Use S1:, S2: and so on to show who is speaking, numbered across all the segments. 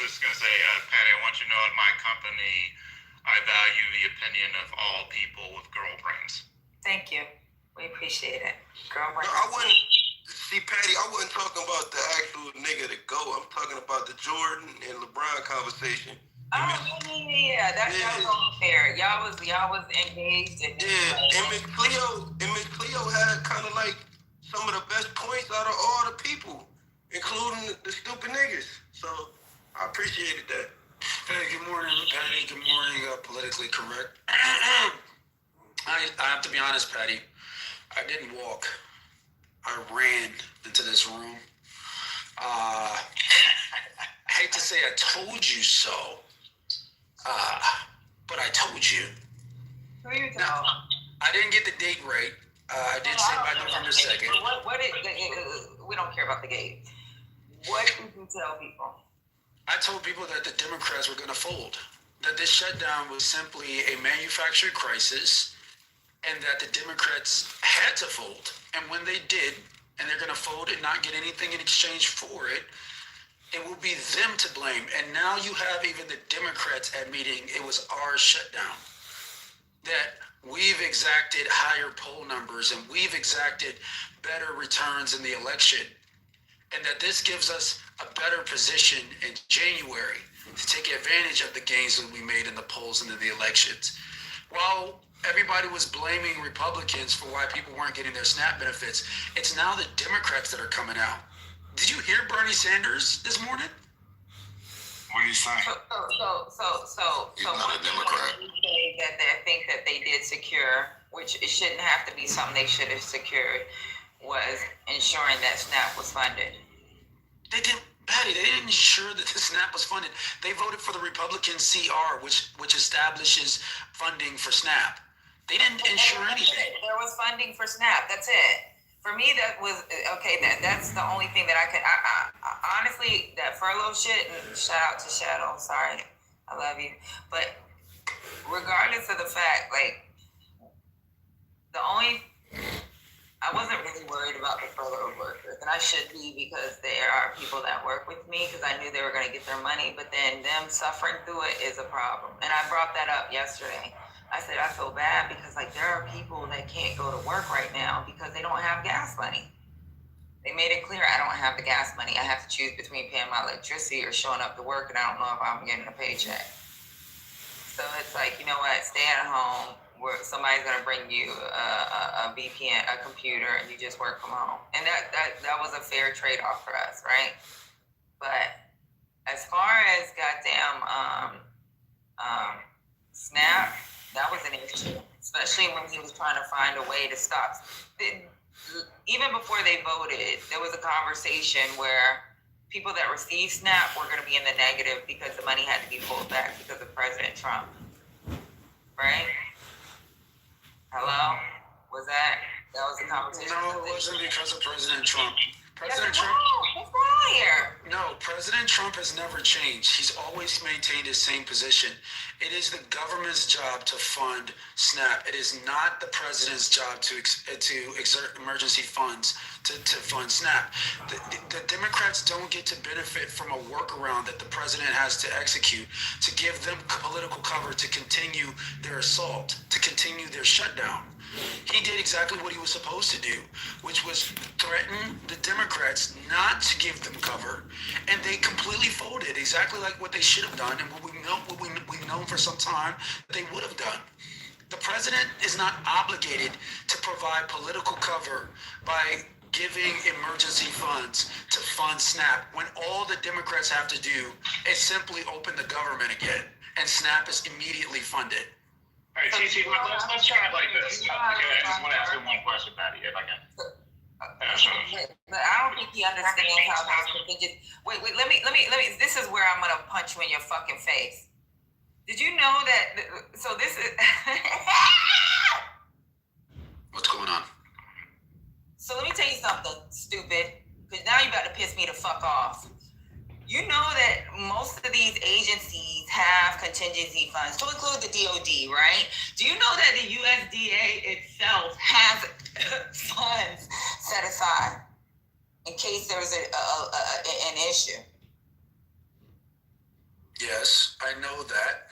S1: was just going to say, Patty, I want you to know at my company, I value the opinion of all people with girl brains.
S2: Thank you. We appreciate it. Girl brains.
S3: No, I wouldn't. See, Patty, I wasn't talking about the actual nigga to go. I'm talking about the Jordan and LeBron conversation.
S2: Yeah. That was all fair. Y'all was engaged. And
S3: Miss Cleo had kind of like some of the best points out of all the people, including the stupid niggas. So I appreciated that.
S4: Hey, good morning, Patty. Good morning, politically correct. I have to be honest, Patty. I didn't walk. I ran into this room. I hate to say I told you so, but I told you.
S2: Who are you telling?
S4: Now, I didn't get the date right. I did say by November 2nd.
S2: We don't care about the date. What did you tell people?
S4: I told people that the Democrats were going to fold, that this shutdown was simply a manufactured crisis, and that the Democrats had to fold. And when they did, and they're going to fold and not get anything in exchange for it, it will be them to blame. And now you have even the Democrats admitting it was our shutdown, that we've exacted higher poll numbers and we've exacted better returns in the election, and that this gives us a better position in January to take advantage of the gains that we made in the polls and in the elections. While everybody was blaming Republicans for why people weren't getting their SNAP benefits, it's now the Democrats that are coming out. Did you hear Bernie Sanders this morning?
S1: What are you saying?
S2: So
S3: He's not a Democrat.
S2: Say that they think that they did secure, which it shouldn't have to be something they should have secured, was ensuring that SNAP was funded.
S4: They didn't, Patty, they didn't ensure that the SNAP was funded. They voted for the Republican CR, which establishes funding for SNAP. They didn't ensure anything.
S2: There was funding for SNAP. That's it. For me, that was okay. That's the only thing that I could. I honestly, that furlough shit. And shout out to Shadow. Sorry, I love you. But regardless of the fact, like I wasn't really worried about the furloughed workers, and I should be, because there are people that work with me, because I knew they were going to get their money. But then them suffering through it is a problem, and I brought that up yesterday. I said, I feel bad because there are people that can't go to work right now because they don't have gas money. They made it clear, I don't have the gas money. I have to choose between paying my electricity or showing up to work, and I don't know if I'm getting a paycheck. So it's like, you know what, stay at home, where somebody's gonna bring you a VPN, a computer, and you just work from home. And that was a fair trade-off for us, right? But as far as goddamn SNAP, that was an issue, especially when he was trying to find a way to stop. Even before they voted, there was a conversation where people that received SNAP were going to be in the negative because the money had to be pulled back because of President Trump. Right? Hello? That was a conversation?
S4: No, it wasn't because of President Trump.
S2: What's wrong here?
S4: No, President Trump has never changed. He's always maintained his same position. It is the government's job to fund SNAP. It is not the president's job to exert emergency funds to fund SNAP. The Democrats don't get to benefit from a workaround that the president has to execute to give them political cover to continue their assault, to continue their shutdown. He did exactly what he was supposed to do, which was threaten the Democrats not to give them cover, and they completely folded, exactly like what they should have done, and what we've known for some time that they would have done. The president is not obligated to provide political cover by giving emergency funds to fund SNAP when all the Democrats have to do is simply open the government again, and SNAP is immediately funded.
S1: All right, TC, let's try it like this. Okay, I just want to ask you one question, Patty, if I can.
S2: But I don't think he understands how those contingent. Wait. Let me. This is where I'm gonna punch you in your fucking face. Did you know that? So this is.
S4: What's going on?
S2: So let me tell you something, stupid. Because now you're about to piss me the fuck off. You know that most of these agencies have contingency funds, to include the DOD, right? Do you know that the USDA itself has funds set aside in case there's an issue?
S4: Yes, I know that,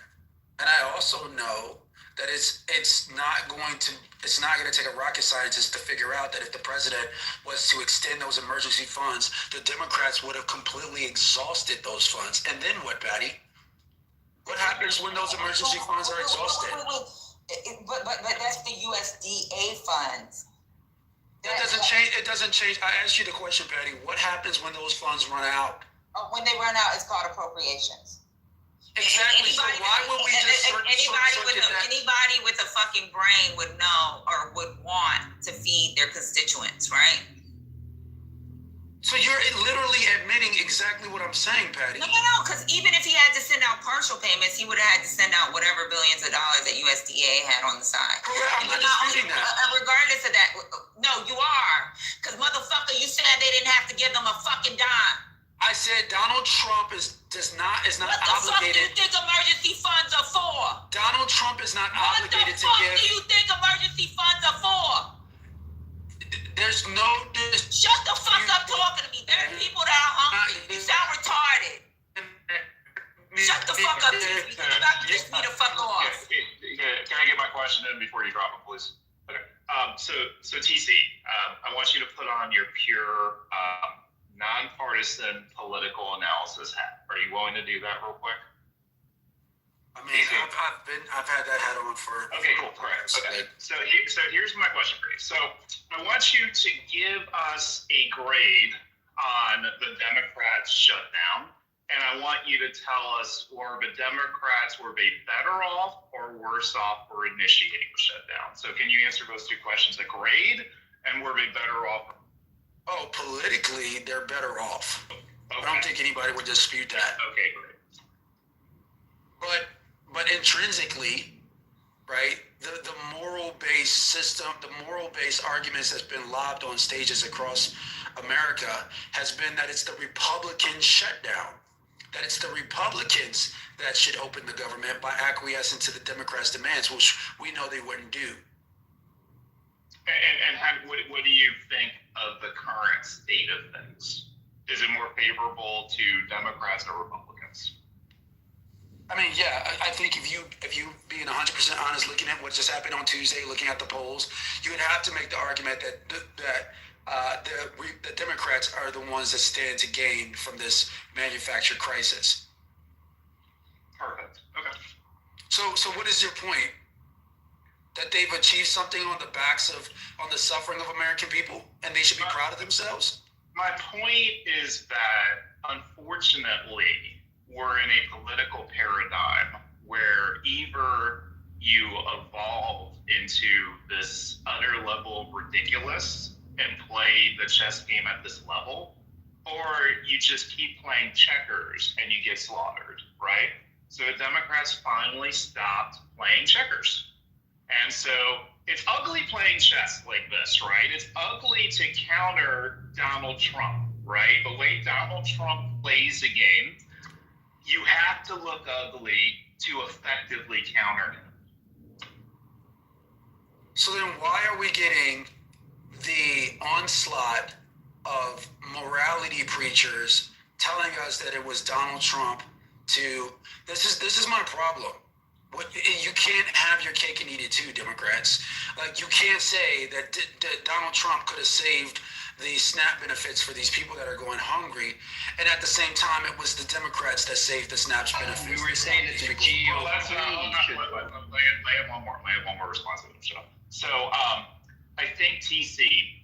S4: and I also know that it's not going to take a rocket scientist to figure out that if the president was to extend those emergency funds, the Democrats would have completely exhausted those funds. And then what, Patty? What happens when those emergency funds are exhausted?
S2: But that's the USDA funds.
S4: That doesn't change. It doesn't change. I asked you the question, Patty. What happens when those funds run out?
S2: When they run out, it's called appropriations.
S4: Exactly. So why would we just
S2: anybody with a fucking brain would know or would want to feed their constituents, right?
S4: So you're literally admitting exactly what I'm saying, Patty.
S2: No, because even if he had to send out partial payments, he would have had to send out whatever billions of dollars that USDA had on the side.
S4: Correct. I'm not disputing that.
S2: Regardless of that, no, you are. Because motherfucker, you said they didn't have to give them a fucking dime.
S4: I said Donald Trump is not obligated.
S2: What the fuck do you think emergency funds are for?
S4: Donald Trump is not obligated to give.
S2: What the fuck do you think emergency funds are for?
S4: There's no.
S2: Shut the fuck up talking to me. There are people that are hungry. You sound retarded. Shut the fuck up, TC. You're about to piss me the fuck off.
S1: Can I get my question in before you drop it, please? Okay. So TC, I want you to put on your pure nonpartisan political analysis hat. Are you willing to do that real quick?
S4: I mean, I've had that hat on for.
S1: Okay, cool, correct. Okay. So here's my question for you. So I want you to give us a grade on the Democrats' shutdown, and I want you to tell us were the Democrats better off or worse off for initiating the shutdown. So can you answer those two questions? A grade, and were they better off?
S4: Oh, politically, they're better off.
S1: Okay.
S4: I don't think anybody would dispute that.
S1: Okay, great.
S4: But intrinsically, right, the moral-based system, the moral-based arguments that's been lobbed on stages across America has been that it's the Republican shutdown, that it's the Republicans that should open the government by acquiescing to the Democrats' demands, which we know they wouldn't do.
S1: And what do you think of the current state of things? Is it more favorable to Democrats or Republicans?
S4: I mean, yeah, I think if you being 100% honest, looking at what just happened on Tuesday, looking at the polls, you would have to make the argument that the Democrats are the ones that stand to gain from this manufactured crisis.
S1: Perfect. Okay.
S4: So what is your point? That they've achieved something on the suffering of American people, and they should be proud of themselves?
S1: My point is that, unfortunately, we're in a political paradigm where either you evolve into this utter level of ridiculous and play the chess game at this level, or you just keep playing checkers and you get slaughtered, right? So the Democrats finally stopped playing checkers. And so it's ugly playing chess like this, right? It's ugly to counter Donald Trump, right? The way Donald Trump plays the game, you have to look ugly to effectively counter him.
S4: So then why are we getting the onslaught of morality preachers telling us that it was Donald Trump this is my problem. You can't have your cake and eat it too, Democrats. Like, you can't say that Donald Trump could have saved the SNAP benefits for these people that are going hungry, and at the same time, it was the Democrats that saved the SNAP benefits.
S5: We were saying that the GOP
S1: Lay have one more response to the show. So, I think TC,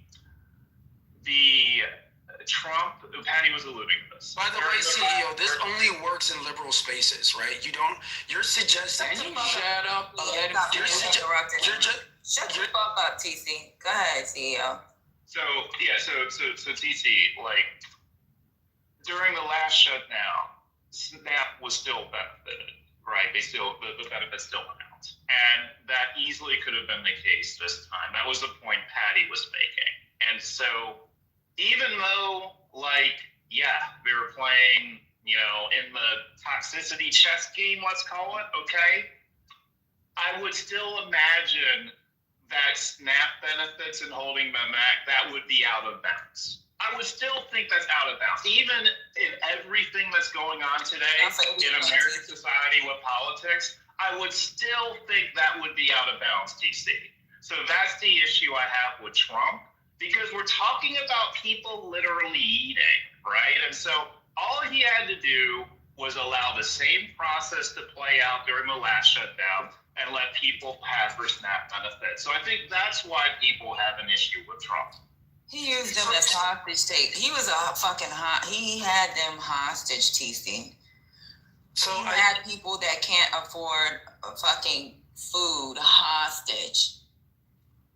S1: the Trump, Patty was alluding to this.
S4: By the way, CEO, this only works in liberal spaces, right? You're suggesting.
S5: Can you shut up?
S2: Shut the fuck up, TC. Go ahead, CEO.
S1: So TC, like, during the last shutdown, SNAP was still benefited, right? The benefits still went out. And that easily could have been the case this time. That was the point Patty was making. And so, even though, like, yeah, we were playing, in the toxicity chess game, let's call it, okay? I would still imagine that SNAP benefits and holding them back, that would be out of bounds. I would still think that's out of bounds. Even in everything that's going on today in American society with politics, I would still think that would be out of bounds, TC. So that's the issue I have with Trump, because we're talking about people literally eating, right? And so all he had to do was allow the same process to play out during the last shutdown and let people have their SNAP benefits. So I think that's why people have an issue with Trump.
S2: He used them as hostage take. He was a fucking he had them hostage, TC. So he had people that can't afford fucking food hostage.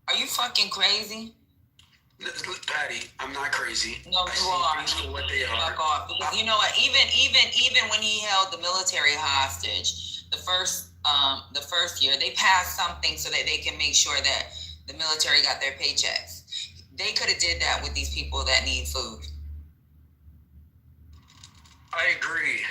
S2: Are you fucking crazy?
S4: Patty, I'm not crazy.
S2: No, you are.
S4: What they are.
S2: Fuck off. Because you know what? Even when he held the military hostage, the first year, they passed something so that they can make sure that the military got their paychecks. They could have did that with these people that need food.
S4: I agree.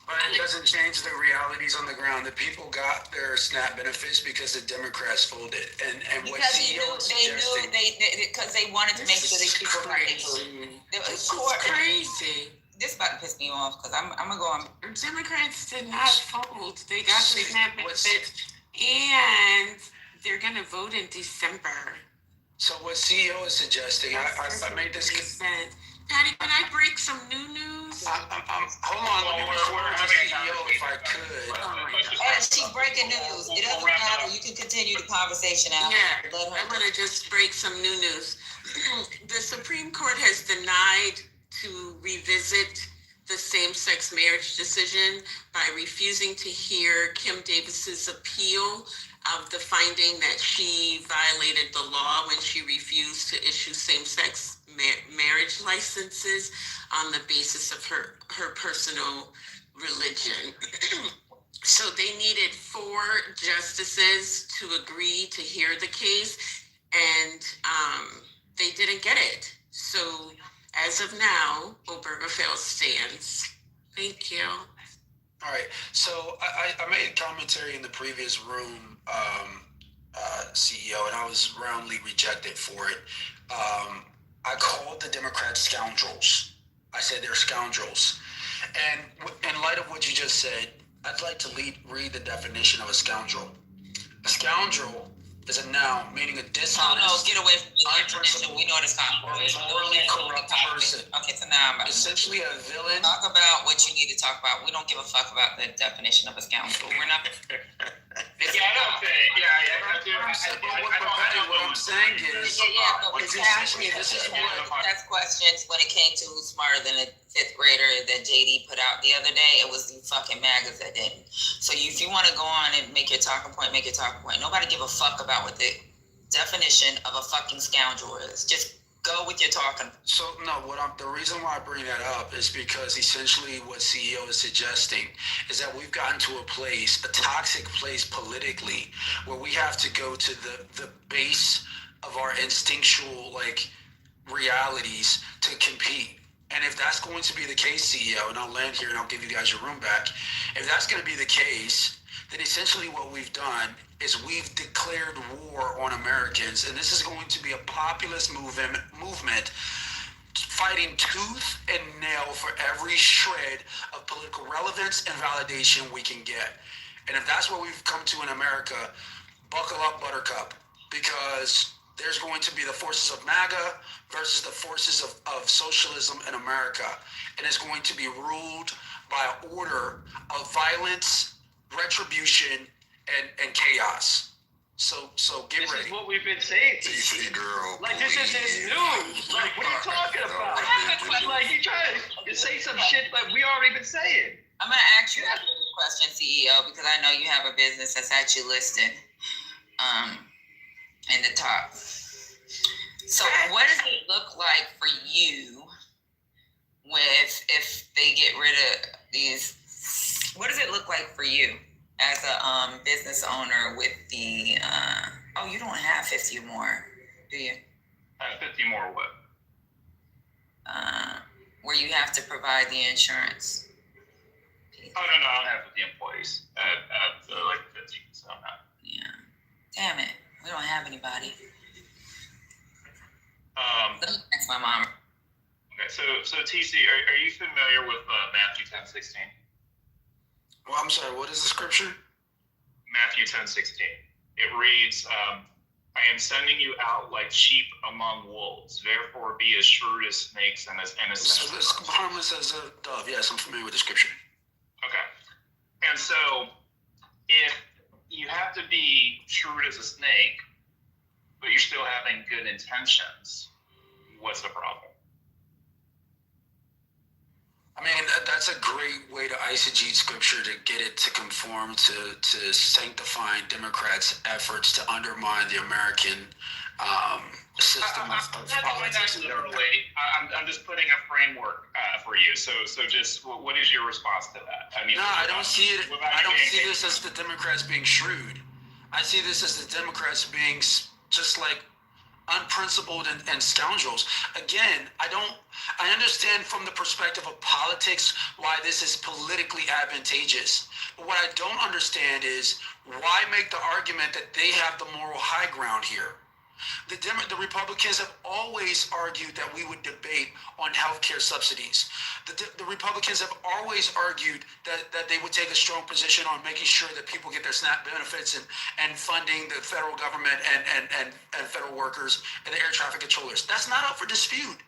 S4: But it doesn't change the realities on the ground. The people got their SNAP benefits because the Democrats folded. And what CEO is suggesting...
S2: Because they wanted to make sure these people got their food.
S6: This is crazy.
S2: This about to piss me off because I'm going to go on.
S6: Democrats did not fold. They got the SNAP benefits. And they're going to vote in December.
S4: So what CEO is suggesting, I made this...
S6: Patty, can I break some new news?
S4: Hold on, let me refer to CEO if I could.
S2: And she's breaking news. It doesn't matter. You can continue the conversation out.
S6: Yeah, I'm going to just break some new news. The Supreme Court has denied to revisit the same-sex marriage decision by refusing to hear Kim Davis's appeal of the finding that she violated the law when she refused to issue same-sex marriage licenses on the basis of her personal religion. So they needed 4 justices to agree to hear the case, and they didn't get it. So as of now, Obergefell stands. Thank you.
S4: All right. So I made commentary in the previous room, CEO, and I was roundly rejected for it. I called the Democrats scoundrels. I said they're scoundrels. And in light of what you just said, I'd like to read the definition of a scoundrel. A scoundrel is a noun meaning a dishonest,
S2: no, get away from the definition. We know what it's called.
S4: or morally corrupt person.
S2: Okay, so now I'm
S4: Essentially a villain.
S2: talk about what you need to talk about. We don't give a fuck about the definition of a scoundrel. We're not.
S1: Yeah, I don't think.
S4: What I'm saying is, essentially this is what...
S2: That's questions when it came to who's smarter than a 5th grader that JD put out the other day. It was the fucking MAGAs that didn't. So if you want to go on and make your talking point, make your talking point. Nobody give a fuck about what the definition of a fucking scoundrel is. Just go with your talking.
S4: So no, the reason why I bring that up is because essentially what CEO is suggesting is that we've gotten to a toxic place politically, where we have to go to the base of our instinctual realities to compete. And if that's going to be the case, CEO, and I'll land here and I'll give you guys your room back. If that's going to be the case, then essentially what we've done is we've declared war on Americans, and this is going to be a populist movement fighting tooth and nail for every shred of political relevance and validation we can get. And if that's what we've come to in America, buckle up, Buttercup, because there's going to be the forces of MAGA versus the forces of socialism in America. And it's going to be ruled by an order of violence, retribution, and chaos. So get ready.
S5: This is what we've been saying.
S3: DC girl.
S5: This isn't new. What are you talking about? You trying to say some shit like we already been saying.
S2: I'm going to ask you a question, CEO, because I know you have a business that's actually listed in the top. So what does it look like for you if they get rid of these? What does it look like for you as a business owner with the, you don't have 50 more, do you?
S1: 50 more what?
S2: Where you have to provide the insurance.
S1: Oh, no, I don't have 50 employees at 50, so I'm not.
S2: Yeah. Damn it. We don't have anybody. That's my mom.
S1: Okay, so TC, are you familiar with 10:16.
S4: Well, I'm sorry, what is the scripture?
S1: Matthew 10:16. It reads, I am sending you out like sheep among wolves. Therefore, be as shrewd as snakes and as innocent
S4: It's harmless as a dove. Yes, I'm familiar with the scripture.
S1: Okay. And so, if you have to be shrewd as a snake, but you're still having good intentions, what's the problem?
S4: I mean, that's a great way to eisegete scripture to get it to conform to sanctifying Democrats' efforts to undermine the American system of politics.
S1: I'm just putting a framework for you. So just what is your response to that? I mean,
S4: no, I don't see it. I don't see this as the Democrats being shrewd. I see this as the Democrats being just like unprincipled and scoundrels. Again, I understand from the perspective of politics why this is politically advantageous. But what I don't understand is why make the argument that they have the moral high ground here. The Republicans have always argued that we would debate on healthcare subsidies. The Republicans have always argued that they would take a strong position on making sure that people get their SNAP benefits and funding the federal government and federal workers and the air traffic controllers. That's not up for dispute.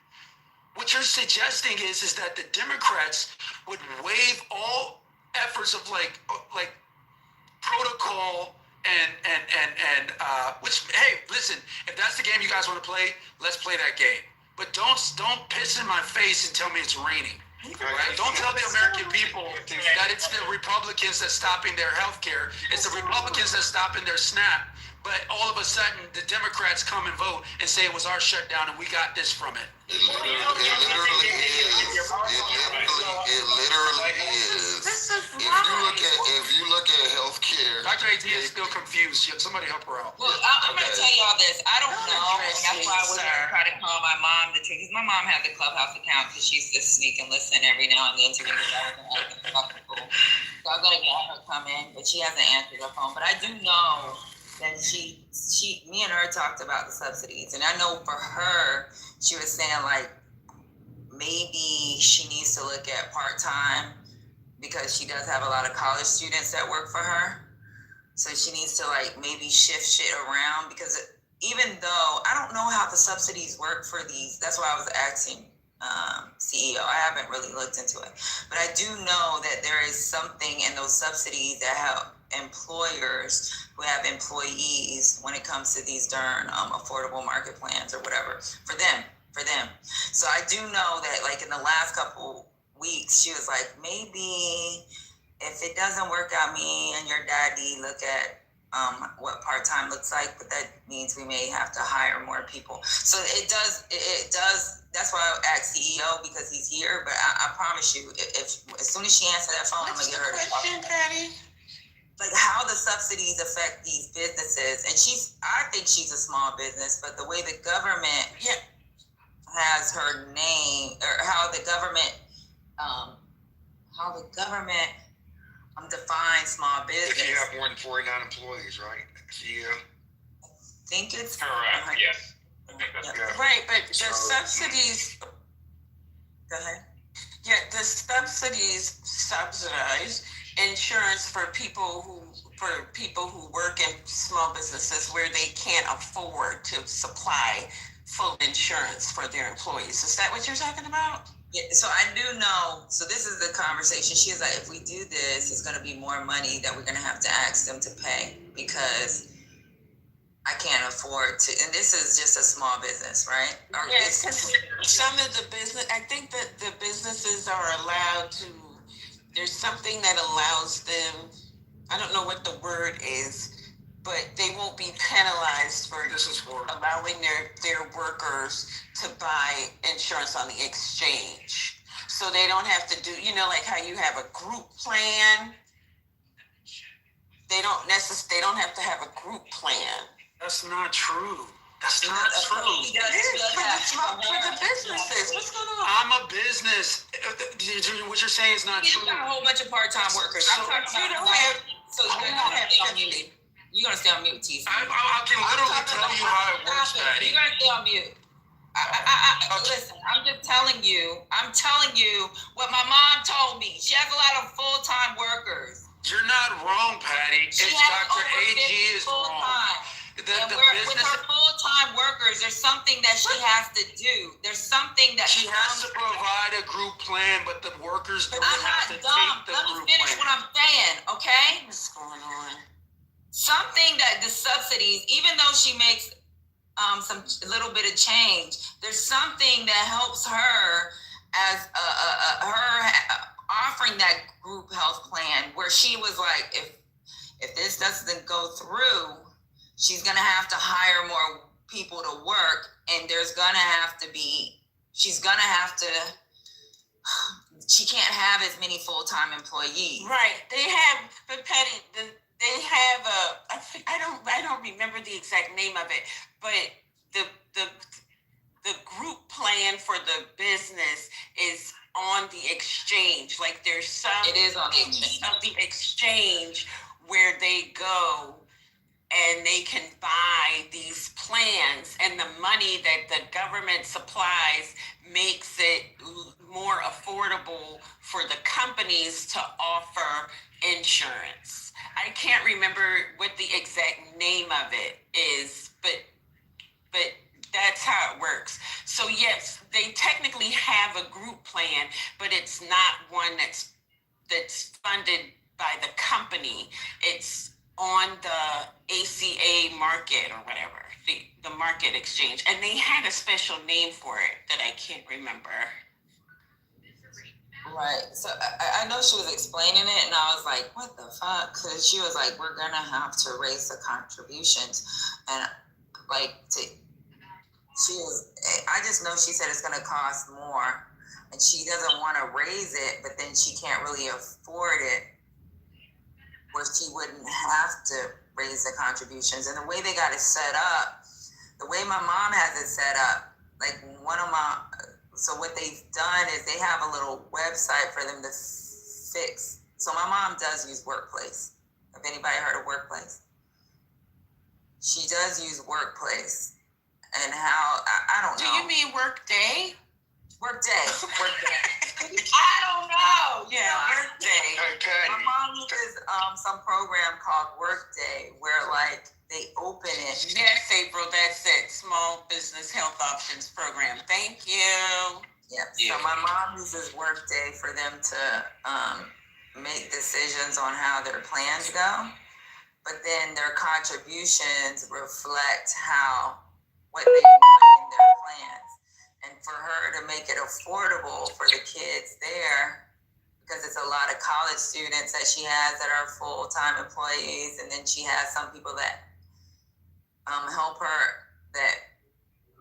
S4: What you're suggesting is that the Democrats would waive all efforts of like protocol and which, hey, listen, if that's the game you guys want to play, let's play that game. But don't piss in my face and tell me it's raining. Right? Don't tell the American people that it's the Republicans that's stopping their health care. It's the Republicans that's stopping their SNAP. But all of a sudden, the Democrats come and vote and say it was our shutdown and we got this from it.
S3: It literally is.
S6: This is
S3: If you look at healthcare,
S4: Dr. AD is still confused. Somebody help her out.
S2: Well, I'm going to tell y'all this. I don't know. And that's why I was going to try to call my mom to take, because my mom had the Clubhouse account because she used to sneak and listen every now and then to me. So I'm going to get her to come in, but she hasn't answered her phone. But I do know that me and her talked about the subsidies. And I know for her, she was saying like, maybe she needs to look at part-time because she does have a lot of college students that work for her. So she needs to like maybe shift shit around because even though I don't know how the subsidies work for these, that's why I was asking CEO. I haven't really looked into it, but I do know that there is something in those subsidies that help employers who have employees when it comes to these darn affordable market plans or whatever for them. So I do know that like in the last couple weeks, she was like, maybe if it doesn't work out, me and your daddy look at what part-time looks like, but that means we may have to hire more people. So it does. That's why I asked CEO because he's here. But I promise you, if as soon as she answers that phone, I'm gonna get her to talk. Like how the subsidies affect these businesses, and I think she's a small business, but the way the government has her name, or how the government defines small business.
S3: if you have more than 49 employees, right? CEO.
S2: I think it's
S1: Correct. Yes. I think that's
S3: Yeah.
S6: Right, but the subsidies,
S2: Go ahead.
S6: the subsidies subsidize insurance for people who work in small businesses where they can't afford to supply full insurance for their employees. Is that what you're talking about?
S2: Yeah, so I do know, so this is the conversation. She was like, if we do this, it's going to be more money that we're going to have to ask them to pay because I can't afford to, and this is just a small business, right?
S6: Yes, some of the business, I think that the businesses are allowed to, there's something that allows them, I don't know what the word is, but they won't be penalized for allowing their workers to buy insurance on the exchange. So they don't have to do, like how you have a group plan. They don't have to have a group plan.
S4: That's not true. That's not true.
S6: For the businesses. What's going on?
S4: I'm a business. What you're saying is not true.
S2: You got a whole bunch of part-time workers. I'm talking about so you're gonna stay on mute. You're gonna stay on mute, T.
S4: I can literally tell you how it works, Patty.
S2: You're gonna stay on mute. Listen, I'm telling you what my mom told me. She has a lot of full-time workers.
S4: You're not wrong, Patty.
S2: She
S4: It's
S2: has
S4: Dr.
S2: over
S4: AG
S2: 50
S4: is wrong.
S2: full-time.
S4: The
S2: With
S4: business,
S2: her full-time workers, there's something that she has to do. There's something that
S4: she has to provide a group plan, but the workers don't
S2: I'm
S4: have
S2: not
S4: to
S2: dumb.
S4: take the
S2: Let me
S4: group
S2: finish
S4: plan.
S2: what I'm saying, okay?
S6: What's going on?
S2: Something that the subsidies, even though she makes some little bit of change, there's something that helps her as her offering that group health plan, where she was like, if this doesn't go through, she's gonna have to hire more people to work, and she can't have as many full-time employees.
S6: Right. They have, but Patty, they have I don't remember the exact name of it, but the group plan for the business is on the exchange. Like there's some
S2: It is on the exchange.
S6: of the exchange where they go and they can buy these plans, and the money that the government supplies makes it more affordable for the companies to offer insurance. I can't remember what the exact name of it is, but that's how it works. So yes, they technically have a group plan, but it's not one that's funded by the company. It's on the ACA market or whatever, the market exchange. And they had a special name for it that I can't remember.
S2: Right. So I know she was explaining it, and I was like, what the fuck? Because she was like, we're going to have to raise the contributions. And like, I just know she said it's going to cost more, and she doesn't want to raise it, but then she can't really afford it, where she wouldn't have to raise the contributions. And the way they got it set up, the way my mom has it set up, like so what they've done is they have a little website for them to fix. So my mom does use Workplace. Have anybody heard of Workplace? She does use Workplace. And how, I don't know.
S6: Do you mean Workday?
S2: Workday. I don't know.
S6: Yeah, Workday.
S2: My mom uses some program called Workday, where like they open it.
S6: Yes, April, that's it. Small Business Health Options Program. Thank you.
S2: Yep. So my mom uses Workday for them to make decisions on how their plans go, but then their contributions reflect what they want in their plans. And for her to make it affordable for the kids there, because it's a lot of college students that she has that are full-time employees, and then she has some people that help her that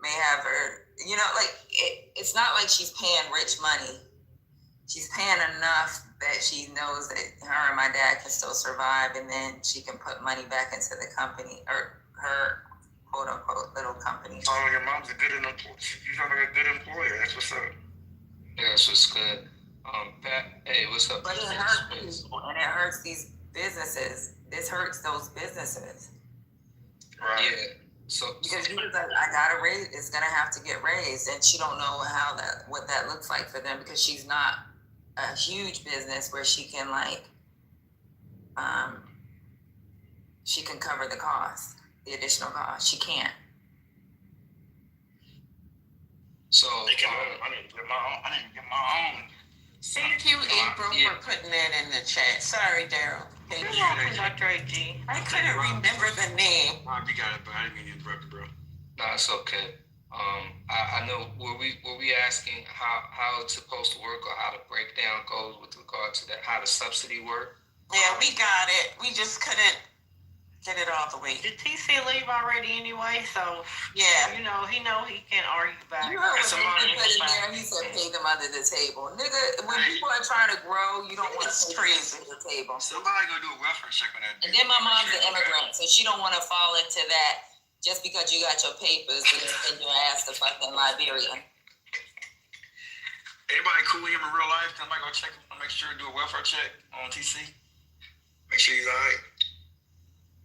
S2: may have her, like it's not like she's paying rich money. She's paying enough that she knows that her and my dad can still survive, and then she can put money back into the company, or her quote unquote little company.
S3: Oh, your mom's a good employer. You sound like a good employer. That's what's up.
S7: Yeah, that's what's good. Pat, hey, what's up?
S2: But it hurts people, and it hurts these businesses. This hurts those businesses.
S3: Right.
S7: Yeah. So
S2: Because she was like, I gotta raise. It's gonna have to get raised, and she don't know what that looks like for them, because she's not a huge business where she can she can cover the cost, the additional cost. She can't.
S7: So
S3: I need to get my own.
S6: Thank you, April, for putting that in the chat. Sorry, Daryl. Thank you.
S2: Dr. AG.
S6: I couldn't remember the name.
S3: You got it, but I didn't mean to interrupt you, bro.
S7: no, it's okay. I know were we asking how it's supposed to work, or how the breakdown goes with regard to how the subsidy work?
S6: Yeah, we got it. We just couldn't get it all the way.
S8: Did TC leave already anyway? So
S6: Yeah.
S8: he can't argue back.
S2: You heard what
S3: Somebody-
S2: he put in there. He said, pay them under the table. Nigga, when people are trying to grow, you don't want
S6: It's
S2: to pay
S6: crazy.
S2: them under the table.
S3: Somebody go do a welfare check on that.
S2: And then my mom's an immigrant, so she don't want to fall into that just because you got your papers, we're gonna send your ass to fucking Liberia.
S3: Everybody cool with him in real life? Somebody go check him, make sure to do a welfare check on TC. Make sure he's all right.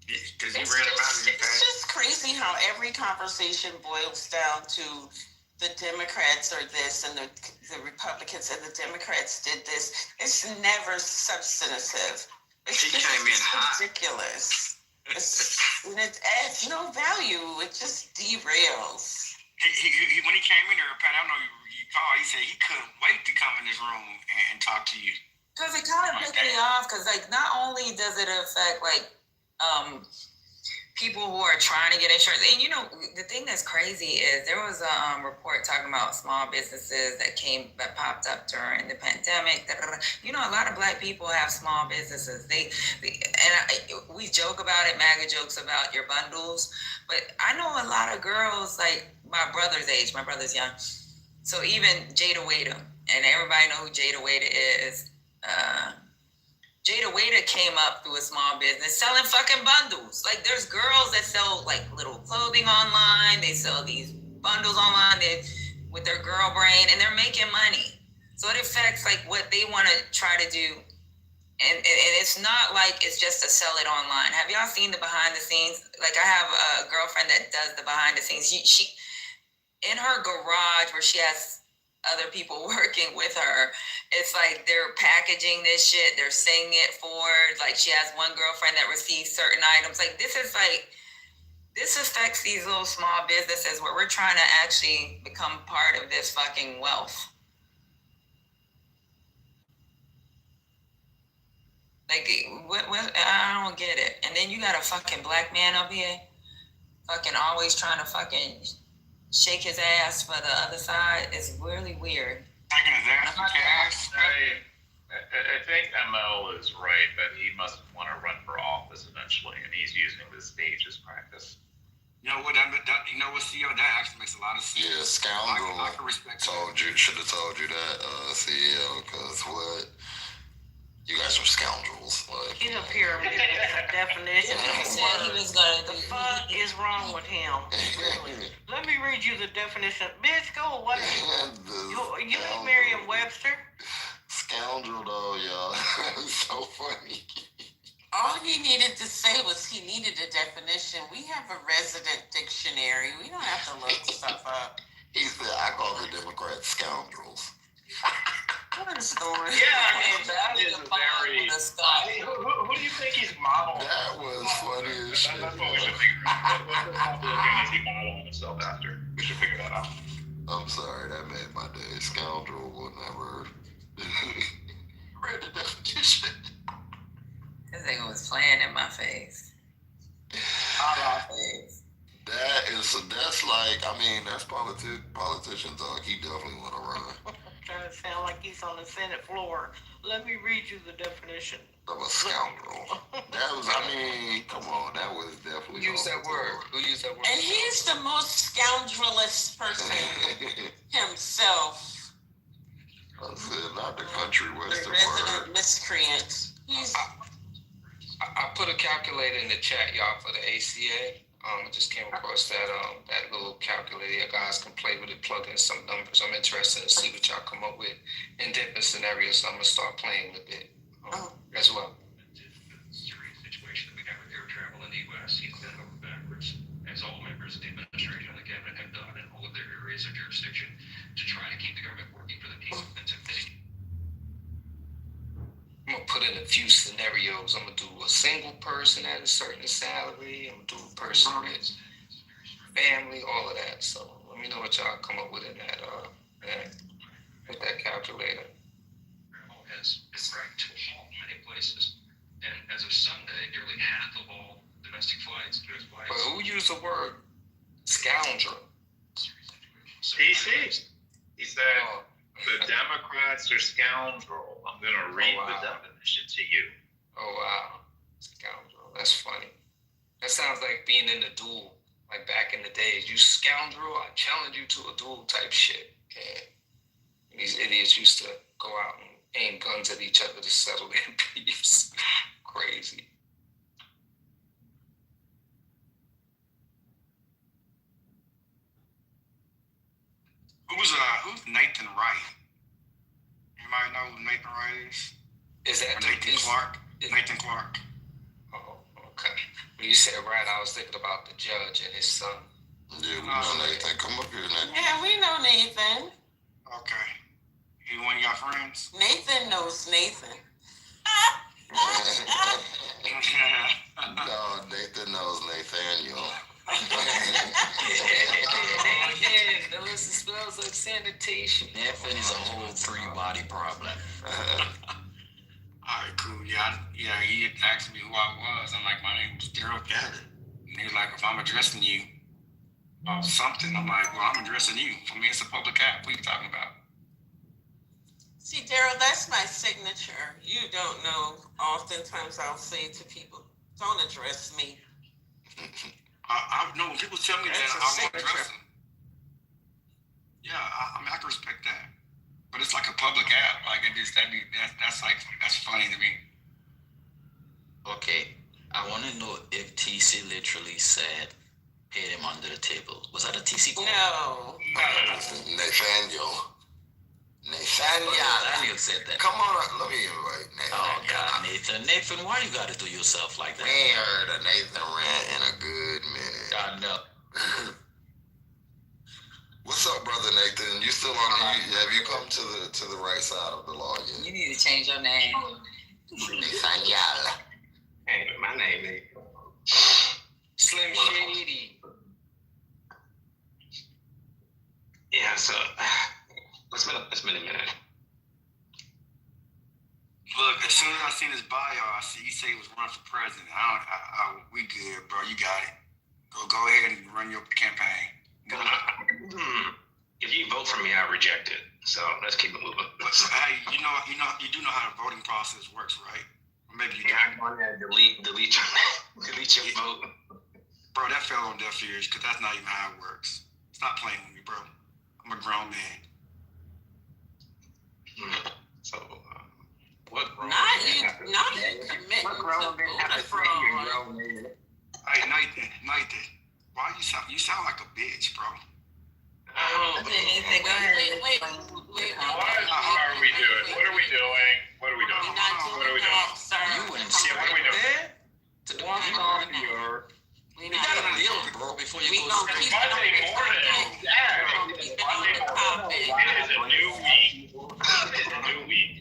S3: Because he
S6: It's
S3: ran him out of his
S6: just
S3: past.
S6: crazy how every conversation boils down to the Democrats are this and the Republicans and the Democrats did this. It's never substantive.
S4: He came in hot.
S6: Ridiculous. And it adds no value. It just derails.
S4: He when he came in there, Pat, I don't know you called. He said he couldn't wait to come in this room and talk to you.
S2: Because it kind of pissed me off. Because like, not only does it affect like people who are trying to get insurance, and you know, the thing that's crazy is there was a report talking about small businesses that popped up during the pandemic. You know, a lot of Black people have small businesses. We joke about it, MAGA jokes about your bundles, but I know a lot of girls like my brother's age. My brother's young, so even Jada Waiter, and everybody know who Jada Waiter is. Jada Waiter came up through a small business selling fucking bundles. Like, there's girls that sell like little clothing online. They sell these bundles online with their girl brain, and they're making money. So it affects like what they want to try to do. And it's not like it's just to sell it online. Have y'all seen the behind the scenes? Like, I have a girlfriend that does the behind the scenes. She in her garage where she has other people working with her, it's like they're packaging this shit, they're sending it forward. Like, she has one girlfriend that receives certain items. Like, this affects these little small businesses where we're trying to actually become part of this fucking wealth. Like, what I don't get it. And then you got a fucking Black man up here fucking always trying to fucking shake his ass for the other side. Is really weird.
S4: Taking his ass to cash.
S1: I think ML is right that he must want to run for office eventually, and he's using this stage as practice.
S4: You know what? You know what, CEO? That actually makes a lot of sense.
S9: Yeah, scoundrel.
S4: I can respect
S9: Should have told you that, CEO, because what? You guys are scoundrels. Like,
S8: He's a pyramid with a definition.
S2: He said he was gonna
S8: The fuck is wrong with him? Really? Let me read you the definition. Bitch, go away. You ain't Merriam-Webster.
S9: Scoundrel, though, y'all. It's so funny.
S6: All he needed to say was he needed a definition. We have a resident dictionary. We don't have to look stuff up.
S9: He said, I call the Democrats scoundrels.
S2: What a story.
S1: Yeah, I mean, that is a very... Who do you think he's modeling?
S9: That was funny as shit.
S1: That's what we should figure out. What Republican is he modeling himself after? We should figure that out.
S9: I'm sorry, that made my day. Scoundrel will never read the definition.
S2: This thing was playing in my face. All our face.
S9: That's like, I mean, that's politician talk. He definitely want to run.
S8: Trying to sound like he's on the Senate floor. Let me read you the definition.
S9: Of a scoundrel. That was, I mean, come on, that was definitely.
S7: Who used that word? Who used that word?
S6: And he's the most scoundrelous person himself.
S9: I said, not the country
S6: The
S9: western
S6: resident
S9: word.
S6: miscreant. He's
S7: I put a calculator in the chat, y'all, for the ACA. I just came across that little calculator. You guys can play with it, plug in some numbers. I'm interested to see what y'all come up with in different scenarios. So I'm gonna start playing with it as well.
S10: Serious situation that we have with air travel in the U.S. He's bent over backwards, as all members of the administration and the cabinet have done in all of their areas of jurisdiction to try to keep the government working for the people and to mitigate.
S7: I'm gonna put in a few scenarios. I'm gonna do a single person at a certain salary. I'm gonna do a person with family, all of that. So let me know what y'all come up with in that with that calculator.
S10: Travel has been dragged to a halt in many places, and as of Sunday, nearly half of all domestic flights, U.S. flights.
S7: But who used the word scoundrel?
S1: PC. He said the Democrats are scoundrel. I'm going to read the definition to you.
S7: Oh, wow. Scoundrel. That's funny. That sounds like being in a duel, like back in the days. You scoundrel, I challenge you to a duel type shit. And these idiots used to go out and aim guns at each other to settle their beefs. Crazy.
S4: Who's Nathan Wright? Anybody know who Nathan Wright is?
S7: Is that
S4: Nathan Clark? Nathan Clark.
S7: Oh, okay. When you said Wright, I was thinking about the judge and his son.
S9: Yeah, we know Nathan. Come up here, Nathan.
S6: Yeah, we know Nathan.
S3: Okay. You one of your friends?
S6: Nathan knows Nathan.
S9: No, Nathan knows Nathaniel.
S7: Unless it smells like sanitation.
S11: Nathan is a whole three-body problem.
S3: All right, cool. Yeah, he had asked me who I was. I'm like, my name was Daryl Gabbard. And he was like, if I'm addressing you about something, I'm like, well, I'm addressing you. For me, it's a public app. What are you talking about?
S6: See, Daryl, that's my signature. You don't know. Oftentimes I'll say to people, don't address me.
S3: I know when people tell me
S6: That's
S3: that,
S6: a
S3: I won't
S6: signature.
S3: address them. Yeah, I mean, I can respect that. But it's like a public app. Like, that's funny to me.
S11: Okay, I want to know if TC literally said, paid him under the table. Was that a TC call?
S6: No.
S9: Nathaniel.
S11: Daniel said that.
S9: Come on, let me invite Nathan.
S11: Oh, God, Nathan. Nathan, why you got to do yourself like that?
S9: We ain't heard a Nathan rant in a good minute.
S11: God, no.
S9: What's up, brother Nathan? You still on have you come to the right side of the law yet?
S2: You need to change your name.
S9: Nathaniel.
S7: Hey, my name is Slim Shady. Yeah, so it's been a minute.
S3: Look, as soon as I seen his bio, I see he said he was running for president. We good, bro. You got it. Go ahead and run your campaign.
S7: If you vote for me, I reject it. So let's keep it moving.
S3: Hey, you do know how the voting process works, right? Or maybe you
S7: Yeah,
S3: don't.
S7: I'm going to delete your vote.
S3: Bro, that fell on deaf ears because that's not even how it works. Stop playing with me, bro. I'm a grown man.
S7: So, what grown
S6: Not
S7: man
S6: you
S7: have to-
S6: committing
S7: What
S6: to
S7: grown man have
S6: voter
S7: to say you're
S6: fraud.
S7: grown man?
S3: Hey, Nathan, why you sound like a bitch, bro?
S7: Oh,
S2: Nathan, go ahead.
S6: Wait.
S1: What are we doing? What are we doing? What are we doing?
S6: We're not
S1: What are
S6: doing
S1: we doing?
S6: that, sir.
S11: You went
S6: Come
S1: Yeah, what are we
S6: on.
S1: doing?
S11: there to the
S7: walk on your.
S6: We
S11: You
S6: not
S11: gotta
S6: doing
S11: build,
S6: that.
S11: bro, before you
S6: We
S11: go
S6: gonna
S11: straight.
S6: keep it on
S1: Monday
S6: the
S1: morning.
S6: topic.
S1: Yeah.
S6: We gonna keep it on the topic.
S1: It is a new week. It is a new week.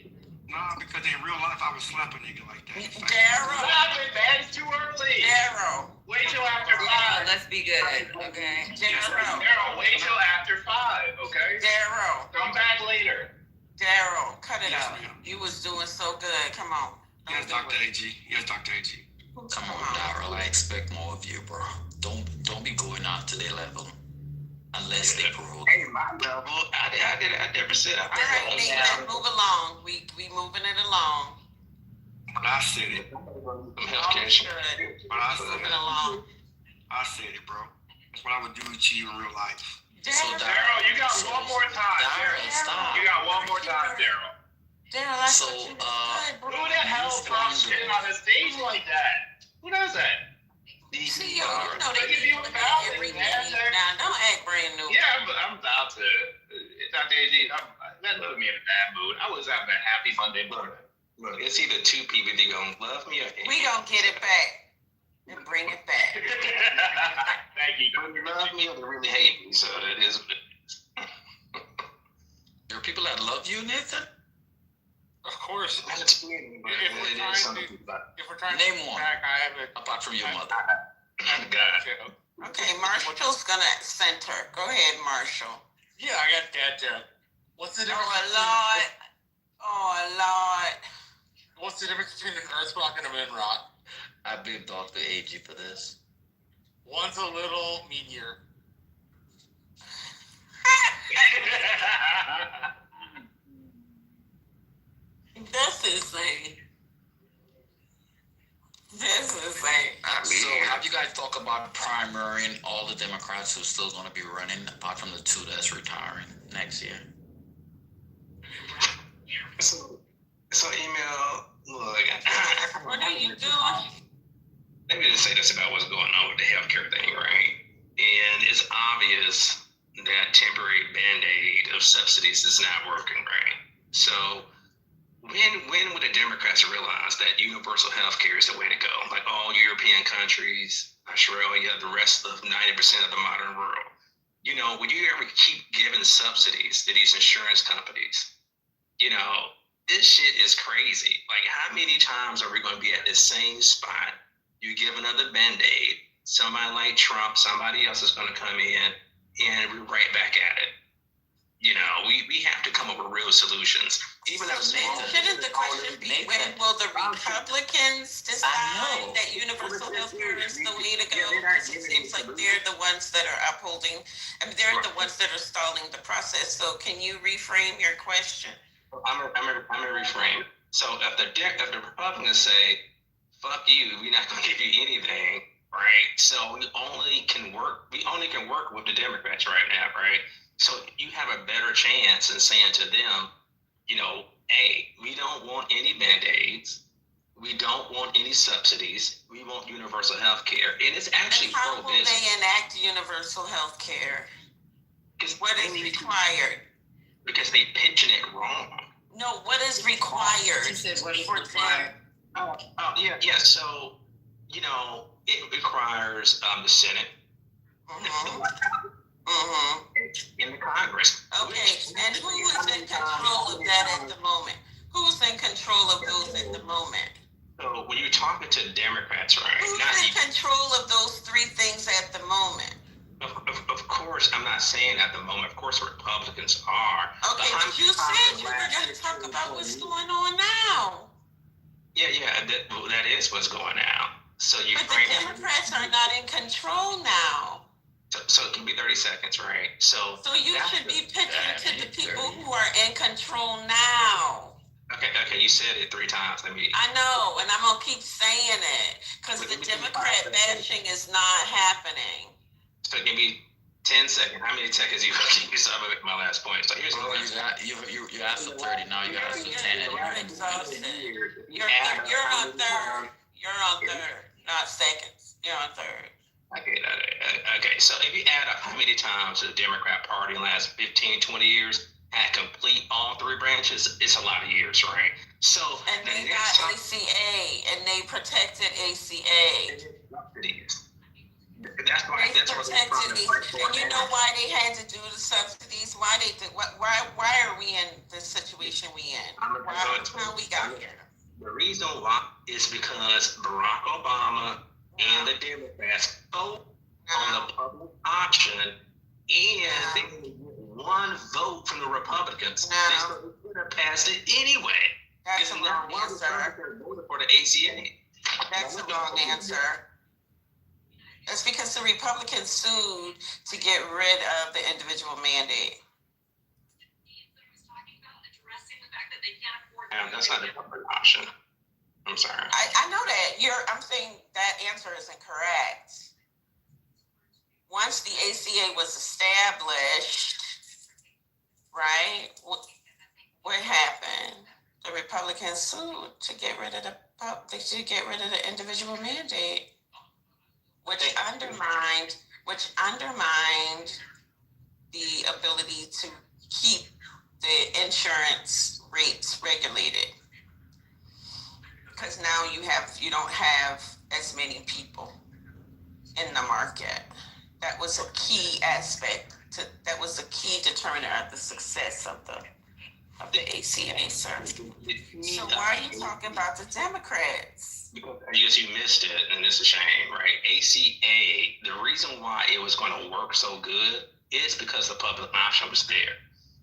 S3: Nah, because in real life I would slap a nigga like that.
S6: Daryl.
S1: Stop it, man. It's too early.
S6: Daryl.
S1: Wait till after
S2: Daryl,
S1: 5.
S2: let's be good, okay?
S6: Daryl.
S1: Daryl, wait till after 5, okay?
S6: Daryl.
S1: Come back later.
S6: Daryl. Cut it
S3: Yes,
S6: out.
S3: ma'am.
S6: You was doing so good. Come on.
S3: Yes,
S6: Don't do
S3: Dr.
S6: it.
S3: AG. Yes, Dr. AG.
S11: Come on, Daryl. I expect more of you, bro. Don't be going out to their level unless they provoke.
S7: Hey, my level. I never said I
S6: All right, Nick, let's move along. We moving it along.
S3: But I said it.
S7: Some healthcare shit.
S6: Good.
S3: But I said
S6: Moving
S3: it.
S6: along.
S3: I said it, bro. That's what I would do to you in real life.
S6: Daryl,
S1: Daryl, you got one more time.
S11: Daryl, stop.
S1: You got one more time, Daryl.
S6: Daryl, I
S11: So,
S6: thought you was good, bro.
S1: Who the hell talks shit on the stage like that? Who does that?
S6: See, you know they
S1: Look at you
S6: keep
S1: about
S6: it every
S1: it, man.
S6: minute. Now, don't act brand new.
S1: Yeah, I'm about to. Dr. AG, that put me in a bad mood. I was having a happy Monday morning.
S7: Look, it's either two people that gonna love me or hate
S6: We
S7: me.
S6: gonna get it back and bring it back.
S1: Thank you,
S7: They love me or they really hate me, so it is what it is.
S11: There are people that love you, Nathan?
S5: Of course.
S7: That's weird, but
S5: If we're
S7: it
S5: trying
S7: is
S5: to-
S7: something about
S5: If we're trying
S11: Name
S5: to get
S11: one.
S5: back, I have a
S11: Apart from your mother.
S1: God.
S6: Okay, Marshall's gonna center. Go ahead, Marshall.
S5: Yeah, I got that down. What's the difference?
S6: Oh, Lord. Oh, Lord.
S5: What's the difference between an Earth rock and a moon rock?
S11: I blame Dr. AG for this.
S5: One's a little meteor.
S6: That's insane. That's insane.
S11: So have you guys talked about primarying all the Democrats who's still going to be running, apart from the two that's retiring next year?
S7: So email, look,
S6: What are you doing?
S7: let me just say this about what's going on with the healthcare thing, right? And it's obvious that temporary band-aid of subsidies is not working, right? So when would the Democrats realize that universal health care is the way to go? Like all European countries,
S3: Australia, the rest of 90% of the modern world. You know, would you ever keep giving subsidies to these insurance companies? You know, this shit is crazy. Like, how many times are we going to be at this same spot? You give another Band-Aid, somebody like Trump, somebody else is going to come in, and we're right back at it. You know, we have to come up with real solutions. Even though
S6: shouldn't the question be, when will the Republicans decide that universal health care is the way to go? Because it seems like they're the ones that are upholding, I mean, they're the ones that are stalling the process. So can you reframe your question?
S3: I'm gonna reframe. So if the Republicans say, "Fuck you, we're not gonna give you anything," right? So we only can work with the Democrats right now, right? So you have a better chance in saying to them, you know, hey, we don't want any Band-Aids. We don't want any subsidies. We want universal health care. And it's actually
S6: how will
S3: pro-business.
S6: they enact universal health care? What is required?
S3: Because they pitching it wrong.
S6: No, what is required?
S2: She said what is required.
S3: Yeah. So, you know, it requires the Senate, in the Congress.
S6: Okay, and who is in control of that at the moment? Who's in control of those at the moment?
S3: So when you're talking to Democrats, right?
S6: Who's in control of those three things at the moment?
S3: Of course, I'm not saying at the moment. Of course, Republicans are.
S6: Okay, but you said you were going to talk about what's going on now.
S3: Yeah, that is what's going on. So you.
S6: But the Democrats are not in control now.
S3: So it can be 30 seconds, right? So
S6: you should be pitching to the people who are in control now.
S3: Okay, you said it 3 times.
S6: I know, and I'm gonna keep saying it because the Democrat bashing is not happening.
S3: So give me 10 seconds. How many seconds you give so I'm gonna make my last point? So here's my last point.
S11: You asked for 30, now you got us to 10 anyway.
S6: You're exhausted. You're on third. You're on third, not seconds. You're on third.
S3: Okay, so if you add up how many times the Democrat Party in the last 15, 20 years had complete all 3 branches, it's a lot of years, right? So
S6: and they got ACA, and they protected ACA.
S3: That's why.
S6: They protected these, and you know why they had to do the subsidies? Why they did? Why are we in the situation we in? How we got here?
S3: The reason why is because Barack Obama and the Democrats vote on the public option, and they get 1 vote from the Republicans. They could have passed it anyway.
S6: That's a wrong answer.
S3: Voted for the ACA.
S6: That's a wrong answer. That's because the Republicans sued to get rid of the individual mandate.
S3: That's not the public option. I'm sorry.
S6: I know that. I'm saying that answer is incorrect. Once the ACA was established, right? What happened? The Republicans sued to get rid of the individual mandate, which undermined the ability to keep the insurance rates regulated. Because now you don't have as many people in the market. That was a key aspect that was a key determiner of the success of the ACA, sir. So why are you talking about the Democrats?
S3: Because I guess you missed it, and it's a shame, right? ACA, the reason why it was going to work so good is because the public option was there.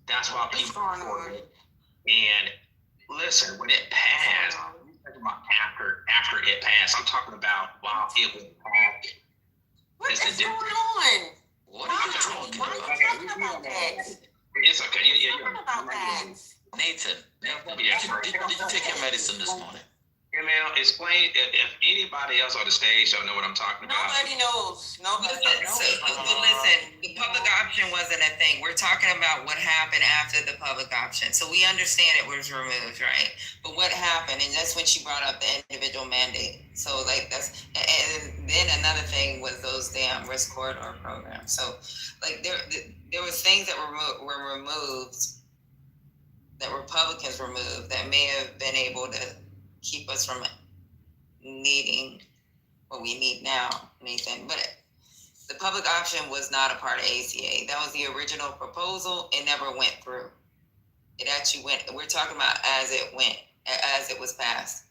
S3: That's why people support it. And listen, when it passed, after it passed, I'm talking about while it was passing.
S6: What is going on?
S11: What are you talking about?
S6: Why are you talking about that?
S3: It's okay.
S6: Talking about that.
S11: Nathan, did you take your medicine this morning?
S3: Now, explain if anybody else on the stage don't know what I'm talking about.
S6: Nobody knows.
S2: Listen, the public option wasn't a thing. We're talking about what happened after the public option. So we understand it was removed, right? But what happened, and that's when she brought up the individual mandate. So like and then another thing was those damn risk corridor programs. So like there was things that were removed, that Republicans removed, that may have been able to keep us from needing what we need now, Nathan. But the public option was not a part of ACA. That was the original proposal. It never went through. It actually went, we're talking about as it was passed.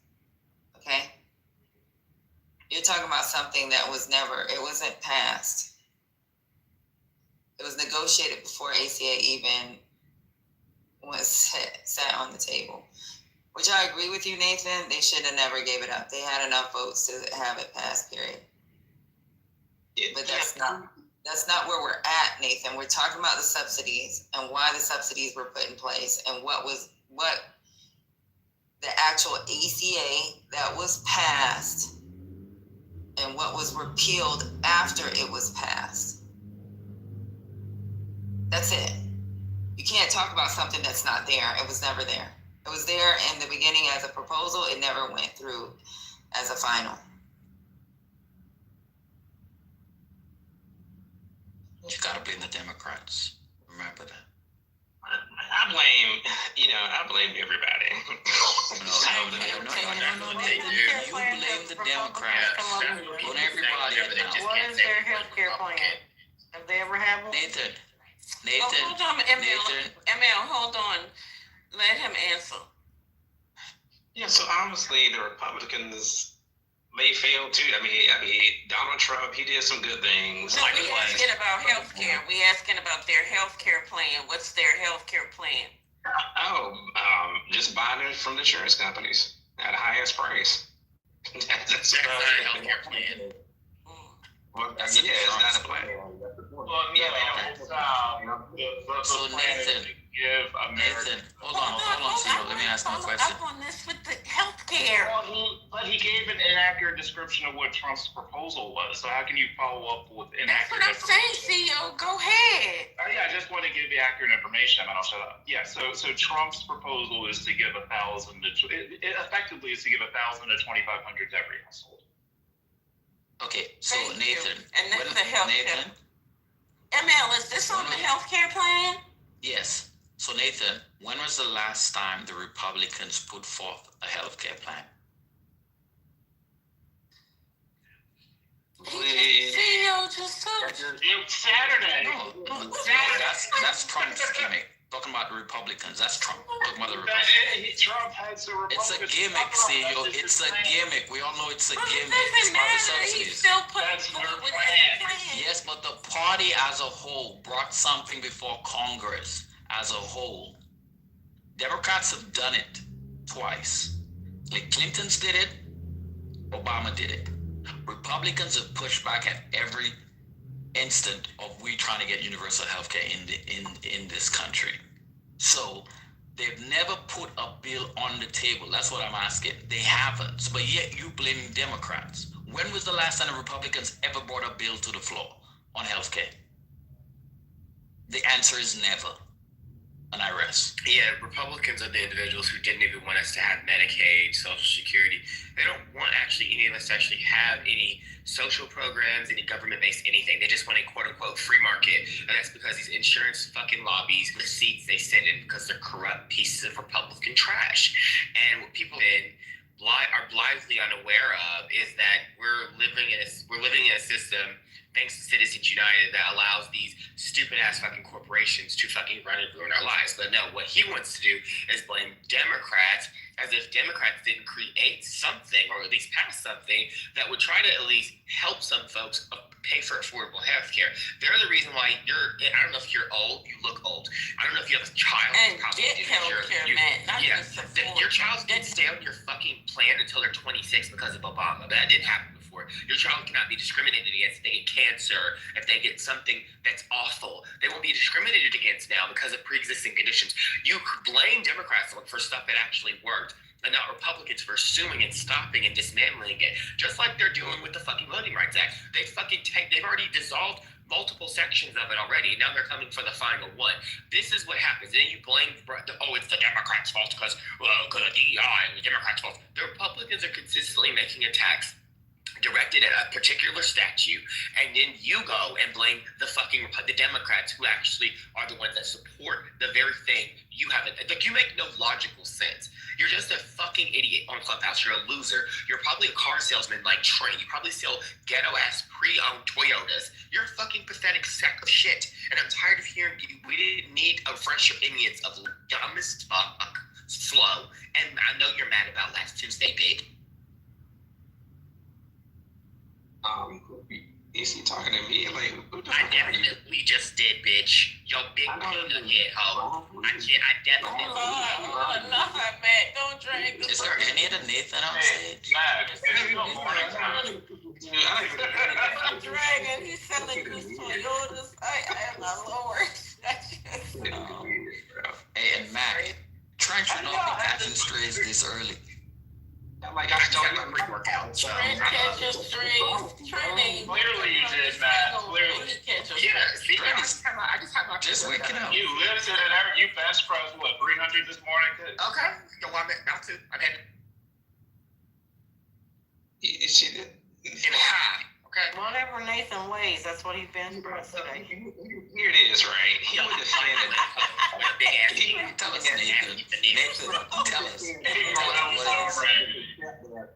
S2: Okay? You're talking about something that was it wasn't passed. It was negotiated before ACA even was sat on the table. Which I agree with you, Nathan. They should have never gave it up. They had enough votes to have it passed, period. But that's not where we're at, Nathan. We're talking about the subsidies and why the subsidies were put in place and what the actual ACA that was passed and what was repealed after it was passed. That's it. You can't talk about something that's not there. It was never there. It was there in the beginning as a proposal. It never went through as a final.
S11: You gotta blame the Democrats. Remember that.
S3: I blame everybody.
S11: No, Nathan. You blame the Democrats. Don't everybody now.
S8: What is their health care plan? Have they ever had one?
S11: Nathan.
S6: Hold on, ML, hold on. Let him answer.
S3: Yeah, so obviously the Republicans, they failed too. I mean, Donald Trump, he did some good things.
S6: No, we asking about health care. We asking about their health care plan. What's their health care plan?
S3: Just buying it from the insurance companies at the highest price. That's
S11: not a health care plan.
S3: Well, it's not a plan.
S1: Well,
S11: So Nathan, hold on, CEO. Let me ask him a question.
S6: Up on this with the health care.
S1: But he gave an inaccurate description of what Trump's proposal was. So how can you follow up with
S6: That's what
S1: inaccurate
S6: I'm saying, CEO. Go ahead.
S1: Yeah, I just want to give the accurate information, and I'll shut up. Yeah, so Trump's proposal is to give it effectively is to give 1,000 to 2,500 to every household.
S11: Okay, so
S6: Thank
S11: Nathan.
S6: you. And that's the health
S11: Nathan.
S6: care. ML, is this on the health care plan?
S11: Yes. So Nathan, when was the last time the Republicans put forth a health care plan?
S6: CEO just took.
S1: It's Saturday.
S11: No, that's Trump's gimmick. Talking about the Republicans, that's Trump. Talking about the Republicans.
S1: Trump has the
S11: It's a gimmick, CEO. It's a gimmick. We all know it's a gimmick.
S6: It
S11: It's about the
S6: doesn't matter. He
S11: subsidies.
S6: still put
S1: That's
S6: forward
S1: their
S6: with
S1: plan.
S6: his plan.
S11: Yes, but the party as a whole brought something before Congress as a whole. Democrats have done it twice. Like Clinton's did it, Obama did it. Republicans have pushed back at every instant of we trying to get universal health care in this country. So they've never put a bill on the table. That's what I'm asking. They haven't. But yet you blaming Democrats. When was the last time the Republicans ever brought a bill to the floor on health care? The answer is never. And I rest.
S12: Yeah, Republicans are the individuals who didn't even want us to have Medicaid, Social Security. They don't want actually any of us to actually have any social programs, any government-based anything. They just want a quote-unquote free market, and that's because these insurance fucking lobbies, the seats they sit in because they're corrupt pieces of Republican trash. And what people are blithely unaware of is that we're living in a system, thanks to Citizens United, that allows these stupid ass fucking corporations to fucking run and ruin our lives. But no, what he wants to do is blame Democrats, as if Democrats didn't create something, or at least pass something, that would try to at least help some folks pay for affordable health care. They're the reason why I don't know if you're old, you look old. I don't know if you have a child.
S6: And get health care, man. Not just afford.
S12: Your child can stay on your fucking plan until they're 26 because of Obama. That didn't happen before. Your child cannot be discriminated against if they get cancer, if they get something that's awful. They won't be discriminated against now because of pre-existing conditions. You blame Democrats for stuff that actually worked, and not Republicans for assuming and stopping and dismantling it. Just like they're doing with the fucking Voting Rights Act. They've already dissolved multiple sections of it already. Now they're coming for the final one. This is what happens. And then you blame, it's the Democrats' fault because of DEI and the Democrats' fault. The Republicans are consistently making attacks directed at a particular statue, and then you go and blame the Democrats, who actually are the ones that support the very thing you haven't. Like, you make no logical sense. You're just a fucking idiot on Clubhouse. You're a loser. You're probably a car salesman like Trey. You probably sell ghetto-ass pre-owned Toyotas. You're a fucking pathetic sack of shit. And I'm tired of hearing you. We didn't need fresh opinions of dumb as fuck, slow. And I know you're mad about last Tuesday, big.
S3: Is he talking to me? Like,
S12: I definitely just did, bitch. Yo, big peanut head hoe. I definitely.
S6: Oh, enough of that. Don't drag this.
S11: Is there any other Nathan on stage?
S6: I'm dragging. He's selling his Toyotas. My Lord.
S11: Hey, and Mac, Trent should not be catching strays this early.
S3: Like, I started my pre-workout.
S6: Trent catches strays. Training.
S1: Clearly you did, Matt. Clearly.
S12: Yeah, see, I just had my
S11: Just waking up.
S1: You lifted it. You bench pressed, what, 300 this morning?
S12: Okay. Yo, I'm about to. I'm heading. In high. Okay.
S8: Whatever Nathan weighs, that's what he's been today.
S3: Here it is, right? He would defend it.
S11: Tell us, Nathan. Nathan, tell us.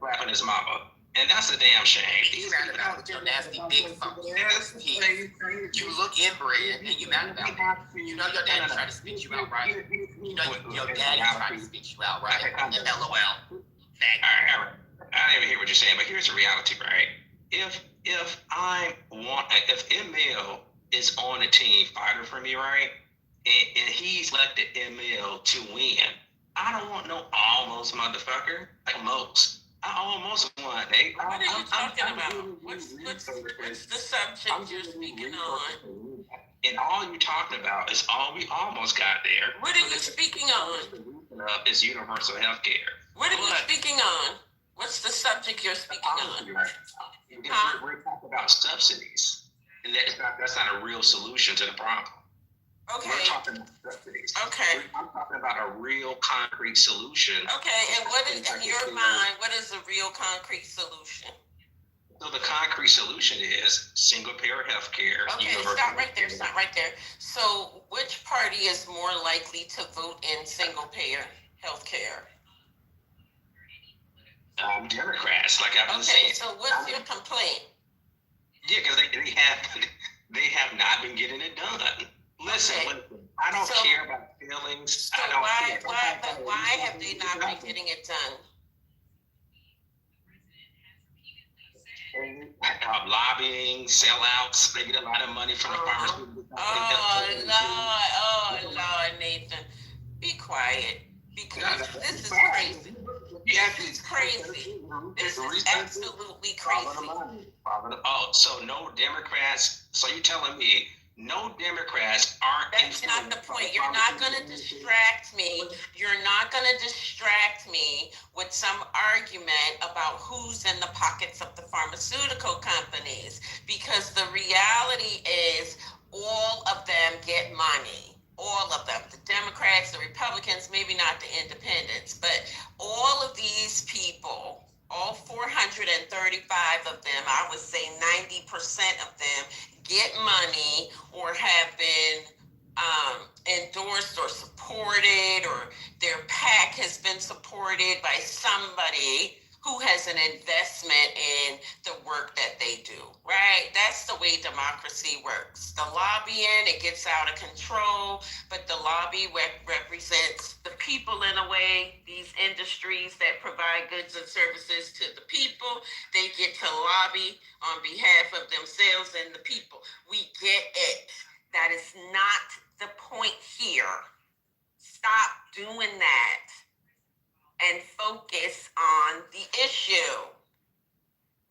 S3: Slapping his mama. And that's a damn shame.
S12: You mad about with your nasty big funky ass teeth. You look inbred and you mad about it. You know your daddy tried to spit you out right. You know your daddy tried to spit you out right. And LOL.
S3: All right. I didn't even hear what you're saying, but here's the reality, right? If ML is on the team fighting for me, right, and he's elected ML to win, I don't want no almost motherfucker, like most. I almost won.
S6: What are you talking about? What's the subject you're speaking on?
S3: And all you're talking about is we almost got there.
S6: What are you speaking on?
S3: Is universal health care.
S6: What are you speaking on? What's the subject you're speaking on?
S3: We're talking about subsidies, and that's not a real solution to the problem.
S6: Okay.
S3: We're talking about subsidies.
S6: Okay.
S3: I'm talking about a real concrete solution.
S6: Okay, and what is, in your mind, what is a real concrete solution?
S3: So the concrete solution is single payer health care.
S6: Okay, stop right there, stop right there. So which party is more likely to vote in single payer health care?
S3: Democrats, like I've been saying.
S6: Okay, so what's your complaint?
S3: Yeah, because they have not been getting it done. Listen, I don't care about feelings.
S6: So why have they not been getting it done?
S3: Lobbying, sellouts. They get a lot of money from the pharmaceutical company.
S6: Oh Lord, Nathan, be quiet, because this is crazy. This is crazy. This is absolutely crazy.
S3: Oh, so no Democrats. So you're telling me no Democrats aren't.
S6: That's not the point. You're not going to distract me. You're not going to distract me with some argument about who's in the pockets of the pharmaceutical companies, because the reality is all of them get money. All of them, the Democrats, the Republicans, maybe not the independents, but all of these people, all 435 of them, I would say 90% of them get money or have been endorsed or supported, or their PAC has been supported by somebody who has an investment in the work that they do, right? That's the way democracy works. The lobbying, it gets out of control, but the lobby represents the people in a way, these industries that provide goods and services to the people. They get to lobby on behalf of themselves and the people. We get it. That is not the point here. Stop doing that and focus on the issue.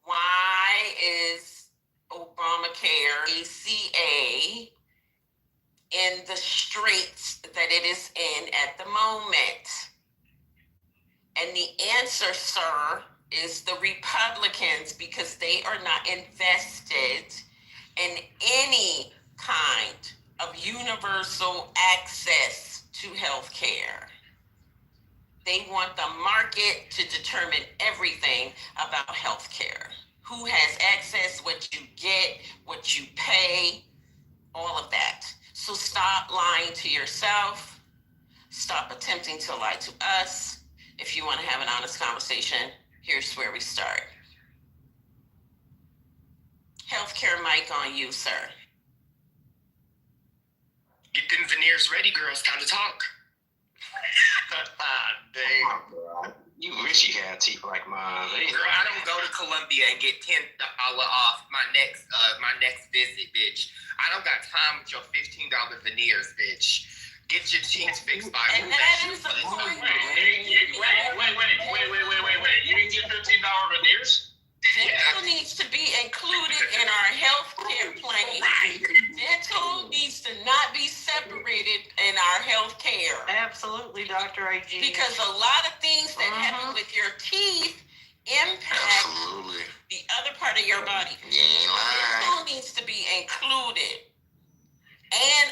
S6: Why is Obamacare, ACA, in the straits that it is in at the moment? And the answer, sir, is the Republicans, because they are not invested in any kind of universal access to health care. They want the market to determine everything about health care. who has access, what you get, what you pay, all of that. So stop lying to yourself. Stop attempting to lie to us. If you want to have an honest conversation, here's where we start. Healthcare mic on you, sir.
S12: Get them veneers ready, girls. Time to talk.
S3: Damn. You wish you had teeth like mine.
S12: Girl, I don't go to Columbia and get $10 off my next visit, bitch. I don't got time with your $15 veneers, bitch. Get your teeth fixed by
S6: And that is the point.
S1: Wait. You didn't get $15 veneers?
S6: Dental needs to be included in our health care plan. Dental needs to not be separated in our health care.
S8: Absolutely, Dr. AG.
S6: Because a lot of things that happen with your teeth impact
S9: Absolutely.
S6: the other part of your body.
S9: You ain't lying.
S6: Dental needs to be included. And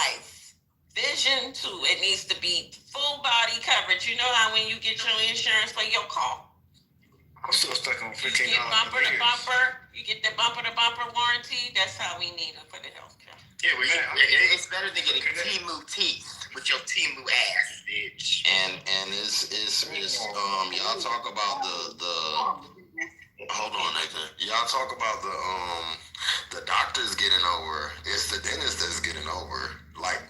S6: eyes. Vision too. It needs to be full body coverage. You know how when you get your insurance for your car,
S7: I'm still stuck on
S6: you
S7: $15.
S6: get bumper to bumper, you get the bumper to bumper warranty. That's how we need it for the healthcare.
S12: Yeah, it's better than getting Timu teeth with your Timu ass, bitch.
S9: And it's y'all talk about the hold on, Nathan. Y'all talk about the doctors getting over. It's the dentist that's getting over. Like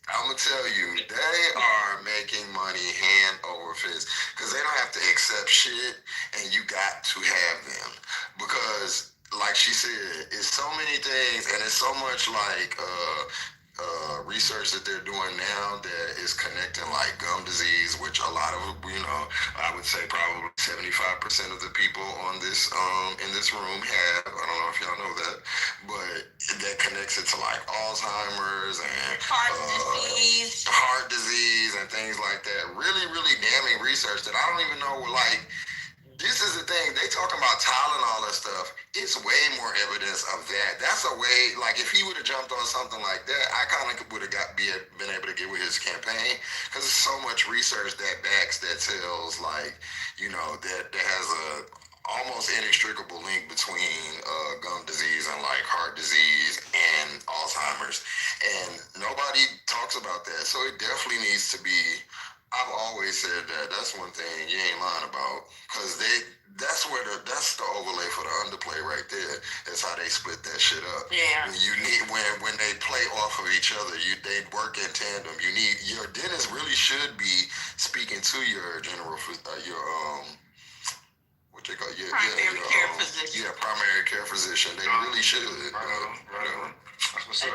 S9: I'm gonna tell you, they are making money hand over fist because they don't have to accept shit, and you got to have them because, like she said, it's so many things, and it's so much like research that they're doing now that is connecting like gum disease, which a lot of I would say probably 75% of the people on this in this room have. I don't know if y'all know that, but that connects it to like Alzheimer's and heart disease and things like that. Really, really damning research that I don't even know. Like, this is the thing. They talking about tile and all that stuff. It's way more evidence of that. That's a way, like, if he would have jumped on something like that, I kind of would have been able to get with his campaign because there's so much research that backs, that tells, like, that has a almost inextricable link between gum disease and like heart disease and Alzheimer's, and nobody talks about that. So it definitely needs to be. I've always said that. That's one thing you ain't lying about, because that's the overlay for the underplay right there. That's how they split that shit up.
S6: Yeah.
S9: When they play off of each other, they work in tandem. You need your dentist really should be speaking to your general what they call
S6: primary care physician.
S9: Yeah, primary care physician. They really should.
S8: And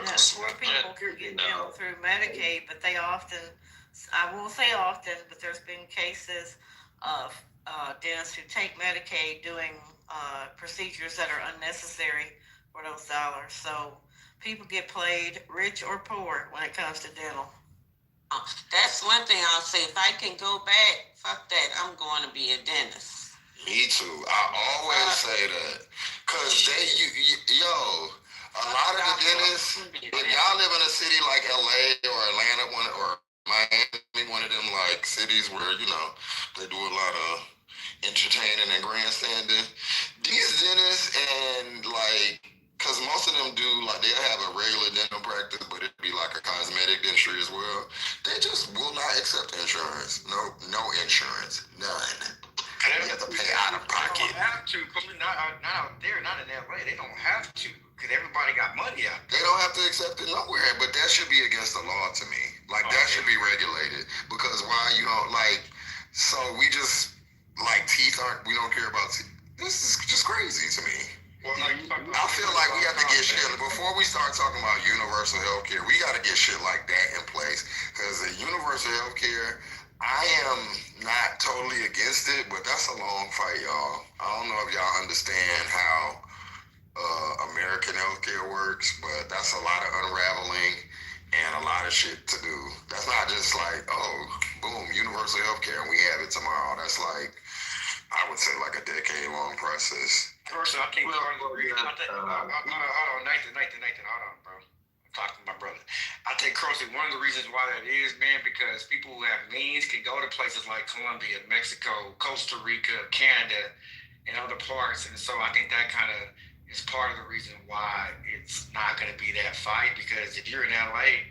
S8: that's where people can get dental through Medicaid, but they often, I won't say often, but there's been cases of dentists who take Medicaid doing procedures that are unnecessary for those dollars. So people get played rich or poor when it comes to dental.
S6: That's one thing I'll say. If I can go back, fuck that. I'm going to be a dentist.
S9: Me too. I always say that. Because a lot of the dentists, if y'all live in a city like LA or Atlanta or Miami, one of them like cities where, they do a lot of entertaining and grandstanding, these dentists and like, because most of them do, like, they'll have a regular dental practice, but it'd be like a cosmetic dentistry as well. They just will not accept insurance. No insurance. None. You have to pay out of pocket.
S5: They don't have to, but not out there, not in LA. They don't have to, because everybody got money out there.
S9: They don't have to accept it nowhere, but that should be against the law to me. Like, that should be regulated, because why you don't, like, so we just, like, we don't care about teeth. This is just crazy to me.
S5: Well,
S9: I feel like we have to get shit, before we start talking about universal health care, we got to get shit like that in place, because the universal health care, I am not totally against it, but that's a long fight, y'all. I don't know if y'all understand how American healthcare works, but that's a lot of unraveling and a lot of shit to do. That's not just like, oh, boom, universal healthcare and we have it tomorrow. That's like, I would say like a decade-long process.
S5: First, I can't agree. Hold on, Nathan, hold on, bro. Talk to my brother. I take closely one of the reasons why that is, man, because people who have means can go to places like Colombia, Mexico, Costa Rica, Canada, in other parts, and so I think that kind of is part of the reason why it's not going to be that fight. Because if you're in LA,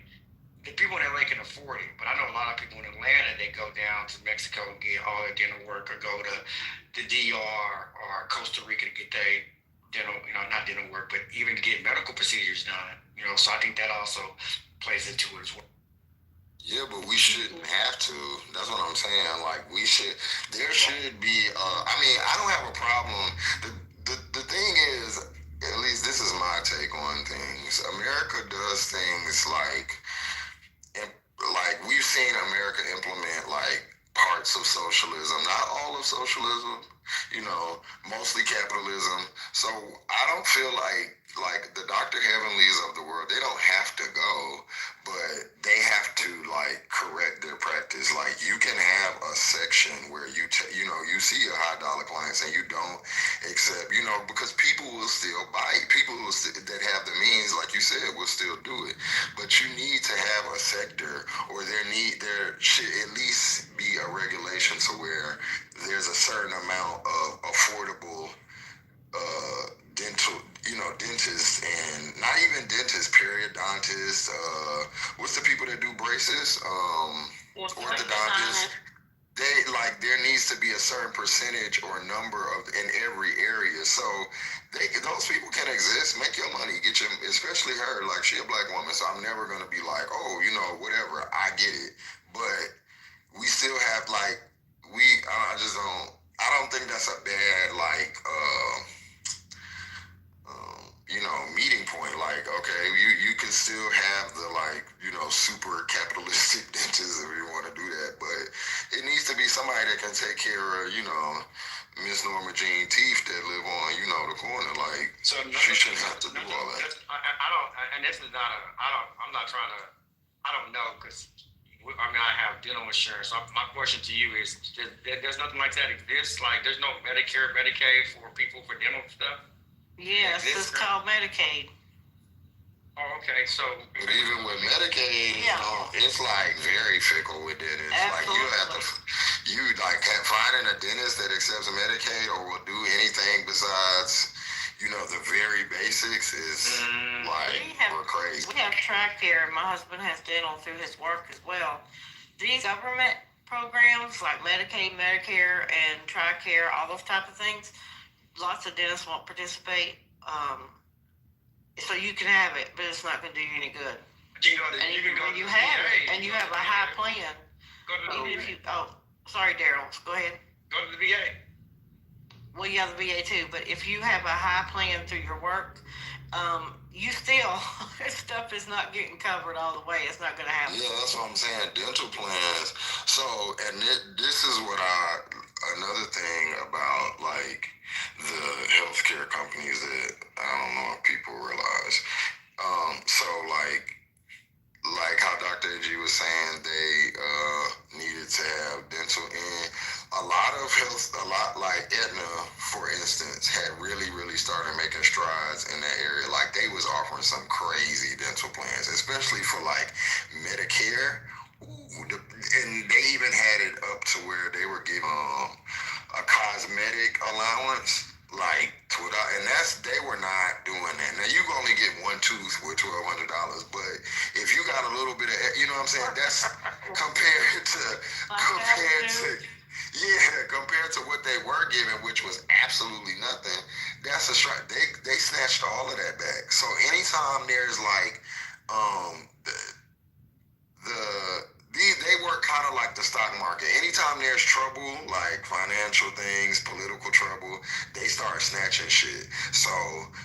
S5: the people in LA can afford it, but I know a lot of people in Atlanta, they go down to Mexico and get all their dental work, or go to the DR or Costa Rica to get their dental, not dental work, but even to get medical procedures done. So I think that also plays into it as well.
S9: Yeah, but we shouldn't have to. That's what I'm saying. Like, there should be, I don't have a problem. The thing is, at least this is my take on things. America does things like we've seen America implement like parts of socialism, not all of socialism, mostly capitalism. So I don't feel like the Dr. Heavenlies of the world, they don't have to go, but they have to like correct their practice. Like, you can have a section where you see your high dollar clients and you don't accept, because people will still buy. People that have the means, like you said, will still do it. But you need to have a sector, or there should at least be a regulation to where there's a certain amount of affordable dental, dentists, and not even dentists, periodontists, what's the people that do braces? Orthodontists. There needs to be a certain percentage or number in every area. So those people can exist, make your money, especially her, like, she a black woman, so I'm never gonna be like, oh, whatever, I get it. But we still have I don't think that's a bad meeting point. Like, okay, you can still have the super capitalistic dentists if you want to do that, but it needs to be somebody that can take care of Miss Norma Jean teeth that live on the corner. Like, she shouldn't have to do all that.
S5: I don't, and this is not I'm not trying to, I don't know, because I have dental insurance. So my question to you is, there's nothing like that exists? Like, there's no Medicare, Medicaid for people for dental stuff?
S8: Yes, it's called Medicaid.
S5: Oh, okay. So,
S9: but even with Medicaid, it's like very fickle with dentists. Absolutely. Like finding a dentist that accepts Medicaid or will do anything besides the very basics is we're crazy.
S8: We have TRICARE, and my husband has dental through his work as well. These government programs like Medicaid, Medicare, and TRICARE, all those type of things, lots of dentists won't participate. So you can have it, but it's not going to do you any good.
S5: You have
S8: it, and you have a high plan.
S5: Go to the VA.
S8: Sorry, Daryl. Go ahead.
S5: Go to the VA.
S8: Well, you have the VA too, but if you have a high plan through your work, you still, stuff is not getting covered all the way. It's not going to happen.
S9: Yeah, that's what I'm saying. Dental plans. So, and this is another thing about like the healthcare companies that I don't know if people realize. So like how Dr. AG was saying, they needed to have dental in. A lot like Aetna, for instance, had really, really started making strides in that area. Like, they was offering some crazy dental plans, especially for like Medicare. And they even had it up to where they were giving a cosmetic allowance, like and they were not doing that. Now, you can only get one tooth for $1,200, but if you got a little bit of, what I'm saying, that's compared to what they were giving, which was absolutely nothing. That's a strike. They snatched all of that back. So anytime there's like they work kind of like the stock market. Anytime there's trouble, like financial things, political trouble, they start snatching shit. So,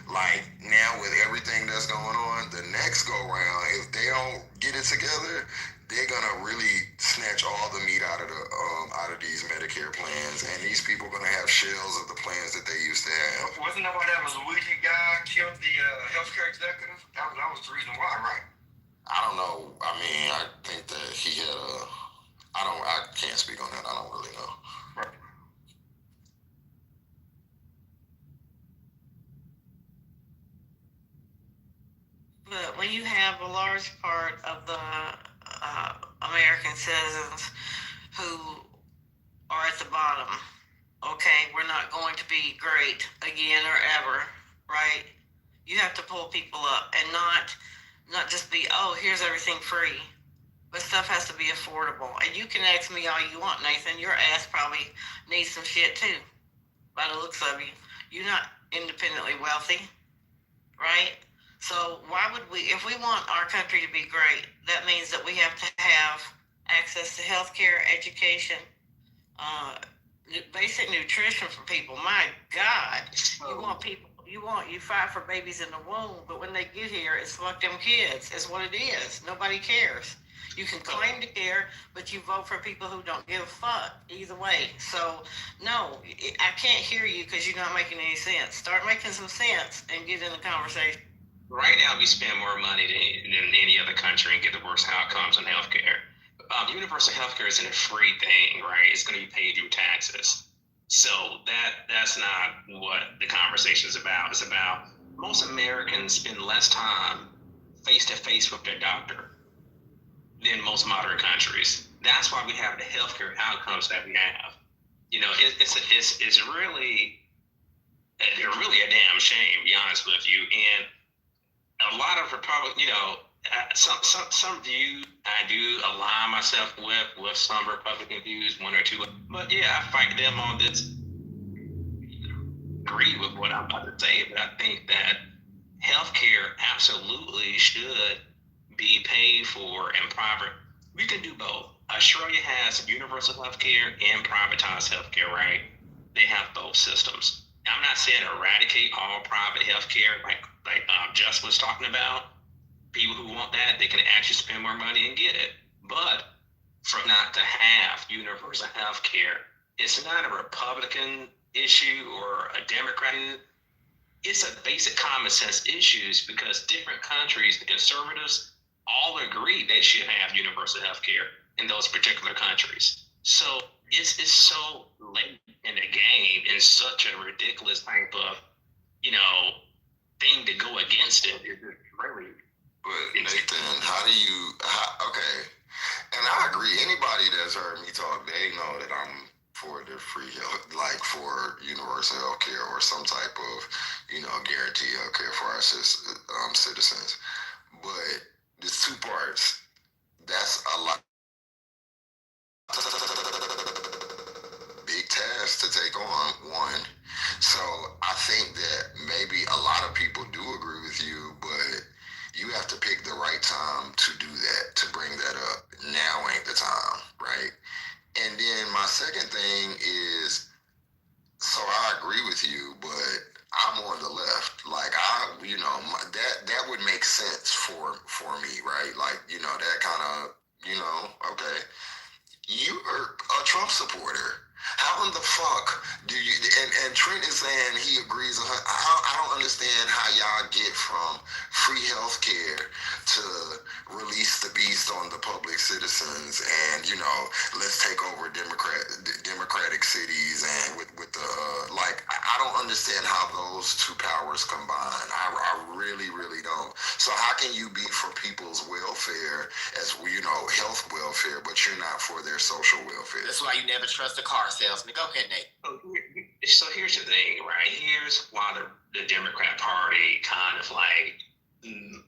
S9: like, now with everything that's going on, the next go round, if they don't get it together, they're gonna really snatch all the meat out of these Medicare plans, and these people are gonna have shells of the plans that they used to have.
S5: Wasn't that why that was Luigi guy killed the healthcare executive? That was the reason why, right?
S9: I don't know. I mean, I think that he had I can't speak on that. I don't really know.
S5: Right.
S8: But when you have a large part of the American citizens who are at the bottom, okay, we're not going to be great again or ever, right? You have to pull people up and not just be, oh, here's everything free. But stuff has to be affordable. And you can ask me all you want, Nathan. Your ass probably needs some shit too, by the looks of you. You're not independently wealthy, right? So why would we, if we want our country to be great, that means that we have to have access to healthcare, education, basic nutrition for people. My God, you fight for babies in the womb, but when they get here, it's fuck them kids. It's what it is. Nobody cares. You can claim to care, but you vote for people who don't give a fuck either way. So, no, I can't hear you because you're not making any sense. Start making some sense and get in the conversation.
S3: Right now, we spend more money than any other country and get the worst outcomes in healthcare. Universal healthcare isn't a free thing, right? It's going to be paid through taxes. So that's not what the conversation is about. It's about most Americans spend less time face to face with their doctor than most modern countries. That's why we have the healthcare outcomes that we have. You know, it's really a damn shame, to be honest with you. And a lot of Republicans, some views I do align myself with some Republican views, one or two. But yeah, I fight them on this. Agree with what I'm about to say, but I think that healthcare absolutely should be paid for in private. We can do both. Australia has universal healthcare and privatized healthcare, right? They have both systems. I'm not saying eradicate all private healthcare like Just was talking about. People who want that, they can actually spend more money and get it. But for not to have universal health care, it's not a Republican issue or a Democrat. It's a basic common sense issue because different countries, the conservatives, all agree they should have universal health care in those particular countries. So it's so late in the game and such a ridiculous type of, thing to go against it. It's really.
S9: But Nathan, okay, and I agree. Anybody that's heard me talk, they know that I'm for the free health, like for universal health care or some type of, guaranteed health care for our citizens. But there's two parts. That's a lot. Big task to take on, one. So I think that maybe a lot of people do agree with you, but you have to pick the right time to do that, to bring that up. Now ain't the time, right? And then my second thing is, so I agree with you, but I'm on the left. Like that would make sense for me, right? Like, that kind of, okay. You're a Trump supporter. How in the fuck do you, and Trent is saying he agrees. I don't understand how y'all get from free health care to release the beast on the public citizens and, let's take over democratic cities and with the, I don't understand how those two powers combine. I really, really don't. So how can you be for people's welfare as, health welfare, but you're not for their social welfare?
S12: That's why you never trust a car salesman. Go ahead, Nate.
S3: So here's the thing, right? Here's why the Democrat Party kind of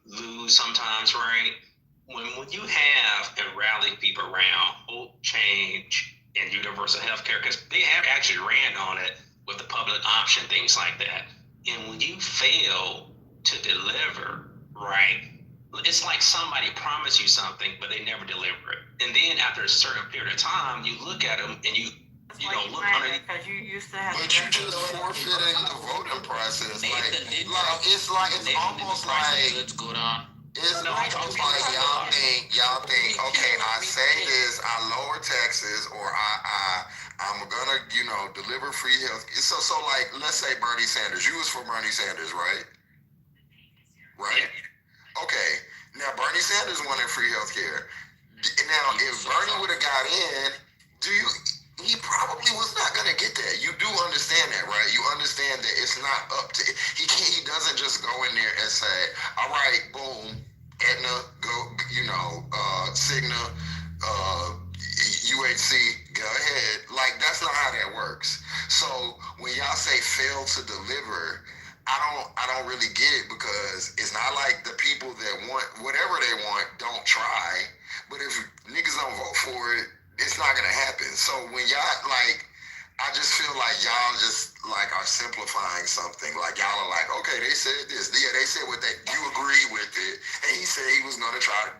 S3: lose sometimes, right? When you have and rally people around hope, change, and universal health care, because they have actually ran on it with the public option, things like that. And when you fail to deliver, right, it's like somebody promised you something, but they never deliver it. And then after a certain period of time, you look at them and you don't look underneath.
S8: Because you used to have.
S9: But you just forfeiting the voting process. It's almost like. It's almost like y'all think, okay, I say this, I lower taxes, or I'm gonna, deliver free health. So like, let's say Bernie Sanders. You was for Bernie Sanders, right? Right. Okay. Now Bernie Sanders wanted free health care. Now, if Bernie would have got in, he probably was not going to get that. You do understand that, right? You understand that it's not up to, he doesn't just go in there and say, all right, boom, Aetna, go, Cigna, UHC, go ahead. Like, that's not how that works. So when y'all say fail to deliver, I don't really get it, because it's not like the people that want whatever they want don't try. But if niggas don't vote for it, it's not gonna happen. So when y'all like, I just feel like y'all just like are simplifying something. Like y'all are like, okay, they said this. Yeah, they said what they. You agree with it, and he said he was gonna try.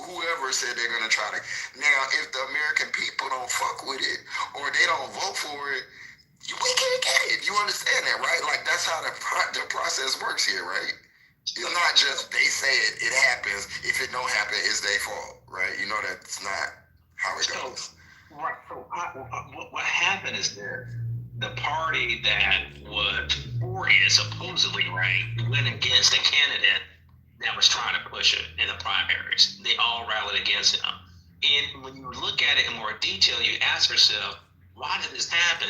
S9: Whoever said they're gonna try to. Now, if the American people don't fuck with it or they don't vote for it, we can't get it. You understand that, right? Like that's how the process works here, right? It's not just they say it happens. If it don't happen, it's their fault, right? You know that's not how it goes.
S3: Right. So what happened is that the party that was for it, supposedly, right, went against a candidate that was trying to push it in the primaries. They all rallied against him. And when you look at it in more detail, you ask yourself, why did this happen?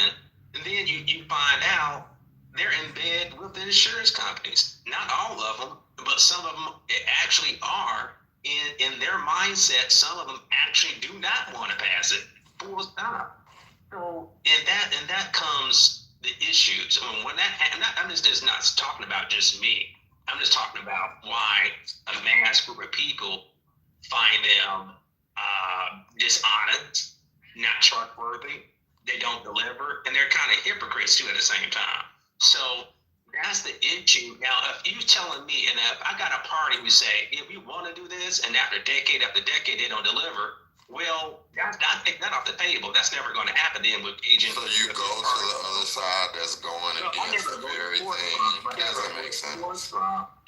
S3: And then you find out they're in bed with the insurance companies. Not all of them, but some of them actually are. In their mindset, some of them actually do not want to pass it. Full stop. So and that comes the issues. I mean, when that happens, I'm just not talking about just me. I'm just talking about why a mass group of people find them dishonest, not trustworthy. They don't deliver, and they're kind of hypocrites too at the same time. So that's the issue. Now, if you're telling me, and if I got a party who say, yeah, we want to do this, and after decade they don't deliver, well, I take that off the table. That's never going to happen then with agents.
S9: So you go to the other side that's going against the very thing. Doesn't make sense.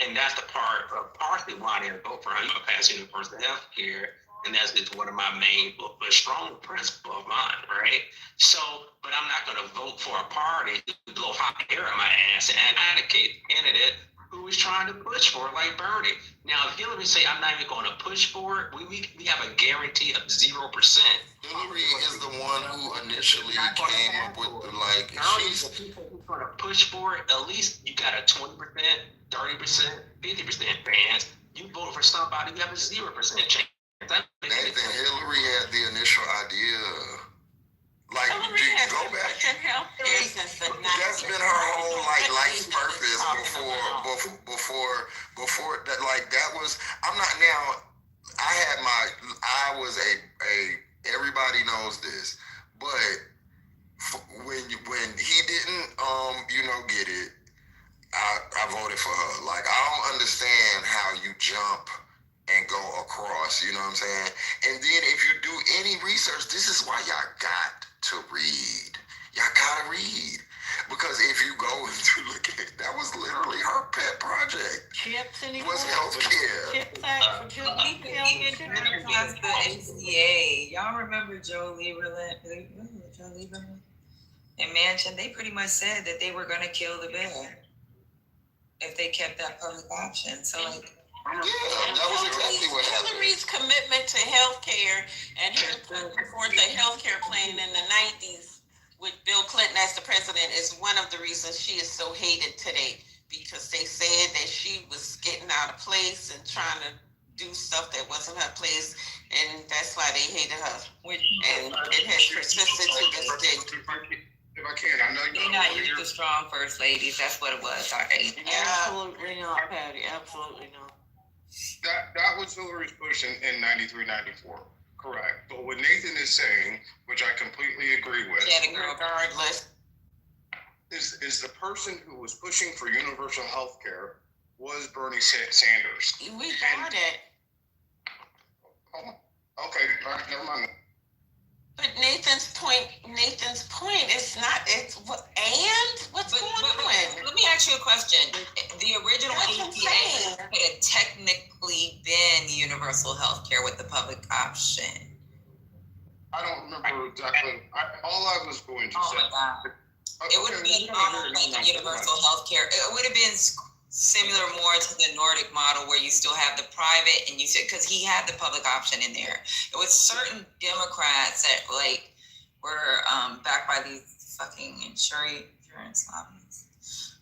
S3: And that's the partially why they vote for him. You pass universal health care, and that's one of my main, but strong principle of mine, right? So, but I'm not going to vote for a party to blow hot air in my ass and advocate a candidate who is trying to push for it, like Bernie. Now, if Hillary say I'm not even going to push for it, we have a guarantee of 0%.
S9: Hillary is the one who initially came up with the like.
S3: She's the people who's going to push for it. At least you got a 20%, 30%, 50% chance. You vote for somebody, you have a 0% chance.
S9: Nathan, Hillary had the initial idea. Like, go back. That's been her whole like life's purpose before that. Like that was. I'm not now. I was a. Everybody knows this, but when he didn't get it, I voted for her. Like I don't understand how you jump and go across, you know what I'm saying? And then if you do any research, this is why y'all got to read. Y'all gotta read. Because if you go to look at it, that was literally her pet project.
S8: Chips and
S9: was healthcare.
S8: Chips Act for children.
S2: Even just the ACA. Y'all remember Joe Lieberman? In Manchin, they pretty much said that they were going to kill the bill if they kept that public option. So like,
S9: yeah, that was exactly what happened.
S6: Hillary's commitment to healthcare and her putting forth a healthcare plan in the 90s with Bill Clinton as the president is one of the reasons she is so hated today, because they said that she was getting out of place and trying to do stuff that wasn't her place, and that's why they hated her. And it has persisted to this day.
S5: If I can, I know
S2: they're not used to strong first ladies. That's what it was.
S8: Absolutely not, Patty. Absolutely not.
S5: That was Hillary's push in 93, 94. Correct. But what Nathan is saying, which I completely agree with,
S6: regardless,
S5: is the person who was pushing for universal health care was Bernie Sanders.
S6: We got it.
S5: Oh, okay, all right, never mind.
S6: But Nathan's point is not, it's what, and what's going on?
S2: Let me ask you a question. The original EPA had technically been universal health care with the public option.
S5: I don't remember exactly. All I was going to say.
S2: It would have been like universal health care. It would have been similar more to the Nordic model where you still have the private and you said, because he had the public option in there. It was certain Democrats that like were backed by these fucking insurance lobbies.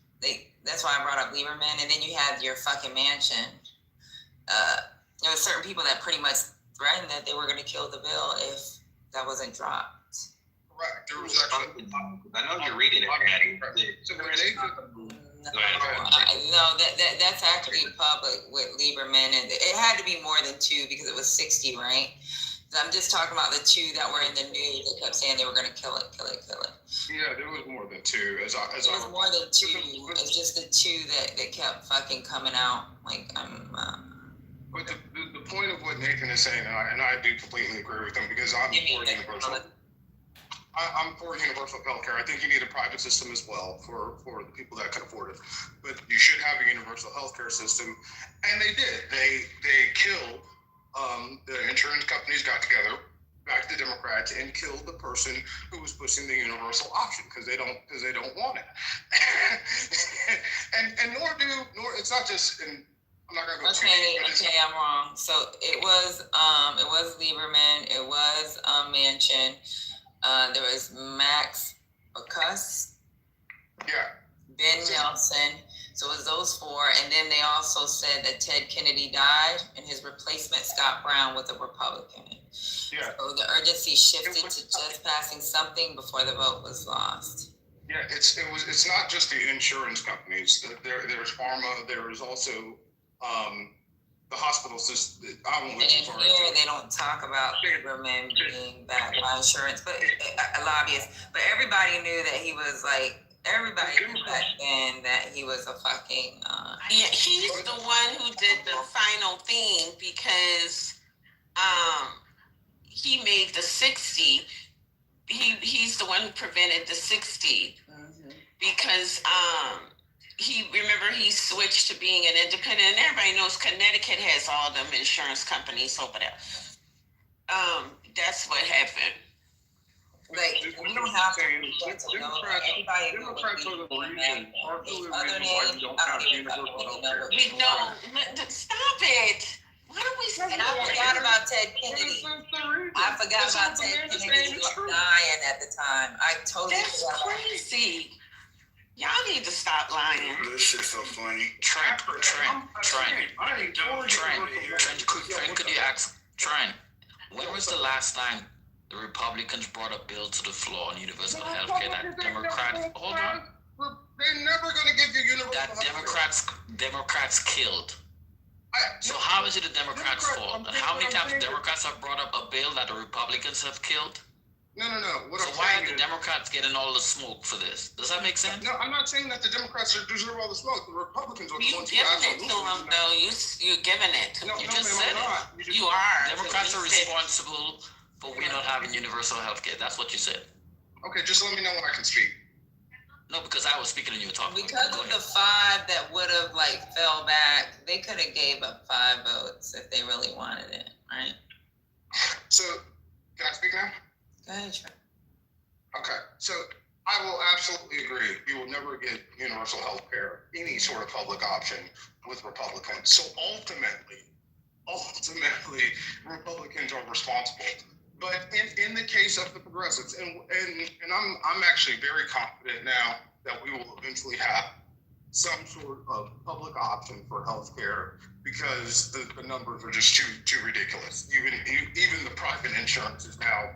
S2: That's why I brought up Lieberman. And then you had your fucking Manchin. There was certain people that pretty much threatened that they were going to kill the bill if that wasn't dropped.
S9: correct. There was actually.
S3: I know you're reading it, Daddy.
S5: So when they
S2: No, that's actually public with Lieberman, and it had to be more than 2 because it was 60, right? So I'm just talking about the 2 that were in the news that kept saying they were going to kill it.
S13: Yeah, there was more than 2.
S2: It was more than 2. It's just the 2 that kept fucking coming out. Like
S13: But the point of what Nathan is saying, and I do completely agree with him because I'm for universal. I'm for universal health care. I think you need a private system as well for the people that can afford it. But you should have a universal health care system, and they did. They killed. The insurance companies got together, back the Democrats, and killed the person who was pushing the universal option because they don't want it. and nor it's not just. And I'm not gonna go
S2: okay, I'm wrong. So it was Lieberman. It was Manchin. There was Max Baucus.
S13: Yeah.
S2: Ben Nelson. So it was those 4, and then they also said that Ted Kennedy died, and his replacement, Scott Brown, was a Republican.
S13: Yeah.
S2: So the urgency shifted to just passing something before the vote was lost.
S13: Yeah, it's not just the insurance companies. There's pharma. There is also the hospital system. I won't let you far into it.
S2: They don't talk about Lieberman being backed by insurance, but a lobbyist. But everybody knew that he was like. Everybody knew back then that he was a fucking.
S6: Yeah, he's the one who did the final thing because he made the 60. He's the one who prevented the 60 because he switched to being an independent. And everybody knows Connecticut has all them insurance companies over there. That's what happened.
S2: Like, we don't have to Democrats
S13: are the reason. Partially the reason why you don't have universal health care.
S6: Stop it. Why don't we say
S2: and I forgot about Ted Kennedy. I forgot about Ted Kennedy dying at the time. I totally
S6: forgot about that. That's crazy. Y'all need to stop lying.
S9: This shit's so funny.
S11: Trent, could you ask, Trent, when was the last time the Republicans brought a bill to the floor on universal health care that Democrats, hold on.
S13: They're never going to give you universal
S11: that Democrats killed. So how is it the Democrats' fault? And how many times Democrats have brought up a bill that the Republicans have killed?
S13: No.
S11: So why are the Democrats getting all the smoke for this? Does that make sense?
S13: No, I'm not saying that the Democrats deserve all the smoke. The Republicans are the ones who
S6: giving it to them, though. You're giving it to them.
S11: You just said it.
S6: You are.
S11: Democrats are responsible for we not having universal health care. That's what you said.
S13: Okay, just let me know when I can speak.
S11: No, because I was speaking and you were talking.
S2: Because of the 5 that would have fell back, they could have gave up 5 votes if they really wanted it, right?
S13: So, can I speak now?
S2: Go ahead, Trent.
S13: Okay, so I will absolutely agree. You will never get universal health care, any sort of public option with Republicans. So ultimately, Republicans are responsible. But in the case of the progressives, and I'm actually very confident now that we will eventually have some sort of public option for health care because the numbers are just too ridiculous. Even the private insurance is now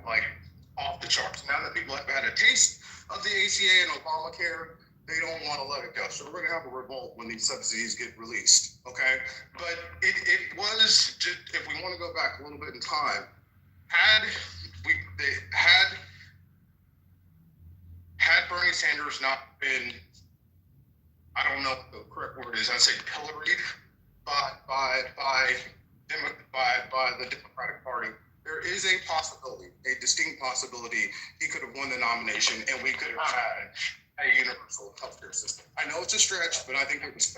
S13: off the charts. Now that people have had a taste of the ACA and Obamacare, they don't want to let it go. So we're going to have a revolt when these subsidies get released, okay? But it was, just, if we want to go back a little bit in time, had Bernie Sanders not been, I don't know what the correct word is, I'd say pilloried by the Democratic Party, there is a possibility, a distinct possibility, he could have won the nomination and we could have had a universal healthcare system. I know it's a stretch, but I think it was.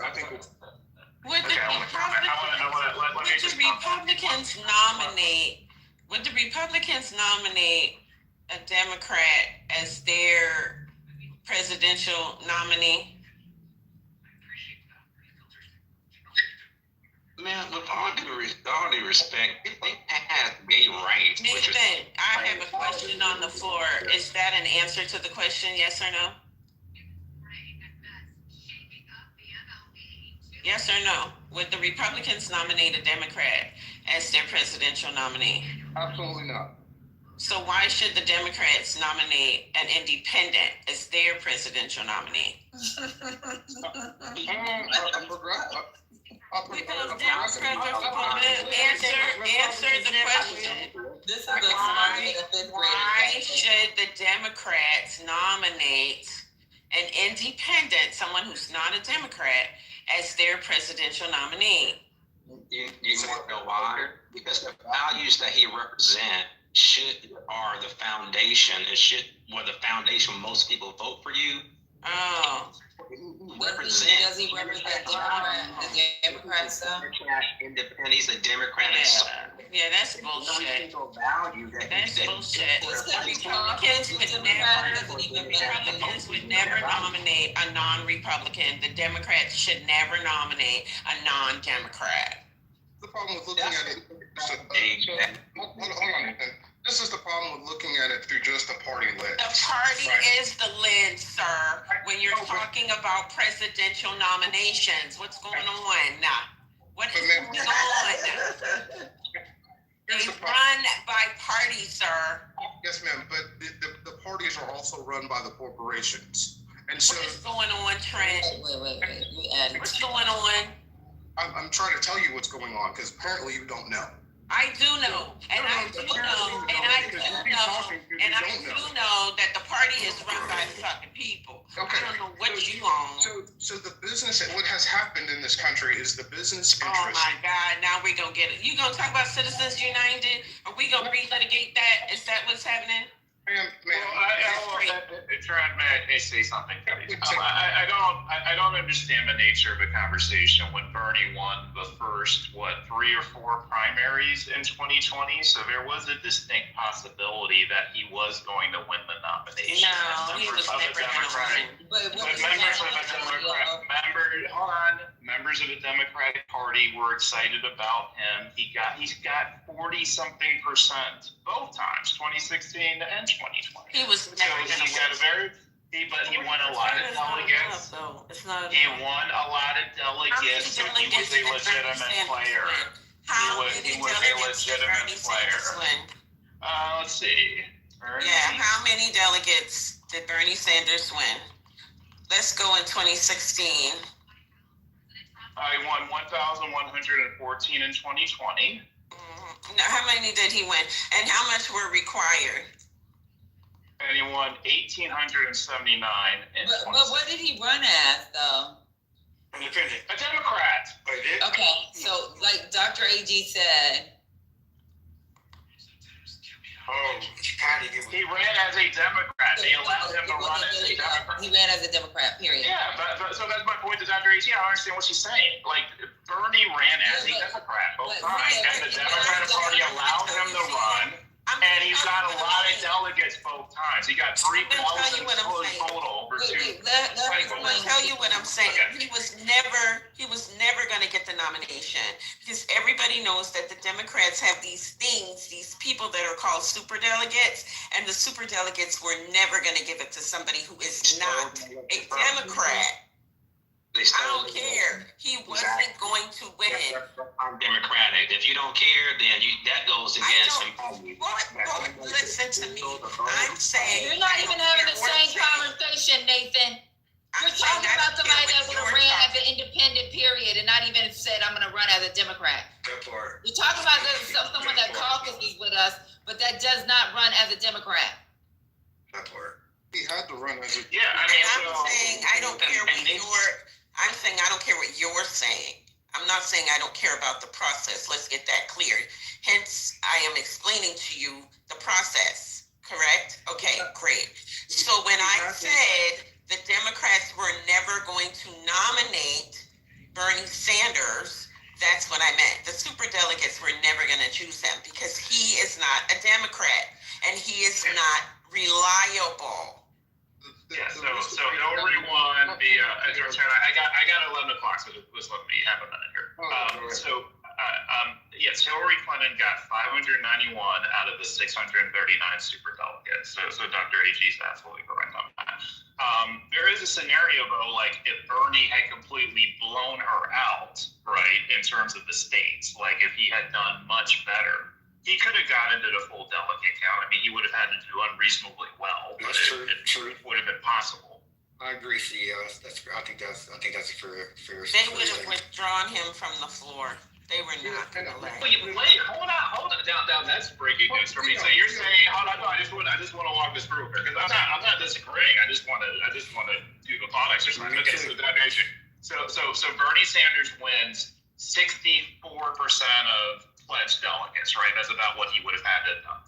S6: Would the Republicans nominate a Democrat as their presidential nominee?
S3: Man, with all due respect, they have gay rights.
S6: Nathan, I have a question on the floor. Is that an answer to the question, yes or no? Yes or no? Would the Republicans nominate a Democrat as their presidential nominee?
S13: Absolutely not.
S6: So why should the Democrats nominate an independent as their presidential nominee? Because Democrats are supposed to answer the question.
S2: This is
S6: Why should the Democrats nominate an independent, someone who's not a Democrat, as their presidential nominee?
S3: You want to know why? Because the values that he represents are the foundation. The foundation most people vote for you.
S6: Oh.
S2: Does he represent the Democrats though?
S3: Independent. He's a Democrat.
S6: Yeah, that's bullshit. That's bullshit. Republicans would never nominate a non-Republican. The Democrats should never nominate a non-Democrat.
S13: The problem with looking at it, hold on. This is the problem with looking at it through just a party lens.
S6: The party is the lens, sir. When you're talking about presidential nominations, what's going on now? What is going on? They run by party, sir.
S13: Yes, ma'am, but the parties are also run by the corporations. And so
S6: what is going on, Trent?
S2: Wait.
S6: What's going on?
S13: I'm trying to tell you what's going on because apparently you don't know.
S6: I do know, and I do know that the party is run by fucking people.
S13: Okay.
S6: I don't know what you own.
S13: So the business, what has happened in this country is the business interest.
S6: Oh my God! Now we're gonna get it. You gonna talk about Citizens United? Are we gonna relitigate that? Is that what's happening?
S13: Ma'am.
S1: Trent, may I say something? I don't understand the nature of the conversation when Bernie won the first, 3 or 4 primaries in 2020. So there was a distinct possibility that he was going to win the nomination.
S6: No, he was never going to win.
S1: Members of the Democratic Party were excited about him. He's got 40-something% both times, 2016 and 2020.
S6: He was never going to win.
S1: But he won a lot of delegates. He won a lot of delegates, so he was a legitimate player. He was a legitimate player. Let's see.
S6: How many delegates did Bernie Sanders win? Let's go in 2016.
S1: He won 1,114 in 2020.
S6: Now, how many did he win? And how much were required?
S1: And he won 1,879 in
S2: But what did he run as, though?
S1: Independent. A Democrat.
S2: Okay, so like Dr. AG said.
S1: He ran as a Democrat. They allowed him to run as a Democrat.
S2: He ran as a Democrat, period.
S1: Yeah, but so that's my point to Dr. AG. I don't understand what she's saying. Like, Bernie ran as a Democrat both times, and the Democratic Party allowed him to run. And he's got a lot of delegates both times. He got 3,000 total over 2 cycles.
S6: I'm going to tell you what I'm saying. Okay. He was never going to get the nomination because everybody knows that the Democrats have these people that are called superdelegates, and the superdelegates were never going to give it to somebody who is not a Democrat. I don't care. He wasn't going to win.
S3: I'm Democratic. If you don't care, then that goes against him.
S6: Listen to me. I'm saying
S14: you're not even having the same conversation, Nathan. You're talking about somebody that would have ran as an independent, period, and not even said I'm going to run as a Democrat. You're talking about someone that caucuses with us, but that does not run as a Democrat.
S13: He had to run as a.
S6: Yeah, I mean, I'm saying I don't care what you're saying. I'm not saying I don't care about the process. Let's get that clear. Hence, I am explaining to you the process. Correct? Okay, great. So when I said the Democrats were never going to nominate Bernie Sanders, that's what I meant. The superdelegates were never going to choose him because he is not a Democrat and he is not reliable.
S1: Yeah, so Hillary won the I got 11 o'clock, so let's let me have a minute here. Yes, Hillary Clinton got 591 out of the 639 superdelegates. So Dr. AG is absolutely correct on that. There is a scenario though, like if Bernie had completely blown her out, right, in terms of the states, like if he had done much better he could have gotten to the full delegate count. I mean, he would have had to do unreasonably well, but it would have been possible.
S5: I agree, CEO. I think that's a fair.
S6: They would have withdrawn him from the floor. They were not going to let.
S1: Wait, hold on. Down. That's breaking news for me. So you're saying, hold on, no, I just want to walk this through here because I'm not disagreeing. I just want to do the thought exercise. Okay, so So Bernie Sanders wins 64% of pledged delegates, right? That's about what he would have had to have done.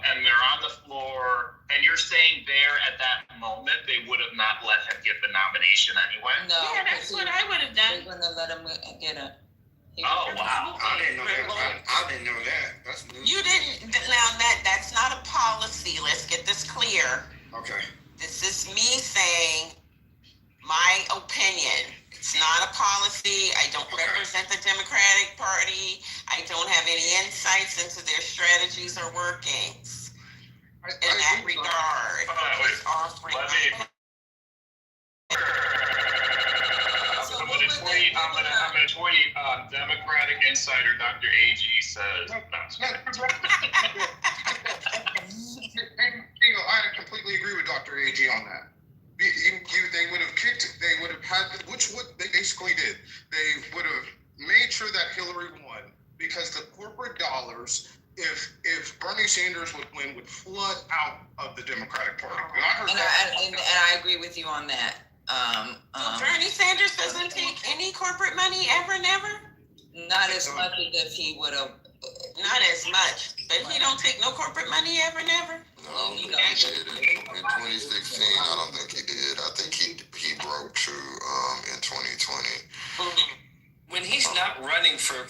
S1: And they're on the floor, and you're saying there at that moment they would have not let him get the nomination anyway?
S2: No.
S6: Yeah, that's what I would have done.
S2: They're gonna let him get it.
S1: Oh wow!
S5: I didn't know that. I didn't know that. That's news.
S6: You didn't. Now that's not a policy. Let's get this clear.
S5: Okay.
S6: This is me saying my opinion. It's not a policy. I don't represent the Democratic Party. I don't have any insights into their strategies or workings in that regard.
S1: I'm gonna tweet Democratic Insider Dr. AG says.
S13: I completely agree with Dr. AG on that. They would have kicked. They would have had, which what they basically did. They would have made sure that Hillary won because the corporate dollars, if Bernie Sanders would win, would flood out of the Democratic Party.
S2: And I agree with you on that.
S6: Bernie Sanders doesn't take any corporate money ever, never?
S2: Not as much as if he would have.
S6: Not as much, but he don't take no corporate money ever, never?
S9: No, he did. In 2016, I don't think he did. I think he broke through in 2020.
S7: When he's not running for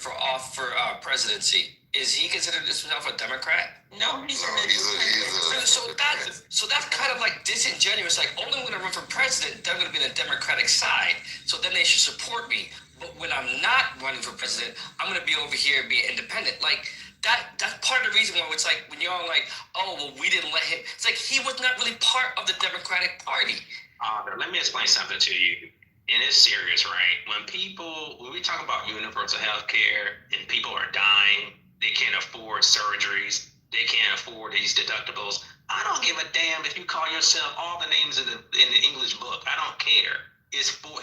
S7: presidency, is he considered himself a Democrat?
S6: No, he's
S9: a
S7: So that's kind of like disingenuous. Like, only when I run for president, they're going to be on the Democratic side. So then they should support me. But when I'm not running for president, I'm going to be over here and be independent. Like, that's part of the reason why it's like, when you're all like, oh, well, we didn't let him. It's like, he was not really part of the Democratic Party.
S3: Let me explain something to you. And it's serious, right? When we talk about universal health care and people are dying, they can't afford surgeries, they can't afford these deductibles. I don't give a damn if you call yourself all the names in the English book. I don't care. He's for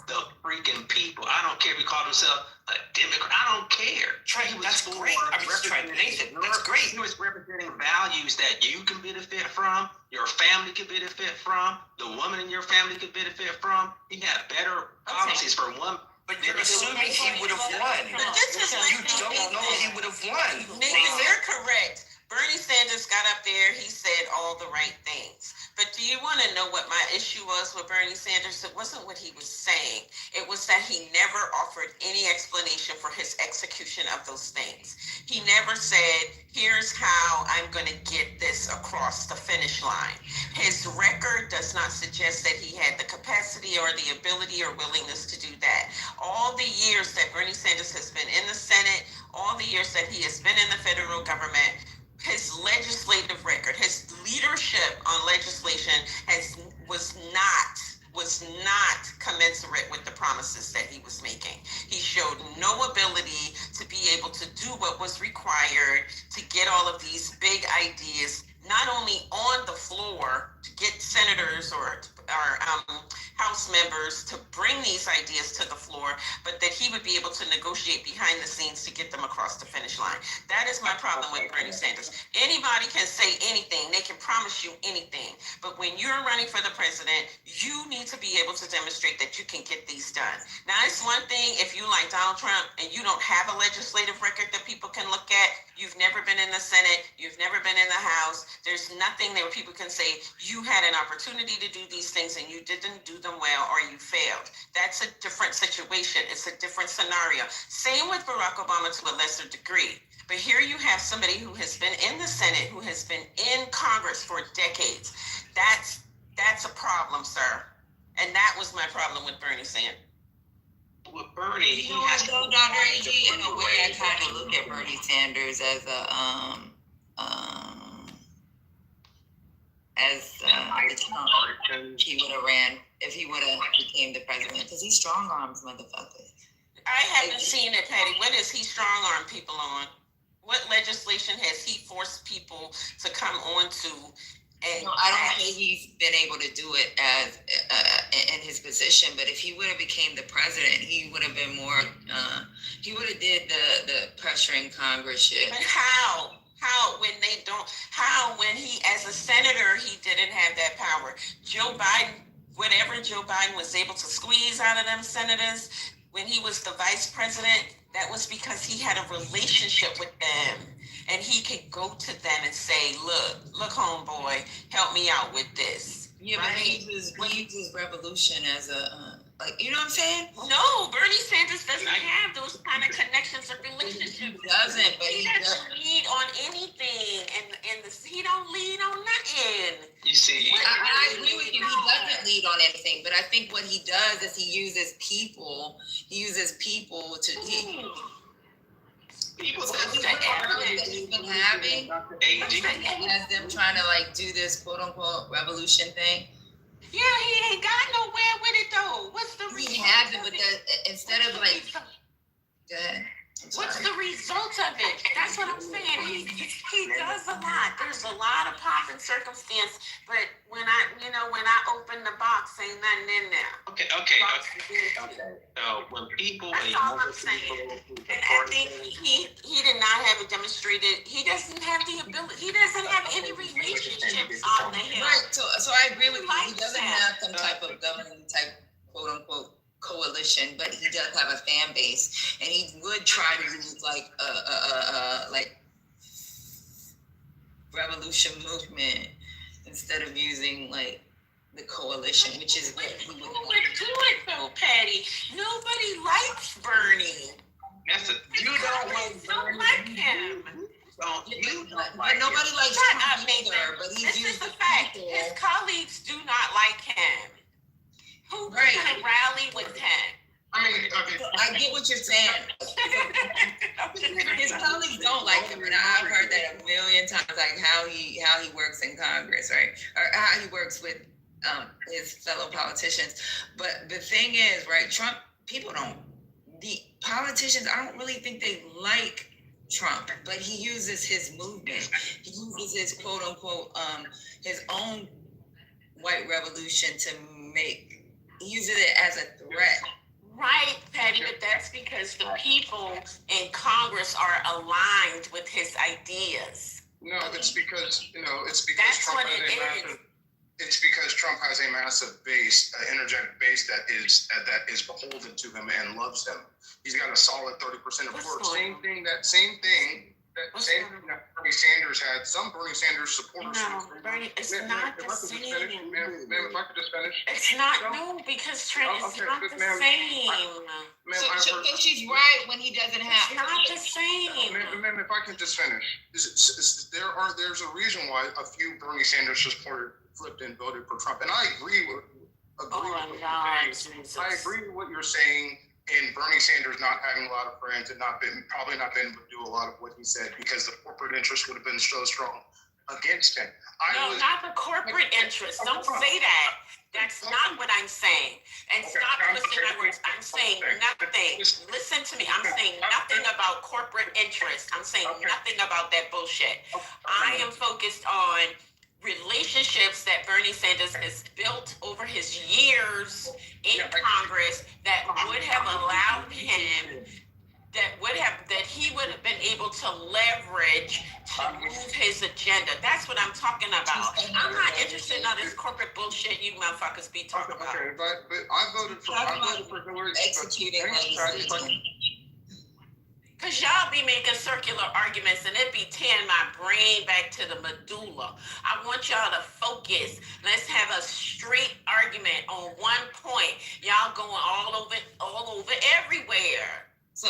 S3: the freaking people. I don't care if he called himself a Democrat. I don't care.
S7: That's great. I'm just trying to Nathan. That's great.
S3: He was representing values that you can benefit from, your family can benefit from, the woman in your family could benefit from. He had better policies for women.
S7: But you're assuming he would have won.
S6: But this is
S7: you don't know he would have won.
S6: Nathan, you're correct. Bernie Sanders got up there, he said all the right things. But do you want to know what my issue was with Bernie Sanders? It wasn't what he was saying. It was that he never offered any explanation for his execution of those things. He never said, here's how I'm going to get this across the finish line. His record does not suggest that he had the capacity or the ability or willingness to do that. All the years that Bernie Sanders has been in the Senate, all the years that he has been in the federal government, his legislative record, his leadership on legislation was not commensurate with the promises that he was making. He showed no ability to be able to do what was required to get all of these big ideas, not only on the floor to get senators or House members to bring these ideas to the floor, but that he would be able to negotiate behind the scenes to get them across the finish line. That is my problem with Bernie Sanders. Anybody can say anything. They can promise you anything. But when you're running for the president, you need to be able to demonstrate that you can get these done. Now, it's one thing if you like Donald Trump and you don't have a legislative record that people can look at. You've never been in the Senate. You've never been in the House. There's nothing there where people can say you had an opportunity to do these things and you didn't do them well or you failed. That's a different situation. It's a different scenario. Same with Barack Obama to a lesser degree. But here you have somebody who has been in the Senate, who has been in Congress for decades. That's a problem, sir. And that was my problem with Bernie Sanders.
S3: With Bernie,
S2: he has to. Dr. AG, in a way, I kind of look at Bernie Sanders as he would have ran if he would have became the president, because he strong arms motherfuckers.
S6: I haven't seen it, Patty. What is he strong arm people on? What legislation has he forced people to come onto? And
S2: no, I don't think he's been able to do it as in his position. But if he would have became the president, he would have been more. He would have did the pressuring Congress shit.
S6: But how? How when they don't? How when he as a senator he didn't have that power? Joe Biden, whatever Joe Biden was able to squeeze out of them senators when he was the vice president, that was because he had a relationship with them. And he could go to them and say, look, homeboy, help me out with this.
S2: Yeah, right? But he uses revolution as a, like, you know what I'm saying?
S6: No, Bernie Sanders doesn't have those kind of connections or relationships.
S2: He doesn't, but
S6: he doesn't lead on anything. And he don't lead on nothing.
S3: You see,
S2: I agree with you. He doesn't lead on anything, but I think what he does is he uses people. He uses people to... People's that he's been having has them trying to like do this quote unquote revolution thing.
S6: Yeah, he ain't got nowhere with it though. What's the result?
S2: He hasn't, but instead of like,
S6: what's the result of it? That's what I'm saying. He does a lot. There's a lot of pomp and circumstance, but when I open the box, ain't nothing in there.
S3: Okay. So when people,
S6: that's all I'm saying. And I think he did not have it demonstrated. He doesn't have the ability. He doesn't have any relationships on the hill.
S2: Right. So I agree with you. He doesn't have some type of governing type quote unquote coalition, but he does have a fan base, and he would try to use like like revolution movement instead of using like the coalition, which is what he would
S6: do it though, Patty. Nobody likes Bernie.
S3: You don't
S6: like him.
S2: But nobody likes Trump either, but he's used the fact.
S6: His colleagues do not like him. Who's going to rally with him?
S2: I get what you're saying. His colleagues don't like him, and I've heard that a million times, like how he works in Congress, right? Or how he works with his fellow politicians. But the thing is, right, Trump, the politicians, I don't really think they like Trump, but he uses his movement. He uses his quote unquote, his own white revolution to he uses it as a threat.
S6: Right, Patty, but that's because the people in Congress are aligned with his ideas.
S13: No, it's because
S6: that's
S13: Trump has a massive base, an energetic base that is beholden to him and loves him. He's got a solid 30% of support. Same thing that Bernie Sanders had. Some Bernie Sanders supporters.
S6: No, Bernie, it's not the same.
S13: Ma'am, if I could just finish.
S6: It's not, because Trent, it's not the same.
S2: So she's right when he doesn't have.
S6: It's not the same.
S13: Ma'am, if I can just finish. There's a reason why a few Bernie Sanders supporters flipped and voted for Trump, and I agree with what you're saying. And Bernie Sanders not having a lot of friends and probably not been able to do a lot of what he said because the corporate interest would have been so strong against him.
S6: Not the corporate interest. Don't say that. That's not what I'm saying. And stop twisting my words. I'm saying nothing. Listen to me. I'm saying nothing about corporate interest. I'm saying nothing about that bullshit. I am focused on relationships that Bernie Sanders has built over his years in Congress that would have allowed him, that he would have been able to leverage to move his agenda. That's what I'm talking about. I'm not interested in all this corporate bullshit you motherfuckers be talking about.
S13: Okay, but I voted for Hillary.
S2: Executing
S6: because y'all be making circular arguments and it be tearing my brain back to the medulla. I want y'all to focus. Let's have a straight argument on one point. Y'all going all over everywhere.
S2: So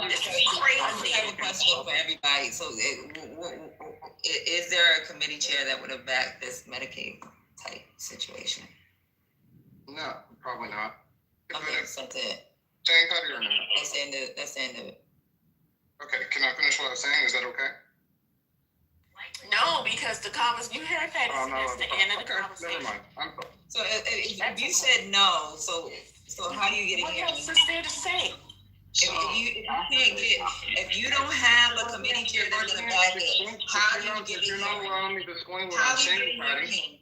S2: this is crazy. I have a question for everybody. So is there a committee chair that would have backed this Medicaid type situation?
S13: No, probably not.
S2: Okay, so that's it.
S13: Saying Patty or not?
S2: That's the end of it.
S13: Okay, can I finish what I was saying? Is that okay?
S6: No, because the conversation, you heard Patty, that's the end of the conversation.
S13: Never mind.
S2: So if you said no, so how do you get in here?
S6: What else is there to say?
S2: If you don't have a committee chair that's gonna back it, how do you get
S13: You're not allowing me to explain what
S2: How
S13: I'm
S2: do you
S13: saying,
S2: get
S13: Patty.
S2: it?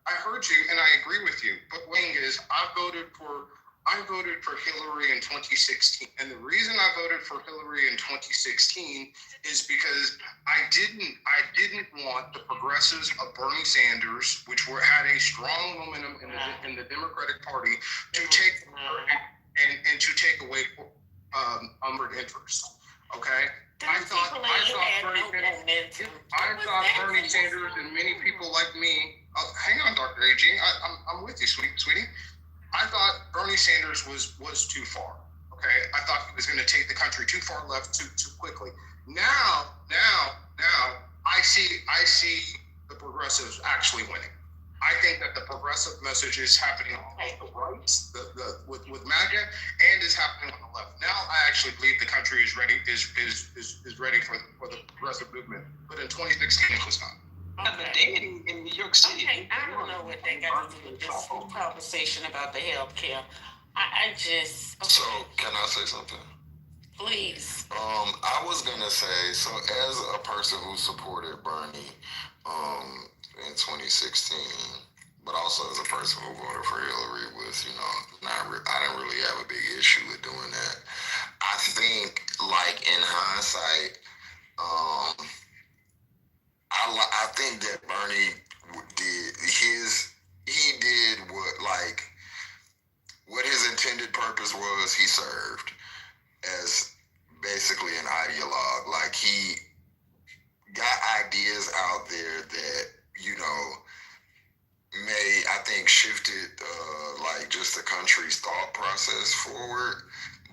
S13: I heard you and I agree with you, but the thing is, I voted for Hillary in 2016, and the reason I voted for Hillary in 2016 is because I didn't want the progressives of Bernie Sanders, which had a strong momentum in the Democratic Party, to take and to take away umbered interest. Okay. I thought Bernie Sanders and many people like me. Hang on, Dr. AG. I'm with you, sweetie. I thought Bernie Sanders was too far. Okay. I thought he was going to take the country too far left too quickly. Now, I see the progressives actually winning. I think that the progressive message is happening on the right, with MAGA, and is happening on the left. Now, I actually believe the country is ready ready for the progressive movement. But in 2016, it was not.
S11: Okay. In New York City.
S6: Okay, I don't know what they got to do with this whole conversation about the health care. I just. Okay.
S9: So, can I say something?
S6: Please.
S9: I was gonna say, so as a person who supported Bernie, in 2016, but also as a person who voted for Hillary with, I didn't really have a big issue with doing that. I think, like, in hindsight, I think that Bernie did what his intended purpose was. He served as basically an ideologue. Like, he got ideas out there that, I think shifted just the country's thought process forward.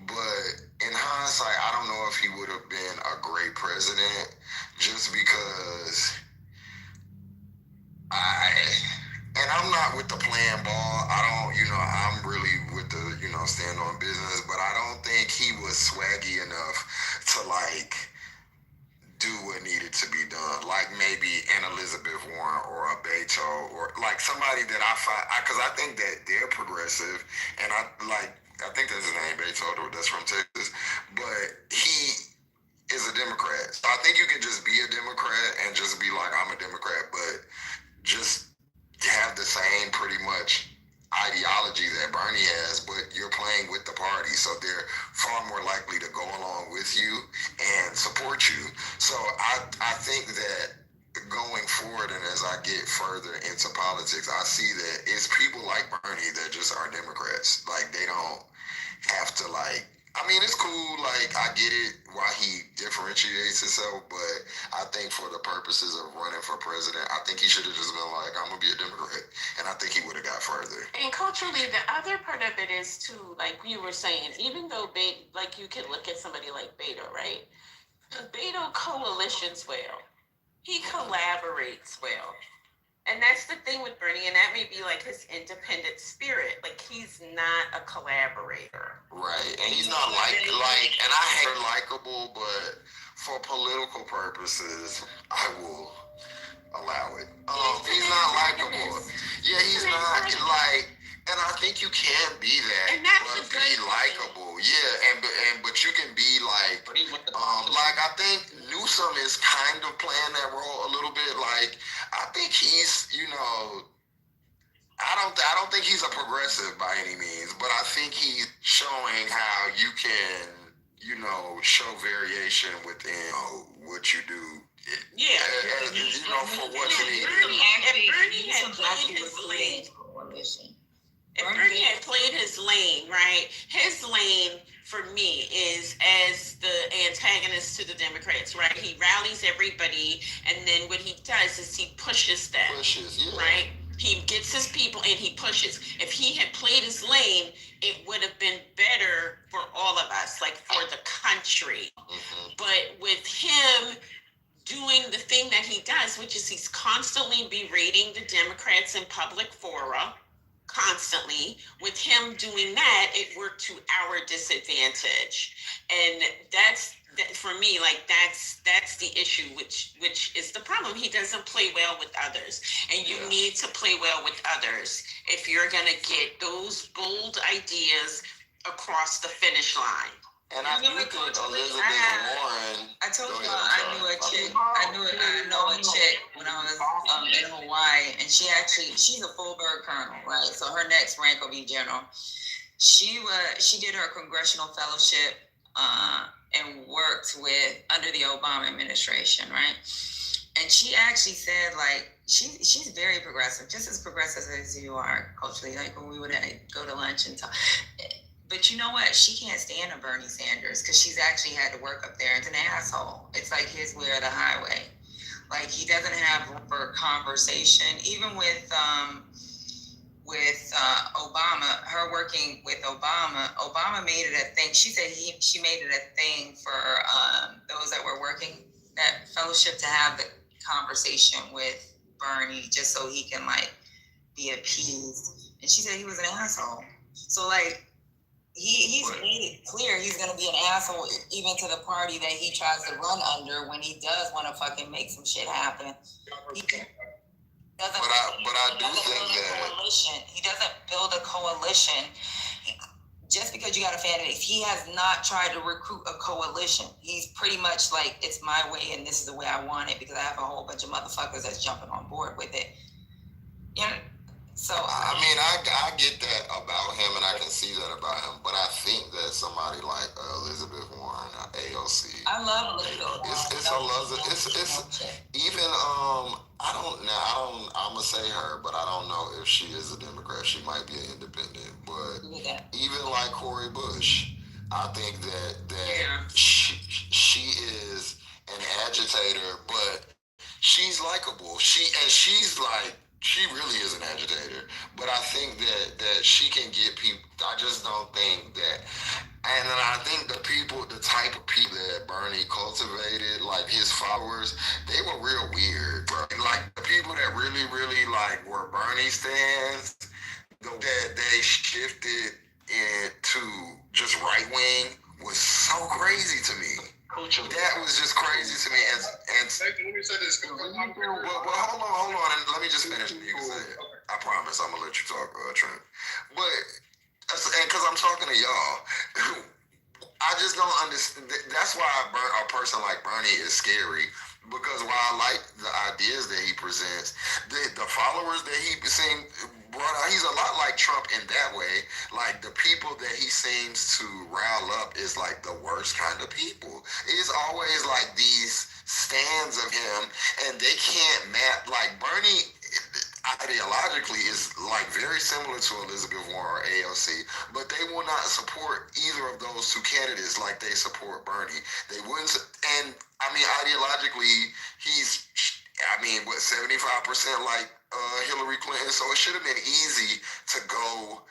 S9: But in hindsight, I don't know if he would have been a great president, just because I'm not with the playing ball. I'm really with the, stand on business, but I don't think he was swaggy enough to do what needed to be done. Like maybe an Elizabeth Warren or a Beto, or like somebody that I find, because I think that they're progressive, and I think that's his name, Beto, that's from Texas, but he is a Democrat. So I think you can just be a Democrat and just be like, I'm a Democrat, but just have the same pretty much ideology that Bernie has, but you're playing with the party, so they're far more likely to go along with you and support you. So I think that going forward, and as I get further into politics, I see that it's people like Bernie that just are Democrats. Like, they don't have to it's cool, I get it why he differentiates himself, but I think for the purposes of running for president, I think he should have just been like, I'm gonna be a Democrat, and I think he would have got further.
S6: And culturally, the other part of it is too, like you were saying, even though you could look at somebody like Beto, right? Beto coalitions well. He collaborates well. And that's the thing with Bernie, and that may be like his independent spirit. Like, he's not a collaborator.
S9: Right, and he's not and I hate likable, but for political purposes, I will allow it. He's not likable. Yeah, he's not and I think you can be that, but be likable. Yeah, but you can be I think Newsom is kind of playing that role a little bit. I think he's, I don't think he's a progressive by any means, but I think he's showing how you can, show variation within what you do.
S6: Yeah.
S9: For what's needed.
S6: If Bernie had played his lane, right? His lane, for me, is as the antagonist to the Democrats, right? He rallies everybody, and then what he does is he pushes them. Right? He gets his people and he pushes. If he had played his lane, it would have been better for all of us, for the country.
S9: Mm-hmm.
S6: But with him doing the thing that he does, which is he's constantly berating the Democrats in public fora, constantly. With him doing that, it worked to our disadvantage, and that's for me. That's the issue, which is the problem. He doesn't play well with others, and you need to play well with others if you're gonna get those bold ideas across the finish line.
S9: And I do think Elizabeth Warren.
S2: I told y'all I know a chick when I was in Hawaii, and she's a full bird colonel, right? So her next rank will be general. She did her congressional fellowship and worked under the Obama administration, right? And she actually said, like, she's very progressive, just as progressive as you are culturally. Like when we would go to lunch and talk. But you know what? She can't stand a Bernie Sanders because she's actually had to work up there. It's an asshole. It's like his way or the highway. Like he doesn't have room for conversation. Even with Obama, her working with Obama made it a thing. She said she made it a thing for those that were working that fellowship to have the conversation with Bernie just so he can like be appeased. And she said he was an asshole. So like he's made it clear he's gonna be an asshole even to the party that he tries to run under when he does want to fucking make some shit happen. He doesn't build a coalition. Just because you got a fan base, he has not tried to recruit a coalition. He's pretty much like, it's my way and this is the way I want it because I have a whole bunch of motherfuckers that's jumping on board with it. Yeah. So
S9: I mean, I get that about him, and I can see that about him. But I think that somebody like Elizabeth Warren, AOC,
S2: I love Elizabeth.
S9: It's even I'm gonna say her, but I don't know if she is a Democrat. She might be an independent. But even like Cori Bush, I think that she is an agitator, but she's likable. She really is an agitator, but I think that she can get people. I just don't think that, and I think the type of people that Bernie cultivated, like his followers, they were real weird, bro. Like the people that really, really like were Bernie stands, that they shifted into just right wing was so crazy to me. That was just crazy to me. And
S13: let me say this.
S9: Well, hold on, and let me just finish. You can say it. I promise I'm gonna let you talk, Trent. But because I'm talking to y'all, I just don't understand. That's why a person like Bernie is scary. Because while I like the ideas that he presents, the followers that he brought out, he's a lot like Trump in that way. Like the people that he seems to rile up is like the worst kind of people. It's always like these stands of him, and they can't map. Like Bernie ideologically is like very similar to Elizabeth Warren or AOC, but they will not support either of those two candidates like they support Bernie. They wouldn't, and I mean ideologically, he's 75% like Hillary Clinton, so it should have been easy to go,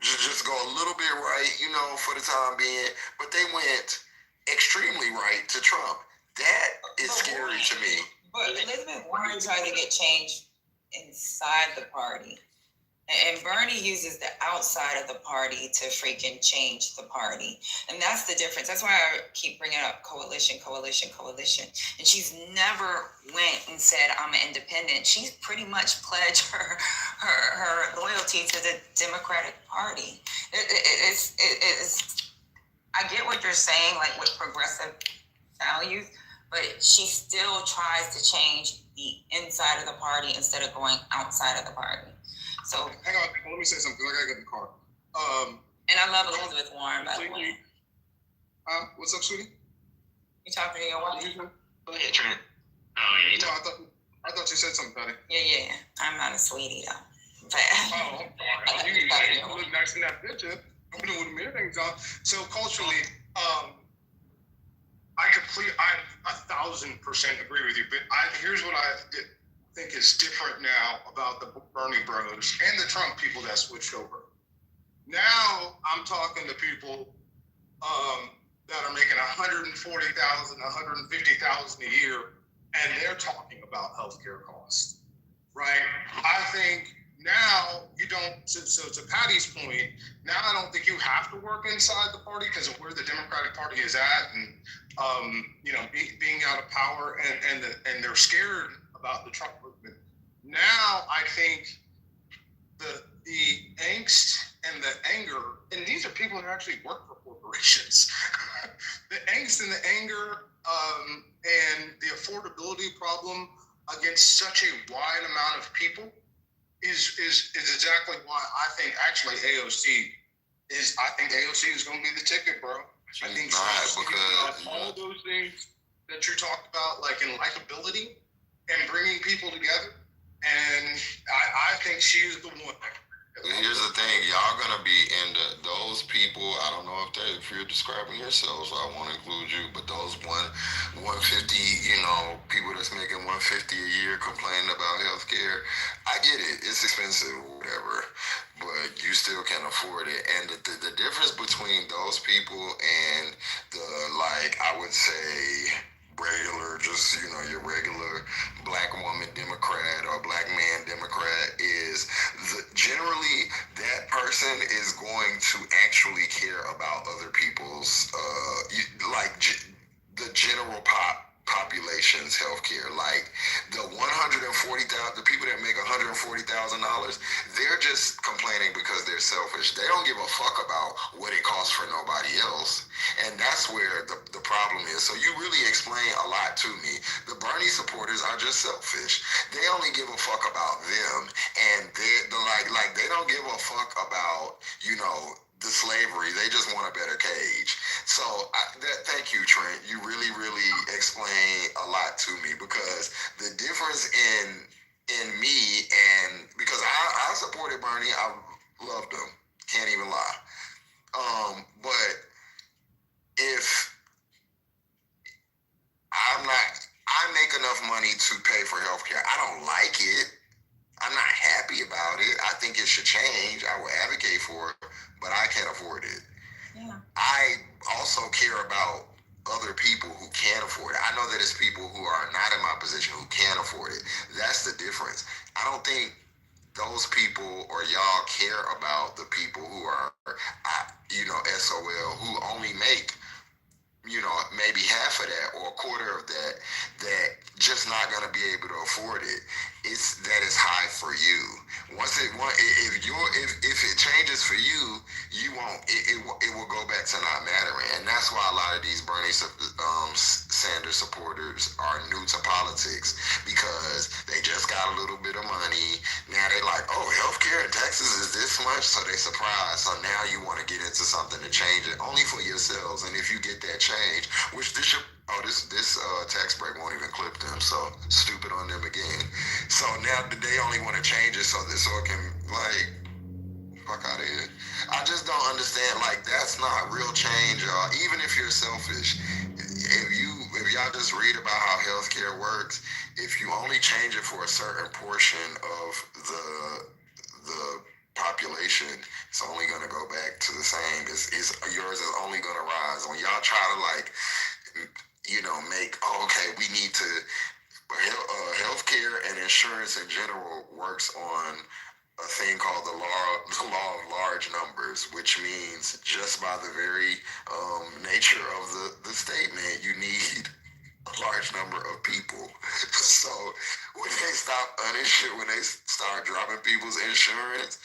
S9: just go a little bit right, for the time being, but they went extremely right to Trump. That is scary to me.
S2: But Elizabeth Warren tried to get change inside the party. And Bernie uses the outside of the party to freaking change the party. And that's the difference. That's why I keep bringing up coalition. And she's never went and said, I'm an independent. She's pretty much pledged her loyalty to the Democratic Party. I get what you're saying, like with progressive values, but she still tries to change the inside of the party instead of going outside of the party. So
S13: hang on, let me say something. I gotta get in the car.
S2: And I love Elizabeth Warren, by the way.
S13: What's up, sweetie?
S2: You talking to your wife?
S3: Go ahead, Trent. Oh yeah,
S13: I thought you said something, Patty.
S2: Yeah. I'm not a sweetie though. But
S13: you look nice in that picture. I'm doing with mirror things on. So culturally, I 1,000% agree with you. But here's what I think is different now about the Bernie bros and the Trump people that switched over. Now I'm talking to people that are making $140,000, $150,000 a year, and they're talking about healthcare costs, right? I think now you don't. So to Patty's point, now I don't think you have to work inside the party because of where the Democratic Party is at, and being out of power, and they're scared about the Trump movement. Now I think the angst and the anger, and these are people that actually work for corporations. The angst and the anger and the affordability problem against such a wide amount of people is exactly why I think actually AOC is going to be the ticket, bro. I think because all those things that you talked about, like in likability and bringing people together, and I think she's the one.
S9: Here's the thing, y'all gonna be in those people. I don't know if you're describing yourselves, I want to include you, but those 150, people that's making 150 a year complaining about healthcare. I get it, it's expensive, whatever, but you still can afford it. And the difference between those people and the, like, I would say, regular, just, your regular black woman Democrat or black man Democrat is generally that person is going to actually care about other people's, the general population's healthcare. Like the 140,000, the people that make $140,000, they're just complaining because they're selfish. They don't give a fuck about what it costs for nobody else. And that's where the problem is. So you really explain a lot to me. The Bernie supporters are just selfish. They only give a fuck about them, and they don't give a fuck about the slavery. They just want a better cage. So thank you, Trent. You really, really explain a lot to me, because the difference in me, and because I supported Bernie, I loved him. Can't even lie. But if I make enough money to pay for healthcare. I don't like it. I'm not happy about it. I think it should change. I will advocate for it, but I can't afford it. Yeah. I also care about other people who can afford it. I know that it's people who are not in my position who can afford it. That's the difference. I don't think those people or y'all care about the people who are, SOL, who only make, maybe half of that or a quarter of that just not going to be able to afford it. It's high for you. If it changes for you, you won't. It will go back to not mattering, and that's why a lot of these Bernie Sanders supporters are new to politics, because they just got a little bit of money. Now they like, oh, healthcare in Texas is this much, so they surprised. So now you want to get into something to change it only for yourselves, and if you get that change, which this tax break won't even clip them, so stupid on them again. So now they only want to change it so it can, fuck out of here. I just don't understand, that's not real change, y'all. Even if you're selfish, if y'all just read about how healthcare works, if you only change it for a certain portion of the population, it's only going to go back to the same. Yours is only going to rise. When y'all try to we need to, healthcare and insurance in general works on a thing called the law of large numbers, which means just by the very nature of the statement, you need a large number of people. So when they start dropping people's insurance,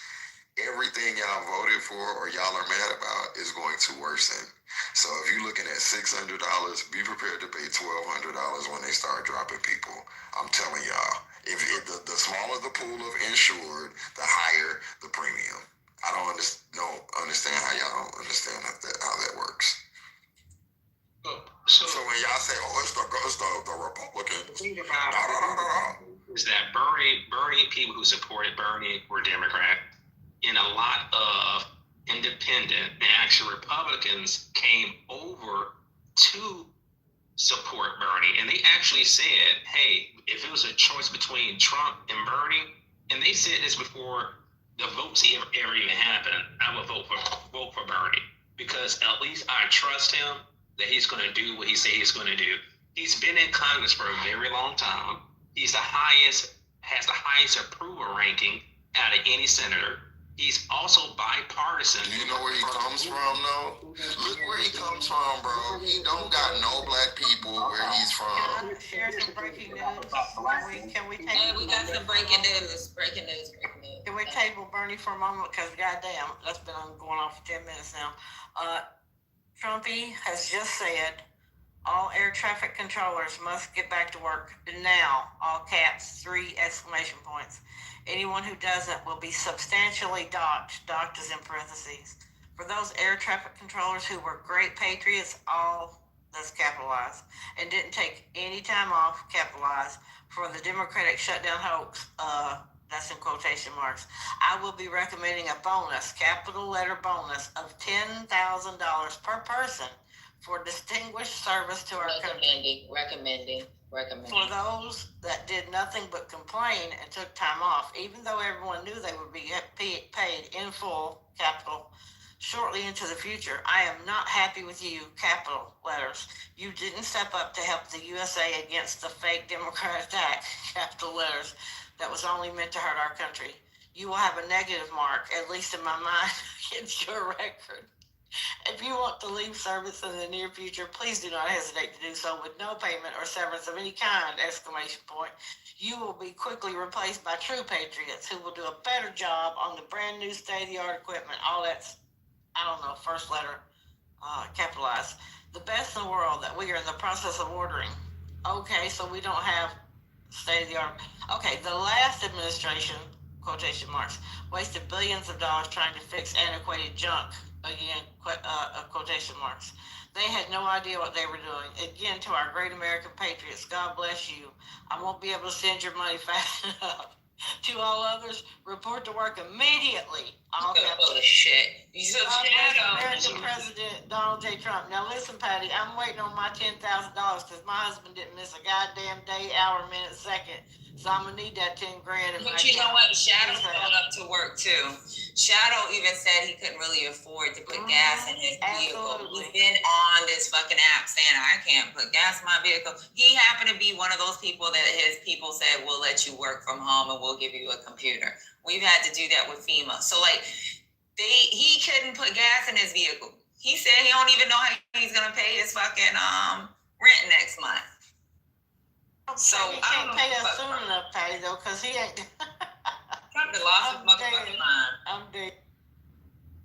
S9: everything y'all voted for or y'all are mad about is going to worsen. So if you're looking at $600, be prepared to pay $1,200 when they start dropping people. I'm telling y'all, if the smaller the pool of insured, the higher the premium. I don't understand how y'all don't understand how that works. So when y'all say, "Oh, it's the Republicans,"
S3: is that Bernie people who supported Bernie were Democrat, and a lot of independent and actual Republicans came over to support Bernie, and they actually said, "Hey, if it was a choice between Trump and Bernie," and they said this before the votes ever even happened, I would vote for Bernie, because at least I trust him that he's going to do what he says he's going to do. He's been in Congress for a very long time. Has the highest approval ranking out of any senator. He's also bipartisan.
S9: Do you know where he comes from, though? Look where he comes from, bro. He don't got no black people where he's from.
S8: Can I share some breaking news? Can we take?
S2: Hey, we got some breaking news. Breaking news.
S8: Can can we table Bernie for a moment? Because goddamn, that's been going on for 10 minutes now. Trumpy has just said all air traffic controllers must get back to work now, all caps, 3 exclamation points. Anyone who doesn't will be substantially docked. Docked is in parentheses. For those air traffic controllers who were great patriots, all that's capitalized, and didn't take any time off, capitalized, for the Democratic shutdown hoax, that's in quotation marks. I will be recommending a bonus, capital letter bonus, of $10,000 per person for distinguished service to our country.
S14: Recommending.
S8: For those that did nothing but complain and took time off, even though everyone knew they would be paid in full, capital, shortly into the future. I am not happy with you, capital letters. You didn't step up to help the USA against the fake Democrat attack, capital letters, that was only meant to hurt our country. You will have a negative mark, at least in my mind, against your record. If you want to leave service in the near future, please do not hesitate to do so with no payment or severance of any kind, exclamation point. You will be quickly replaced by true patriots who will do a better job on the brand new state-of-the-art equipment. All that's, I don't know, first letter, capitalized. The best in the world that we are in the process of ordering. Okay, so we don't have state-of-the-art. Okay, the last administration, quotation marks, wasted billions of dollars trying to fix antiquated junk. Again, quotation marks. They had no idea what they were doing. Again, to our great American patriots, God bless you. I won't be able to send your money fast enough. To all others, report to work immediately. All
S14: full of shit.
S8: American President Donald J. Trump. Now listen, Patty, I'm waiting on my $10,000 because my husband didn't miss a goddamn day, hour, minute, second. So I'm gonna need that 10 grand.
S2: But you know what? Shadow showed up to work too. Shadow even said he couldn't really afford to put gas in his vehicle. He's been on this fucking app saying, I can't put gas in my vehicle. He happened to be one of those people that his people said, we'll let you work from home and we'll give you a computer. We've had to do that with FEMA. So like he couldn't put gas in his vehicle. He said he don't even know how he's gonna pay his fucking rent next month. So
S8: he can't pay us soon enough, Patty, though, because he ain't.
S2: Trump lost his motherfucking mind.
S8: I'm dead.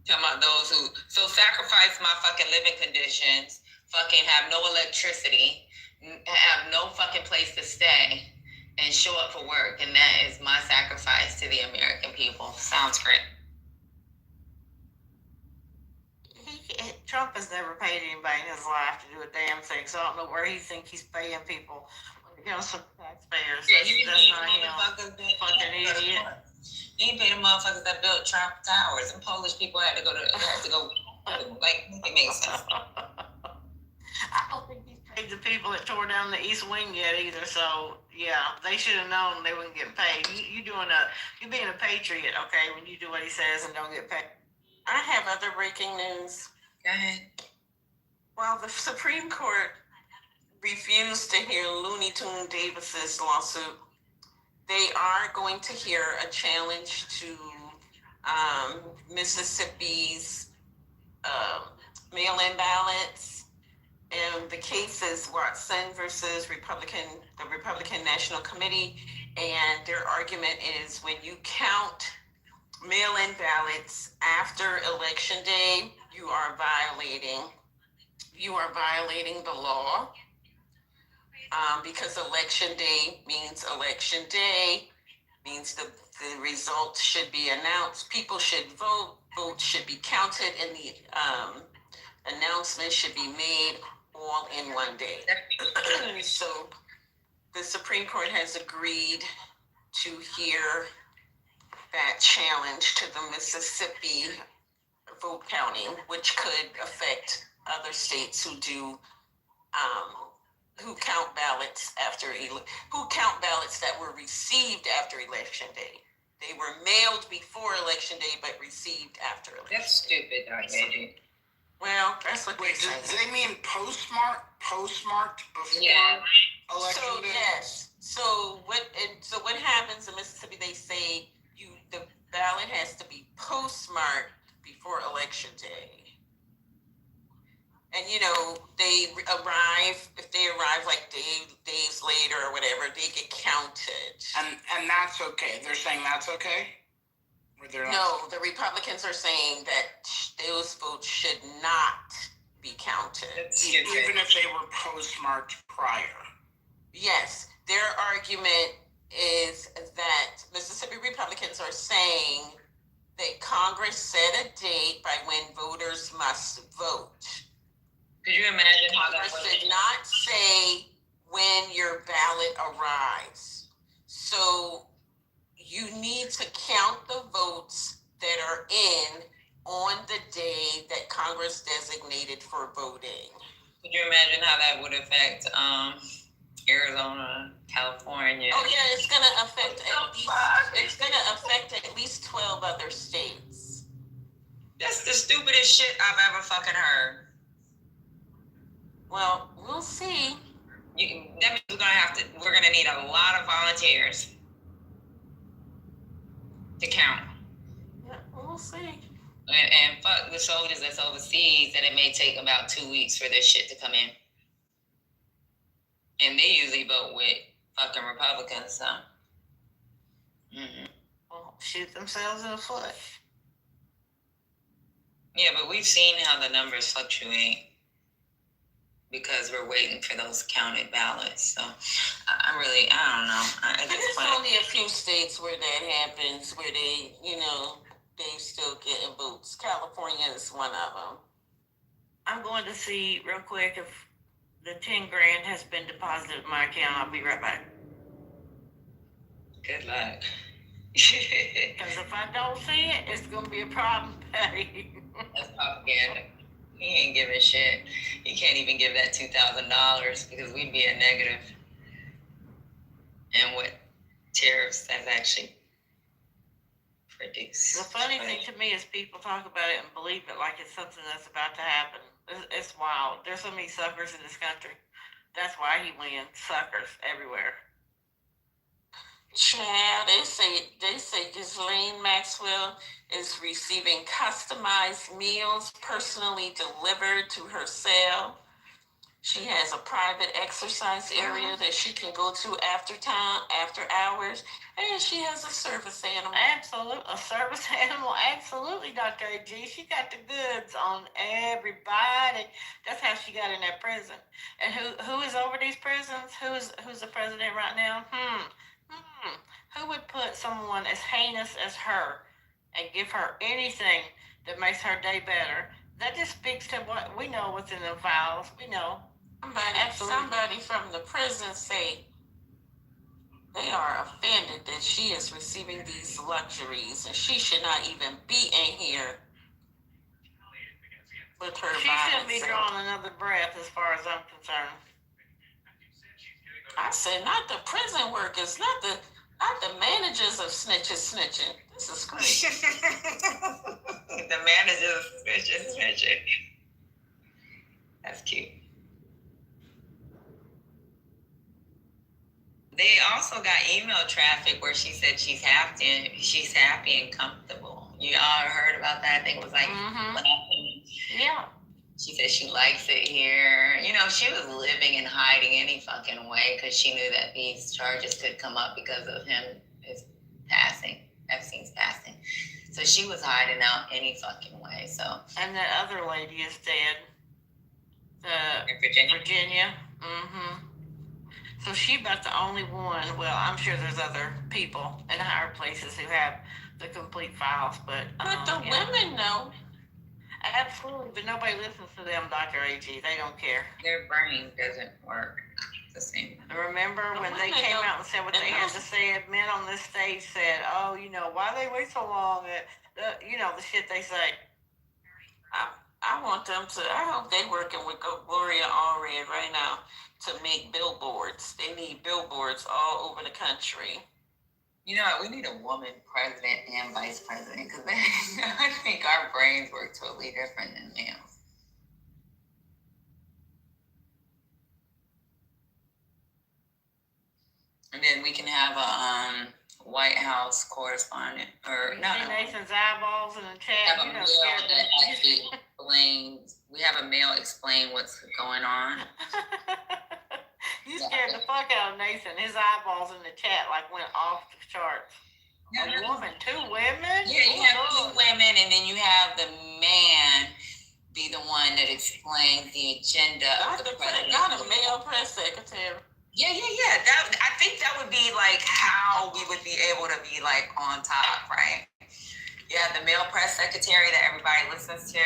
S2: Talking about those who sacrifice my fucking living conditions, fucking have no electricity, have no fucking place to stay, and show up for work, and that is my sacrifice to the American people. Sounds great.
S8: Trump has never paid anybody in his life to do a damn thing, so I don't know where he thinks he's paying people. You know, some taxpayers. That's not him. Fucking idiot.
S2: He ain't paid the motherfuckers that built Trump Towers, and Polish people had to go. Like, it makes sense.
S8: I don't think he's paid the people that tore down the East Wing yet either. So yeah, they should have known they wouldn't get paid. You being a patriot, okay? When you do what he says and don't get paid.
S6: I have other breaking news.
S2: Go ahead.
S6: Well, the Supreme Court refused to hear Looney Tune Davis's lawsuit. They are going to hear a challenge to Mississippi's mail-in ballots, and the case is Watson versus the Republican National Committee, and their argument is when you count mail-in ballots after Election Day, you are violating the law. Because Election Day means the results should be announced. People should vote. Votes should be counted, and the announcement should be made all in one day. So the Supreme Court has agreed to hear that challenge to the Mississippi vote counting, which could affect other states who do who count ballots that were received after Election Day. They were mailed before Election Day, but received after Election
S2: That's stupid, Angie.
S6: Well, that's what
S4: Wait, do they mean postmarked before Election Day?
S6: Yes. So what happens in Mississippi? They say the ballot has to be postmarked before Election Day. And if they arrive like days later or whatever, they get counted.
S4: And that's okay. They're saying that's okay?
S6: No, the Republicans are saying that those votes should not be counted.
S15: Even if they were postmarked prior.
S6: Yes, their argument is that Mississippi Republicans are saying that Congress set a date by when voters must vote.
S2: Could you imagine how that
S6: Congress did not say when your ballot arrives. So you need to count the votes that are in on the day that Congress designated for voting.
S2: Could you imagine how that would affect Arizona, California?
S6: Oh yeah, it's gonna affect at least 12 other states.
S2: That's the stupidest shit I've ever fucking heard.
S6: Well, we'll see.
S2: That means we're gonna need a lot of volunteers to count.
S6: Yeah, we'll see.
S2: And fuck the soldiers that's overseas, that it may take about 2 weeks for this shit to come in. And they usually vote with fucking Republicans, so.
S8: Well, shoot themselves in the foot.
S2: Yeah, but we've seen how the numbers fluctuate because we're waiting for those counted ballots. So I don't know.
S6: There's only a few states where that happens, where they still getting votes. California is one of them.
S8: I'm going to see real quick if the 10 grand has been deposited in my account. I'll be right back.
S2: Good luck.
S8: Because if I don't see it, it's going to be a problem, Patty.
S2: That's propaganda. He ain't giving shit. He can't even give that $2,000 because we'd be a negative. And what tariffs that's actually produced.
S8: The funny thing to me is people talk about it and believe it like it's something that's about to happen. It's wild. There's so many suckers in this country. That's why he wins. Suckers everywhere.
S6: Child, they say Ghislaine Maxwell is receiving customized meals personally delivered to her cell. She has a private exercise area that she can go to after hours, and she has a service animal.
S8: Absolutely, a service animal. Absolutely, Dr. A.G. She got the goods on everybody. That's how she got in that prison. And who is over these prisons? Who's the president right now? Who would put someone as heinous as her and give her anything that makes her day better? That just speaks to what we know what's in the files. We know.
S6: Somebody from the prison say they are offended that she is receiving these luxuries and she should not even be in here with her.
S8: She shouldn't be drawing another breath as far as I'm concerned.
S6: I said, not the prison workers, not the managers of snitching. This is great.
S2: The managers of snitching. That's cute. They also got email traffic where she said she's happy and comfortable. You all heard about that? I think it was like,
S6: yeah.
S2: She said she likes it here. She was living and hiding any fucking way because she knew that these charges could come up because of Epstein's passing. So she was hiding out any fucking way. So.
S8: And that other lady is dead.
S2: Virginia.
S8: So she about the only one. Well, I'm sure there's other people in higher places who have the complete files, but
S6: the women know.
S8: Absolutely, but nobody listens to them, Dr. A.G. They don't care.
S2: Their brain doesn't work the same.
S8: Remember when they came out and said what they had to say? Men on this stage said, "Oh, why they wait so long?" The shit they say.
S6: I want them to. I hope they working with Gloria Allred right now to make billboards. They need billboards all over the country.
S2: We need a woman president and vice president because I think our brains work totally different than males. And then we can have a White House correspondent
S8: Nathan's eyeballs in the chat.
S2: Have a male that actually explains. We have a male explain what's going on.
S8: You scared the fuck out of Nathan. His eyeballs in the chat went off the charts. A woman, 2 women?
S2: Yeah, you have 2 women, and then you have the man be the one that explains the agenda of the president.
S6: Not a male press secretary.
S2: Yeah. That, I think that would be like how we would be able to be like on top, right? You have the male press secretary that everybody listens to,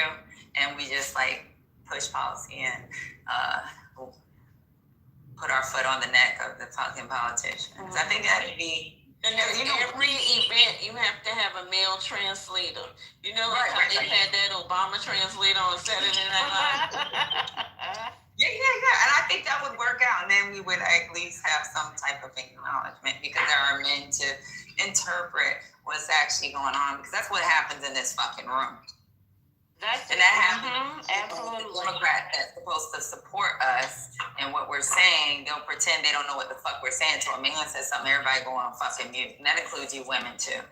S2: and we just like push policy and put our foot on the neck of the fucking politicians. I think that would be.
S6: And then every event, you have to have a male translator. You know, like how they had that Obama translator on Saturday Night Live?
S2: Yeah. And I think that would work out. And then we would at least have some type of acknowledgement because there are men to interpret what's actually going on. Because that's what happens in this fucking room. And that happens.
S8: Absolutely.
S2: The Democrat that's supposed to support us and what we're saying, they'll pretend they don't know what the fuck we're saying. So a man says something, everybody go on fucking mute. And that includes you women too.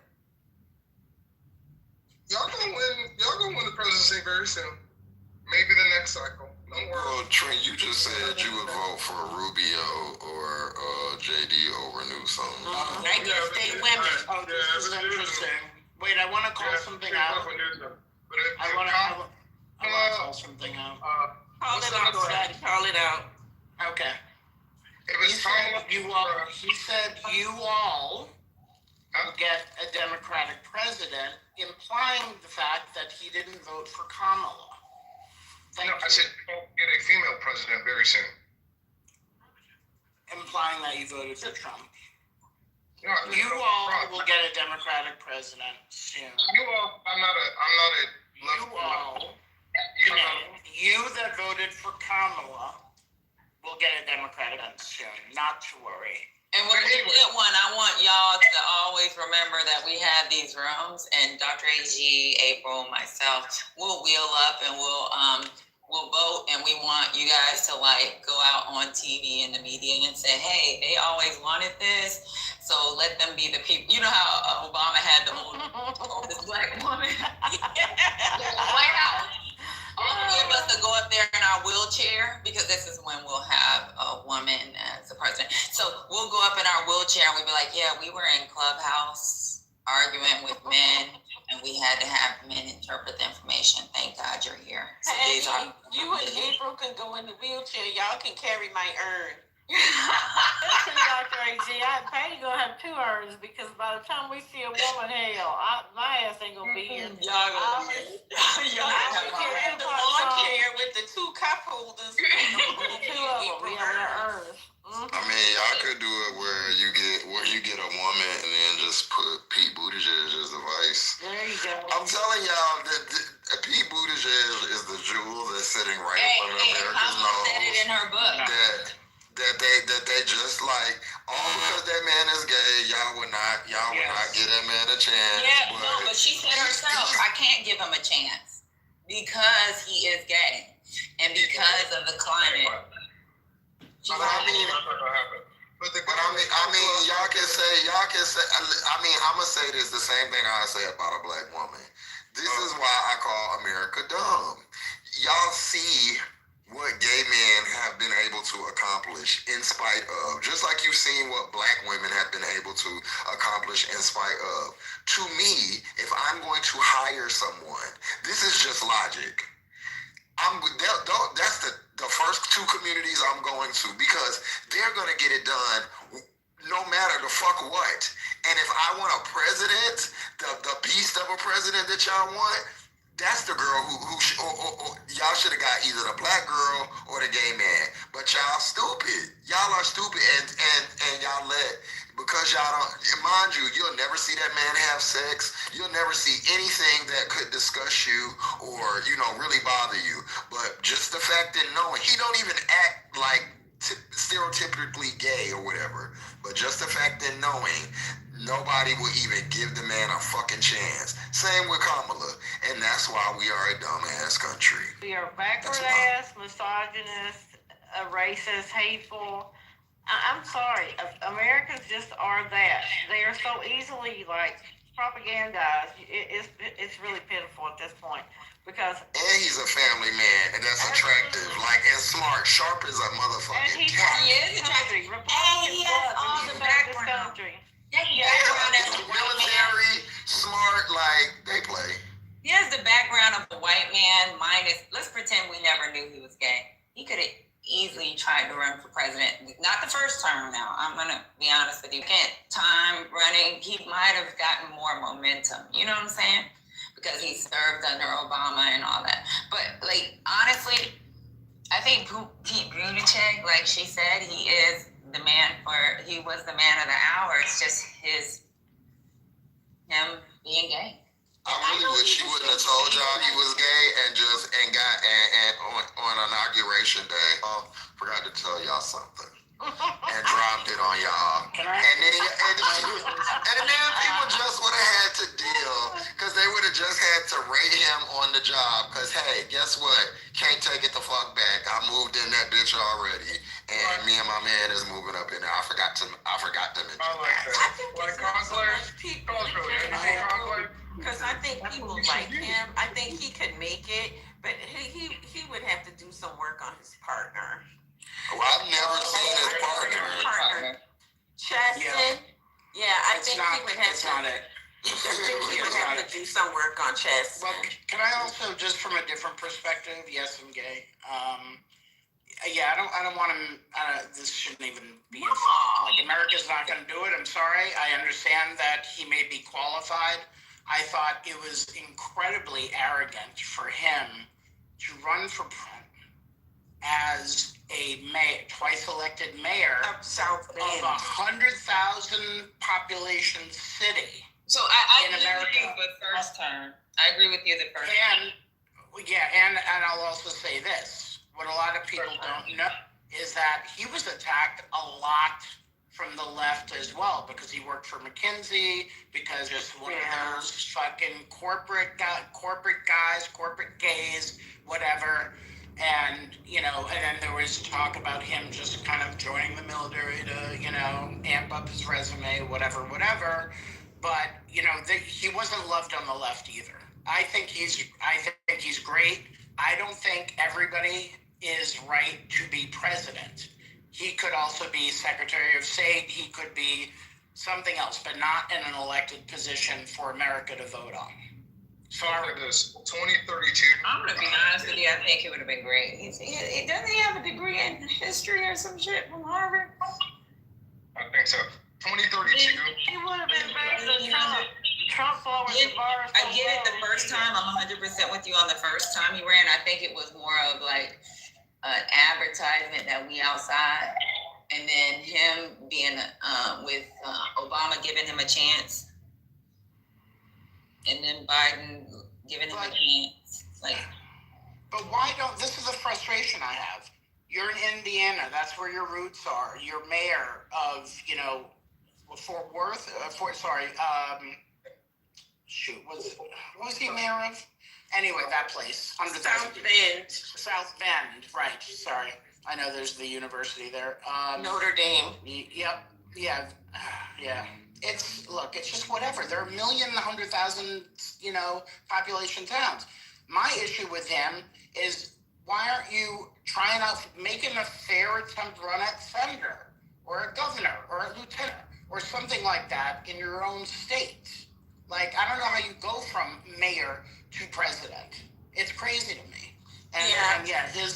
S13: Y'all gonna win the presidency very soon. Maybe the next cycle. Don't worry.
S9: Well, Trent, you just said you would vote for Rubio or JD over Newsom.
S15: I guess they women. Oh, this is interesting. Wait, I want to call something out. I want to call something out.
S6: Call it out.
S15: Okay.
S13: He
S15: said you all will get a Democratic president, implying the fact that he didn't vote for Kamala.
S13: I said we'll get a female president very soon.
S15: Implying that you voted for Trump.
S13: No,
S15: you all will get a Democratic president soon.
S13: You all, I'm not a.
S15: You that voted for Kamala will get a Democratic soon. Not to worry.
S2: And when we get one, I want y'all to always remember that we have these rooms, and Dr. AG, April, myself, we'll wheel up and we'll vote, and we want you guys to like go out on TV and the media and say, hey, they always wanted this, so let them be the people. You know how Obama had the oldest black woman? White House. All three of us to go up there in our wheelchair, because this is when we'll have a woman as the president. So we'll go up in our wheelchair and we'll be like, yeah, we were in Clubhouse arguing with men, and we had to have men interpret the information. Thank God you're here. So
S6: hey, you and April can go in the wheelchair. Y'all can carry my urn.
S8: Listen, Dr. AG, Patty gonna have 2 urns, because by the time we see a woman, hell, my ass ain't gonna be here.
S6: Y'all gonna be in the lawn chair with the 2 cup holders.
S8: 2 of them, we have our urns.
S9: I mean, y'all could do it where you get a woman and then just put Pete Buttigieg as the vice.
S8: There you go.
S9: I'm telling y'all that Pete Buttigieg is the jewel that's sitting right in front of America's nose.
S2: Said it in her book.
S9: That they just like, because that man is gay, y'all would not give that man a chance.
S2: Yeah, but she said herself, I can't give him a chance because he is gay and because of the climate.
S9: I mean, y'all can say, I mean, I'm gonna say this, the same thing I say about a black woman. This is why I call America dumb. Y'all see what gay men have been able to accomplish in spite of, just like you've seen what black women have been able to accomplish in spite of. To me, if I'm going to hire someone, this is just logic. That's the first 2 communities I'm going to, because they're going to get it done no matter the fuck what. And if I want a president, the beast of a president that y'all want, that's the girl who y'all should have got either the black girl or the gay man. But y'all stupid. Y'all are stupid, and y'all because y'all don't, mind you, you'll never see that man have sex. You'll never see anything that could disgust you or, really bother you. But just the fact that knowing, he don't even act like stereotypically gay or whatever. But just the fact that knowing, nobody will even give the man a fucking chance. Same with Kamala. And that's why we are a dumbass country.
S8: We are backward ass, misogynist, racist, hateful. I'm sorry. Americans just are that. They are so easily propagandized. It's really pitiful at this point. Because
S9: he's a family man, and that's attractive, and smart, sharp as a motherfucking cat.
S2: He is attractive. And he has all the background.
S9: Military,
S2: have a white man minus, let's pretend we never knew he was gay. He could have easily tried to run for president. Not the first term now. I'm going to be honest with you. Time running, he might have gotten more momentum. You know what I'm saying? Because he served under Obama and all that. But, like, honestly, I think Pete Buttigieg, like she said, he was the man of the hour. It's just him being gay.
S9: I really wish she wouldn't have told y'all he was gay and got on inauguration day. Forgot to tell y'all something. And dropped it on y'all. And then people just would have had to deal, because they would have just had to rate him on the job. Because hey, guess what? Can't take it the fuck back. I moved in that bitch already, and me and my man is moving up in there. I forgot to mention that.
S8: I think it's not so much people because I think people like him. I think he could make it, but he would have to do some work on his partner.
S9: Well, I've never seen his partner.
S8: Cheston. Yeah, I think he would have to. He would have to do some work on Chess.
S15: Well, can I also, just from a different perspective, yes, I'm gay. Yeah, I don't want to. This shouldn't even be like America's not going to do it. I'm sorry. I understand that he may be qualified. I thought it was incredibly arrogant for him to run for as a mayor, twice elected mayor
S2: of South Bend,
S15: of 100,000 population city.
S2: So I
S15: in
S2: agree
S15: America.
S2: with you the first term. I agree with you the first
S15: term. And I'll also say this. What a lot of people don't know is that he was attacked a lot from the left as well, because he worked for McKinsey, because just one of those fucking corporate guys, corporate gays, whatever. And, and then there was talk about him just kind of joining the military to, amp up his resume, whatever. But, he wasn't loved on the left either. I think he's great. I don't think everybody is right to be president. He could also be Secretary of State. He could be something else, but not in an elected position for America to vote on.
S13: Sorry, this 2032.
S2: I'm gonna be honest with you. I think it would have been great. Doesn't he have a degree in history or some shit from Harvard?
S13: I think so. 2032.
S8: He would have been better than Trump. Trump lowered the bar.
S2: I get it the first time. I'm 100% with you on the first time he ran. I think it was more of like an advertisement that we outside, and then him being with Obama giving him a chance, and then Biden giving him a chance.
S15: But why don't? This is a frustration I have. You're in Indiana. That's where your roots are. You're mayor of, Fort Worth. What was he mayor of? Anyway, that place. South Bend, right. Sorry. I know there's the university there.
S8: Notre Dame.
S15: Yep. Yeah. It's just whatever. There are 1,100,000, population towns. My issue with him is, why aren't you trying out, making a fair attempt to run at senator or a governor or a lieutenant or something like that in your own state? Like, I don't know how you go from mayor to president. It's crazy to me. And his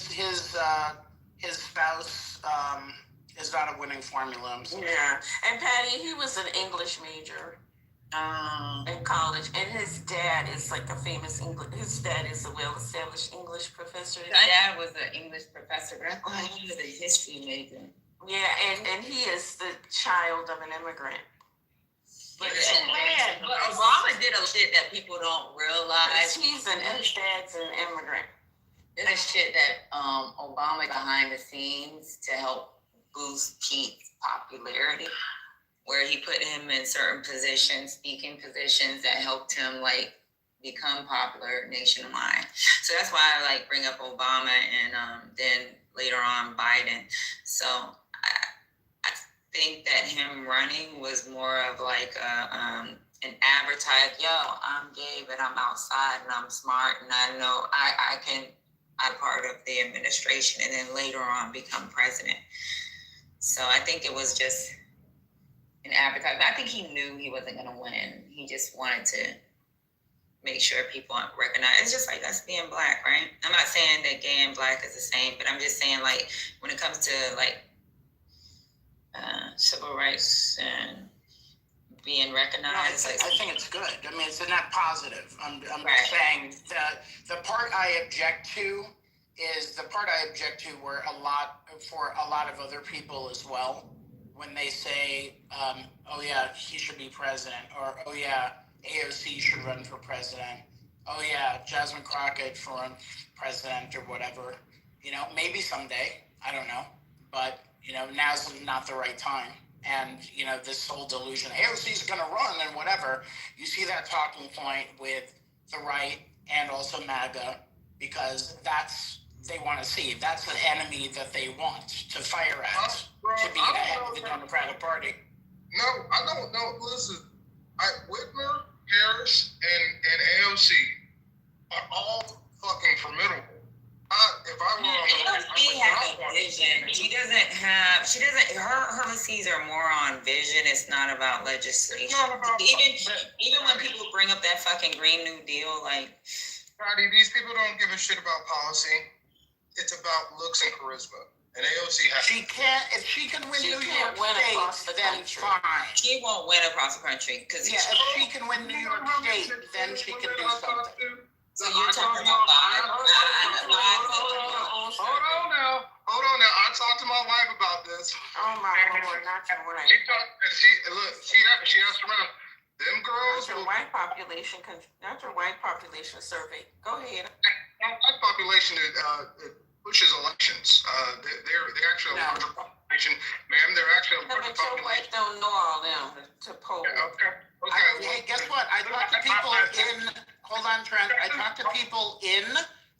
S15: spouse is not a winning formula.
S8: Yeah, and Patty, he was an English major in college, and his dad is like a famous English. His dad is a well-established English professor.
S2: His dad was an English professor, but I thought he was a history major.
S8: Yeah, and he is the child of an immigrant.
S2: But Obama did a shit that people don't realize.
S8: His dad's an immigrant.
S2: Did a shit that Obama behind the scenes to help boost Pete's popularity, where he put him in certain positions, speaking positions that helped him become popular nationwide. So that's why I bring up Obama and then later on Biden. So I think that him running was more of an advertised, I'm gay, but I'm outside and I'm smart and I know I'm part of the administration, and then later on become president. So I think it was just an advertisement. I think he knew he wasn't going to win. He just wanted to make sure people recognize. It's just like us being black, right? I'm not saying that gay and black is the same, but I'm just saying like when it comes to like civil rights and being recognized.
S15: No, I think it's good. I mean, it's a net positive. I'm
S2: Right.
S15: just saying the part I object to is the part I object to where for a lot of other people as well, when they say, oh yeah, he should be president, or oh yeah, AOC should run for president, oh yeah, Jasmine Crockett for president or whatever. You know, maybe someday, I don't know, but you know, now's not the right time. And, you know, this whole delusion, AOC's going to run and whatever. You see that talking point with the right and also MAGA, because they want to see. That's the enemy that they want to fire at, to be the head of the Democratic Party.
S13: No, I don't know. Listen, Whitmer, Harris, and AOC are all fucking formidable. If I were on
S2: AOC has a vision. She doesn't, her policies are more on vision. It's not about legislation. Even when people bring up that fucking Green New Deal, like.
S13: Patty, these people don't give a shit about policy. It's about looks and charisma. And AOC has.
S15: If she can win New York State, then fine.
S2: She won't win across the country. If
S15: she can win New York State, then she can do something.
S2: So you're talking about
S13: Hold on now. I talked to my wife about this.
S15: Oh my Lord, not your wife.
S13: She asked around. Them girls.
S15: Not your white population survey. Go ahead.
S13: White population pushes elections. They're actually a larger population, ma'am. They're actually a larger population.
S15: But your white don't know all them to poll.
S13: Okay.
S15: Hey, guess what? I talked to people in. Hold on, Trent. I talked to people in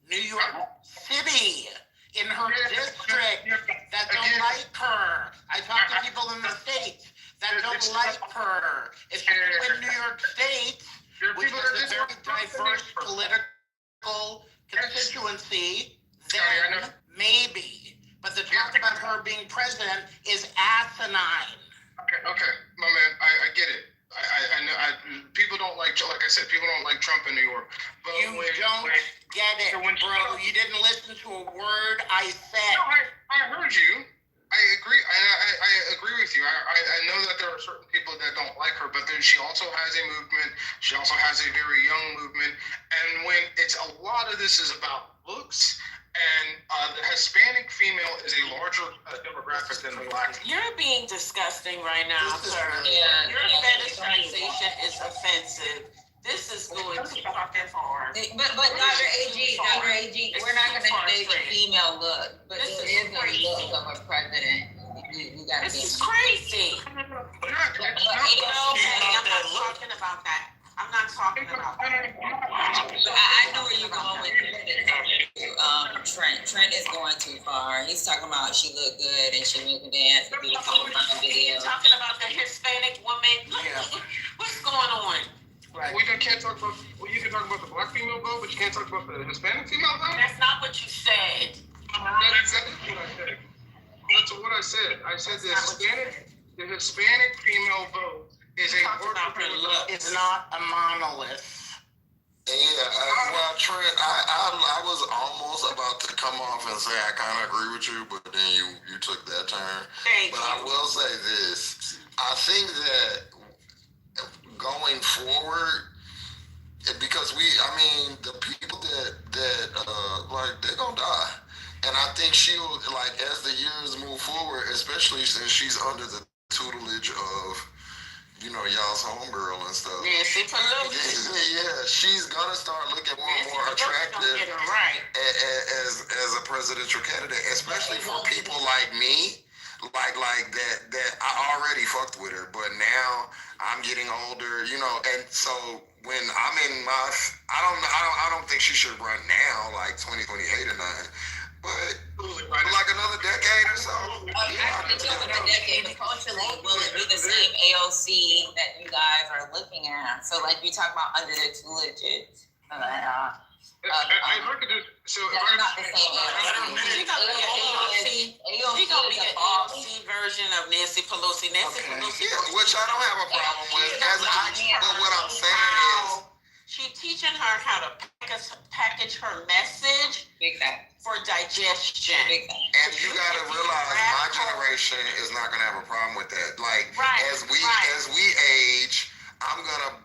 S15: New York City, in her district, that don't like her. I talked to people in the States that don't like her. If she can win New York State, which is a very diverse political constituency, then maybe. But the talk about her being president is asinine.
S13: Okay, my man, I get it. I know. People don't like I said, people don't like Trump in New York. But
S15: you don't get it, bro. You didn't listen to a word I said.
S13: No, I heard you. I agree. I agree with you. I know that there are certain people that don't like her, but then she also has a movement. She also has a very young movement. And when it's a lot of this is about looks. And the Hispanic female is a larger demographic than the black.
S15: You're being disgusting right now, sir. Your fetishization is offensive. This is going too fucking far.
S2: But Dr. AG, we're not going to take a female look, but this is a look of a president. You gotta
S15: this is crazy.
S2: I'm not
S15: talking about that. I'm not talking about that.
S2: I know where you're going with it. Trent is going too far. He's talking about she looked good and she went to dance and do a couple of videos.
S15: Talking about the Hispanic woman. What's going on?
S13: Right. You can talk about the black female vote, but you can't talk about the Hispanic female vote?
S15: That's not what you said.
S13: That's what I said. That's what I said. I said the Hispanic female vote is
S15: it's not a monolith.
S9: Yeah, well, Trent, I was almost about to come off and say I kind of agree with you, but then you took that turn. But I will say this: I think that going forward, because the people that like they're gonna die, and I think she'll as the years move forward, especially since she's under the tutelage of. Y'all's homegirl and stuff.
S15: Nancy Pelosi.
S9: Yeah, she's gonna start looking more and more attractive as a presidential candidate, especially for people like me, like that I already fucked with her, but now I'm getting older, and so when I'm in my, I don't think she should run now, like 2028 or nothing. But like another decade or so.
S2: Another decade, but culturally, will it be the same AOC that you guys are looking at? So, like you talk about under the tutelage,
S13: not
S2: the same
S15: AOC. She's gonna be an AOC version of Nancy Pelosi. Nancy Pelosi,
S9: which I don't have a problem with. But what I'm saying is,
S15: She teaching her how to package her message for digestion.
S9: And you gotta realize my generation is not gonna have a problem with that. Like as we age, I'm gonna,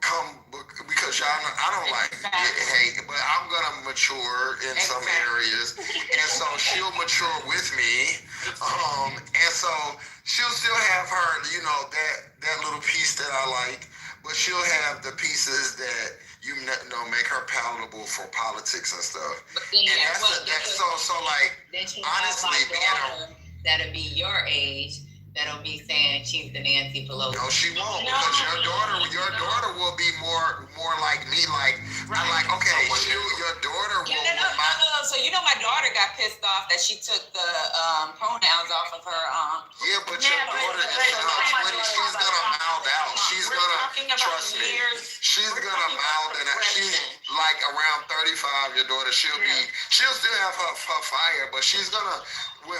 S9: come because y'all know, I don't like hate, but I'm gonna mature in some areas, and so she'll mature with me, and so she'll still have her, that little piece that I like, but she'll have the pieces that make her palatable for politics and stuff.
S2: But then honestly, that'll be your age. That'll be saying she's the Nancy Pelosi.
S9: No, she won't, because your daughter will be more like me. Like, okay, your daughter will.
S2: No. So my daughter got pissed off that she took the pronouns off of her.
S9: Yeah, but your daughter is in her 20s. She's gonna mouth out. She's gonna trust me. She's gonna mouth, and she's like around 35. Your daughter, she'll still have her fire, but she's gonna when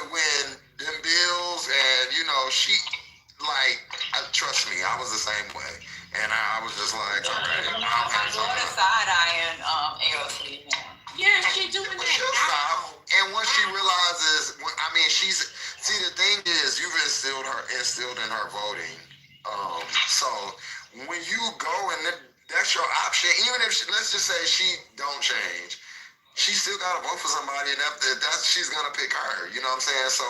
S9: them bills and she trust me, I was the same way, and I was just like, okay,
S2: my daughter side-eyeing AOC now.
S15: Yeah, she's doing that now.
S9: And once she realizes, the thing is, you've instilled in her voting. So when you go and that's your option, even if let's just say she don't change, she still got to vote for somebody, and that's she's gonna pick her. You know what I'm saying? So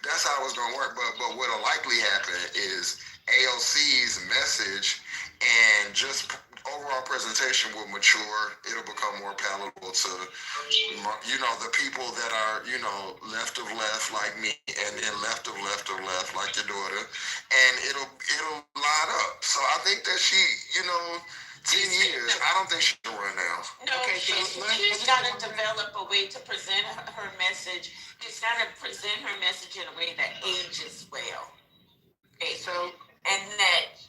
S9: that's how it's gonna work. But what'll likely happen is AOC's message and just overall presentation will mature. It'll become more palatable to the people that are left of left like me, and then left of left like your daughter, and it'll line up. So I think that she 10 years, I don't think she'll run now.
S15: No, okay, she's got to develop a way to present her message. She's got to present her message in a way that ages well. Okay, so, and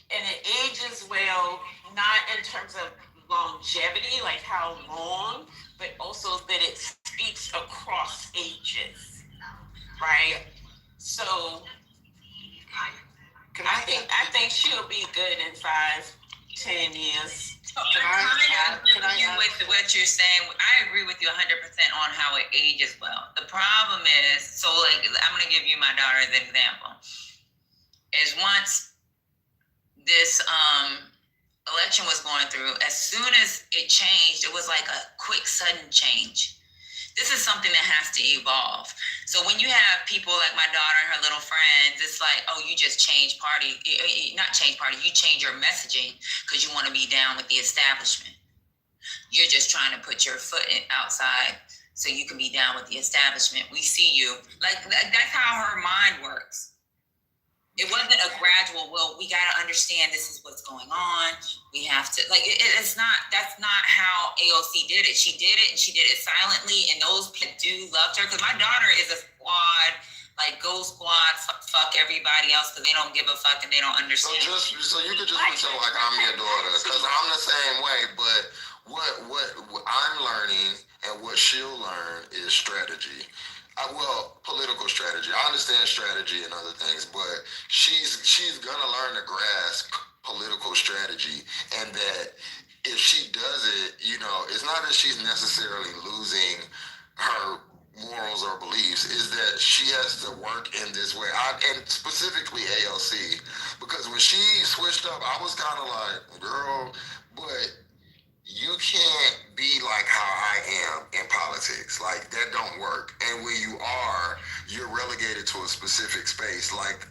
S15: it ages well, not in terms of longevity, like how long, but also that it speaks across ages, right? So, I think she'll be good in 5-10 years.
S2: I agree with what you're saying. I agree with you 100% on how it ages well. The problem is, I'm going to give you my daughter as an example. Is once this election was going through, as soon as it changed, it was like a quick, sudden change. This is something that has to evolve. So when you have people like my daughter and her little friends, it's like, oh, you just change party. Not change party, you change your messaging because you want to be down with the establishment. You're just trying to put your foot outside so you can be down with the establishment. We see you. Like, that's how her mind works. It wasn't a gradual, well, we got to understand this is what's going on. We have to, that's not how AOC did it. She did it, and she did it silently, and those people do love her. Because my daughter is a squad, go squad, fuck everybody else, because they don't give a fuck and they don't understand.
S9: So you could just pretend like I'm your daughter, because I'm the same way, but what I'm learning and what she'll learn is strategy. Political strategy. I understand strategy and other things, but she's gonna learn to grasp political strategy, and that if she does it, it's not that she's necessarily losing her morals or beliefs, is that she has to work in this way. And specifically AOC, because when she switched up, I was kind of like, girl, but you can't be like how I am in politics. Like, that don't work. And when you are, you're relegated to a specific space, like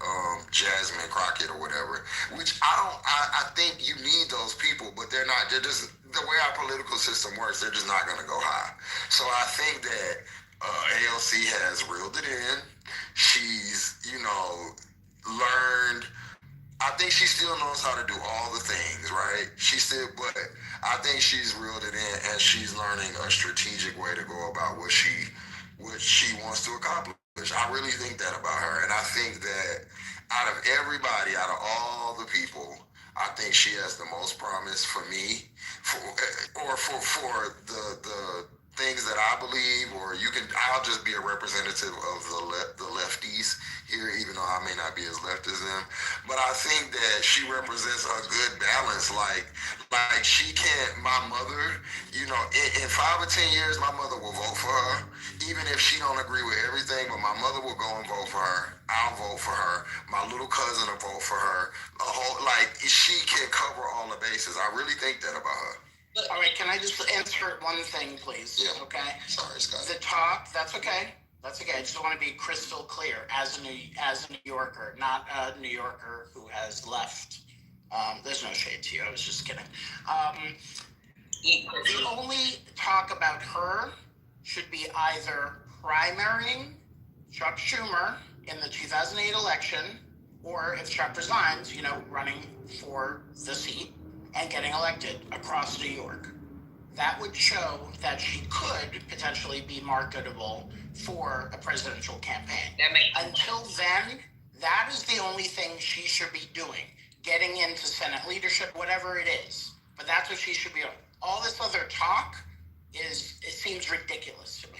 S9: Jasmine Crockett or whatever, which I think you need those people, but they're just, the way our political system works, they're just not going to go high. So I think that AOC has reeled it in. She's, learned. I think she still knows how to do all the things, right? But I think she's reeled it in, and she's learning a strategic way to go about what she wants to accomplish. I really think that about her, and I think that out of everybody, out of all the people, I think she has the most promise for me, for the things that I believe, or I'll just be a representative of the left lefties here, even though I may not be as left as them. But I think that she represents a good balance. Like she can't, my mother, you know, in 5 or 10 years, my mother will vote for her, even if she don't agree with everything, but my mother will go and vote for her. I'll vote for her. My little cousin will vote for her. She can cover all the bases. I really think that about her.
S15: All right, can I just answer one thing, please?
S9: Yeah.
S15: Okay.
S9: Sorry, Scott.
S15: The talk, that's okay. That's okay. I just want to be crystal clear as a New Yorker, not a New Yorker who has left. There's no shade to you. I was just kidding. The only talk about her should be either primarying Chuck Schumer in the 2008 election, or if Chuck resigns, you know, running for the seat and getting elected across New York. That would show that she could potentially be marketable for a presidential campaign. Until then, that is the only thing she should be doing, getting into Senate leadership, whatever it is. But that's what she should be doing. All this other talk it seems ridiculous to me.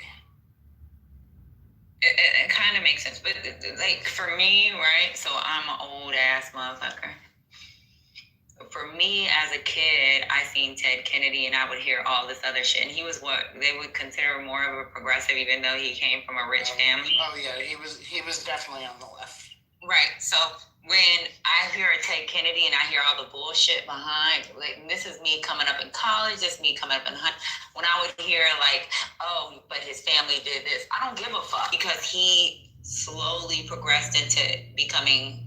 S2: It kind of makes sense, but like for me, right? So I'm an old ass motherfucker. For me as a kid, I seen Ted Kennedy and I would hear all this other shit. And he was what they would consider more of a progressive, even though he came from a rich family.
S15: Oh yeah, he was definitely on the left.
S2: Right. So when I hear a Ted Kennedy and I hear all the bullshit behind, like this is me coming up in college, this is me coming up in high. When I would hear like, oh, but his family did this, I don't give a fuck, because he slowly progressed into becoming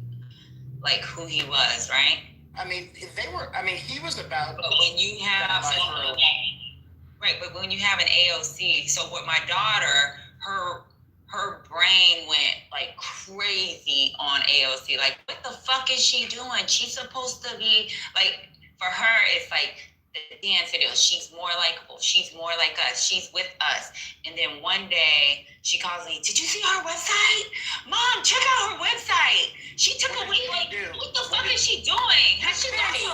S2: like who he was, right?
S15: He was about.
S2: But when you have, right, but when you have an AOC, so with my daughter, her brain went like crazy on AOC. Like, what the fuck is she doing? She's supposed to be like, for her, it's like the dance video. She's more likable. She's more like us. She's with us. And then one day she calls me, did you see our website? Mom, check out her website. She took a week. Like, what the fuck is she doing? How's she doing?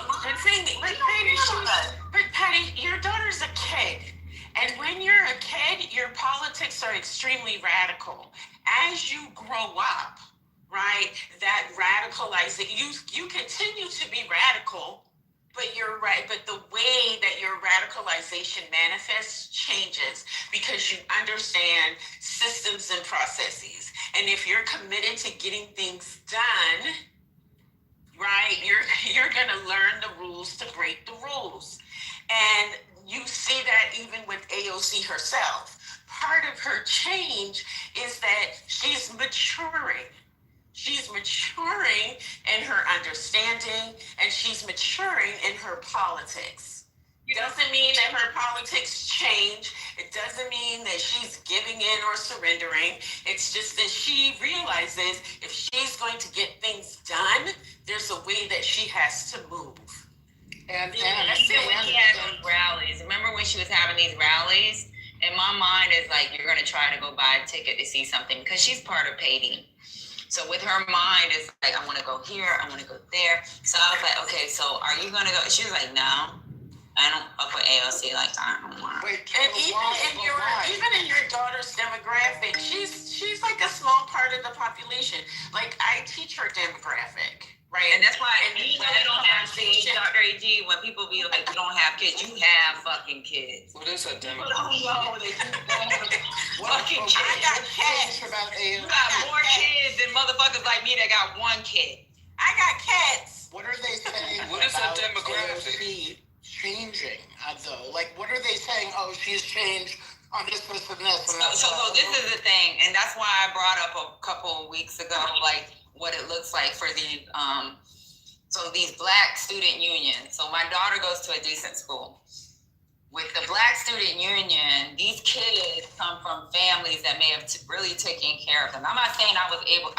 S15: But Patty, your daughter's a kid. And when you're a kid, your politics are extremely radical. As you grow up, right, that radicalizing, you continue to be radical, but you're right. But the way that your radicalization manifests changes because you understand systems and processes. And if you're committed to getting things done, right, you're gonna learn the rules to break the rules. And you see that even with AOC herself. Part of her change is that she's maturing. She's maturing in her understanding, and she's maturing in her politics. It doesn't mean that her politics change. It doesn't mean that she's giving in or surrendering. It's just that she realizes if she's going to get things done, there's a way that she has to move.
S2: And when she had those rallies, remember when she was having these rallies? And my mind is like, you're going to try to go buy a ticket to see something, because she's part of Payton. So with her mind, it's like, I want to go here, I want to go there. So I was like, okay, so are you going to go? She was like, no, I don't fuck with AOC. Like, I don't want to.
S15: And even in your daughter's demographic, she's like a small part of the population. Like, I teach her demographic. Right,
S2: and that's why when I don't have kids, Dr. AG, when people be like, you don't have kids, you have fucking kids.
S7: What is a demographic?
S2: People don't know that you have fucking kids.
S15: I got kids.
S2: You got more kids than motherfuckers like me that got one kid.
S15: I got kids. What are they saying?
S7: What is a demographic?
S15: Changing, though. Like, what are they saying? Oh, she's changed on this, and this.
S2: So this is the thing, and that's why I brought up a couple of weeks ago, like, what it looks like for these these black student unions. So my daughter goes to a decent school. With the black student union, these kids come from families that may have really taken care of them. I'm not saying I was able,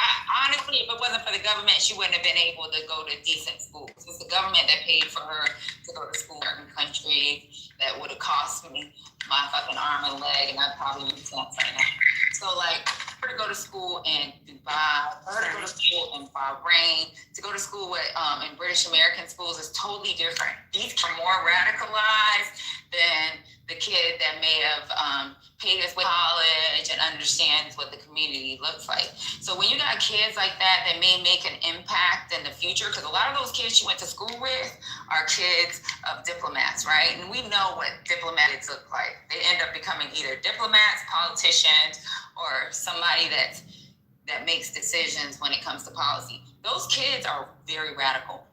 S2: honestly, if it wasn't for the government, she wouldn't have been able to go to decent schools. It's the government that paid for her to go to school in a certain country that would have cost me my fucking arm and leg, and I'd probably use that right now. So like, for her to go to school in Dubai, for her to go to school in Bahrain, to go to school with in British American schools is totally different. These are more radicalized than the kid that may have paid his way to college and understands what the community looks like. So when you got kids like that that may make an impact in the future, because a lot of those kids you went to school with are kids of diplomats, right? And we know what diplomats look like. They end up becoming either diplomats, politicians, or somebody that makes decisions when it comes to policy. Those kids are very radical,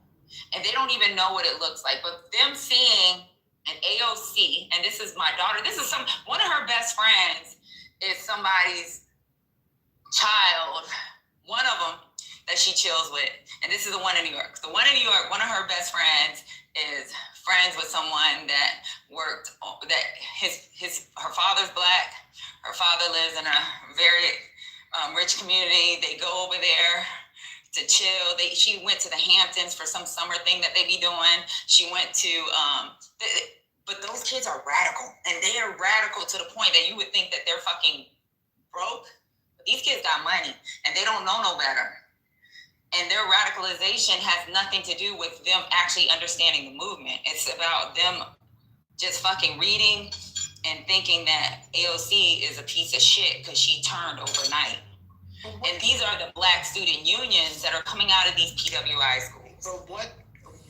S2: and they don't even know what it looks like. But them seeing an AOC, and this is my daughter, one of her best friends is somebody's child, one of them that she chills with, and this is the one in New York. The one in New York, one of her best friends is friends with someone that worked, her father's Black, her father lives in a very rich community. They go over there to chill. She went to the Hamptons for some summer thing that they be doing. She went to, but those kids are radical, and they are radical to the point that you would think that they're fucking broke. But these kids got money, and they don't know no better. And their radicalization has nothing to do with them actually understanding the movement. It's about them just fucking reading and thinking that AOC is a piece of shit because she turned overnight. And these are the Black student unions that are coming out of these PWI schools.
S15: But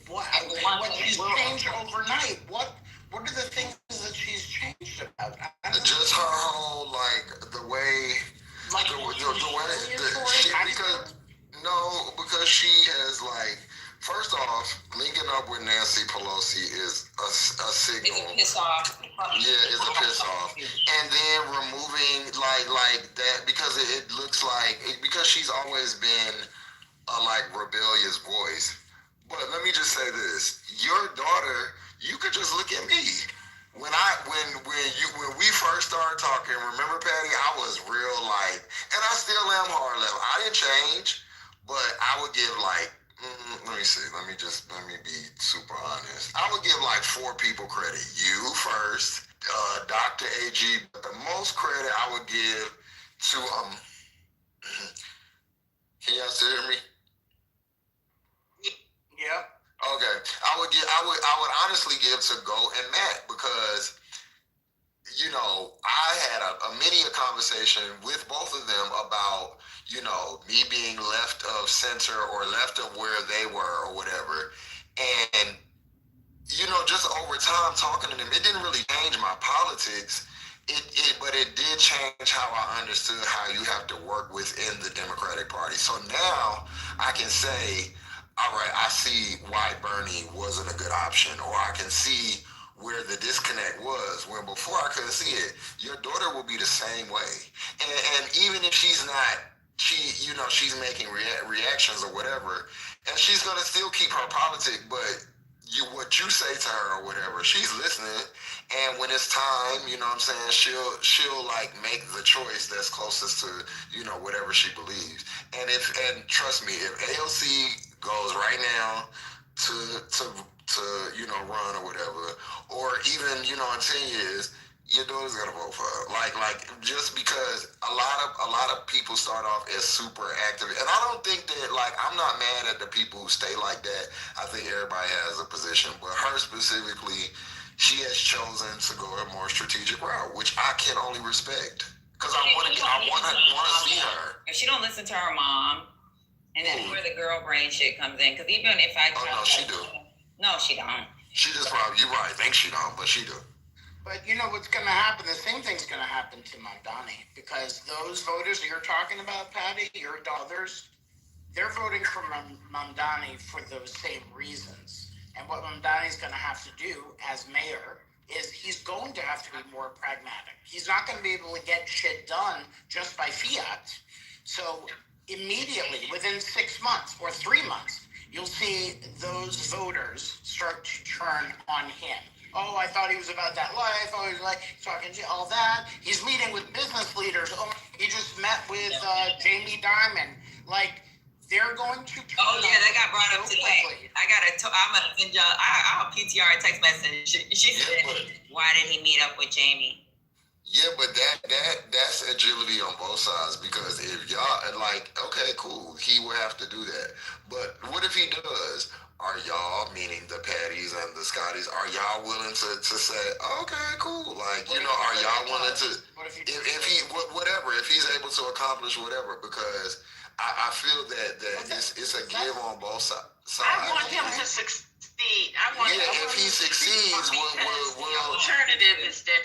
S15: what she's changed overnight? What are the things that she's changed about?
S9: Just her whole, like, the way, because she has, like, first off, linking up with Nancy Pelosi is a signal.
S2: It's a piss off.
S9: Yeah, it's a piss off. And then removing like that, because it looks like, because she's always been a like rebellious voice. But let me just say this: your daughter, you could just look at me. When we first started talking, remember, Patty, I was real like, and I still am hard left. I didn't change, but I would give like. Let me see. Let me be super honest. I would give like 4 people credit. You first, Dr. AG, but the most credit I would give to can y'all still hear me?
S15: Yeah.
S9: Okay. I would honestly give to Go and Matt, because you know, I had a many a conversation with both of them about, you know, me being left of center or left of where they were or whatever. And, you know, just over time talking to them, it didn't really change my politics. But it did change how I understood how you have to work within the Democratic Party. So now I can say, all right, I see why Bernie wasn't a good option, or I can see where the disconnect was, when before I couldn't see it. Your daughter will be the same way. And even if she's not, she's making reactions or whatever, and she's gonna still keep her politics, but what you say to her or whatever, she's listening. And when it's time, you know what I'm saying, she'll like make the choice that's closest to, you know, whatever she believes. And trust me, if AOC goes right now to you know, run or whatever, or even, you know, in 10 years, your daughter's gonna vote for her. Like just because a lot of people start off as super active, and I don't think that, like, I'm not mad at the people who stay like that. I think everybody has a position, but her specifically, she has chosen to go a more strategic route, which I can only respect, because I want to see her.
S2: If she don't listen to her mom, and then where the girl brain shit comes in, because even if I
S9: no, she do.
S2: No, she don't.
S9: She just probably, you're right, I think she don't, but she do.
S15: But you know what's going to happen? The same thing's going to happen to Mamdani, because those voters you're talking about, Patty, your daughters, they're voting for Mamdani for those same reasons. And what Mamdani's going to have to do as mayor is he's going to have to be more pragmatic. He's not going to be able to get shit done just by fiat. So immediately, within 6 months or 3 months, you'll see those voters start to turn on him. Oh, I thought he was about that life. Oh, he's like talking all that. He's meeting with business leaders. Oh, he just met with Jamie Dimon. Like, they're going to turn.
S2: Oh yeah, that got brought up today. I'm gonna send y'all. I'll PTR a text message. She said, "Why did he meet up with Jamie?"
S9: Yeah, but that's agility on both sides, because if y'all like, okay, cool, he will have to do that. But what if he does? Are y'all, meaning the Patties and the Scotties, are y'all willing to say, okay, cool, like, you know, are y'all willing to, if he whatever, if he's able to accomplish whatever? Because I feel that it's a give on both sides.
S6: I want him to succeed.
S9: If he succeeds,
S6: the alternative is that.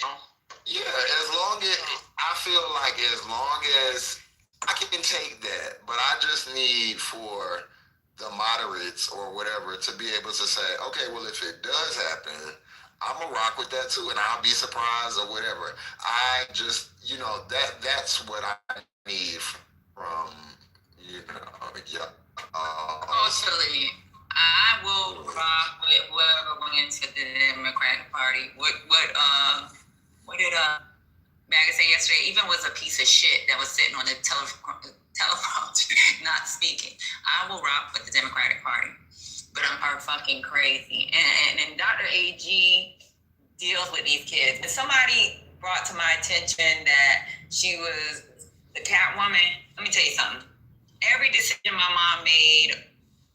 S9: Yeah, as long as I feel like, as long as I can take that, but I just need for the moderates or whatever to be able to say, okay, well, if it does happen, I'm gonna rock with that too, and I'll be surprised or whatever. I just, you know, that's what I need from, you know, yeah.
S2: Totally. I will rock with whoever went to the Democratic Party. What did Maggie say yesterday? Even was a piece of shit that was sitting on the teleprompter, not speaking. I will rock with the Democratic Party, but I'm fucking crazy. And Dr. AG deals with these kids. And somebody brought to my attention that she was the Catwoman. Let me tell you something. Every decision my mom made,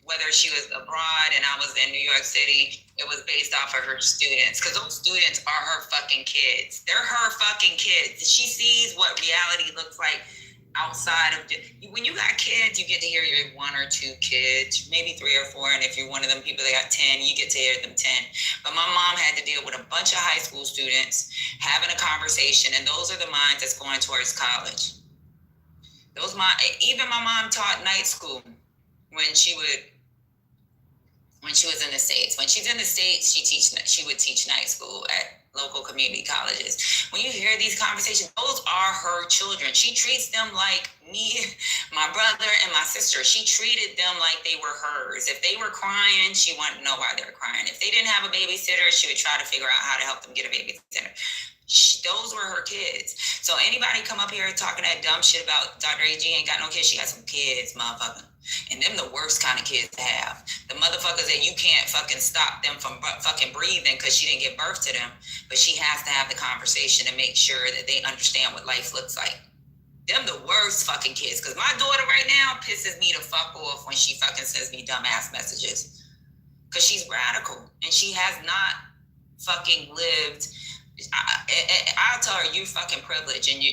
S2: whether she was abroad and I was in New York City, it was based off of her students, because those students are her fucking kids. They're her fucking kids. She sees what reality looks like outside of, when you got kids, you get to hear your one or two kids, maybe 3 or 4, and if you're one of them people that got 10, you get to hear them 10. But my mom had to deal with a bunch of high school students having a conversation, and those are the minds that's going towards college. Even my mom taught night school when she was in the States. When she's in the States, she would teach night school at local community colleges. When you hear these conversations, those are her children. She treats them like me, my brother, and my sister. She treated them like they were hers. If they were crying, she wanted to know why they were crying. If they didn't have a babysitter, she would try to figure out how to help them get a babysitter. Those were her kids. So anybody come up here talking that dumb shit about Dr. AG ain't got no kids, she got some kids, motherfucker. And them the worst kind of kids to have. The motherfuckers that you can't fucking stop them from fucking breathing because she didn't give birth to them, but she has to have the conversation to make sure that they understand what life looks like. Them the worst fucking kids. Because my daughter right now pisses me the fuck off when she fucking sends me dumbass messages. Because she's radical and she has not fucking lived. I'll tell her, you fucking privileged, and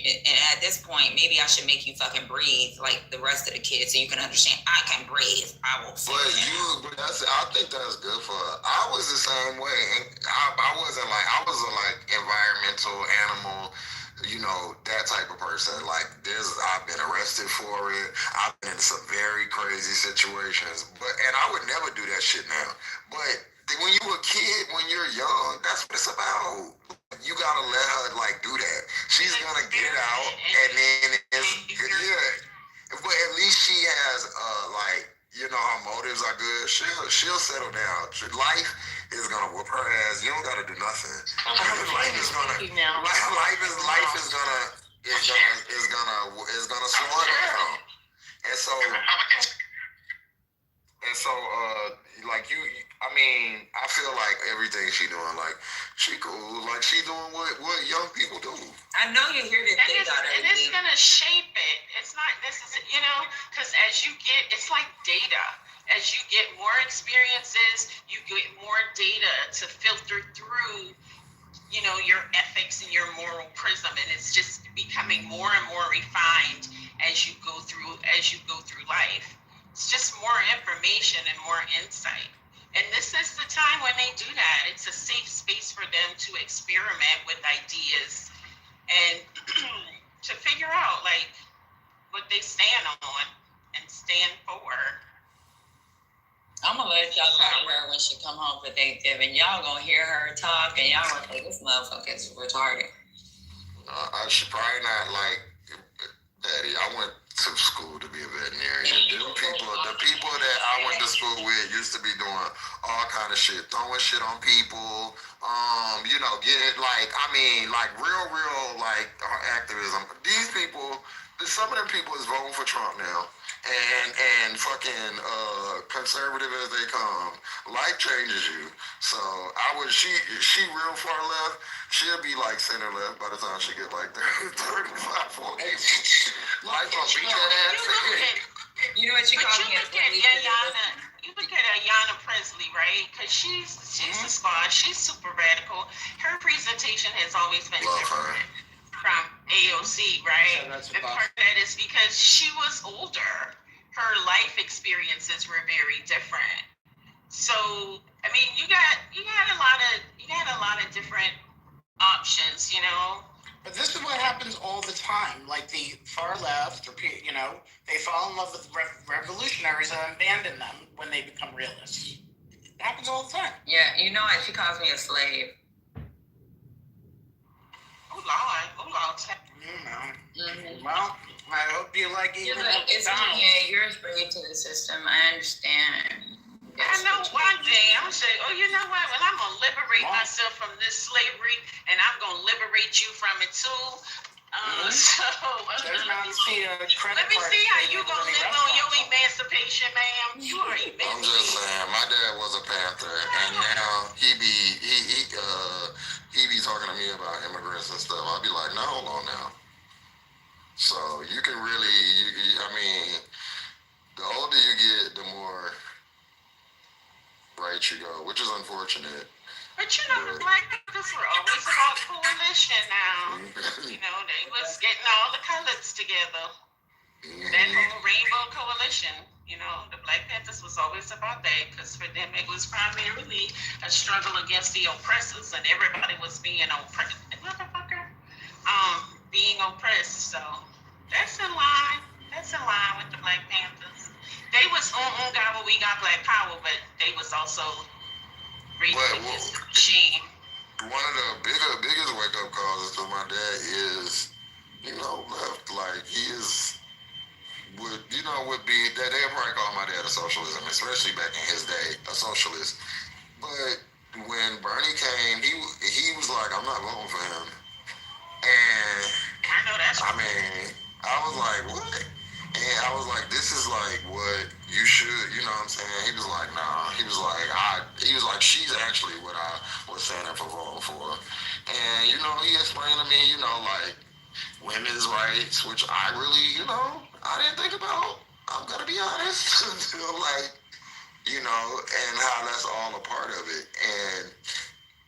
S2: at this point, maybe I should make you fucking breathe like the rest of the kids, so you can understand. I can breathe. I will.
S9: I think that's good for her. I was the same way, and I wasn't like, I was a like environmental animal, you know, that type of person. Like I've been arrested for it. I've been in some very crazy situations, and I would never do that shit now. But when you a kid, when you're young, that's what it's about. You gotta let her like do that. She's gonna get out, and then but at least she has like, you know, her motives are good. She'll settle down. Life is gonna whoop her ass. You don't gotta do nothing. Life is gonna slow her down. And so like I mean, I feel like everything she doing, like she cool, like she doing what young people do.
S2: I know you hear this thing about
S6: it. And it's gonna shape it. It's not, this is, you know, because as you get, it's like data. As you get more experiences, you get more data to filter through, you know, your ethics and your moral prism, and it's just becoming more and more refined as you go through life. It's just more information and more insight. And this is the time when they do that. It's a safe space for them to experiment with ideas and to figure out like what they stand on and stand for.
S2: I'm gonna let y'all talk to her when she come home for Thanksgiving. Y'all gonna hear her talk and y'all gonna say this motherfucker is retarded.
S9: I should probably not like Daddy. I went to school to be a veterinarian. The people that I went to school with used to be doing all kind of shit, throwing shit on people. You know, like real like activism. These people, some of them people is voting for Trump now. and fucking conservative as they come. Life changes you. So she real far left. She'll be like center left by the time she get like 35, 40. Life gonna beat that ass.
S2: You know what you
S6: But
S2: call
S6: you
S2: me?
S6: look at Ayanna, you look at Ayanna Presley, right? Because she's a squad. She's super radical. Her presentation has always been different from AOC, right? And part of that is because she was older. Her life experiences were very different. So I mean, you had a lot of different options, you know.
S15: But this is what happens all the time. Like the far left, or they fall in love with revolutionaries and abandon them when they become realists. It happens all the time.
S2: Yeah, you know what? She calls me a slave.
S6: Oh Lord.
S15: Well, I hope you like eating
S2: It's okay. You're a slave to the system. I understand.
S6: I know one day I'm gonna say, oh, you know what? Well, I'm gonna liberate myself from this slavery, and I'm gonna liberate you from it too. So let me see how you gonna live on your emancipation, ma'am. You are emancipated.
S9: I'm just saying, my dad was a Panther, and now he be talking to me about immigrants and stuff. I'll be like, no, hold on now. So you can really, I mean, the older you get, the more right you go, which is unfortunate.
S6: But you know, the Black Panthers were always about coalition now. You know, they was getting all the colors together. That whole rainbow coalition, you know, the Black Panthers was always about that, because for them it was primarily a struggle against the oppressors, and everybody was being oppressed. Being oppressed. So that's in line. That's in line with the Black Panthers. They was got what we got Black Power, but they was also raising against the machine.
S9: One of the biggest wake up calls to my dad is, left. Like he is, would be that they probably call my dad a socialist, especially back in his day, a socialist. But when Bernie came, he was like, I'm not voting for him. And
S6: I know that's.
S9: I mean, I was like, what? And I was like, this is like what you should, you know what I'm saying? He was like, nah. He was like, she's actually what I was saying for voting for. And, he explained to me, like women's rights, which I really, I didn't think about. I'm going to be honest. Until like, and how that's all a part of it. And,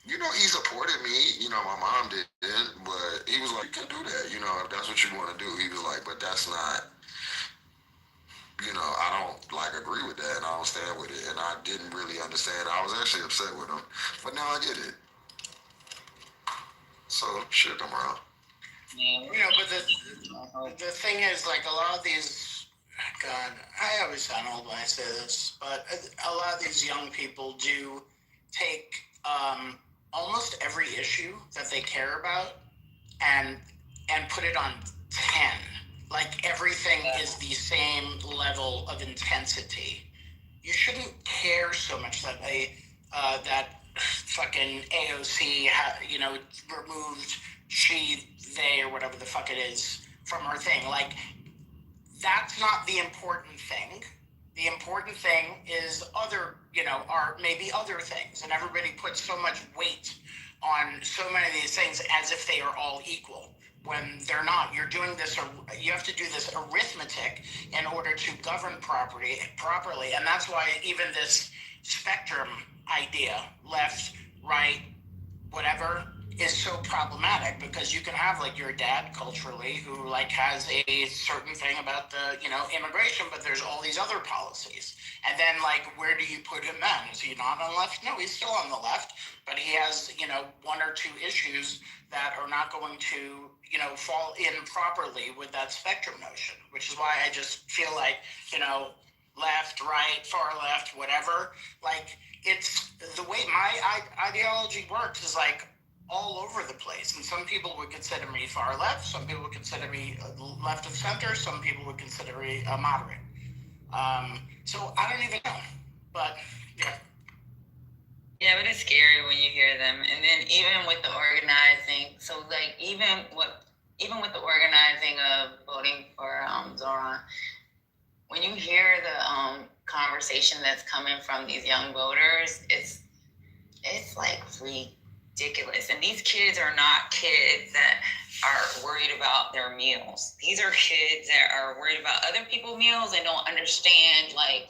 S9: he supported me, my mom didn't, but he was like, you can do that, if that's what you want to do. He was like, but that's not, I don't like agree with that, and I don't stand with it, and I didn't really understand. I was actually upset with him, but now I get it. So shit come around.
S15: But the thing is, like a lot of these, God, I always sound old when I say this, but a lot of these young people do take almost every issue that they care about and put it on 10. Like everything is the same level of intensity. You shouldn't care so much that that fucking AOC removed they or whatever the fuck it is from her thing. Like that's not the important thing. The important thing is other, are maybe other things, and everybody puts so much weight on so many of these things as if they are all equal, when they're not. You're doing this, you have to do this arithmetic in order to govern properly, and that's why even this spectrum idea, left, right, whatever, is so problematic, because you can have like your dad culturally who like has a certain thing about the immigration, but there's all these other policies, and then like where do you put him then? Is he not on the left? No, he's still on the left, but he has one or two issues that are not going to fall in properly with that spectrum notion, which is why I just feel like left, right, far left, whatever, like it's the way my ideology works is like all over the place, and some people would consider me far left, some people would consider me left of center, some people would consider me a moderate. So I don't even know, but yeah.
S2: Yeah, but it's scary when you hear them, and then even with the organizing. So like even with the organizing of voting for Zoran, when you hear the conversation that's coming from these young voters, it's like ridiculous. And these kids are not kids that are worried about their meals. These are kids that are worried about other people's meals and don't understand like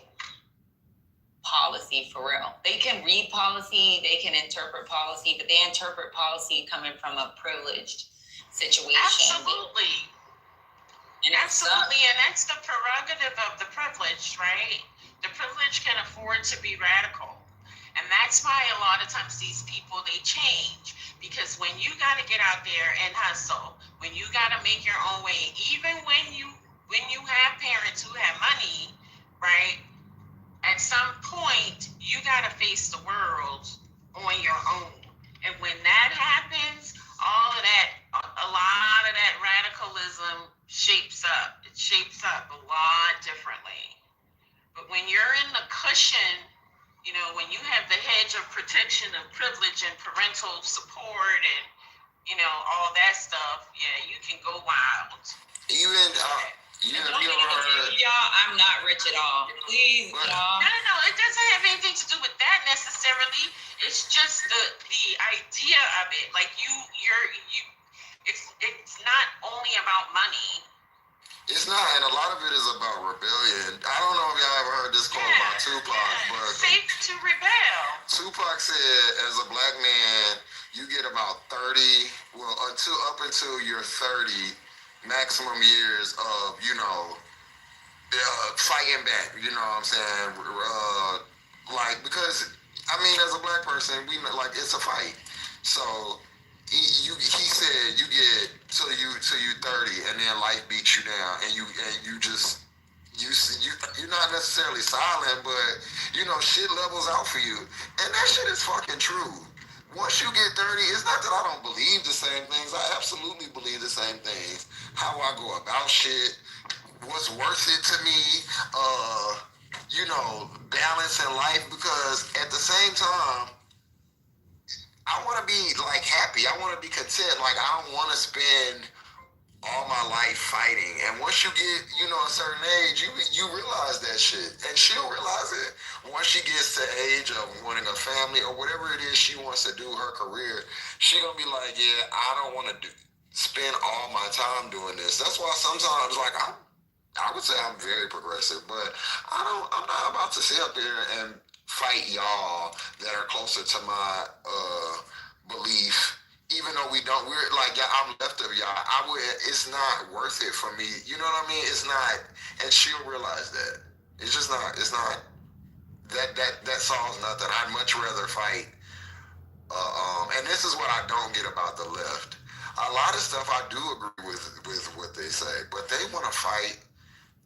S2: policy for real. They can read policy, they can interpret policy, but they interpret policy coming from a privileged situation.
S6: Absolutely. And absolutely, and that's the prerogative of the privileged, right? The privileged can afford to be radical. And that's why a lot of times these people, they change. Because when you got to get out there and hustle, when you got to make your own way, even when you have parents who have money, right? At some point, you got to face the world on your own. And when that happens, all of that, a lot of that radicalism shapes up. It shapes up a lot differently. But when you're in the cushion, you know, when you have the hedge of protection of privilege and parental support and, you know, all that stuff, yeah, you can go wild.
S9: Even,
S2: y'all, I'm not rich at all. Please, y'all.
S6: No, it doesn't have anything to do with that necessarily. It's just the idea of it. Like it's not only about money.
S9: It's not, and a lot of it is about rebellion. I don't know if y'all ever heard this quote by Tupac, but
S6: safe to rebel.
S9: Tupac said, as a black man, you get about 30, well, up until you're 30 maximum years of, you know, fighting back, you know what I'm saying? Like, because, I mean, as a black person, we know, like, it's a fight. So, he said you get till you 30 and then life beats you down and you're not necessarily silent, but you know shit levels out for you, and that shit is fucking true. Once you get 30, it's not that I don't believe the same things. I absolutely believe the same things. How I go about shit, what's worth it to me, you know, balance in life, because at the same time I want to be like happy. I want to be content. Like, I don't want to spend all my life fighting. And once you get, you know, a certain age, you realize that shit. And she'll realize it. Once she gets to the age of wanting a family or whatever it is she wants to do, her career, she gonna be like, yeah, I don't want to spend all my time doing this. That's why sometimes, like, I would say I'm very progressive, but I'm not about to sit up there and fight y'all that are closer to my belief, even though we're like, yeah, I'm left of y'all. It's not worth it for me. You know what I mean? It's not, and she'll realize that. It's just not. It's not. That solves nothing. I'd much rather fight. And this is what I don't get about the left. A lot of stuff I do agree with what they say, but they want to fight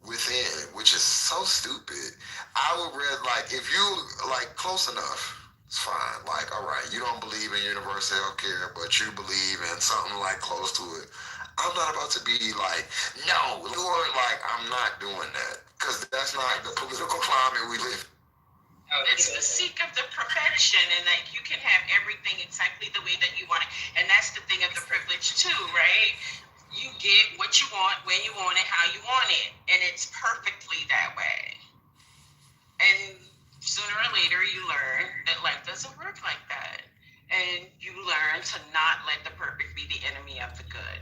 S9: within, which is so stupid. I would rather, like, if you, like, close enough, it's fine. Like, all right, you don't believe in universal health care, but you believe in something, like, close to it. I'm not about to be like, no, Lord, like, I'm not doing that. Because that's not the political climate we live in.
S6: It's the seek of the perfection, and that you can have everything exactly the way that you want it. And that's the thing of the privilege, too, right? You get what you want, when you want it, how you want it. And it's perfectly that way. And sooner or later, you learn that life doesn't work like that. And you learn to not let the perfect be the enemy of the good.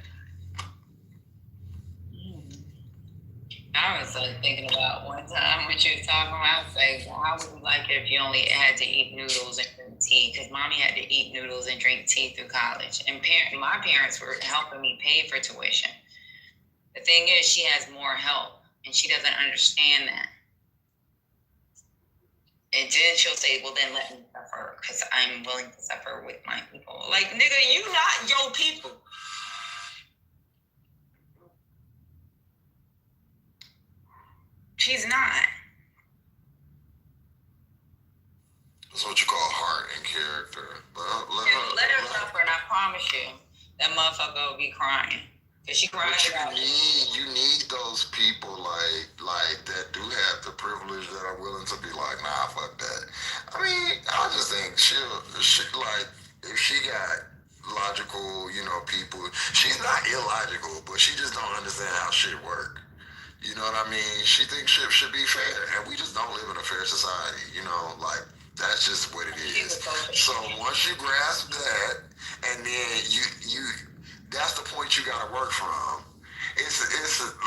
S2: I was thinking about one time when she was talking about, say, well, how would you like it if you only had to eat noodles and drink tea? Because mommy had to eat noodles and drink tea through college. And my parents were helping me pay for tuition. The thing is, she has more help, and she doesn't understand that. And then she'll say, well, then let me suffer, because I'm willing to suffer with my people. Like, nigga, you not your people. She's not.
S9: That's what you call heart and character. But
S2: let her suffer, and I promise you, that motherfucker will be crying. Cause she cried.
S9: But you need those people like that do have the privilege that are willing to be like, nah, fuck that. I mean, I just think she like, if she got logical, you know, people, she's not illogical, but she just don't understand how shit work. You know what I mean? She thinks shit should be fair, and we just don't live in a fair society. You know, like that's just what it is. So once you grasp that, and then you that's the point you got to work from. It's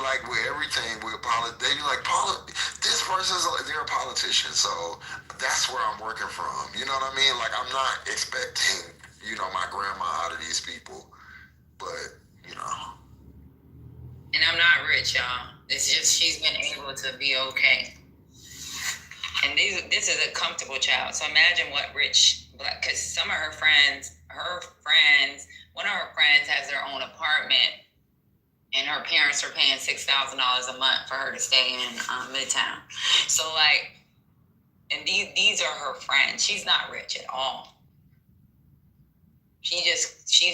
S9: like with everything with politics. They be like, this person's they're a politician, so that's where I'm working from. You know what I mean? Like I'm not expecting my grandma out of these people, but you know.
S2: And I'm not rich, y'all. It's just she's been able to be okay. And this is a comfortable child. So imagine what rich black, because some of her friends, one of her friends has their own apartment, and her parents are paying $6,000 a month for her to stay in Midtown. So like, and these are her friends. She's not rich at all. She's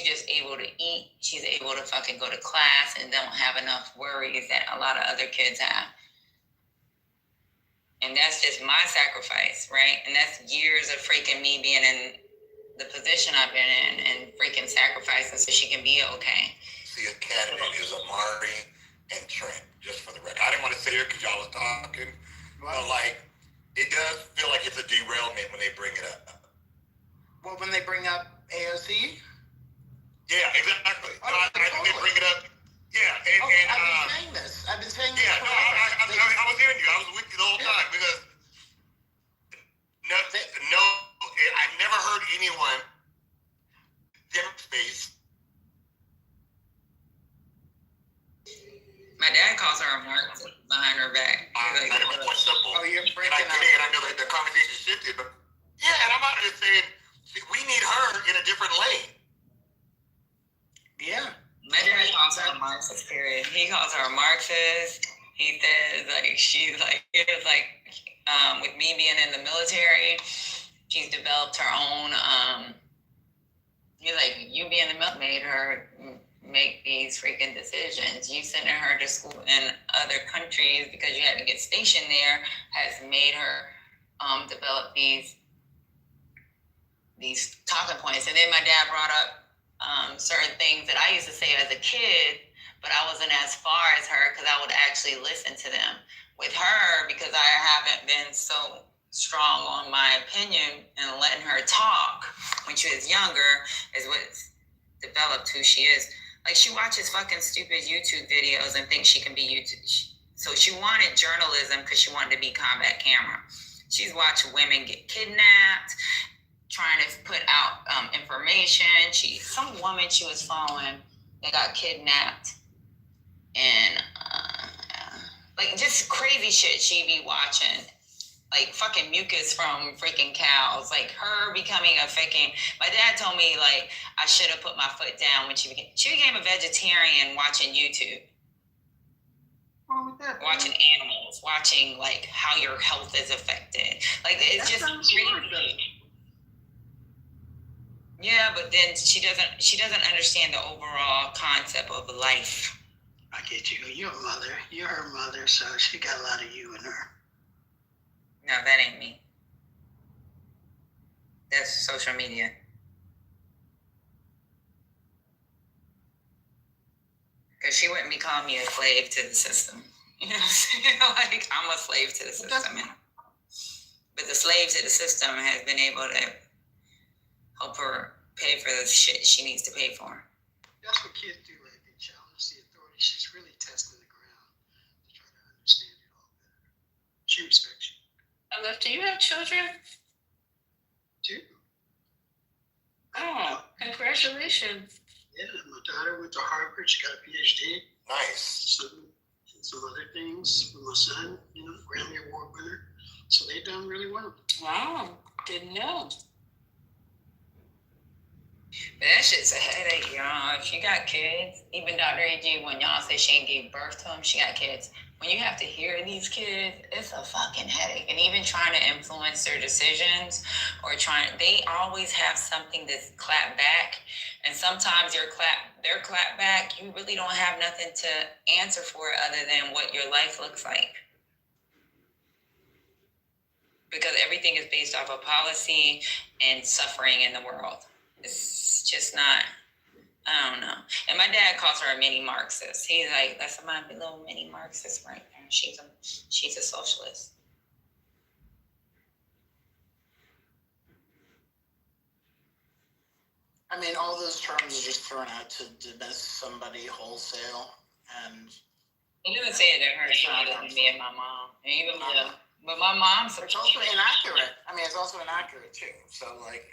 S2: just able to eat. She's able to fucking go to class and don't have enough worries that a lot of other kids have. And that's just my sacrifice, right? And that's years of freaking me being in the position I've been in and freaking sacrificing so she can be okay.
S16: The academy is Amari and Trent, just for the record. I didn't want to sit here because y'all was talking, but like, it does feel like it's a derailment when they bring it up.
S15: Well, when they bring up AOC?
S16: Yeah, exactly. No, I think they bring it up. Yeah,
S15: I've been saying this.
S16: Yeah, no, I was hearing you. I was with you the whole time because I never heard anyone different space.
S2: My dad calls her a Marxist behind her back.
S16: Like, simple.
S15: Oh, you're breaking
S16: up. I know that the conversation shifted, but yeah, and I'm out here saying we need her in a different lane.
S15: Yeah.
S2: My dad calls her a Marxist, period. He calls her a Marxist. He says, like, she's like, it was like, with me being in the military, she's developed her own, he's like, you being in the military made her make these freaking decisions. You sending her to school in other countries because you had to get stationed there has made her develop these talking points. And then my dad brought up certain things that I used to say as a kid, but I wasn't as far as her because I would actually listen to them. With her, because I haven't been so strong on my opinion and letting her talk when she was younger is what's developed who she is. Like, she watches fucking stupid YouTube videos and thinks she can be YouTube. So she wanted journalism because she wanted to be combat camera. She's watched women get kidnapped, trying to put out information. Some woman she was following that got kidnapped, and like just crazy shit she be watching, like fucking mucus from freaking cows, like her becoming a freaking. My dad told me like I should have put my foot down when she became a vegetarian watching YouTube. Watching animals, watching like how your health is affected. Like it's just crazy. Yeah, but then she doesn't understand the overall concept of life.
S17: I get you. You're a mother. You're her mother, so she got a lot of you in her.
S2: No, that ain't me. That's social media. Because she wouldn't be calling me a slave to the system. You know what I'm saying? Like, I'm a slave to the system. But the slave to the system has been able to help her pay for the shit she needs to pay for.
S17: That's what kids do, like they challenge the authority. She's really testing the ground to try to understand it all better. She respects you.
S6: Aleph, do you have children?
S17: Two.
S6: Oh, congratulations.
S17: Yeah, my daughter went to Harvard. She got a PhD.
S16: Nice.
S17: Some other things with my son, Grammy Award winner. So they've done really well.
S6: Wow, didn't know.
S2: But that shit's a headache, y'all. If you got kids, even Dr. AG, when y'all say she ain't gave birth to them, she got kids. When you have to hear these kids, it's a fucking headache. And even trying to influence their decisions or they always have something that's clap back. And sometimes their clap back, you really don't have nothing to answer for other than what your life looks like. Because everything is based off of policy and suffering in the world. It's just not I don't know. And my dad calls her a mini Marxist. He's like, that's my little mini Marxist right there. She's a socialist.
S15: I mean, all those terms are just thrown out to dismiss somebody wholesale, and
S2: He doesn't say it in her child, than me and my mom. And even but my mom's
S15: it's also inaccurate. I mean, it's also inaccurate too. So like,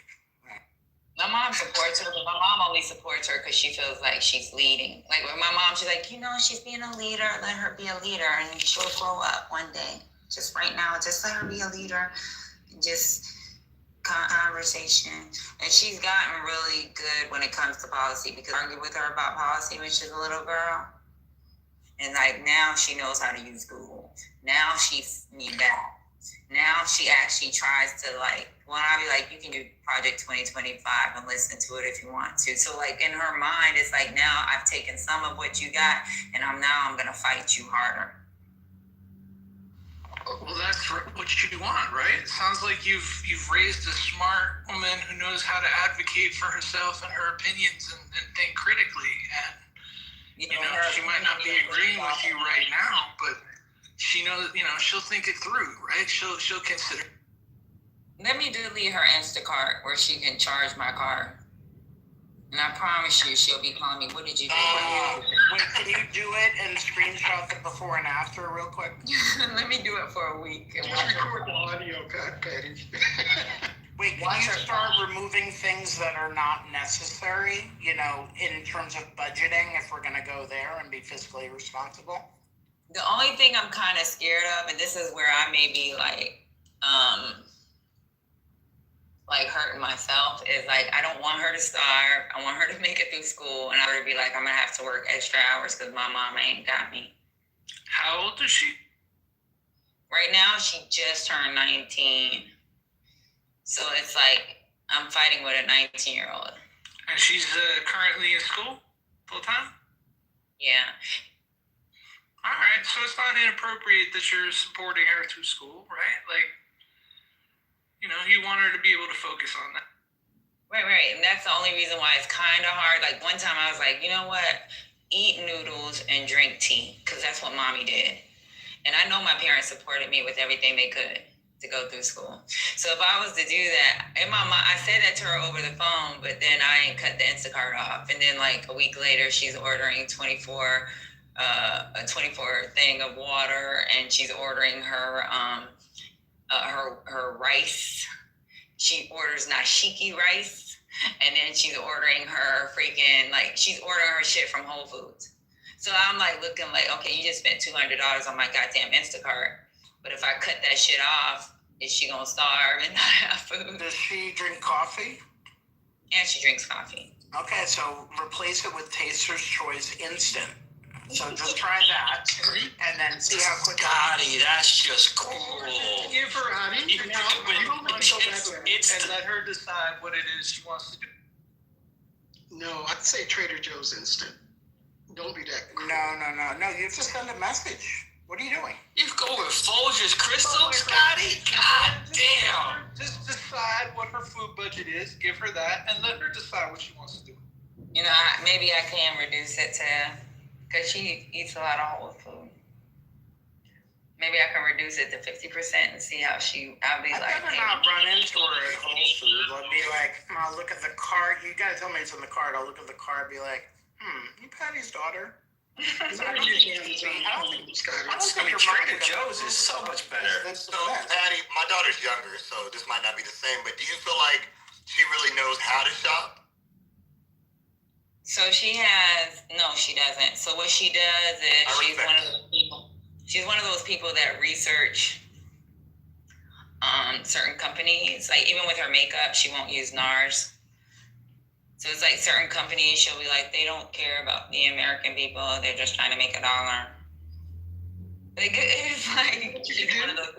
S2: my mom supports her, but my mom only supports her because she feels like she's leading. Like with my mom, she's like, she's being a leader. Let her be a leader, and she'll grow up one day. Just right now, just let her be a leader. Just conversation. And she's gotten really good when it comes to policy because I argued with her about policy when she was a little girl. And like now she knows how to use Google. Now she's me back. Now she actually tries to like, when I be like, you can do Project 2025 and listen to it if you want to. So like in her mind, it's like now I've taken some of what you got and I'm gonna fight you harder.
S18: Well, that's what you want, right? It sounds like you've raised a smart woman who knows how to advocate for herself and her opinions and think critically. And you know, she might not be agreeing with you right now, but she knows, she'll think it through, right? She'll consider.
S2: Let me delete her Instacart where she can charge my card. And I promise you, she'll be calling me, what did you do?
S15: Wait, can you do it and screenshot the before and after real quick?
S2: Let me do it for a week.
S17: Just record the audio, Patty.
S15: Wait, can you start removing things that are not necessary, in terms of budgeting, if we're going to go there and be fiscally responsible?
S2: The only thing I'm kind of scared of, and this is where I may be like hurting myself, is like, I don't want her to starve. I want her to make it through school, and I would be like, I'm going to have to work extra hours because my mom ain't got me.
S18: How old is she?
S2: Right now, she just turned 19. So it's like, I'm fighting with a 19-year-old.
S18: And she's currently in school full-time?
S2: Yeah.
S18: All right, so it's not inappropriate that you're supporting her through school, right? Like, you want her to be able to focus on that.
S2: Right. And that's the only reason why it's kind of hard. Like one time I was like, you know what? Eat noodles and drink tea, because that's what mommy did. And I know my parents supported me with everything they could to go through school. So if I was to do that, in my mind, I said that to her over the phone, but then I ain't cut the Instacart off. And then like a week later, she's ordering a 24 thing of water, and she's ordering her rice. She orders nashiki rice, and then she's ordering her she's ordering her shit from Whole Foods. So I'm like looking like, okay, you just spent $200 on my goddamn Instacart. But if I cut that shit off, is she gonna starve and not have food?
S15: Does she drink coffee?
S2: And she drinks coffee.
S15: Okay, so replace it with Taster's Choice Instant. So just try that, and then see how quick.
S11: Scotty, that's just cool.
S17: Give her, honey.
S18: You don't make so bad and let her decide what it is she wants to do.
S17: No, I'd say Trader Joe's Instant. Don't be that cruel.
S15: No. You have to send a message. What are you doing?
S11: You go with Folgers Crystal, Scotty? God damn.
S18: Just decide what her food budget is, give her that, and let her decide what she wants to do.
S2: Maybe I can reduce it to, because she eats a lot of whole food. Maybe I can reduce it to 50% and see how I'll be like.
S15: I better not run into her at Whole Foods. I'll be like, I'll look at the card. You gotta tell me it's in the card. I'll look at the card and be like, you Patty's daughter.
S11: I mean, Trader Joe's is so much better.
S16: So, Patty, my daughter's younger, so this might not be the same, but do you feel like she really knows how to shop?
S2: So she doesn't. So what she does is she's one of those people. She's one of those people that research certain companies. Like even with her makeup, she won't use NARS. So it's like certain companies, she'll be like, they don't care about the American people. They're just trying to make $1. Like it's like she's one of those.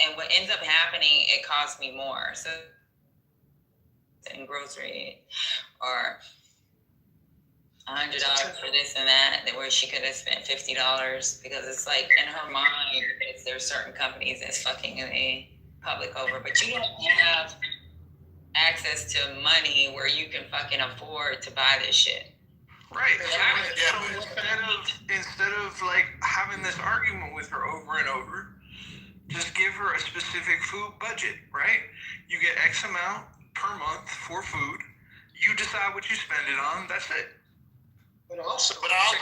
S2: And what ends up happening, it costs me more. So in grocery or $100 for this and that, where she could have spent $50 because it's like in her mind, there's certain companies that's fucking the public over, but you don't have access to money where you can fucking afford to buy this shit.
S18: Right.
S14: Yeah.
S18: So instead of like having this argument with her over and over, just give her a specific food budget, right? You get X amount per month for food. You decide what you spend it on. That's it.
S16: But I also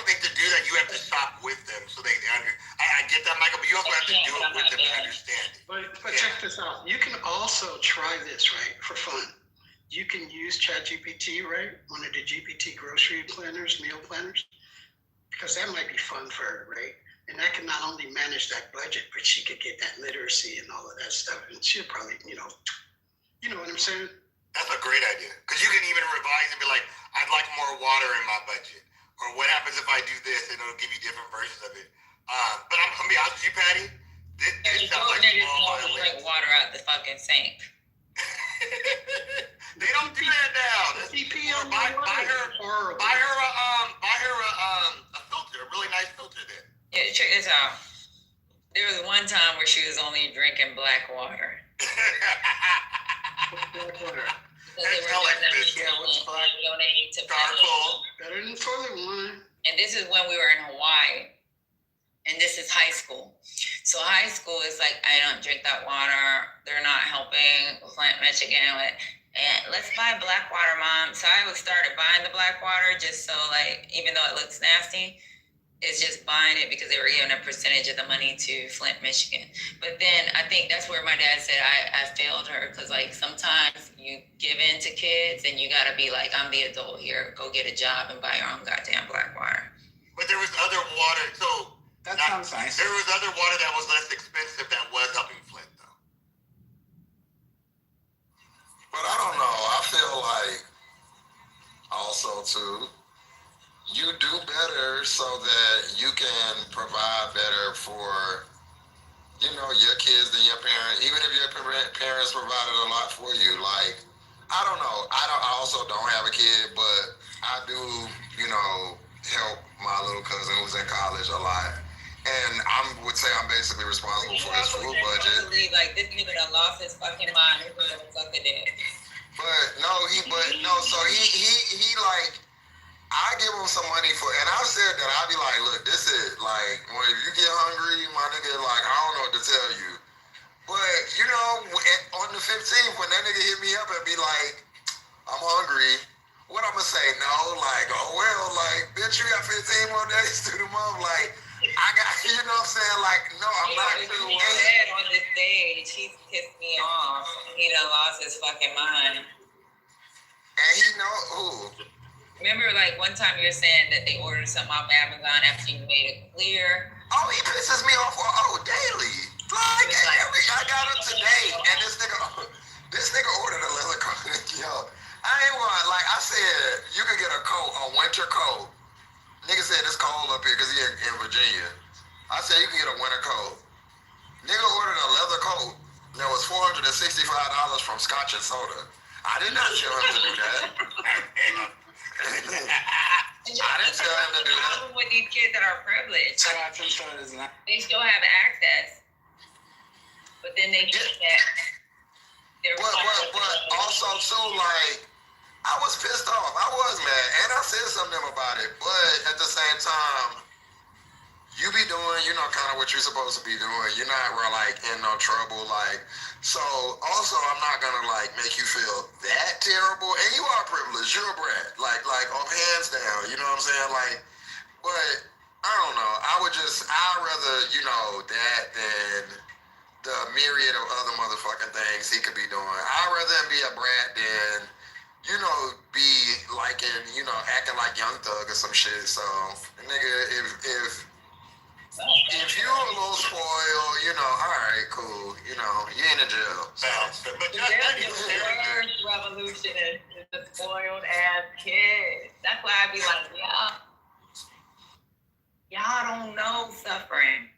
S16: think to do that, you have to shop with them so they I get that, Michael, but you also have to do it with them to understand it.
S17: But check this out. You can also try this, right, for fun. You can use ChatGPT, right, one of the GPT grocery planners, meal planners, because that might be fun for her, right? And that can not only manage that budget, but she could get that literacy and all of that stuff. And she'll probably, you know what I'm saying?
S16: That's a great idea. Because you can even revise and be like, I'd like more water in my budget. Or what happens if I do this? And it'll give you different versions of it. But I'm going to be honest with you, Patty. This sounds like small
S2: drink water out the fucking sink.
S16: They don't do that now. Buy her a filter, a really nice filter then.
S2: Yeah, check this out. There was one time where she was only drinking black water.
S17: Black water.
S2: What's black? Donating to
S17: Better than toilet wine.
S2: And this is when we were in Hawaii. And this is high school. So high school is like, I don't drink that water. They're not helping Flint, Michigan with, and let's buy black water, Mom. So I started buying the black water just so like, even though it looks nasty, it's just buying it because they were giving a percentage of the money to Flint, Michigan. But then I think that's where my dad said I failed her because like sometimes you give in to kids and you gotta be like, I'm the adult here, go get a job and buy your own goddamn black water.
S16: But there was other water, so
S15: that sounds nice.
S16: There was other water that was less expensive that was helping Flint though.
S9: But I don't know. I feel like also too, you do better so that you can provide better for, your kids than your parents. Even if your parents provided a lot for you, like, I don't know. I also don't have a kid, but I do, help my little cousin who's in college a lot. And I would say I'm basically responsible for his food budget.
S2: Like, this nigga done lost his fucking mind. This nigga was sucking it.
S9: So he like, I give him some money for, and I said that I'd be like, look, this is like, when if you get hungry, my nigga, like, I don't know what to tell you. But, on the 15th, when that nigga hit me up and be like, I'm hungry, what I'm gonna say? No, like, oh, well, like, bitch, you got 15 more days to the month, like, I got, you know what I'm saying? Like, no, I'm not gonna wait.
S2: He said on the stage, he pissed me off. He done lost his fucking mind.
S9: And he know who?
S2: Remember, like, one time you were saying that they ordered something off Amazon after you made it clear?
S9: Oh, he pisses me off daily. Like, I got him today, and this nigga ordered a leather coat. Yo, I ain't want, like, I said, you can get a winter coat. Nigga said it's cold up here because he in Virginia. I said you can get a winter coat. Nigga ordered a leather coat that was $465 from Scotch and Soda. I did not tell him to do that. I didn't tell him to do that.
S2: The problem with these kids that are privileged, they still have access, but then they think that they're.
S9: But also too, like, I was pissed off. I was mad, and I said something to him about it. But at the same time, you be doing, kind of what you're supposed to be doing. You're not like in no trouble, like. So also, I'm not gonna like make you feel that terrible. And you are privileged. You're a brat. Like hands down. You know what I'm saying? Like, but I don't know. I'd rather that than the myriad of other motherfucking things he could be doing. I'd rather him be a brat than. Be liking, acting like Young Thug or some shit. So, nigga, if you a little spoiled, all right, cool. You ain't in jail. So.
S2: But the first revolution is the spoiled ass kids. That's why I be like, y'all don't know suffering.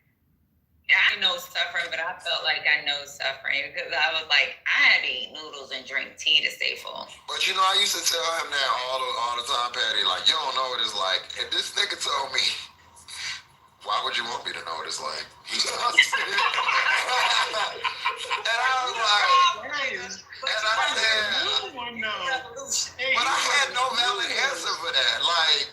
S2: I know suffering, but I felt like I know suffering because I was like, I had to eat noodles and drink tea to stay full.
S9: But I used to tell him that all the time, Patty, like, you don't know what it's like. And this nigga told me, why would you want me to know what it's like? And I was like, but I had no valid answer for that. Like,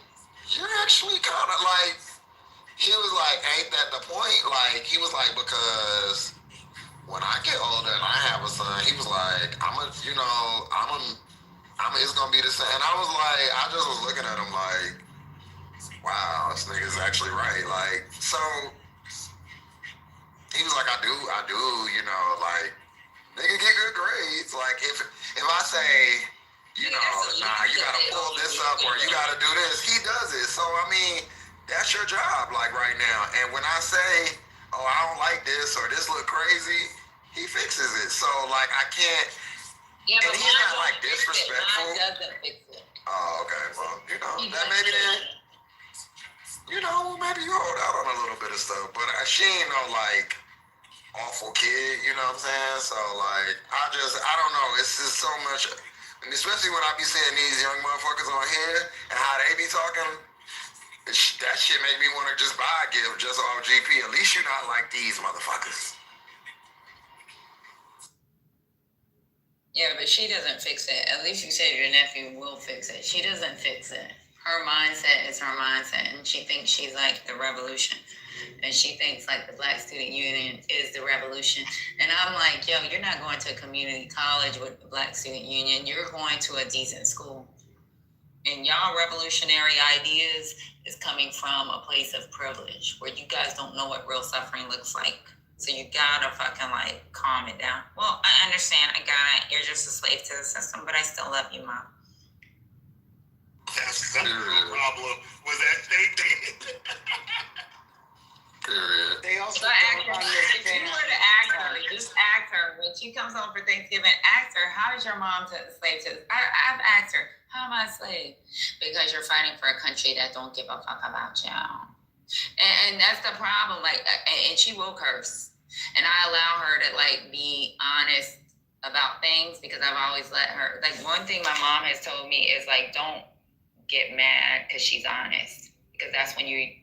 S9: point, like, he was like, because when I get older and I have a son, he was like, it's gonna be the same. And I was like, I just was looking at him like, wow, this nigga's actually right. Like, so he was like, I do, like, nigga, get good grades. Like, if I say, you gotta pull this up or you gotta do this, he does it. So, I mean, that's your job, like, right now. And when I say, oh, I don't like this or this look crazy, he fixes it. So, like, I can't.
S2: Yeah,
S9: and
S2: but
S9: he's not, like, disrespectful.
S2: Mine doesn't fix it.
S9: Oh, okay. Well, that maybe then, maybe you hold out on a little bit of stuff. But she ain't no, like, awful kid, you know what I'm saying? So, like, I don't know. It's just so much, and especially when I be seeing these young motherfuckers on here and how they be talking, that shit make me want to just buy a gift just off GP. At least you're not like these motherfuckers.
S2: Yeah, but she doesn't fix it. At least you said your nephew will fix it. She doesn't fix it. Her mindset is her mindset, and she thinks she's like the revolution. And she thinks like the Black Student Union is the revolution. And I'm like, yo, you're not going to a community college with the Black Student Union. You're going to a decent school. And y'all revolutionary ideas is coming from a place of privilege where you guys don't know what real suffering looks like. So you gotta fucking like calm it down. Well, I understand. I got it. You're just a slave to the system, but I still love you, Mom.
S16: That's the problem was that statement.
S9: Period.
S15: They also
S2: If you were to ask her, just ask her when she comes home for Thanksgiving. Ask her, how is your mom a slave to? I've asked her, how am I a slave? Because you're fighting for a country that don't give a fuck about y'all. And that's the problem. Like, and she will curse, and I allow her to like be honest about things because I've always let her. Like, one thing my mom has told me is like, don't get mad because she's honest, because that's when you're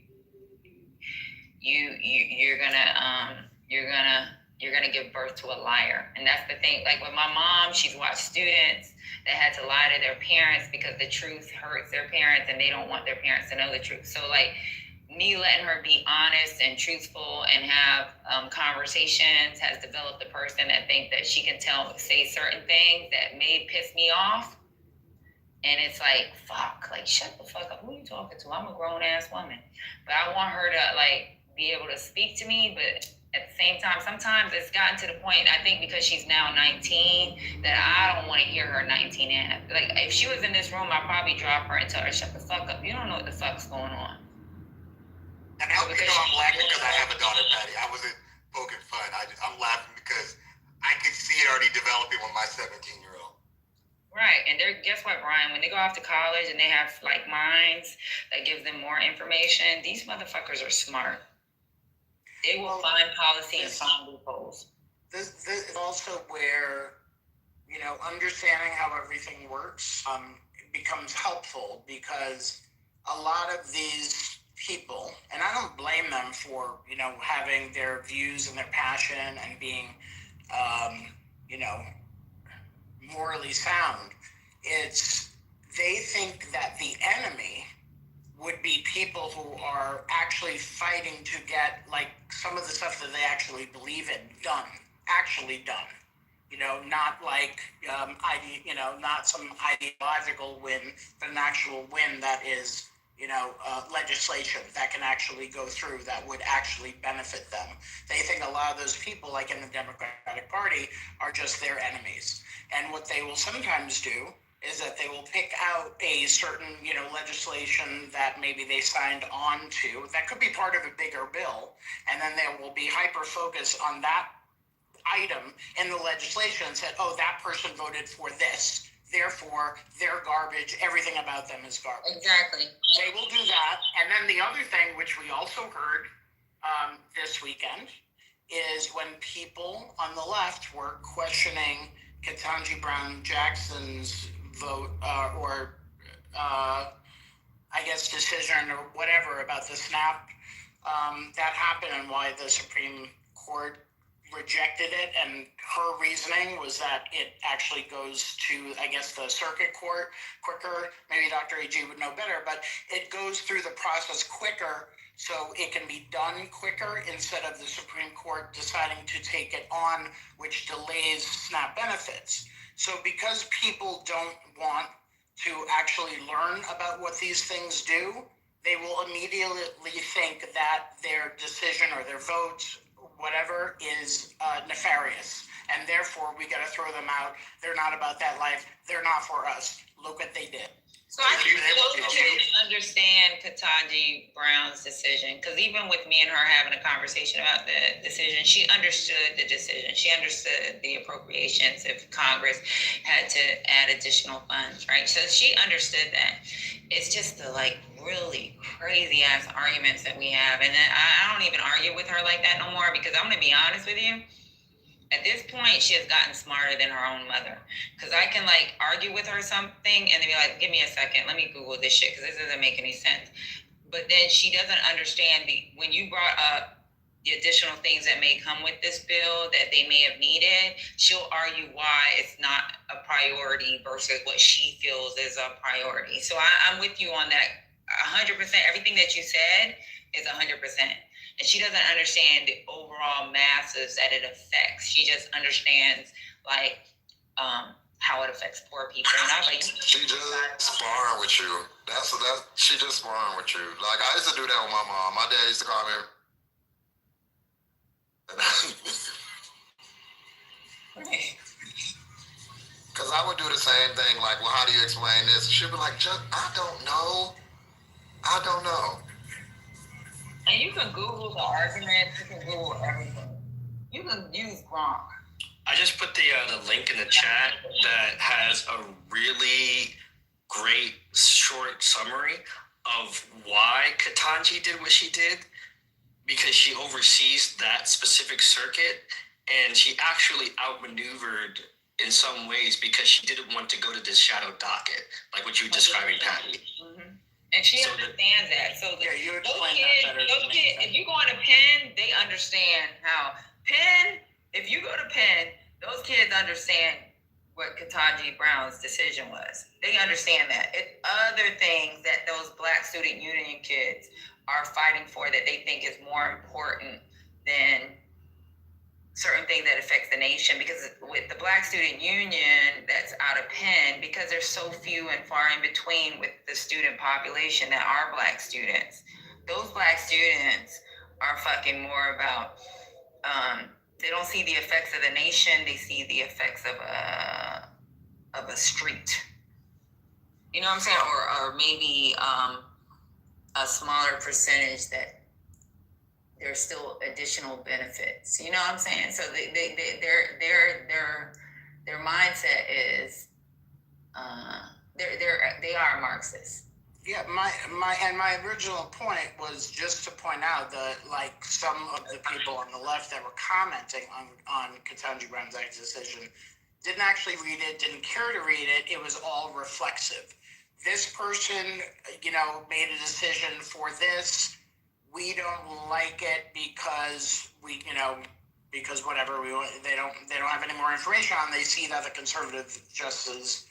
S2: gonna give birth to a liar. And that's the thing. Like with my mom, she's watched students that had to lie to their parents because the truth hurts their parents and they don't want their parents to know the truth. So like me letting her be honest and truthful and have conversations has developed a person that think that she can say certain things that may piss me off. And it's like, fuck, like, shut the fuck up. Who are you talking to? I'm a grown-ass woman. But I want her to, like, be able to speak to me. But at the same time, sometimes it's gotten to the point, I think because she's now 19, that I don't want to hear her 19 and like, if she was in this room, I'd probably drop her and tell her, shut the fuck up. You don't know what the fuck's going on.
S16: And I'm laughing because I have a daughter, Patty. I wasn't poking fun. I'm laughing because I could see it already developing with my 17-year-old.
S2: Right, and guess what, Brian? When they go off to college and they have like minds that gives them more information, these motherfuckers are smart. They will find policy and find loopholes.
S15: This is also where, understanding how everything works becomes helpful, because a lot of these people, and I don't blame them for, having their views and their passion and being, morally sound. They think that the enemy would be people who are actually fighting to get like some of the stuff that they actually believe in actually done. Not like not some ideological win, but an actual win that is legislation that can actually go through that would actually benefit them. They think a lot of those people, like in the Democratic Party, are just their enemies. And what they will sometimes do is that they will pick out a certain, legislation that maybe they signed on to that could be part of a bigger bill, and then they will be hyper-focused on that item in the legislation and said, oh, that person voted for this. Therefore, they're garbage. Everything about them is garbage.
S2: Exactly.
S15: They will do that. And then the other thing, which we also heard this weekend, is when people on the left were questioning Ketanji Brown Jackson's vote decision or whatever about the SNAP that happened and why the Supreme Court rejected it, and her reasoning was that it actually goes to, the circuit court quicker. Maybe Dr. A.G. would know better, but it goes through the process quicker so it can be done quicker instead of the Supreme Court deciding to take it on, which delays SNAP benefits. So because people don't want to actually learn about what these things do, they will immediately think that their decision or their vote, whatever, is nefarious. And therefore, we got to throw them out. They're not about that life. They're not for us. Look what they did.
S2: So I think those kids understand Ketanji Brown's decision, because even with me and her having a conversation about the decision, she understood the decision. She understood the appropriations if Congress had to add additional funds, right? So she understood that. It's just the really crazy ass arguments that we have, and then I don't even argue with her like that no more, because I'm gonna be honest with you. At this point, she has gotten smarter than her own mother. Because I can argue with her something and then be like, give me a second, let me Google this shit because this doesn't make any sense. But then she doesn't understand when you brought up the additional things that may come with this bill that they may have needed, she'll argue why it's not a priority versus what she feels is a priority. So I'm with you on that 100%. Everything that you said is 100%. And she doesn't understand the overall masses that it affects. She just understands how it affects poor people. And I was like,
S9: she just sparring with you. That's she just sparring with you. Like I used to do that with my mom. My dad used to call me. Because I would do the same thing. Like, well, how do you explain this? She'd be like, I don't know. I don't know.
S2: And you can Google the arguments. You can Google everything. You can use Gronk.
S19: I just put the link in the chat that has a really great short summary of why Ketanji did what she did, because she oversees that specific circuit, and she actually outmaneuvered in some ways because she didn't want to go to this shadow docket, like what you were describing, Patty.
S2: Mm-hmm. And she understands that. So
S15: you
S2: those kids, if you go on a Penn, they understand how Penn. If you go to Penn, those kids understand what Ketanji Brown's decision was. They understand that. It's other things that those Black Student Union kids are fighting for that they think is more important than certain things that affects the nation. Because with the Black Student Union that's out of Penn, because there's so few and far in between with the student population that are Black students, those Black students are fucking more about, they don't see the effects of the nation, they see the effects of a street. You know what I'm saying? Or maybe a smaller percentage that there's still additional benefits. You know what I'm saying? So their mindset is they are Marxists.
S15: Yeah, my original point was just to point out that some of the people on the left that were commenting on Ketanji Brown's decision didn't actually read it, didn't care to read it. It was all reflexive. This person, made a decision for this. We don't like it because because whatever they don't have any more information on. They see that the conservative justices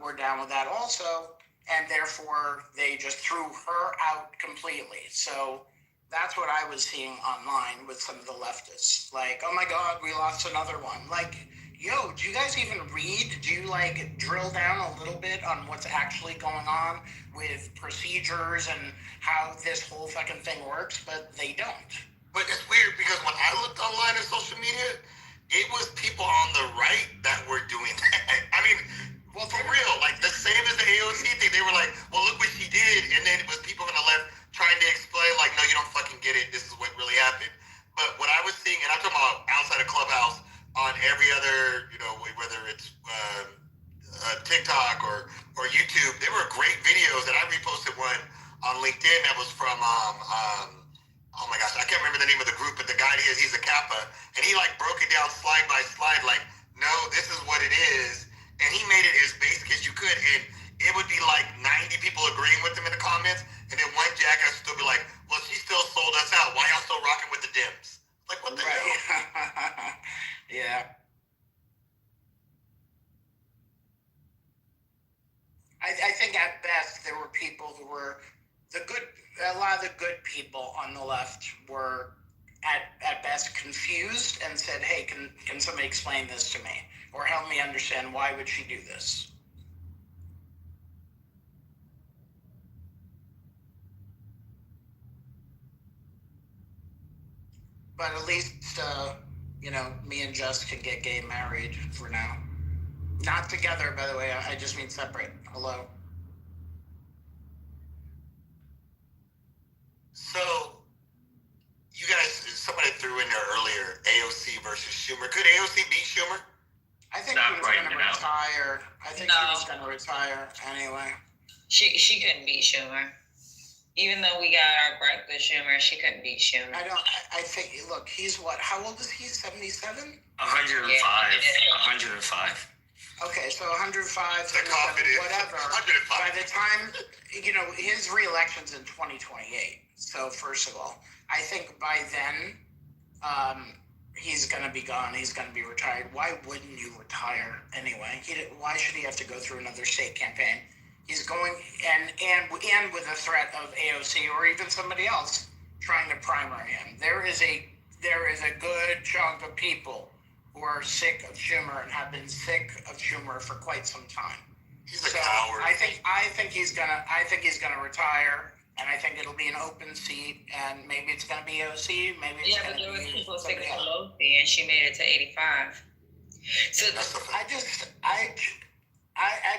S15: were down with that also, and therefore they just threw her out completely. So that's what I was seeing online with some of the leftists. Like, oh my God, we lost another one. Like, yo, do you guys even read? Do you drill down a little bit on what's actually going on with procedures and how this whole fucking thing works? But they don't.
S16: But it's weird because when I looked online on social media, it was people on the right that were doing that. I mean, well, for real, the same as the AOC thing. They were like, well, look what she did. And then it was people on the left trying to explain, no, you don't fucking get it. This is what really happened. But what I was seeing, and I'm talking about outside of Clubhouse, on every other, whether it's TikTok or YouTube, there were great videos, and I reposted one on LinkedIn that was from, oh my gosh, I can't remember the name of the group, but the guy he's a Kappa, and he broke it down slide by slide, no, this is what it is, and he made it as basic as you could, and it would be 90 people agreeing with him in the comments, and then one jackass would still be like, well, she still sold us out, why y'all still rocking with the Dems? What the hell?
S15: Yeah. I think at best there were people who were a lot of the good people people on the left were at best confused and said, hey, can somebody explain this to me? Or help me understand, why would she do this? But at least, me and Jess can get gay married for now. Not together, by the way. I just mean separate. Hello.
S16: So, you guys, somebody threw in there earlier, AOC versus Schumer. Could AOC beat Schumer?
S15: I think
S11: Not
S15: he was
S11: right
S15: going to
S11: now.
S15: retire. I think
S2: No.
S15: he was going to retire anyway.
S2: She couldn't beat Schumer. Even though we got our gripe with Schumer, she couldn't beat Schumer.
S15: I think, look, he's what? How old is he? 77?
S19: 105.
S15: Okay, so 105,
S16: The confidence.
S15: whatever.
S16: 105.
S15: By the time, his re-election's in 2028. So first of all, I think by then, he's going to be gone. He's going to be retired. Why wouldn't you retire anyway? Why should he have to go through another state campaign? He's going, and with the threat of AOC or even somebody else trying to primary him. There is a good chunk of people who are sick of Schumer and have been sick of Schumer for quite some time.
S16: He's a coward.
S15: I think he's gonna retire, and I think it'll be an open seat, and maybe it's gonna be AOC, maybe it's
S2: Yeah,
S15: gonna
S2: but there was
S15: be
S2: people sick of
S15: somebody else.
S2: Pelosi, and she made it to 85. So
S15: I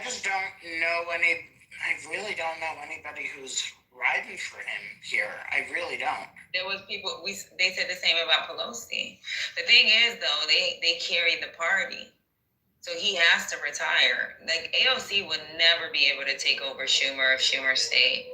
S15: just don't know I really don't know anybody who's riding for him here. I really don't.
S2: there was people, they said the same about Pelosi. The thing is, though, they carry the party. So he has to retire. Like, AOC would never be able to take over Schumer if Schumer stayed.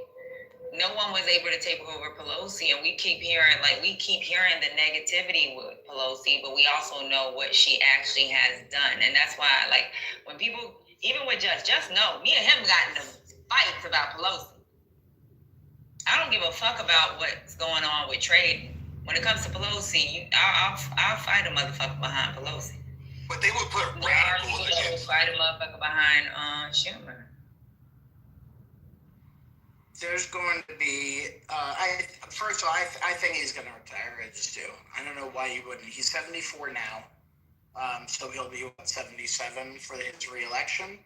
S2: No one was able to take over Pelosi, and we keep hearing the negativity with Pelosi, but we also know what she actually has done. And that's why, like, when people, even with just know, me and him got into fights about Pelosi. I don't give a fuck about what's going on with trade. When it comes to Pelosi, I'll fight a motherfucker behind Pelosi.
S16: But they would put
S2: There are
S16: radicals
S2: people that will
S16: against.
S2: fight a motherfucker behind Schumer.
S15: There's going to be, first of all, I think he's going to retire. I just do. I don't know why he wouldn't. He's 74 now. So he'll be, 77 for his re-election.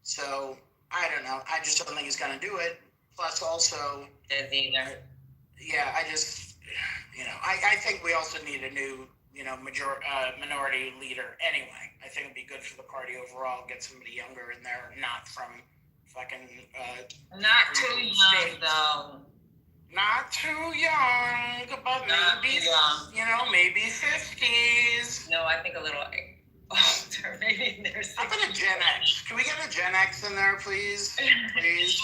S15: So, I don't know. I just don't think he's going to do it. Plus also, yeah, I just, I think we also need a new, minority leader anyway. I think it'd be good for the party overall, get somebody younger in there, not from fucking,
S2: Not too young, though.
S15: Not too young, but maybe, maybe 50s.
S2: No, I think a little older, maybe in their 60s.
S15: How about a Gen X? Can we get a Gen X in there, please? Please.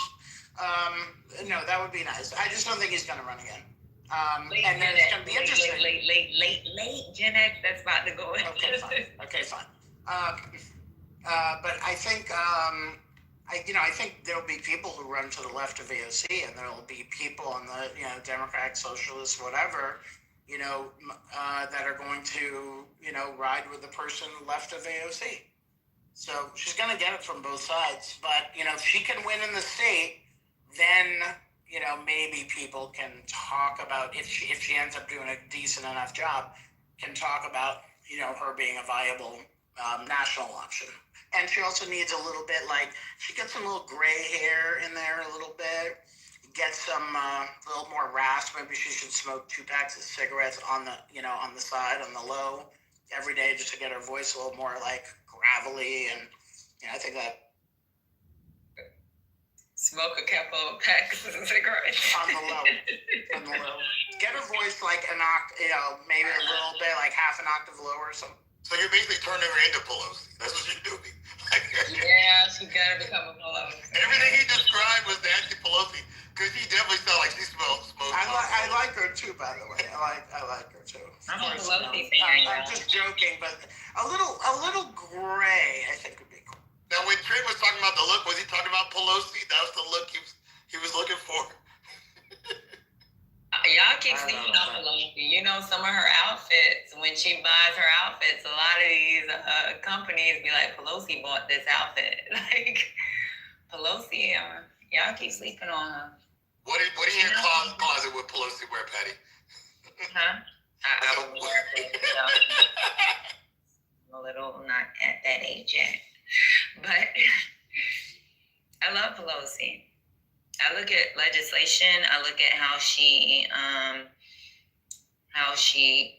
S15: No, that would be nice. I just don't think he's going to run again. And then it's going to be interesting.
S2: Late Gen X, that's about to go in.
S15: Okay, fine. But I think, I think there'll be people who run to the left of AOC, and there'll be people on the, Democratic, Socialist, whatever, that are going to, ride with the person left of AOC. So she's going to get it from both sides. But, if she can win in the state, then, maybe people can talk about, if she ends up doing a decent enough job, can talk about, her being a viable national option. And she also needs a little bit, she gets some little gray hair in there a little bit, get some, a little more rasp. Maybe she should smoke 2 packs of cigarettes on the, on the side, on the low, every day, just to get her voice a little more, gravelly. And, I think that.
S2: Smoke a couple of packs of cigarettes.
S15: On the low. Get her voice an octave, maybe a little bit, half an octave lower or something.
S16: So you're basically turning her into Pelosi. That's what you're doing.
S2: Yeah, she gotta become a Pelosi.
S16: Everything he described was Nancy Pelosi, because she definitely sounded like she smokes.
S15: I like her too, by the way. I like her too.
S2: I'm a Pelosi fan.
S15: I'm just joking, but a little gray, I think, would be cool.
S16: Now, when Trey was talking about the look, was he talking about Pelosi? That was the look he was looking for.
S2: Y'all keep sleeping on Pelosi. Some of her outfits, when she buys her outfits, a lot of these companies be like, Pelosi bought this outfit. Pelosi, y'all keep sleeping on her.
S16: What in your closet would Pelosi wear, Patty?
S2: Huh? I would wear it. I'm a little not at that age yet. But I love Pelosi. I look at legislation. I look at how she,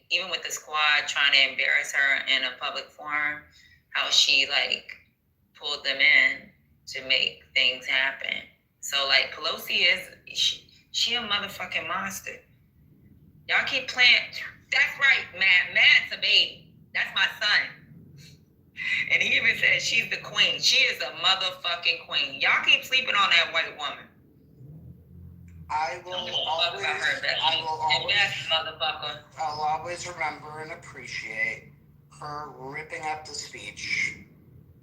S2: even with the squad trying to embarrass her in a public forum, how she like pulled them in to make things happen. So like Pelosi she a motherfucking monster. Y'all keep playing. That's right, Matt. Matt's a baby. That's my son. And he even said she's the queen. She is a motherfucking queen. Y'all keep sleeping on that white woman.
S15: I will always I'll always remember and appreciate her ripping up the speech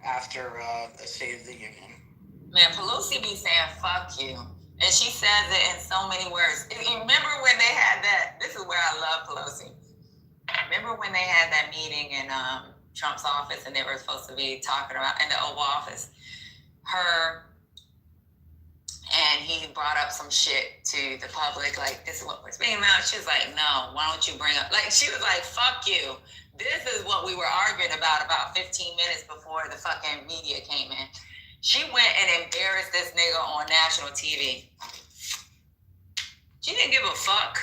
S15: after the State of the Union.
S2: Man, Pelosi be saying fuck you. And she says it in so many words. Remember when they had that? This is where I love Pelosi. Remember when they had that meeting in Trump's office and they were supposed to be talking about, in the Oval Office, her, and he brought up some shit to the public, like, this is what we're speaking about. She was like, no, why don't you bring up, like, she was like, fuck you. This is what we were arguing about 15 minutes before the fucking media came in. She went and embarrassed this nigga on national TV. She didn't give a fuck.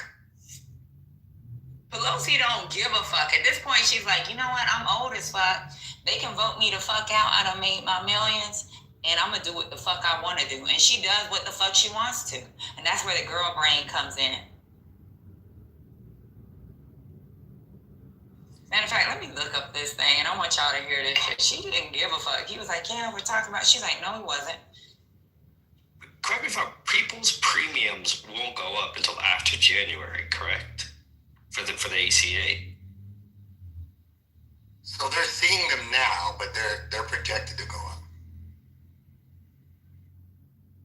S2: Pelosi don't give a fuck. At this point, she's like, you know what? I'm old as fuck. They can vote me the fuck out. I done made my millions, and I'm gonna do what the fuck I want to do. And she does what the fuck she wants to. And that's where the girl brain comes in. Matter of fact, let me look up this thing, and I want y'all to hear this shit. She didn't give a fuck. He was like, yeah, we're talking about, she's like, no, he wasn't.
S19: Correct me if I'm, people's premiums won't go up until after January, correct? For the ACA.
S16: So they're seeing them now, but they're projected to go up.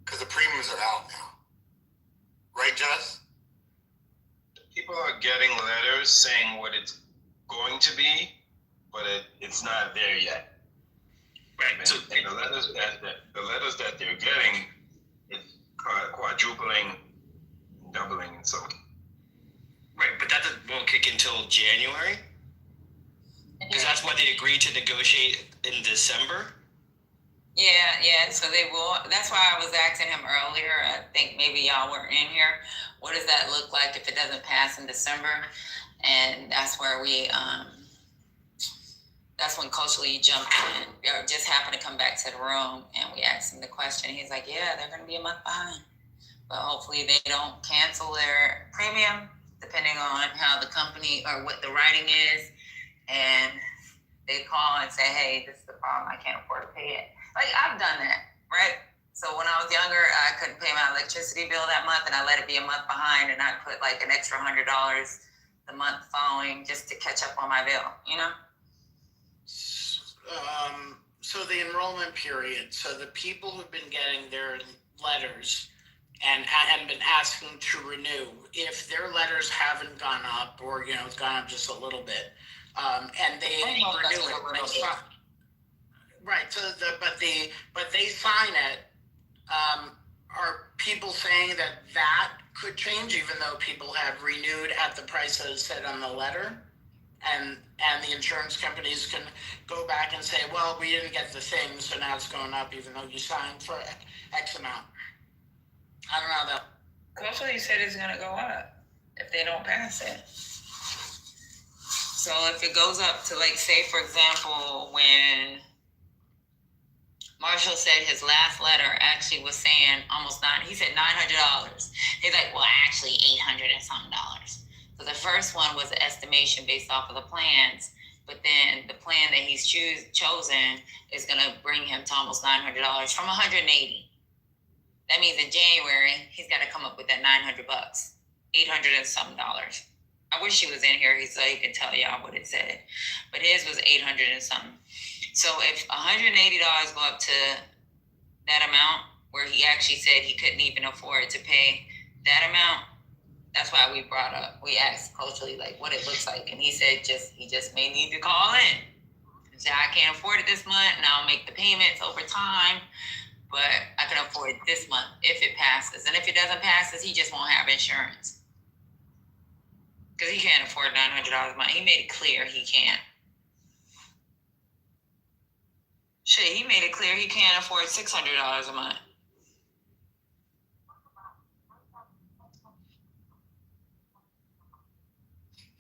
S16: Because the premiums are out now. Right, Jess?
S20: People are getting letters saying what it's going to be, but it's not there yet.
S19: Right. So
S20: the letters that they're getting, it's quadrupling, doubling, and so.
S19: Right, but that won't kick until January? Because that's what they agreed to negotiate in December?
S2: Yeah, so they will. That's why I was asking him earlier. I think maybe y'all weren't in here. What does that look like if it doesn't pass in December? And that's where that's when Coach Lee jumped in, or just happened to come back to the room, and we asked him the question. He's like, yeah, they're going to be a month behind. But hopefully they don't cancel their premium, depending on how the company or what the writing is. And they call and say, hey, this is the problem. I can't afford to pay it. Like, I've done that, right? So when I was younger, I couldn't pay my electricity bill that month, and I let it be a month behind, and I put like an extra $100 the month following just to catch up on my bill, you know?
S15: So the enrollment period, so the people who've been getting their letters and been asking to renew, if their letters haven't gone up, or, you know, it's gone up just a little bit, and they renew it, right, so but they sign it, are people saying that could change, even though people have renewed at the price that is set on the letter? And the insurance companies can go back and say, well, we didn't get the thing, so now it's going up, even though you signed for X amount. I don't know though.
S2: Coach Lee said it's going to go up if they don't pass it. So if it goes up to, like, say, for example, when Marshall said his last letter actually was saying he said $900. He's like, well, actually $800 and something dollars. So the first one was an estimation based off of the plans, but then the plan that he's chosen is going to bring him to almost $900 from $180. That means in January, he's got to come up with that $900, $800 and something dollars. I wish he was in here so he could tell y'all what it said, but his was $800 and something. So if $180 go up to that amount, where he actually said he couldn't even afford to pay that amount, that's why we asked Coach Lee, like, what it looks like. And he said he just may need to call in and say, I can't afford it this month, and I'll make the payments over time. but I can afford this month if it passes. And if it doesn't pass, he just won't have insurance. Because he can't afford $900 a month. He made it clear he can't. Shit, he made it clear he can't afford $600 a month.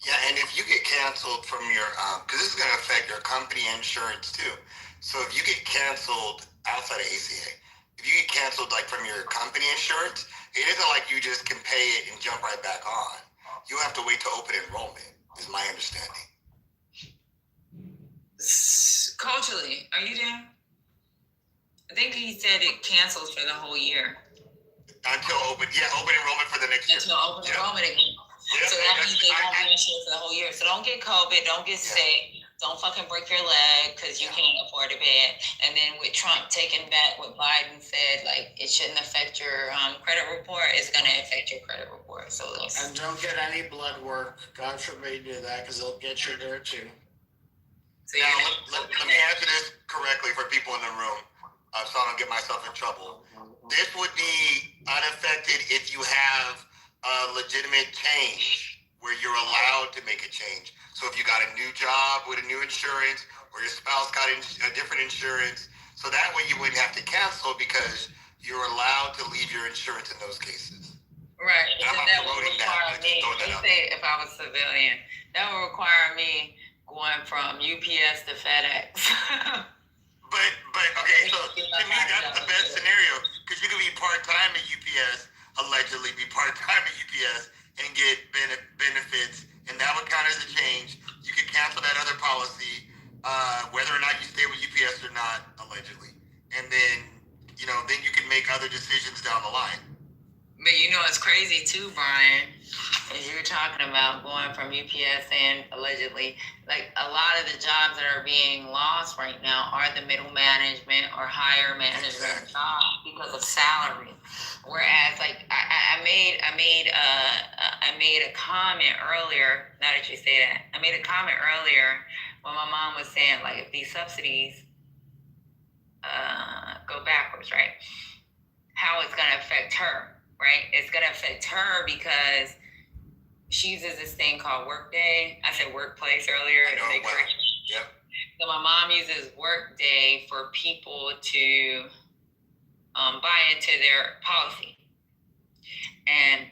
S16: Yeah, and if you get canceled from your, because this is going to affect your company insurance too. So if you get canceled outside of ACA, if you get canceled like from your company insurance, it isn't like you just can pay it and jump right back on. You have to wait to open enrollment, is my understanding.
S2: Culturally, are you there? I think he said it cancels for the whole year.
S16: Until open enrollment for the next year.
S2: Until open enrollment again. So that means they won't be insured for the whole year. So don't get COVID, don't get sick, don't fucking break your leg because you can't afford to pay it. And then with Trump taking back what Biden said, like it shouldn't affect your credit report, it's gonna affect your credit report. So
S15: and don't get any blood work. God forbid you do that because they'll get you there too.
S2: So
S16: now let me answer this correctly for people in the room, so I don't get myself in trouble. This would be unaffected if you have a legitimate change where you're allowed to make a change. So if you got a new job with a new insurance, or your spouse got a different insurance, so that way you wouldn't have to cancel because you're allowed to leave your insurance in those cases.
S2: Right.
S16: And I'm not promoting that.
S2: If I was civilian, that would require me going from UPS to FedEx.
S16: But okay, so to me that's the best scenario because you could be part-time at UPS, allegedly be part-time at UPS and get benefits, and that would count as a change. You could cancel that other policy, whether or not you stay with UPS or not, allegedly, and then then you can make other decisions down the line.
S2: But it's crazy too, Brian, as you're talking about going from UPS and allegedly, like a lot of the jobs that are being lost right now are the middle management or higher management jobs because of salary. Whereas, like I made a comment earlier. Now that you say that, I made a comment earlier when my mom was saying like if these subsidies go backwards, right? How it's gonna affect her. Right? It's going to affect her because she uses this thing called Workday. I said Workplace earlier.
S16: Yep.
S2: So my mom uses Workday for people to buy into their policy. And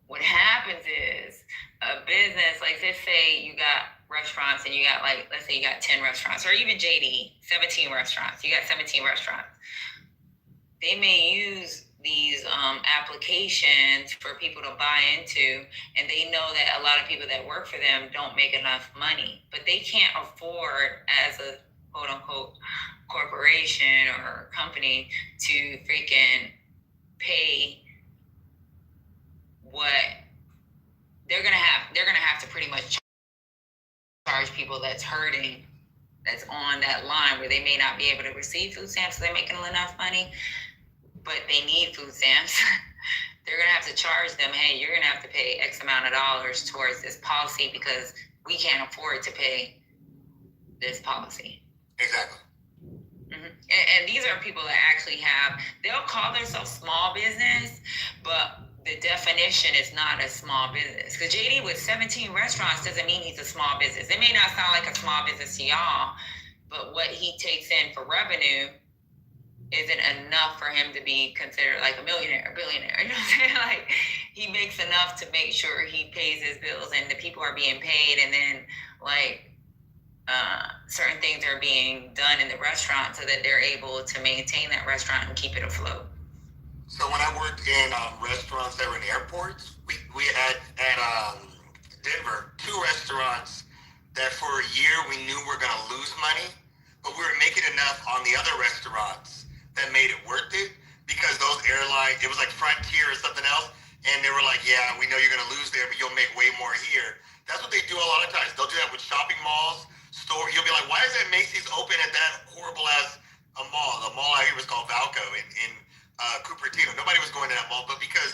S2: what happens is a business, like let's say you got restaurants and you got let's say you got 10 restaurants or even JD, 17 restaurants. You got 17 restaurants. They may use these applications for people to buy into, and they know that a lot of people that work for them don't make enough money, but they can't afford as a quote unquote corporation or company to freaking pay what they're gonna have to pretty much charge people that's hurting, that's on that line where they may not be able to receive food stamps, so they're making enough money, but they need food stamps. They're going to have to charge them, hey, you're going to have to pay X amount of dollars towards this policy because we can't afford to pay this policy.
S16: Exactly.
S2: Mm-hmm. And these are people that actually they'll call themselves small business, but the definition is not a small business. Because JD with 17 restaurants doesn't mean he's a small business. It may not sound like a small business to y'all, but what he takes in for revenue isn't enough for him to be considered like a millionaire, a billionaire. You know what I'm saying? Like he makes enough to make sure he pays his bills and the people are being paid, and then certain things are being done in the restaurant so that they're able to maintain that restaurant and keep it afloat.
S16: So when I worked in restaurants that were in airports, we had at Denver 2 restaurants that for a year we knew we were going to lose money, but we were making enough on the other restaurants that made it worth it, because those airlines, it was like Frontier or something else, and they were like, yeah, we know you're going to lose there, but you'll make way more here. That's what they do a lot of times. They'll do that with shopping malls, store. You'll be like, why is that Macy's open at that horrible ass mall? The mall out here was called Valco in Cupertino. Nobody was going to that mall, but because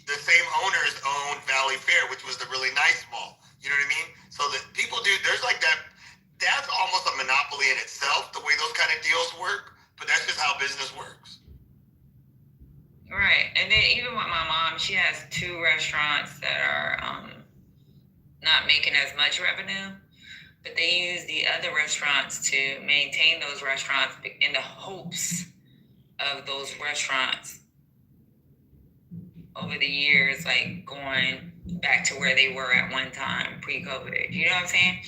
S16: the same owners owned Valley Fair, which was the really nice mall. You know what I mean? So that people do, there's like that. That's almost a monopoly in itself, the way those kind of deals work. But that's just how business works.
S2: not making as much revenue, but they use the other restaurants to maintain those restaurants in the hopes of those restaurants over the years, like going back to where they were at one time pre-COVID. You know what I'm saying?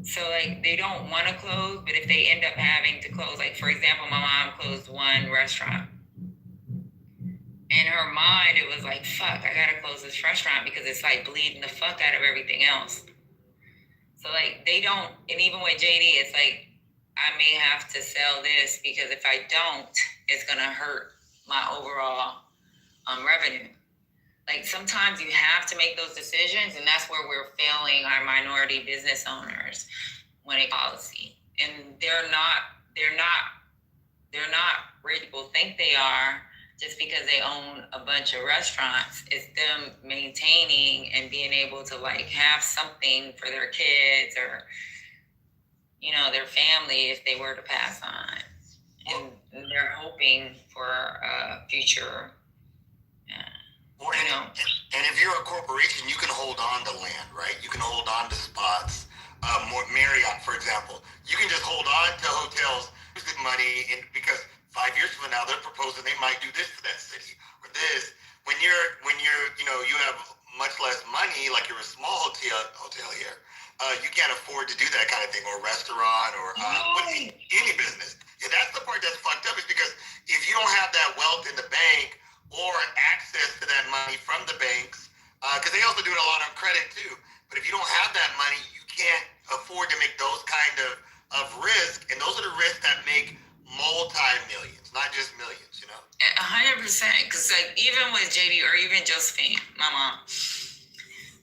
S2: So like they don't want to close, but if they end up having to close, like for example, my mom closed one restaurant. In her mind, it was like, fuck, I gotta close this restaurant because it's like bleeding the fuck out of everything else. So like they don't, and even with JD, it's like, I may have to sell this because if I don't, it's gonna hurt my overall revenue. Like sometimes you have to make those decisions, and that's where we're failing our minority business owners when it policy. And they're not rich people think they are just because they own a bunch of restaurants. It's them maintaining and being able to like have something for their kids or, you know, their family if they were to pass on. And they're hoping for a future.
S16: And if you're a corporation, you can hold on to land, right? You can hold on to spots. Marriott, for example, you can just hold on to hotels, use the money, and because 5 years from now they're proposing they might do this to that city or this. When you're, you know, you have much less money, like you're a small hotel here, you can't afford to do that kind of thing, or restaurant, or any business. Yeah, that's the part that's fucked up, is because if you don't have that wealth in the bank or access to that money from the banks, because they also do it a lot on credit too. But if you don't have that money, you can't afford to make those kind of risk, and those are the risks that make multi-millions, not just millions, you know?
S2: 100%, because like even with JD or even Josephine, my mom,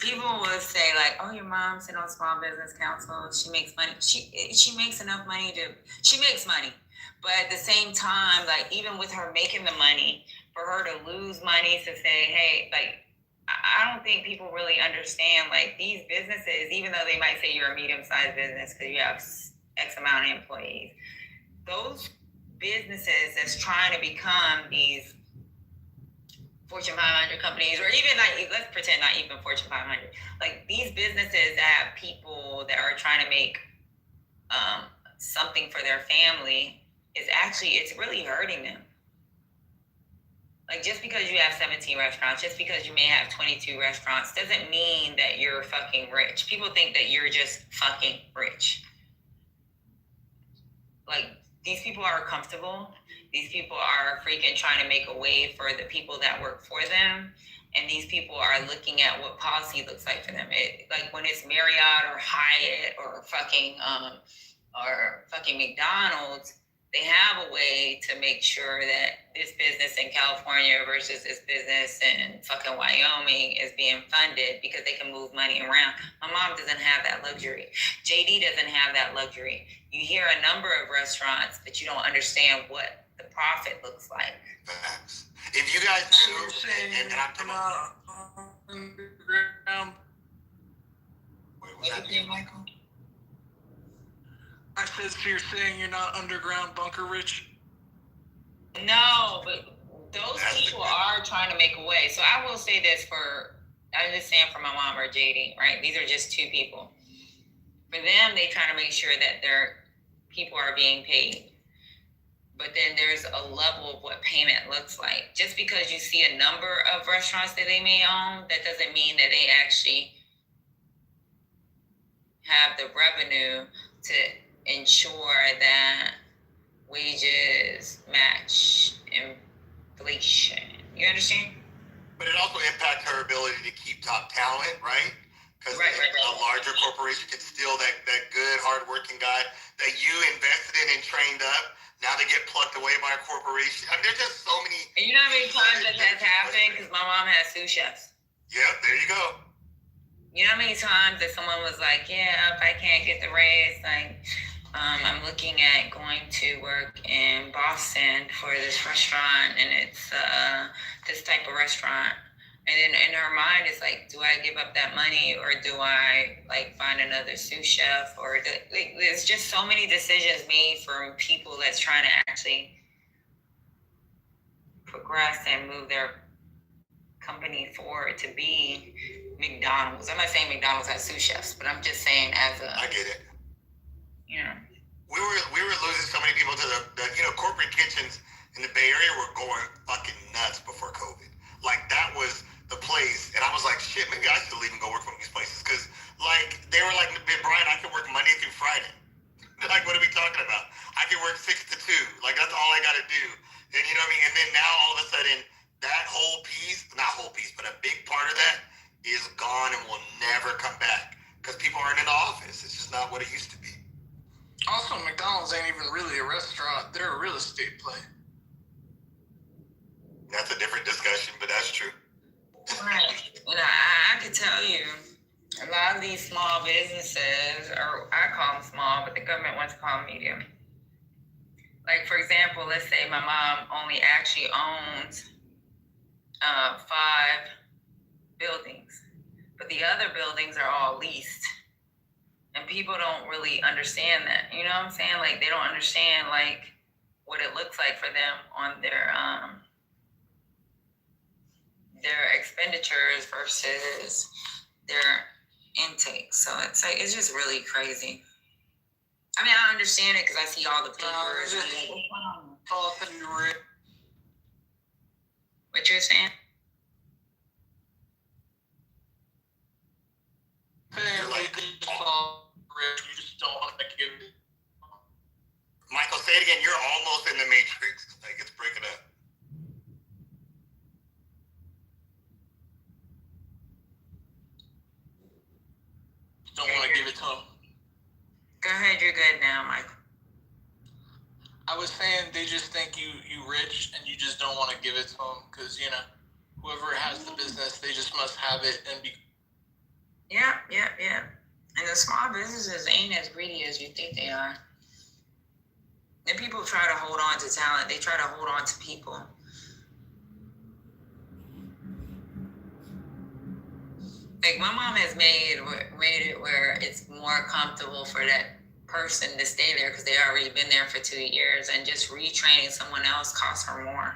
S2: people would say like, oh, your mom's in on small business council, she makes money. She makes enough money she makes money. But at the same time, like even with her making the money, for her to lose money to say, hey, like, I don't think people really understand, like, these businesses, even though they might say you're a medium-sized business because you have X amount of employees, those businesses that's trying to become these Fortune 500 companies, or even like, let's pretend not even Fortune 500, like these businesses that have people that are trying to make something for their family, it's really hurting them. Like just because you have 17 restaurants, just because you may have 22 restaurants, doesn't mean that you're fucking rich. People think that you're just fucking rich. Like these people are comfortable. These people are freaking trying to make a way for the people that work for them. And these people are looking at what policy looks like for them. Like when it's Marriott or Hyatt or fucking McDonald's, they have a way to make sure that this business in California versus this business in fucking Wyoming is being funded because they can move money around. My mom doesn't have that luxury. JD doesn't have that luxury. You hear a number of restaurants, but you don't understand what the profit looks like.
S16: Facts. If you guys knew, and I'm talking about... Wait, was that you, Michael?
S18: I said, so you're saying you're not underground bunker rich?
S2: No, but those people are trying to make a way. So I will say this I'm just saying for my mom or JD, right? These are just two people. For them, they try to make sure that their people are being paid. But then there's a level of what payment looks like. Just because you see a number of restaurants that they may own, that doesn't mean that they actually have the revenue to ensure that wages match inflation. You understand?
S16: But it also impacts her ability to keep top talent, right? Because a larger corporation can steal that good, hardworking guy that you invested in and trained up. Now they get plucked away by a corporation. I mean, there's just so many.
S2: And you know how many times that has happened? Because my mom has sous chefs.
S16: Yep, there you go.
S2: You know how many times that someone was like, yeah, if I can't get the raise, like, I'm looking at going to work in Boston for this restaurant, and it's this type of restaurant. And then in her mind, it's like, do I give up that money, or do I like find another sous chef? Or there's just so many decisions made from people that's trying to actually progress and move their company forward to be McDonald's. I'm not saying McDonald's has sous chefs, but I'm just saying as a.
S16: I get it.
S2: You know.
S16: We were losing so many people to the corporate kitchens in the Bay Area were going fucking nuts before COVID. Like that was the place, and I was like, shit, maybe I should leave and go work from these places because like they were like, Brian, I could work Monday through Friday. Like, what are we talking about? I can work 6 to 2. Like that's all I got to do. And you know what I mean? And then now all of a sudden that whole piece, not whole piece, but a big part of that is gone and will never come back because people aren't in the office. It's just not what it used to be.
S18: Also, McDonald's ain't even really a restaurant. They're a real estate play.
S16: That's a different discussion, but that's true.
S2: Right. And I could tell you, a lot of these small businesses, or I call them small, but the government wants to call them medium. Like, for example, let's say my mom only actually owns 5 buildings, but the other buildings are all leased. And people don't really understand that. You know what I'm saying? Like, they don't understand, like, what it looks like for them on their expenditures versus their intake. So it's like, it's just really crazy. I mean, I understand it because I see all the papers. What you're saying?
S18: You just don't want to give it.
S16: Michael, say it again. You're almost in the matrix. Like it's breaking up.
S18: Don't want to give it to him.
S2: Go ahead, you're good now, Michael.
S18: I was saying they just think you rich and you just don't want to give it to them because, you know, whoever has the business, they just must have it and be.
S2: Yeah. And the small businesses ain't as greedy as you think they are. And people try to hold on to talent. They try to hold on to people. Like my mom has made it where it's more comfortable for that person to stay there because they already been there for 2 years, and just retraining someone else costs her more.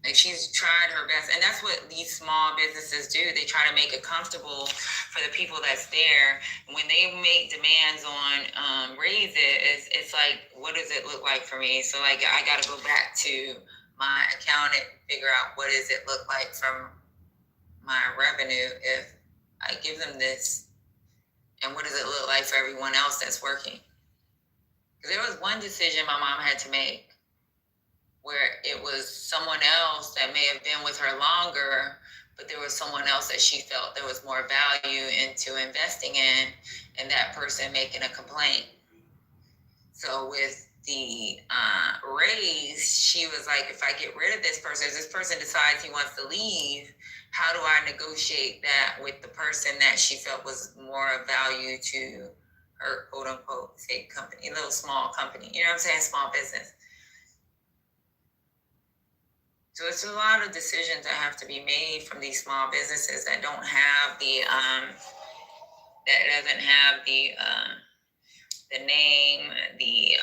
S2: Like she's tried her best, and that's what these small businesses do. They try to make it comfortable for the people that's there. When they make demands on raise it, it's like, what does it look like for me? So like I got to go back to my accountant, figure out what does it look like from my revenue if I give them this, and what does it look like for everyone else that's working? Because there was one decision my mom had to make where it was someone else that may have been with her longer, but there was someone else that she felt there was more value into investing in, and that person making a complaint. So with the raise, she was like, if I get rid of this person, if this person decides he wants to leave, how do I negotiate that with the person that she felt was more of value to her quote unquote fake company, little small company, you know what I'm saying? Small business. So it's a lot of decisions that have to be made from these small businesses that don't have the, that doesn't have the name, the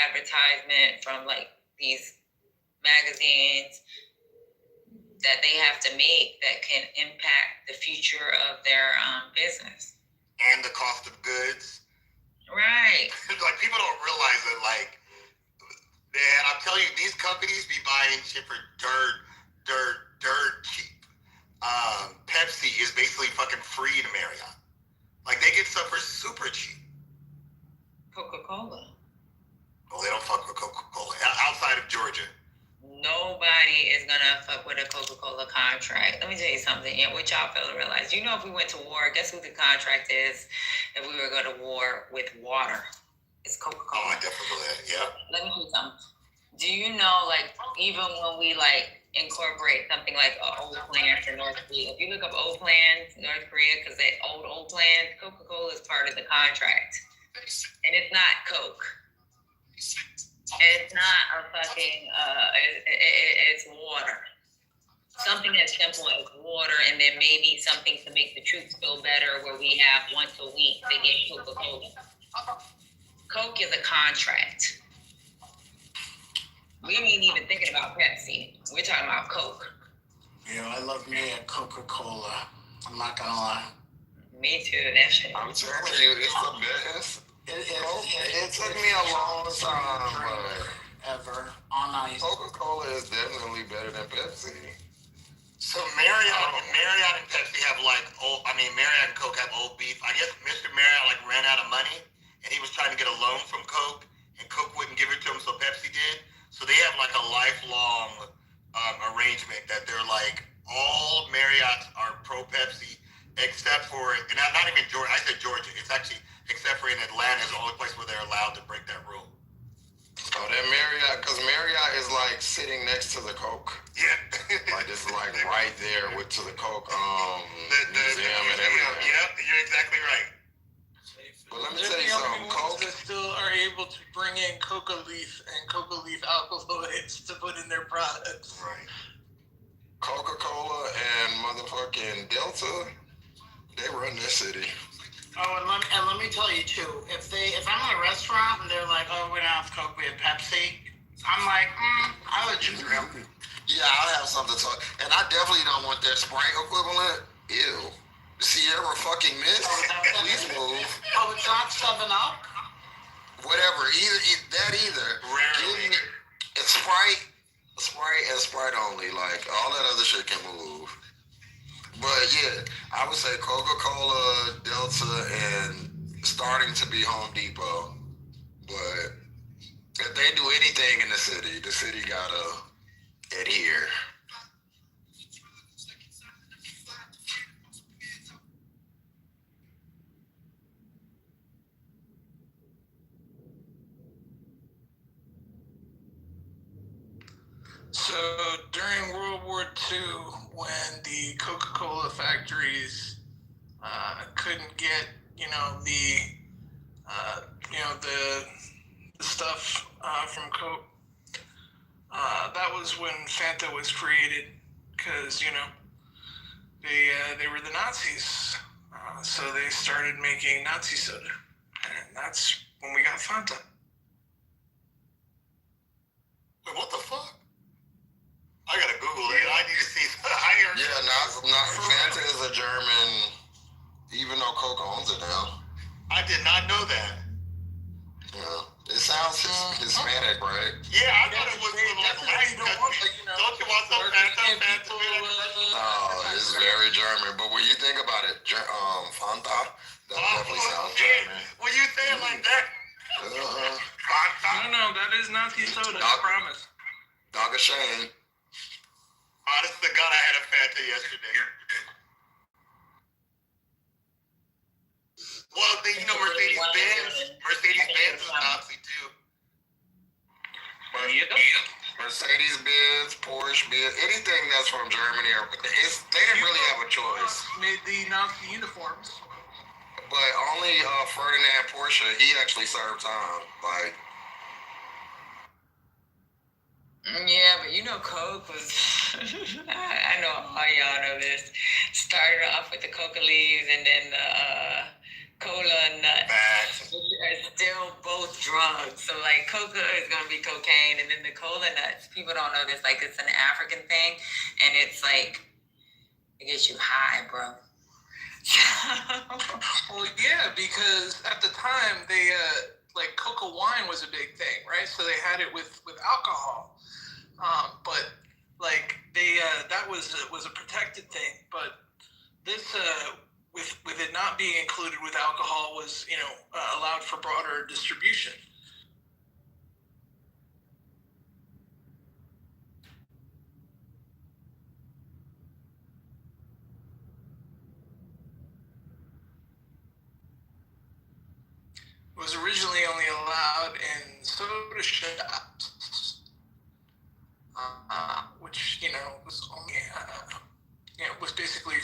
S2: advertisement from like these magazines that they have to make that can impact the future of their business.
S16: And the cost of goods.
S2: Right.
S16: Like people don't realize that like, man, I'm telling you, these companies be buying shit for dirt cheap. Pepsi is basically fucking free to Marriott. Like they get stuff for super cheap.
S2: Coca-Cola.
S16: Well, they don't fuck with Coca-Cola outside of Georgia.
S2: Nobody is gonna fuck with a Coca-Cola contract. Let me tell you something. Yeah, what y'all fail to realize. You know, if we went to war, guess who the contract is? If we were going to war with water, it's Coca-Cola.
S16: Oh, I definitely, yeah.
S2: Let me tell you something. Do you know, like, even when we like incorporate something like old plans in North Korea, if you look up old plans in North Korea, because they old plans, Coca-Cola is part of the contract, and it's not Coke. It's not a fucking, it's water. Something as simple as water, and then maybe something to make the troops feel better where we have once a week they get Coca-Cola. Coke is a contract. We ain't even thinking about Pepsi. We're talking about Coke.
S15: You know, I love me a Coca-Cola. I'm not gonna lie.
S2: Me too. That shit.
S9: I'm telling you, it's the best. It took me a long time, but
S15: ever on ice.
S9: Coca-Cola is definitely better than Pepsi.
S16: So Marriott and Pepsi have like Marriott and Coke have old beef. I guess Mr. Marriott like ran out of money and he was trying to get a loan from Coke and Coke wouldn't give it to him, so Pepsi did. So they have like a lifelong arrangement that they're like all Marriotts are pro Pepsi except for, and not even Georgia. I said Georgia. It's actually except for in Atlanta is the only place where they're allowed to break that rule.
S9: Oh, that Marriott, because Marriott is like sitting next to the Coke.
S16: Yeah.
S9: Like it's like right there to the Coke museum and everything.
S16: Yep, you're exactly right.
S9: But let me
S18: They're
S9: tell you
S18: the
S9: something,
S18: only ones that still are able to bring in coca leaf and coca leaf alkaloids to put in their products.
S16: Right.
S9: Coca-Cola and motherfucking Delta, they run this city.
S15: Oh, and let me tell you too, if I'm in a restaurant and they're like, oh, we don't have Coke, we have Pepsi, I'm like, I'll let you through.
S9: Yeah, I'll have something to talk. And I definitely don't want that Sprite equivalent. Ew. Sierra fucking Mist. Please move.
S15: Oh, it's not 7-Up?
S9: Whatever. Either.
S16: Rarely.
S9: It's Sprite and Sprite only. Like, all that other shit can move. But yeah, I would say Coca-Cola, Delta, and starting to be Home Depot. But if they do anything in the city gotta adhere.
S18: So during World War II, when the Coca-Cola factories couldn't get, the stuff from Coke, that was when Fanta was created, because they were the Nazis, so they started making Nazi soda, and that's when we got Fanta.
S16: Wait, what the fuck? I gotta Google it. I need to see.
S9: Fanta is a German, even though Coke owns it now.
S16: I did not know that.
S9: Yeah, it sounds Hispanic, right?
S16: Yeah, I thought it was don't you want some Fanta?
S9: No, it's very German. But when you think about it, Fanta, that definitely sounds German.
S16: When you say it like that. Fanta.
S18: No, that is Nazi soda. I promise.
S9: Dog a shame.
S16: Honest to God, I had a Fanta yesterday. Well, Mercedes-Benz is Nazi too.
S9: Mercedes-Benz, Porsche, anything that's from Germany, they didn't really have a choice.
S18: Made the Nazi uniforms.
S9: But only Ferdinand Porsche, he actually served time. Like,
S2: Yeah, but Coke was, I know all y'all know this, started off with the coca leaves and then the cola nuts. Are still both drugs. So like coca is going to be cocaine, and then the cola nuts, people don't know this, like it's an African thing, and it's like, it gets you high, bro.
S18: Well, yeah, because at the time, they, like coca wine was a big thing, right? So they had it with alcohol. But like that was a protected thing. But this with it not being included with alcohol was allowed for broader distribution. It was originally only allowed in soda shops. Which was only was basically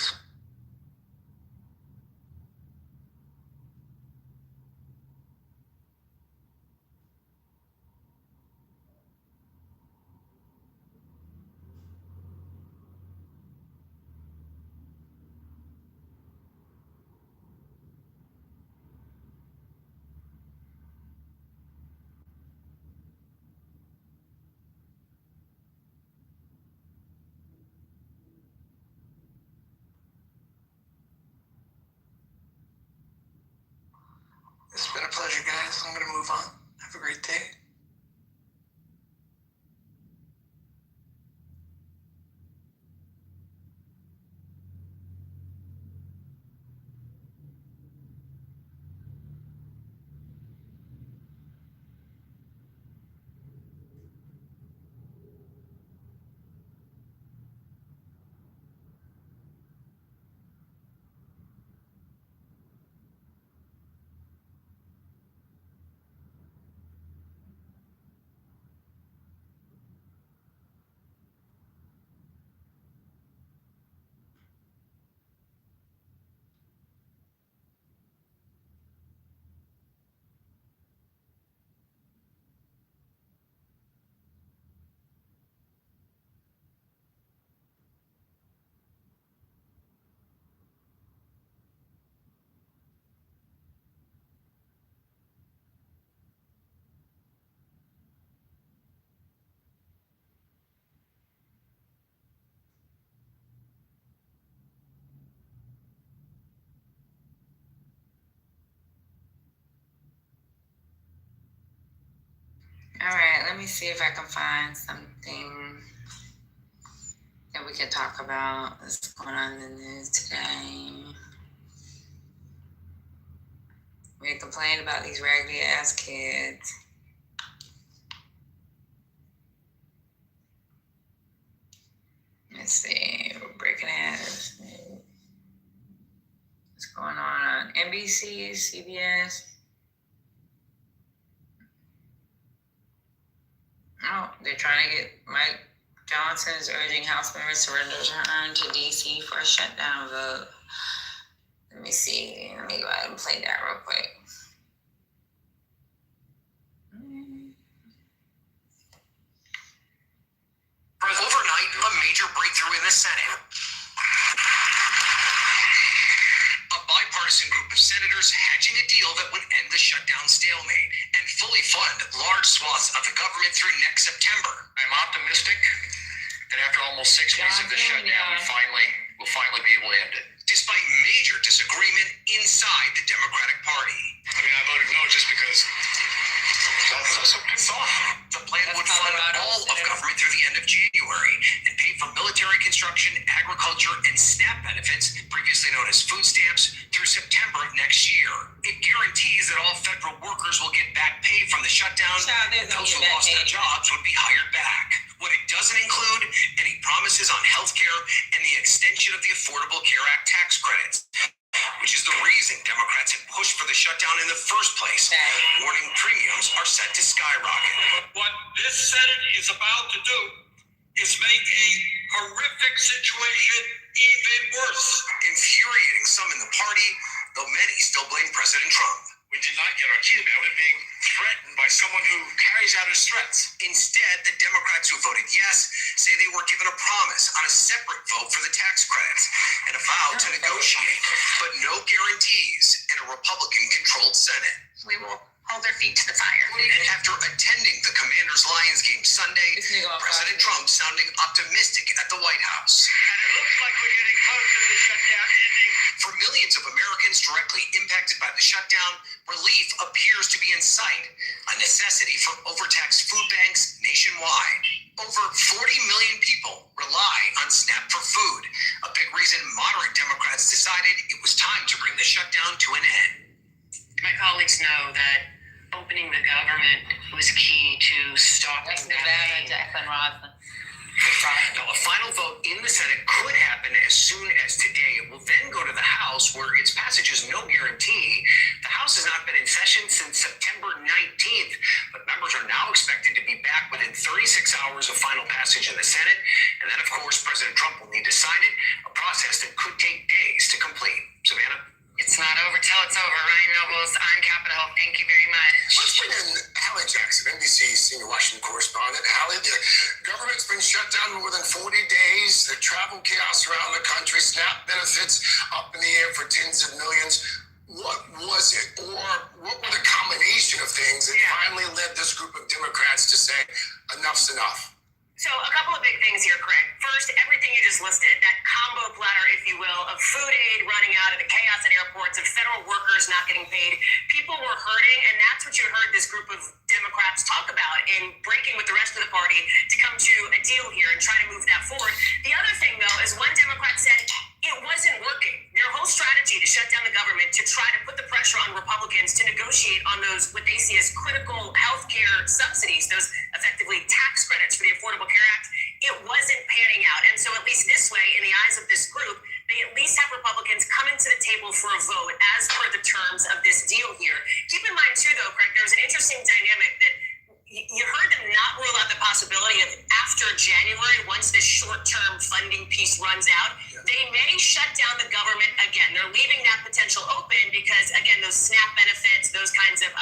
S2: let me see if I can find something that we can talk about that's going on in the news today. We complained about these raggedy ass kids. Let's see, we're breaking it. What's going on NBC, CBS? Oh, they're trying to get Mike Johnson is urging House members to return to DC for a shutdown vote. Let me see. Let me go ahead and play that real quick.
S21: Overnight, a major breakthrough in the Senate. A bipartisan group of senators hatching a deal that would end the shutdown stalemate and fully fund large swaths of the government through next September.
S10: I'm optimistic that after almost 6 weeks of the shutdown, we'll finally be able to end it.
S21: Despite major disagreement inside the Democratic Party.
S10: I mean, I voted no just because that's so pissed off.
S21: The plan would fund all of government through the end of January and pay for military construction, agriculture, and SNAP benefits, previously known as food stamps, through September of next year. It guarantees that all federal workers will get back pay from the shutdown, and those who lost their jobs would be hired back. What it doesn't include, any promises on health care and the extension of the Affordable Care Act tax credits, which is the reason Democrats had pushed for the shutdown in the first place, warning premiums are set to skyrocket.
S10: What this Senate is about to do is make a horrific situation even worse.
S21: Infuriating some in the party, though many still blame President Trump.
S10: We did not get our key about it being threatened by someone who carries out his threats.
S21: Instead, the Democrats who voted yes say they were given a promise on a separate vote for the tax credits and a vow to negotiate, but no guarantees in a Republican-controlled Senate.
S22: We will hold their feet to the fire.
S21: And after attending the Commanders-Lions game Sunday, President Trump sounding optimistic at the White House.
S10: And it looks like we're getting close to the shutdown ending.
S21: For millions of Americans directly impacted by the shutdown, relief appears to be in sight, a necessity for overtaxed food banks nationwide. Over 40 million people rely on SNAP for food, a big reason moderate Democrats decided it was time to bring the shutdown to an end.
S22: My colleagues know that opening the government was key to stopping that.
S2: Jacqueline Roslin.
S21: Now, a final vote in the Senate could happen as soon as today. It will then go to the House, where its passage is no guarantee. The House has not been in session since September 19th, but members are now expected to be back within 36 hours of final passage in the Senate. And then, of course, President Trump will need to sign it, a process that could take days to complete. Savannah?
S22: It's not over till it's over. Ryan Nobles on Capitol Hill. Thank you very much.
S16: Let's bring in Hallie Jackson, NBC senior Washington correspondent. Hallie, the government's been shut down more than 40 days. The travel chaos around the country, SNAP benefits up in the air for tens of millions. What was it, or what were the combination of things that finally led this group of Democrats to say, enough's enough?
S22: So a couple of big things here, Craig. First, everything you just listed, that combo platter, if you will, of food aid running out, of the chaos at airports, of federal workers not getting paid. People were hurting, and that's what you heard this group of Democrats talk about in breaking with the rest of the party to come to a deal here and try to move that forward. The other thing, though, is one Democrat said it wasn't working. Their whole strategy to shut down the government, to try to put the pressure on Republicans to negotiate on those, what they see as critical health care subsidies, those effectively tax credits for the Affordable Care Act, it wasn't panning out. And so at least this way, in the eyes of this group, they at least have Republicans coming to the table for a vote as per the terms of this deal here. Keep in mind, too, though, Craig, there's an interesting dynamic that you heard them not rule out the possibility of after January, once this short-term funding piece runs out, they may shut down the government again. They're leaving that potential open because, again, those SNAP benefits, those kinds of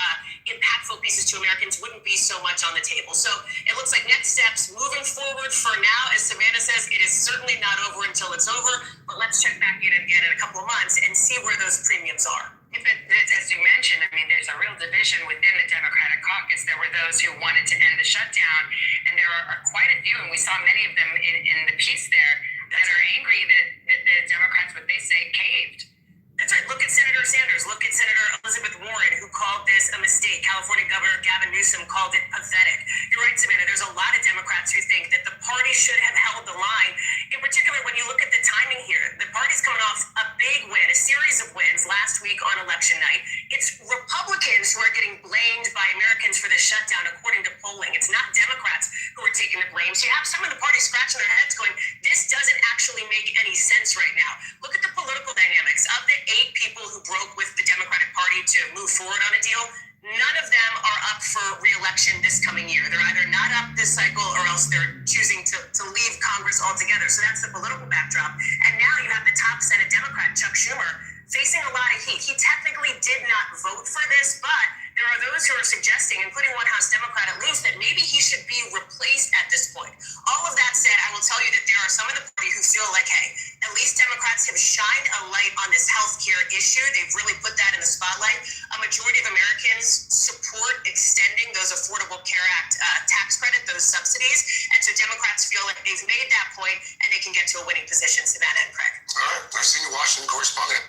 S22: impactful pieces to Americans wouldn't be so much on the table. So it looks like next steps moving forward for now, as Savannah says, it is certainly not over until it's over, but let's check back in again in a couple of months and see where those premiums are. As you mentioned, I mean, there's a real division within the Democratic caucus. There were those who wanted to end the shutdown, and there are quite a few, and we saw many of them in the piece there, that are angry that the Democrats, what they say, caved.
S2: That's right. Look at Senator Sanders. Look
S22: look at Senator Elizabeth Warren, who called this a mistake. California Governor Gavin Newsom called it pathetic. You're right, Savannah. There's a lot of Democrats who think that the party should have held the line. In particular, when you look at the timing here, the party's coming off a big win, a series of wins last week on election night. It's Republicans who are getting blamed by Americans for this shutdown, according to polling. It's not Democrats who are taking the blame. So you have some of the party scratching their heads going, this doesn't actually make any sense right now. Look at the political dynamics. Of the 8 people who broke with the Democratic Party to move forward on a deal, none of them are up for re-election this coming year. They're either not up this cycle or else they're choosing to leave Congress altogether. So that's the political backdrop. And now you have the top Senate Democrat, Chuck Schumer, facing a lot of heat. He technically did not vote for this, but there are those who are suggesting, including one House Democrat at least, that maybe he should be replaced at this point. All of that said, I will tell you that there are some in the party who feel like, hey, at least Democrats have shined a light on this healthcare issue. They've really put that in the spotlight. A majority of Americans support extending those Affordable Care Act tax credit, those subsidies. And so Democrats feel like they've made that point and they can get to a winning position. Savannah and Craig.
S16: All right, our senior Washington correspondent.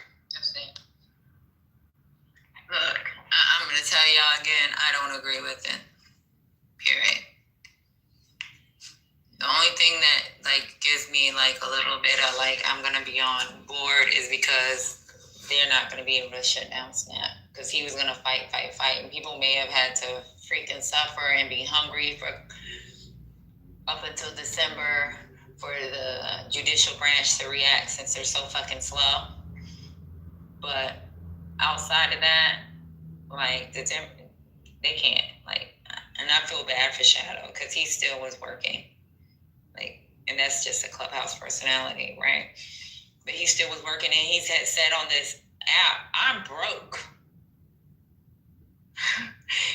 S2: Look, I'm going to tell y'all again, I don't agree with it. Period. The only thing that, gives me, a little bit of, I'm going to be on board is because they're not going to be able to shut down SNAP. Because he was going to fight. And people may have had to freaking suffer and be hungry for up until December for the judicial branch to react since they're so fucking slow. But outside of that, they can't, and I feel bad for Shadow because he still was working, and that's just a Clubhouse personality, right? But he still was working, and he said on this app, I'm broke.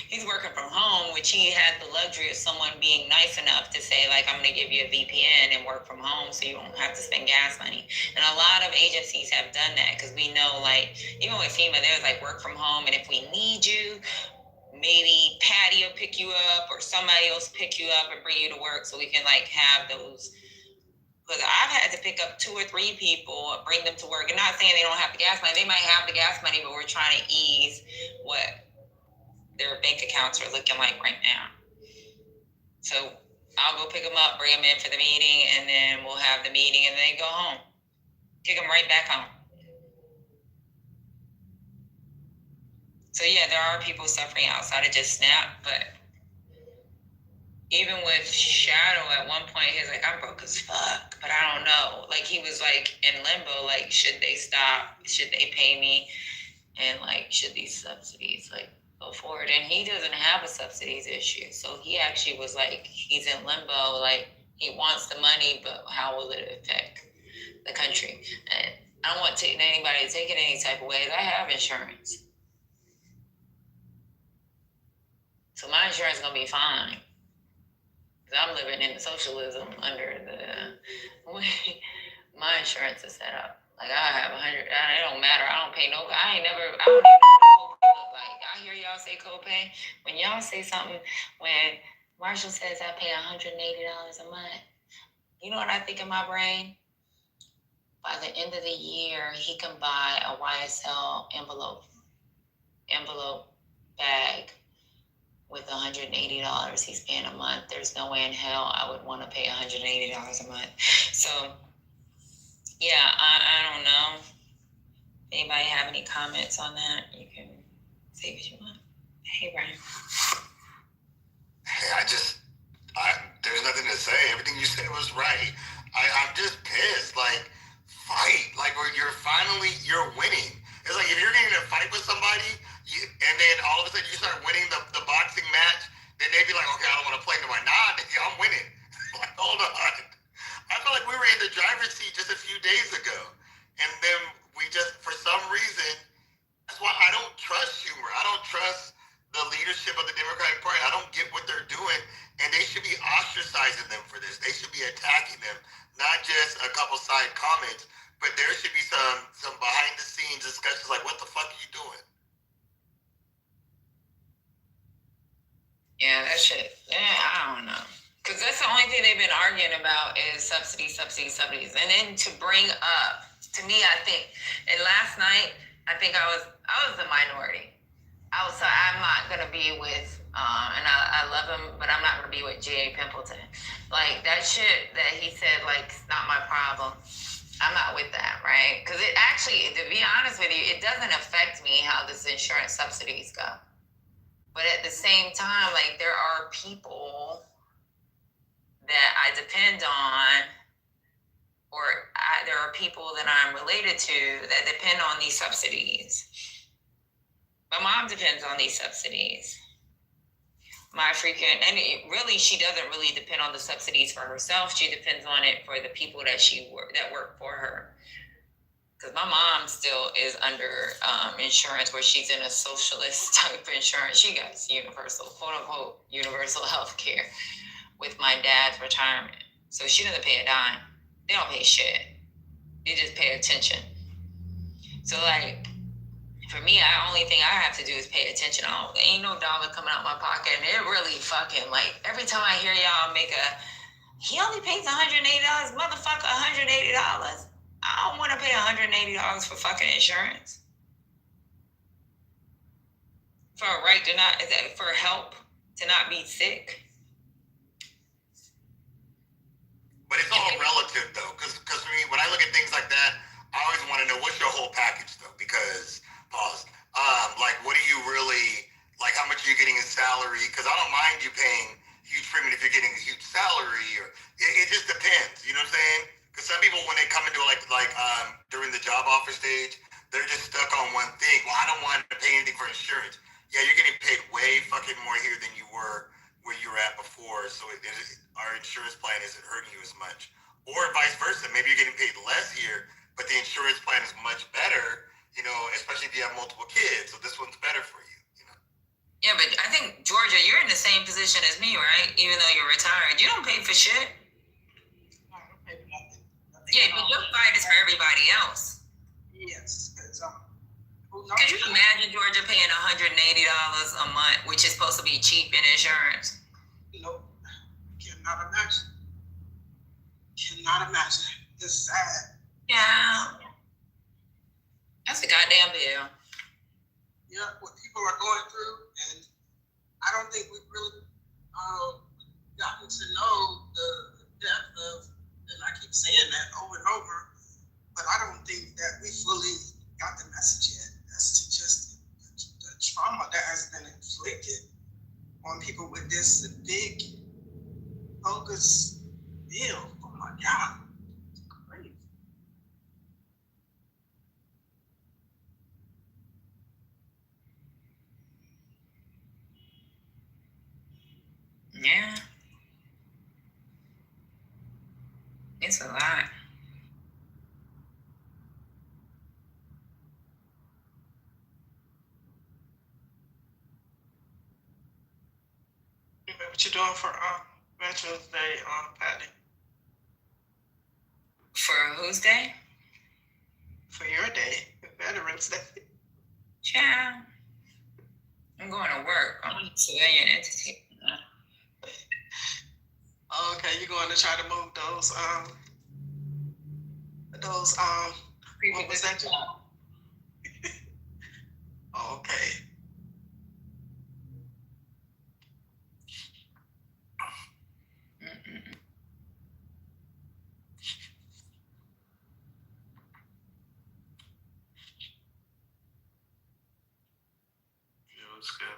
S2: He's working from home, which he had the luxury of someone being nice enough to say, I'm going to give you a VPN and work from home so you don't have to spend gas money. And a lot of agencies have done that because we know, even with FEMA, there's work from home. And if we need you, maybe Patty will pick you up or somebody else pick you up and bring you to work so we can, have those. Because I've had to pick up 2 or 3 people, bring them to work. And not saying they don't have the gas money. They might have the gas money, but we're trying to ease what their bank accounts are looking like right now. So I'll go pick them up, bring them in for the meeting, and then we'll have the meeting, and then they go home. Kick them right back home. So yeah, there are people suffering outside of just SNAP, but even with Shadow at one point, he's like, I'm broke as fuck, but I don't know. He was in limbo, should they stop? Should they pay me? And should these subsidies go forward? And he doesn't have a subsidies issue. So he actually was he's in limbo, he wants the money, but how will it affect the country? And I don't want anybody to take it any type of ways. I have insurance. So my insurance is going to be fine. Because I'm living in socialism under the way my insurance is set up. I have 100, it don't matter. I don't pay no, I don't even know what copay look like. I hear y'all say copay. When y'all say something, when Marshall says I pay $180 a month, you know what I think in my brain? By the end of the year, he can buy a YSL envelope bag with $180 he's paying a month. There's no way in hell I would want to pay $180 a month. So, yeah, I don't know. Anybody have any comments on that? You can say what you want. Hey, Brian.
S16: Hey, there's nothing to say. Everything you said was right. I'm just pissed. Fight. Where you're winning. It's if you're getting in a fight with somebody, and then all of a sudden you start winning the boxing match, then they'd be like, okay, I don't want to play no more. Nah, nigga, I'm winning. Hold on. I felt like we were in the driver's seat just a few days ago. And then we just, for some reason, that's why I don't trust Schumer. I don't trust the leadership of the Democratic Party. I don't get what they're doing. And they should be ostracizing them for this. They should be attacking them, not just a couple side comments, but there should be some behind the scenes discussions what the fuck are you doing?
S2: Yeah, that shit. Yeah, I don't know. Because that's the only thing they've been arguing about is subsidies. And then to bring up, to me, I think, and last night, I think I was the minority. I'm not gonna be with, and I love him, but I'm not gonna be with G.A. Pimpleton. Like that shit that he said, like, it's not my problem. I'm not with that, right? Because it actually, to be honest with you, it doesn't affect me how this insurance subsidies go. But at the same time, like there are people that I depend on, or there are people that I'm related to that depend on these subsidies. My mom depends on these subsidies. Really, she doesn't really depend on the subsidies for herself. She depends on it for the people that work for her. Because my mom still is under insurance where she's in a socialist type insurance. She got universal, quote unquote, universal health care with my dad's retirement. So she doesn't pay a dime. They don't pay shit. They just pay attention. So like, for me, the only thing I have to do is pay attention. There ain't no dollar coming out my pocket. And it really fucking, like, every time I hear y'all he only pays $180, motherfucker, $180. I don't want to pay $180 for fucking insurance. For a right to not, for help to not be sick.
S16: But it's all relative though, because for me, when I look at things like that, I always want to know what's your whole package though, because like what do you really, like how much are you getting in salary? Because I don't mind you paying huge premium if you're getting a huge salary, or it just depends, you know what I'm saying? Because some people, when they come into like during the job offer stage, they're just stuck on one thing. Well, I don't want to pay anything for insurance. Yeah, you're getting paid way fucking more here than you were where you were at before, so our insurance plan isn't hurting you as much. Or vice versa, maybe you're getting paid less here, but the insurance plan is much better, you know, especially if you have multiple kids, so this one's better for you, you know?
S2: Yeah, but I think, Georgia, you're in the same position as me, right? Even though you're retired, you don't pay for shit.
S17: I don't pay for nothing.
S2: Yeah, but your fight is for everybody else.
S17: Yes, because
S2: could you imagine Georgia paying $180 a month, which is supposed to be cheap in insurance?
S17: Nope. Cannot imagine. Cannot imagine. It's sad.
S2: Yeah. That's a goddamn bill.
S17: Yeah, what people are going through, and I don't think we've really gotten to know the depth of, and I keep saying that over and over, but I don't think that we fully got the message yet as to just the trauma that has been inflicted on people with this big, bogus bill. Oh my God. It's crazy.
S2: Yeah. It's a lot.
S17: What you doing for Veterans Day, Patty?
S2: For whose day?
S17: For your day, Veterans Day.
S2: Ciao. I'm going to work. I'm a civilian entity.
S17: Okay, you're going to try to move those what was that? Okay.
S5: Yeah, it's good.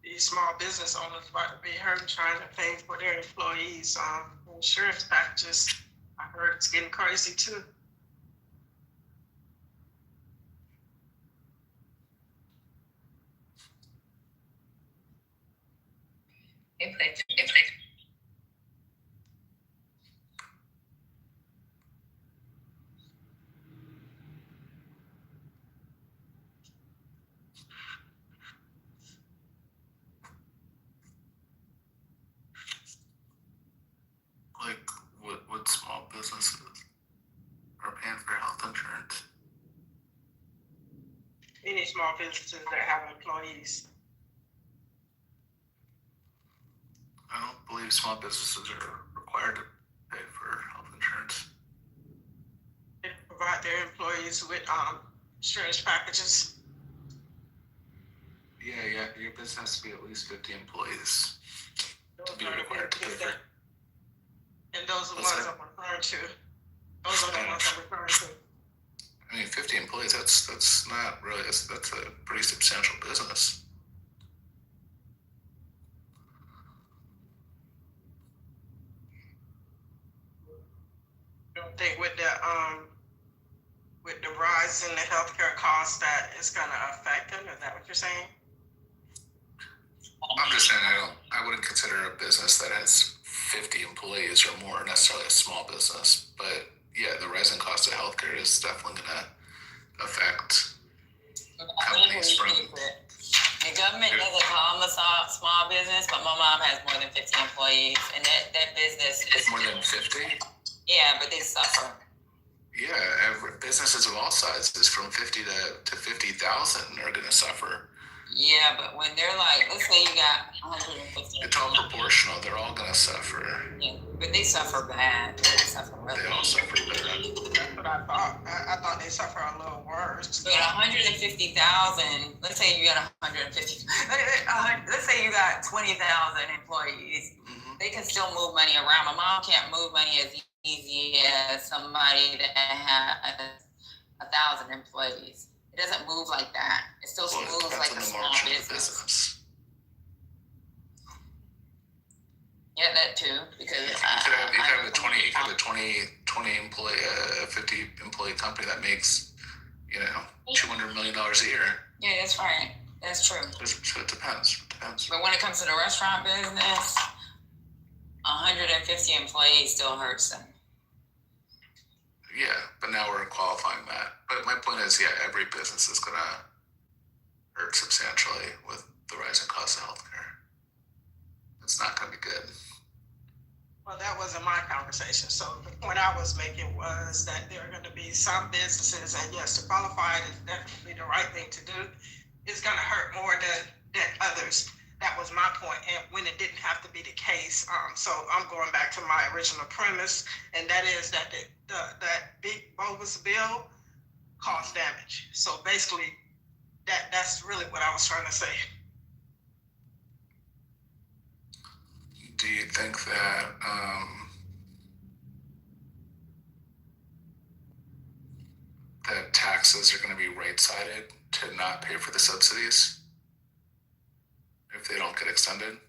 S17: These small business owners about to be hurt trying to pay for their employees' insurance packages. I heard it's getting crazy too.
S2: It played.
S5: Like what small businesses?
S4: insurance.
S1: Any small businesses that have employees.
S4: I don't believe small businesses are required to pay for health insurance.
S1: They provide their employees with insurance packages.
S4: Yeah, your business has to be at least 50 employees to be required to pay for.
S1: And those are the ones I'm referring to. Those are the ones I'm referring to.
S4: I mean, 50 employees, that's not really, that's a pretty substantial business.
S1: I don't think with the rise in the healthcare costs that it's gonna affect them. Is that what you're saying?
S4: I'm just saying I wouldn't consider a business that has 50 employees or more necessarily a small business. But yeah, the rising cost of healthcare is definitely gonna affect companies from.
S2: The government doesn't call them a small business, but my mom has more than 50 employees, and that business is
S4: more than 50.
S2: Yeah, but they suffer.
S4: Yeah, businesses of all sizes, from 50 to 50,000, are gonna suffer.
S2: Yeah, but when they're like, let's say you got 150.
S4: It's all proportional. They're all gonna suffer.
S2: Yeah, but they suffer bad. They suffer really.
S4: They all suffer bad.
S1: That's what I thought. I thought they suffer a little worse.
S2: But 150,000. Let's say you got 150. Let's say you got 20,000 employees. Mm-hmm. They can still move money around. My mom can't move money as easy as somebody that has 1,000 employees. It doesn't move like that. It still moves like a small business. Yeah, that too. Because
S4: you could have a 20 employee, 50 employee company that makes, $200 million a year.
S2: Yeah, that's right. That's true.
S4: So it depends.
S2: But when it comes to the restaurant business, 150 employees still hurts them.
S4: Yeah, but now we're qualifying that. But my point is, every business is gonna hurt substantially with the rising cost of healthcare. It's not gonna be good.
S1: Well, that wasn't my conversation. So the point I was making was that there are going to be some businesses, and yes, to qualify is definitely the right thing to do. It's going to hurt more than others. That was my point, and when it didn't have to be the case. So I'm going back to my original premise, and that is that that big bogus bill caused damage. So basically, that's really what I was trying to say.
S4: Do you think that that taxes are going to be right-sided to not pay for the subsidies if they don't get extended?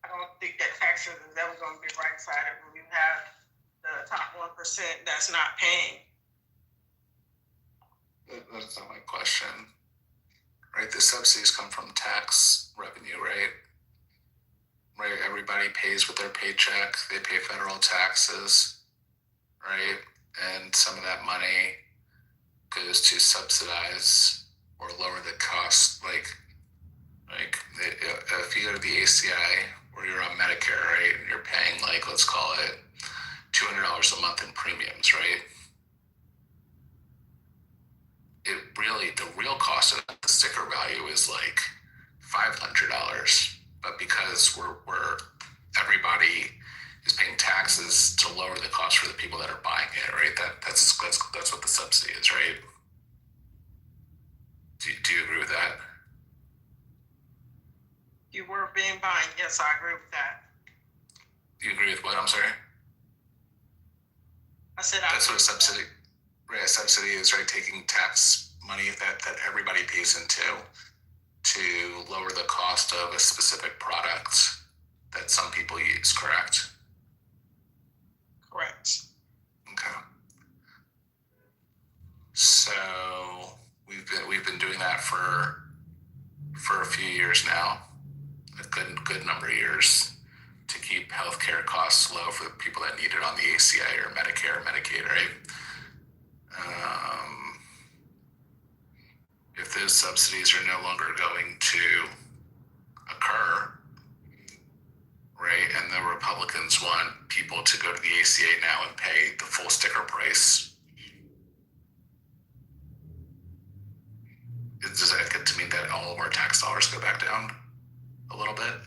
S1: I don't think that taxes is ever going to be right-sided when you have the top 1% that's not paying.
S4: That's not my question. Right, the subsidies come from tax revenue, right? Right, everybody pays with their paycheck. They pay federal taxes, right? And some of that money goes to subsidize or lower the cost. Like if you go to the ACI or you're on Medicare, right, and you're paying let's call it $200 a month in premiums, right? The real cost of the sticker value is $500, but because we're everybody is paying taxes to lower the cost for the people that are buying it, right? That's what the subsidy is, right? Do you agree with that?
S1: You were being buying. Yes, I agree with that.
S4: Do you agree with what? I'm sorry.
S1: I said
S4: that's what a subsidy. Right, a subsidy is, right, taking tax money that everybody pays into to lower the cost of a specific product that some people use, correct?
S1: Correct.
S4: Okay. So we've been doing that for a few years now, a good number of years, to keep healthcare costs low for the people that need it on the ACI or Medicare or Medicaid, right? If those subsidies are no longer going to occur, right,
S3: right? And the Republicans want people to go to the ACA now and pay the full sticker price. Does that get to mean that all of our tax dollars go back down a little bit?
S1: I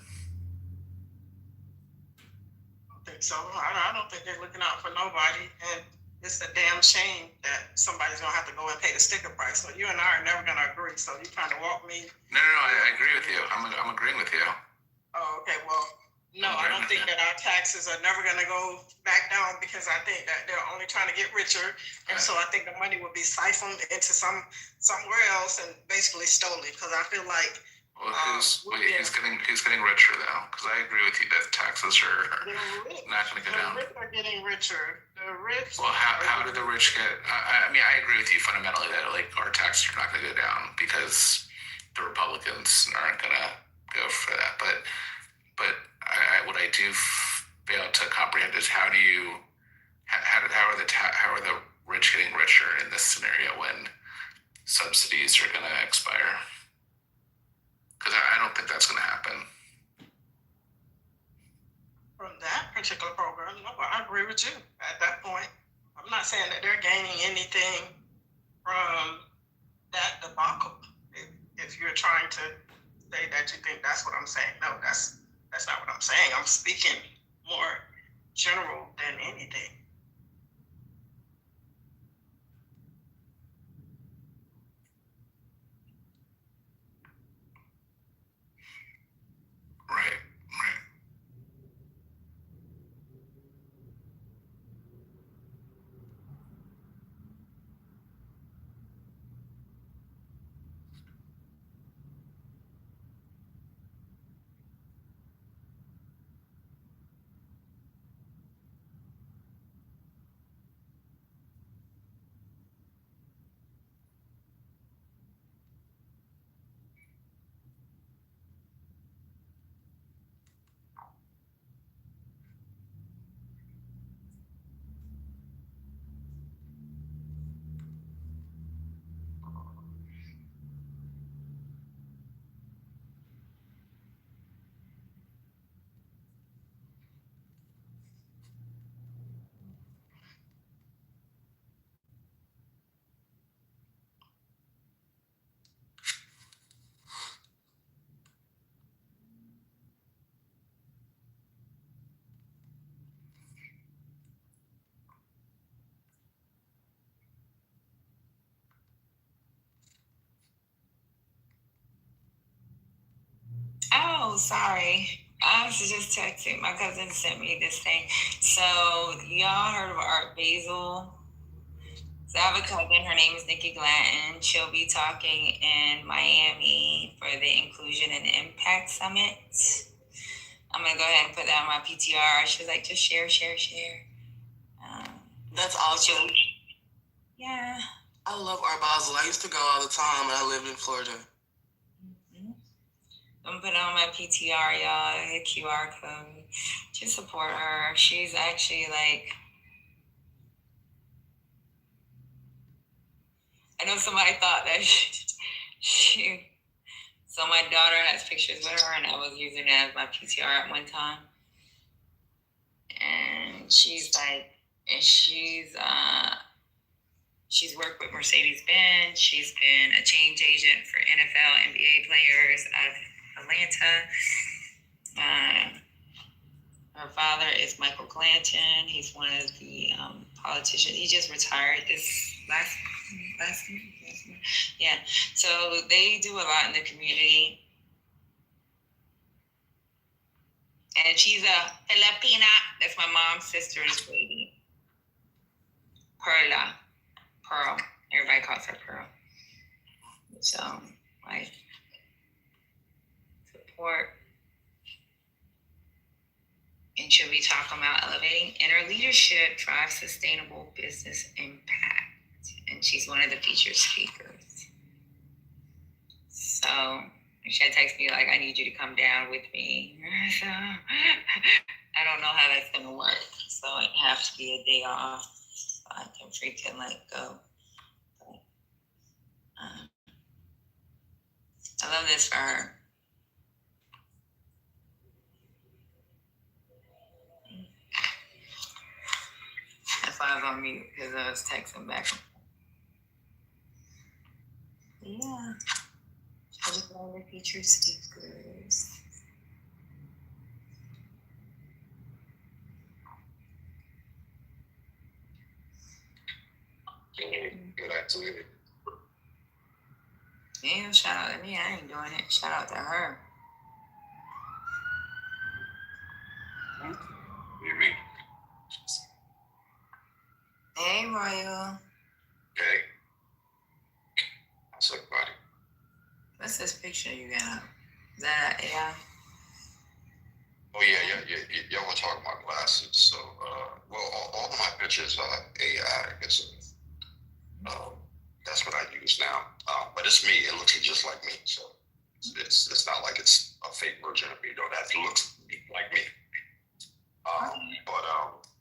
S1: don't think so. I don't think they're looking out for nobody, and it's a damn shame that somebody's gonna have to go and pay the sticker price. So you and I are never gonna agree. So you trying to walk me?
S3: No, I agree with you. I'm agreeing with you.
S1: Oh, okay. Well, no, I don't think that our taxes are never gonna go back down because I think that they're only trying to get richer, and so I think the money will be siphoned into somewhere else and basically stolen. Because I feel like
S3: Well, who's getting richer though? Because I agree with you that taxes are not going to go down.
S1: The rich are getting richer. The rich.
S3: Well, how do the rich get? I mean, I agree with you fundamentally that like our taxes are not going to go down because the Republicans aren't going to go for that. But what I do fail to comprehend is how are the rich getting richer in this scenario when subsidies are going to expire? Because I don't think that's going to happen.
S1: From that particular program, no, I agree with you at that point. I'm not saying that they're gaining anything from that debacle. If you're trying to say that you think that's what I'm saying, no, that's not what I'm saying. I'm speaking more general than anything.
S3: Right.
S2: Oh, sorry. I was just texting. My cousin sent me this thing. So y'all heard of Art Basel? So I have a cousin. Her name is Nikki Glanton. She'll be talking in Miami for the Inclusion and Impact Summit. I'm gonna go ahead and put that on my PTR. She was like, just share.
S12: That's awesome.
S2: Yeah.
S12: I love Art Basel. I used to go all the time when I lived in Florida.
S2: I'm putting on my PTR, y'all, the QR code to support her. She's actually like, I know somebody thought that so my daughter has pictures with her and I was using it as my PTR at one time. And she's worked with Mercedes-Benz. She's been a change agent for NFL, NBA players out of Atlanta. Her father is Michael Glanton. He's one of the politicians. He just retired this last month. Yeah. So they do a lot in the community. And she's a Filipina. That's my mom's sister's baby. Pearl. Everybody calls her Pearl. So I support. And she'll be talking about elevating inner leadership, drive sustainable business impact. And she's one of the featured speakers. So she texted me like, I need you to come down with me. So I don't know how that's gonna work. So it have to be a day off so I can freaking let go. But, I love this for her. that's why I was on mute, because I was texting back. Yeah. I just want to feature speakers.
S9: Good activity.
S2: Yeah, shout out to me. I ain't doing it. Shout out to her.
S9: What do you mean?
S2: Hey, Royal.
S9: Okay. How's everybody?
S2: What's this picture you got? Is that an AI?
S9: Oh yeah. Y'all were talking about glasses. So, well, all of my pictures are AI. That's what I use now. But it's me. It looks just like me. So it's not like it's a fake version of me. Though that looks like me. But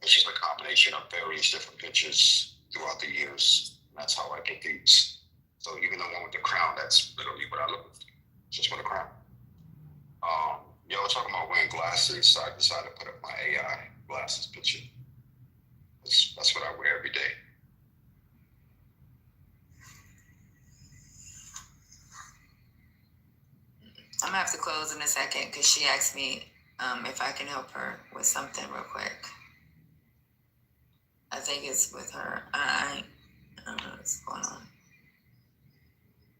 S9: it's just a combination of various different pictures throughout the years. That's how I get these. So even the one with the crown, that's literally what I look like. Just with a crown. Y'all were talking about wearing glasses, so I decided to put up my AI glasses picture. That's what I wear every day.
S2: I'm gonna have to close in a second because she asked me if I can help her with something real quick. I think it's with her. I don't know what's going on.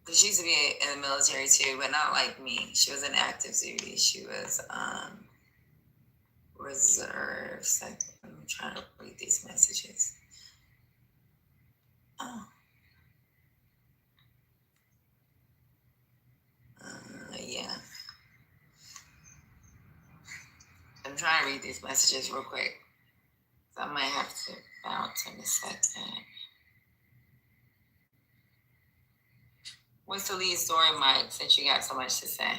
S2: Because she used to be in the military too, but not like me. She was in active duty. She was reserves. I'm trying to read these messages. Oh. Yeah. I'm trying to read these messages real quick. So I might have to bounce in a second. What's the lead story, Mike, since you got so much to say?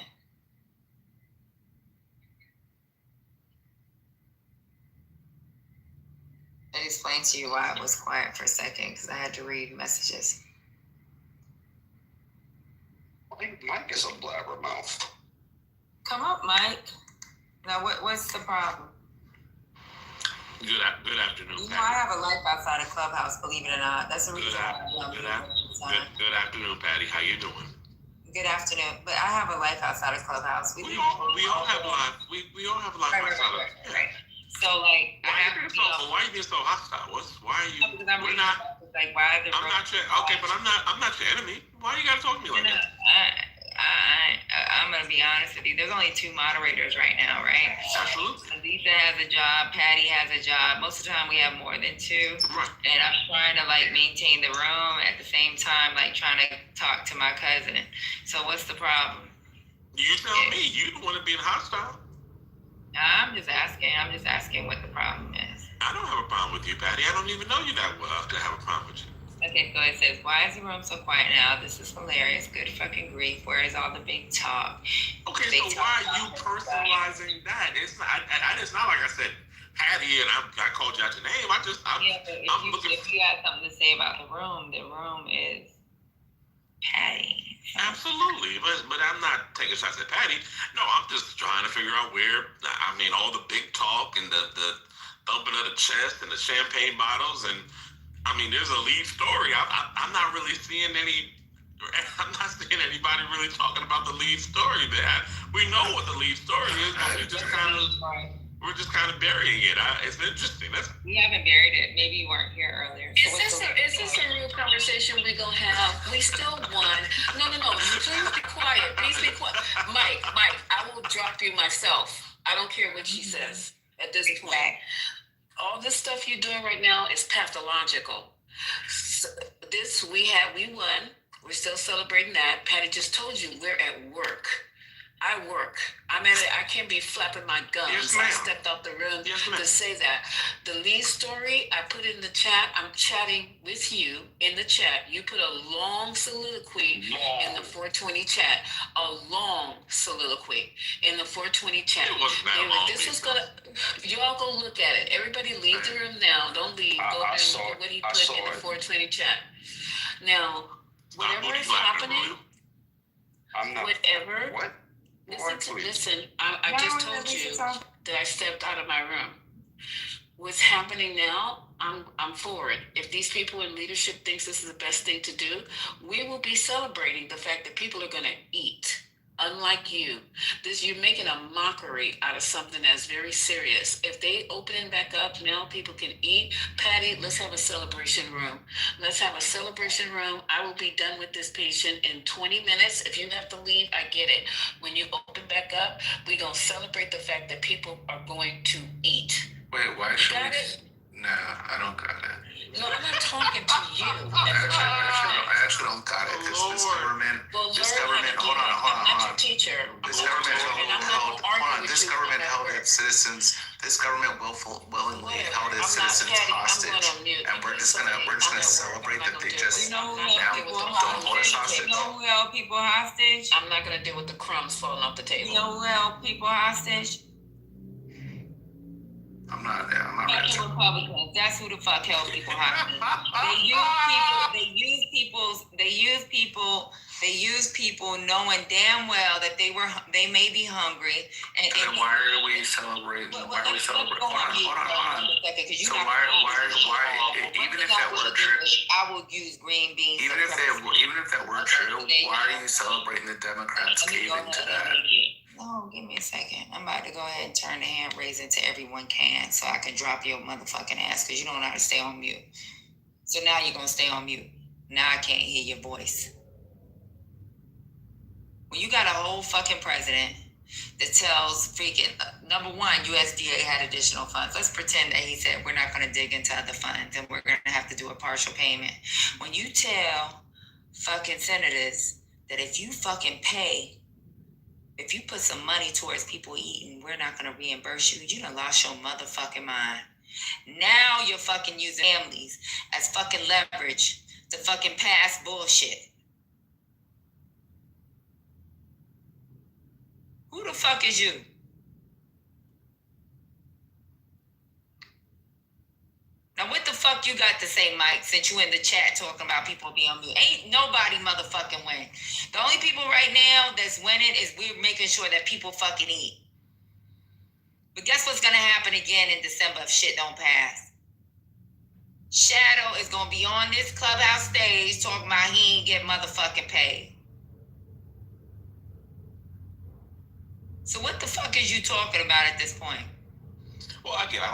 S2: I explained to you why I was quiet for a second, because I had to read messages.
S9: Mike is a blabbermouth.
S2: Come up, Mike. Now, what's the problem?
S8: Good afternoon.
S2: You know, I have a life outside of Clubhouse, believe it or not. That's the reason
S8: Good afternoon, Patty. How you doing?
S2: Good afternoon. But I have a life outside of Clubhouse.
S8: We all have life. We all have life outside of.
S2: Right. So like,
S8: why are you being so hostile? Why are you? We're not.
S2: Like, why?
S8: I'm not your. Okay, but I'm not your enemy. Why you gotta talk to me like that?
S2: I'm gonna be honest with you. There's only 2 moderators right now, right?
S8: Absolutely.
S2: Lisa has a job. Patty has a job. Most of the time, we have more than 2.
S8: Right.
S2: And I'm trying to like maintain the room at the same time, like trying to talk to my cousin. So what's the problem?
S8: You tell me. You don't want to be hostile.
S2: I'm just asking what the problem is.
S8: I don't have a problem with you, Patty. I don't even know you that well to have a problem with you.
S2: Okay, so it says, why is the room so quiet now? This is hilarious. Good fucking grief. Where is all the big talk?
S8: Okay, so why are you personalizing that? It's not. It's not like I said, Patty, and I called you out your name. I'm looking.
S2: If you got something to say about the room is Patty.
S8: Absolutely, but I'm not taking shots at Patty. No, I'm just trying to figure out where. I mean, all the big talk and the thumping of the chest and the champagne bottles and. I mean, there's a lead story. I'm not really seeing any. I'm not seeing anybody really talking about the lead story. That we know what the lead story is, but we're just kind of burying it. It's interesting.
S2: We haven't buried it. Maybe you weren't here earlier.
S13: So is this a real conversation we're gonna have? We still won. No. Please be quiet. Please be quiet. Mike, I will drop you myself. I don't care what she says at this point. All this stuff you're doing right now is pathological. So we won. We're still celebrating that. Patty just told you we're at work. I work. I'm at it. I can't be flapping my gums.
S8: Yes,
S13: I stepped out the room to say that. The lead story I put in the chat. I'm chatting with you in the chat. You put a long soliloquy in the 420 chat. A long soliloquy in the 420 chat.
S8: It wasn't that long.
S13: This was gonna. Y'all go look at it. Everybody leave the room now. Don't leave. Go and look at what he put in the 420 chat. Now, whatever is happening,
S9: I'm not.
S13: whatever.
S9: What?
S13: Listen, I just told you that I stepped out of my room. What's happening now I'm for it. If these people in leadership thinks this is the best thing to do, we will be celebrating the fact that people are going to eat. Unlike you, you're making a mockery out of something that's very serious. If they open it back up, now people can eat. Patty, let's have a celebration room. Let's have a celebration room. I will be done with this patient in 20 minutes. If you have to leave, I get it. When you open back up, we're going to celebrate the fact that people are going to eat.
S3: Wait, why should we? Nah, I don't got it.
S13: No, I'm not talking to you.
S3: I actually don't got it because this government, hold on.
S13: I'm not your teacher.
S3: This government held its citizens. This government willingly held its citizens hostage, and we're just gonna celebrate that they just now don't hold us hostage.
S2: You know who held people hostage?
S13: I'm not gonna deal with the crumbs falling off the table.
S2: You know who held people hostage?
S3: I'm not ready.
S2: Republicans. That's who the fuck held people hostage. They use people knowing damn well that they may be hungry. And
S3: then why are we celebrating? Hold on. So why? Even if that were true,
S2: I will use green beans.
S3: Even if that were true, why are you celebrating the Democrats caving to that?
S2: No, give me a second. I'm about to go ahead and turn the hand raising to everyone can so I can drop your motherfucking ass because you don't know how to stay on mute. So now you're going to stay on mute. Now I can't hear your voice. When you got a whole fucking president that tells freaking, number one, USDA had additional funds. Let's pretend that he said we're not going to dig into other funds and we're going to have to do a partial payment. When you tell fucking senators that if you fucking pay, if you put some money towards people eating, we're not going to reimburse you. You done lost your motherfucking mind. Now you're fucking using families as fucking leverage to fucking pass bullshit. Who the fuck is you? Now what the fuck you got to say, Mike, since you in the chat talking about people being on mute? Ain't nobody motherfucking win. The only people right now that's winning is we're making sure that people fucking eat. But guess what's gonna happen again in December if shit don't pass? Shadow is gonna be on this clubhouse stage talking about he ain't get motherfucking paid. So what the fuck is you talking about at this point?
S8: Well, again, I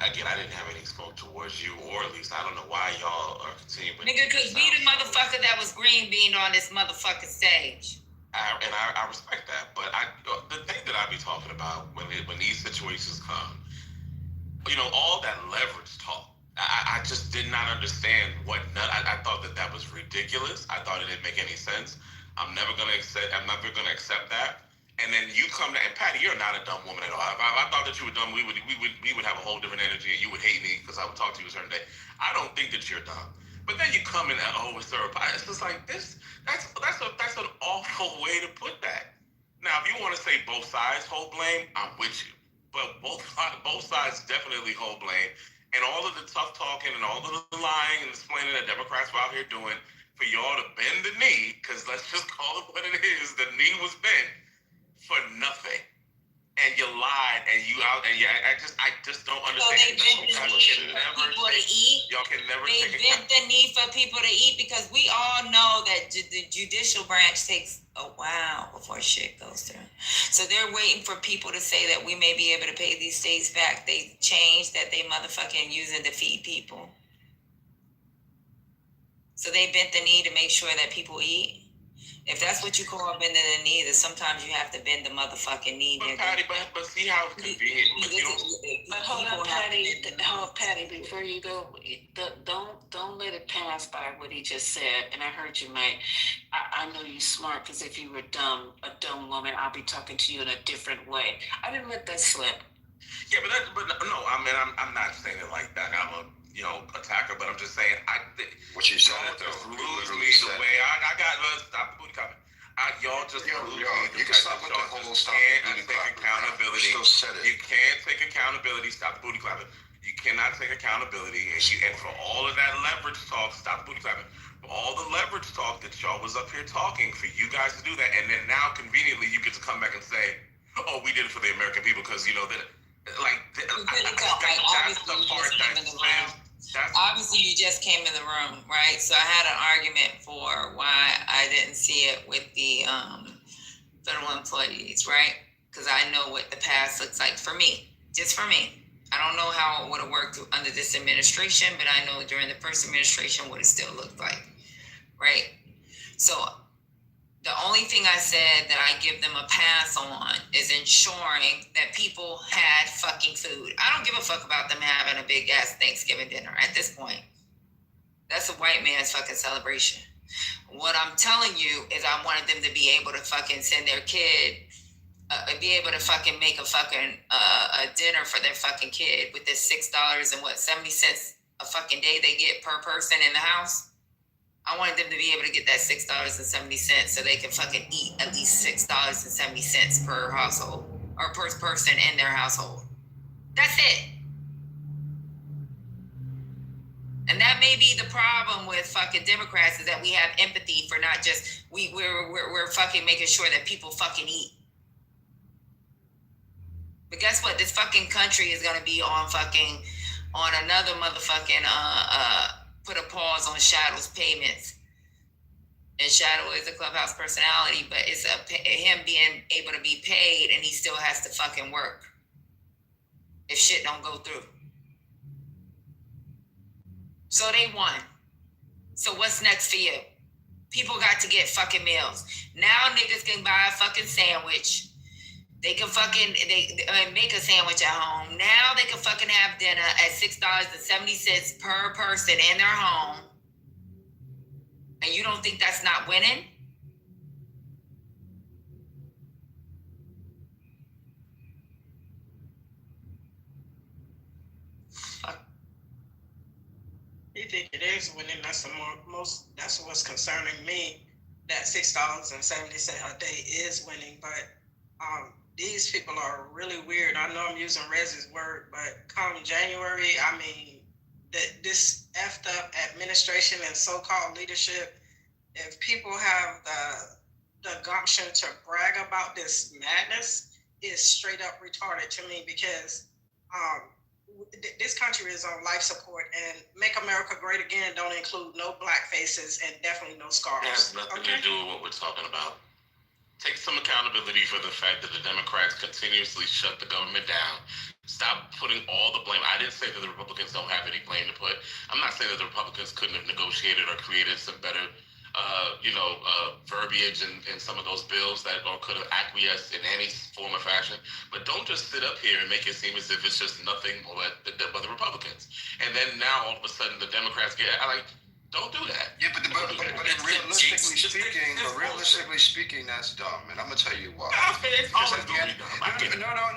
S8: didn't have any smoke towards you, or at least I don't know why y'all are continuing.
S2: Nigga, because we the motherfucker that was green beaned on this motherfucking stage.
S8: I respect that, but the thing that I be talking about when these situations come, all that leverage talk, I just did not understand I thought that was ridiculous. I thought it didn't make any sense. I'm never gonna accept that. And then you come to, and Patty, you're not a dumb woman at all. If I thought that you were dumb, we would have a whole different energy, and you would hate me because I would talk to you a certain day. I don't think that you're dumb. But then you come in and it's third party. It's just like this. That's an awful way to put that. Now, if you want to say both sides hold blame, I'm with you. But both sides definitely hold blame. And all of the tough talking and all of the lying and explaining that Democrats were out here doing for y'all to bend the knee, because let's just call it what it is. The knee was bent for nothing, and you lied, and I just don't understand.
S2: So they bent the knee for people to eat.
S8: Y'all can never.
S2: They bent the knee for people to eat because we all know that the judicial branch takes a while before shit goes through. So they're waiting for people to say that we may be able to pay these states back. They changed that they motherfucking using to feed people. So they bent the knee to make sure that people eat. If that's what you call bending the knee, then sometimes you have to bend the motherfucking knee.
S8: But Patty, but see how convenient.
S13: But hold on, Patty. Before you go, don't let it pass by what he just said. And I heard you, Mike. I know you smart because if you were a dumb woman, I'll be talking to you in a different way. I didn't let that slip.
S8: Yeah, but no. I mean, I'm not saying it like that. I'm a attacker, but I'm just saying
S9: what you said
S8: just lose me the way I got. Stop the booty clapping. Y'all just lose me.
S9: You can stop with the whole stop the booty clapping.
S8: Accountability.
S9: You still said it.
S8: You can't take accountability. Stop the booty clapping. You cannot take accountability, and for all of that leverage talk, stop the booty clapping. For all the leverage talk that y'all was up here talking, for you guys to do that, and then now conveniently you get to come back and say, "Oh, we did it for the American people," because that.
S2: Like, obviously you just came in the room, right? So I had an argument for why I didn't see it with the federal employees, right? Because I know what the past looks like for me, just for me. I don't know how it would have worked under this administration, but I know during the first administration what it still looked like, right? So the only thing I said that I give them a pass on is ensuring that people had fucking food. I don't give a fuck about them having a big ass Thanksgiving dinner at this point. That's a white man's fucking celebration. What I'm telling you is I wanted them to be able to fucking send their kid, be able to fucking make a fucking a dinner for their fucking kid with this $6 and 70 cents a fucking day they get per person in the house. I wanted them to be able to get that $6.70 so they can fucking eat at least $6.70 per household or per person in their household. That's it. And that may be the problem with fucking Democrats is that we have empathy for not just we're fucking making sure that people fucking eat. But guess what? This fucking country is gonna be on another motherfucking put a pause on Shadow's payments. And Shadow is a Clubhouse personality, but it's him being able to be paid and he still has to fucking work if shit don't go through. So they won. So what's next for you? People got to get fucking meals. Now niggas can buy a fucking sandwich. They can fucking make a sandwich at home. Now they can fucking have dinner at $6.70 per person in their home. And you don't think that's not winning?
S1: You think it is winning? That's that's what's concerning me. That $6.70 a day is winning, but these people are really weird. I know I'm using Rez's word, but come January, I mean, this effed up administration and so-called leadership, if people have the gumption to brag about this madness, is straight up retarded to me because this country is on life support, and Make America Great Again don't include no black faces and definitely no scars.
S8: It has nothing to do with what we're talking about. Take some accountability for the fact that the Democrats continuously shut the government down. Stop putting all the blame. I didn't say that the Republicans don't have any blame to put. I'm not saying that the Republicans couldn't have negotiated or created some better, verbiage in some of those bills that or could have acquiesced in any form or fashion. But don't just sit up here and make it seem as if it's just nothing but the Republicans. And then now all of a sudden the Democrats get don't do that.
S6: Yeah, but realistically speaking, that's dumb, and I'm gonna tell you why.
S8: It's always gonna be dumb.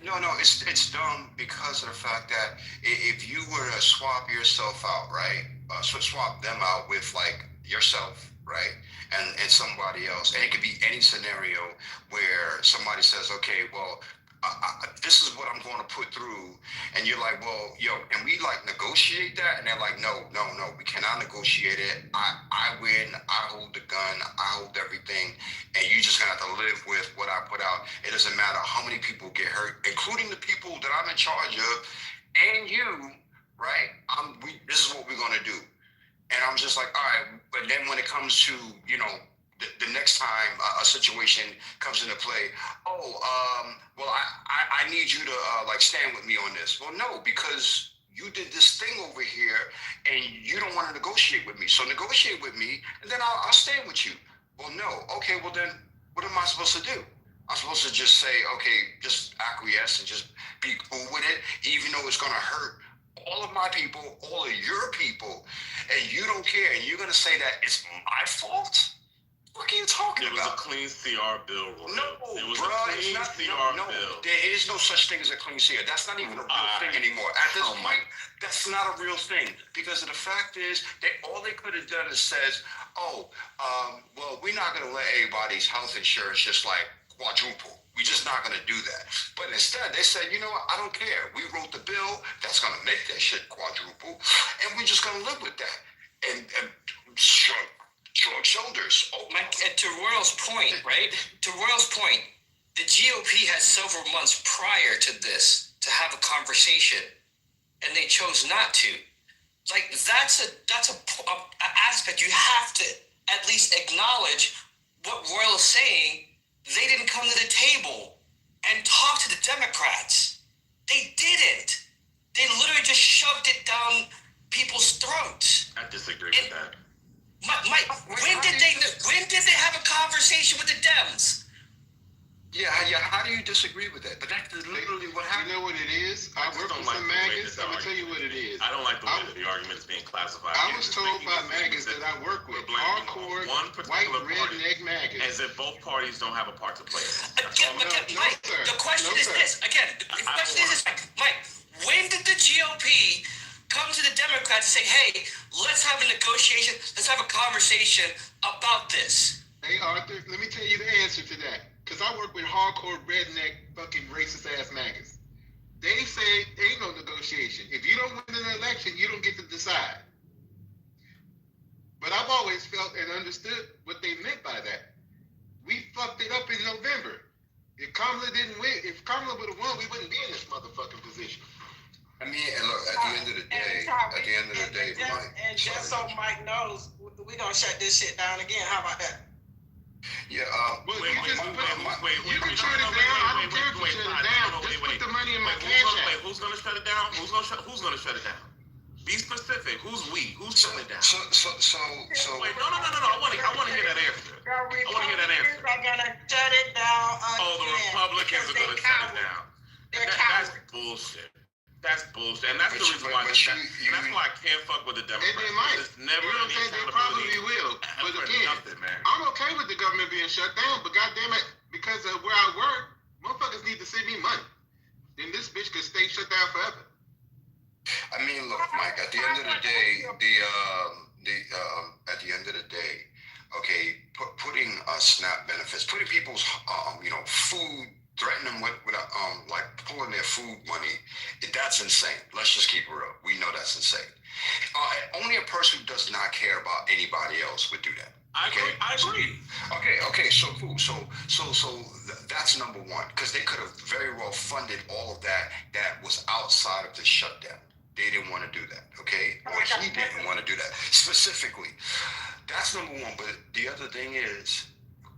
S6: No. It's dumb because of the fact that if you were to swap yourself out, right? Swap them out with like yourself, right? And somebody else, and it could be any scenario where somebody says, okay, well, this is what I'm going to put through, and you're like, well, and we like negotiate that, and they're like, no, we cannot negotiate it. I win, I hold the gun, I hold everything, and you just gonna have to live with what I put out. It doesn't matter how many people get hurt, including the people that I'm in charge of, and you, right? This is what we're gonna do, and I'm just like, all right. But then when it comes to, the next time a situation comes into play, well, I need you to stand with me on this. Well, no, because you did this thing over here and you don't want to negotiate with me. So negotiate with me and then I'll stand with you. Well, no. Okay, well then what am I supposed to do? I'm supposed to just say, okay, just acquiesce and just be cool with it, even though it's going to hurt all of my people, all of your people, and you don't care, and you're going to say that it's my fault? What are you talking about?
S8: It was a clean CR bill.
S6: No,
S8: it was
S6: bro,
S8: a clean CR bill.
S6: There is no such thing as a clean CR. That's not even a real thing anymore. At this point, that's not a real thing. Because the fact is, all they could have done is says, well, we're not going to let everybody's health insurance just quadruple. We're just not going to do that. But instead, they said, you know what? I don't care. We wrote the bill that's going to make that shit quadruple, and we're just going to live with that. And shrug shoulders.
S19: To Royal's point, right? To Royal's point, the GOP had several months prior to this to have a conversation, and they chose not to. Like, that's a aspect you have to at least acknowledge. What Royal is saying, they didn't come to the table and talk to the Democrats. They didn't. They literally just shoved it down people's throats.
S8: I disagree with that.
S19: Mike, when did they have a conversation with the Dems?
S6: Yeah. How do you disagree with that? But that's literally what happened.
S5: You know what it is? I work with some maggots. I'm gonna tell you what it is.
S8: I don't like the way that the argument is being classified.
S5: I was told by maggots that I work with, hardcore, white redneck maggots,
S8: as if both parties don't have a part to play.
S19: Mike, the question is this. Again, the question is this, Mike. When did the GOP come to the Democrats and say, hey, let's have a negotiation, let's have a conversation about this?
S5: Hey, Arthur, let me tell you the answer to that. Because I work with hardcore redneck fucking racist ass maggots. They say ain't no negotiation. If you don't win an election, you don't get to decide. But I've always felt and understood what they meant by that. We fucked it up in November. If Kamala didn't win, if Kamala would have won, we wouldn't be in this motherfucking position.
S6: I mean, and look, at the end of the day, Mike.
S1: And just so Mike knows, we're gonna shut this shit down again. How about that?
S6: Yeah,
S5: you can shut it down. I don't care if you shut it down. Just put the money in my cash app.
S8: Who's gonna shut it down? Who's gonna shut it down? Be specific. Who's we? Who's shutting it down?
S6: So.
S8: Wait, no. I want to hear that answer. I want to hear that answer.
S1: They're gonna shut it down.
S8: Oh, the Republicans are gonna shut it down. That's bullshit. That's bullshit, and that's the reason why. That's why I can't fuck with the Democrats.
S5: They might.
S8: It's never any
S5: They probably will. But again, I'm okay with the government being shut down. But goddamn it, because of where I work, motherfuckers need to send me money. Then this bitch could stay shut down forever.
S6: I mean, look, Mike. At the end of the day, okay, putting SNAP benefits, putting people's food. Threaten them with like pulling their food money, that's insane. Let's just keep it real. We know that's insane. Only a person who does not care about anybody else would do that.
S8: I agree.
S6: Okay. So cool. So that's number one, because they could have very well funded all of that was outside of the shutdown. They didn't want to do that. Okay, or he didn't want to do that specifically. That's number one. But the other thing is,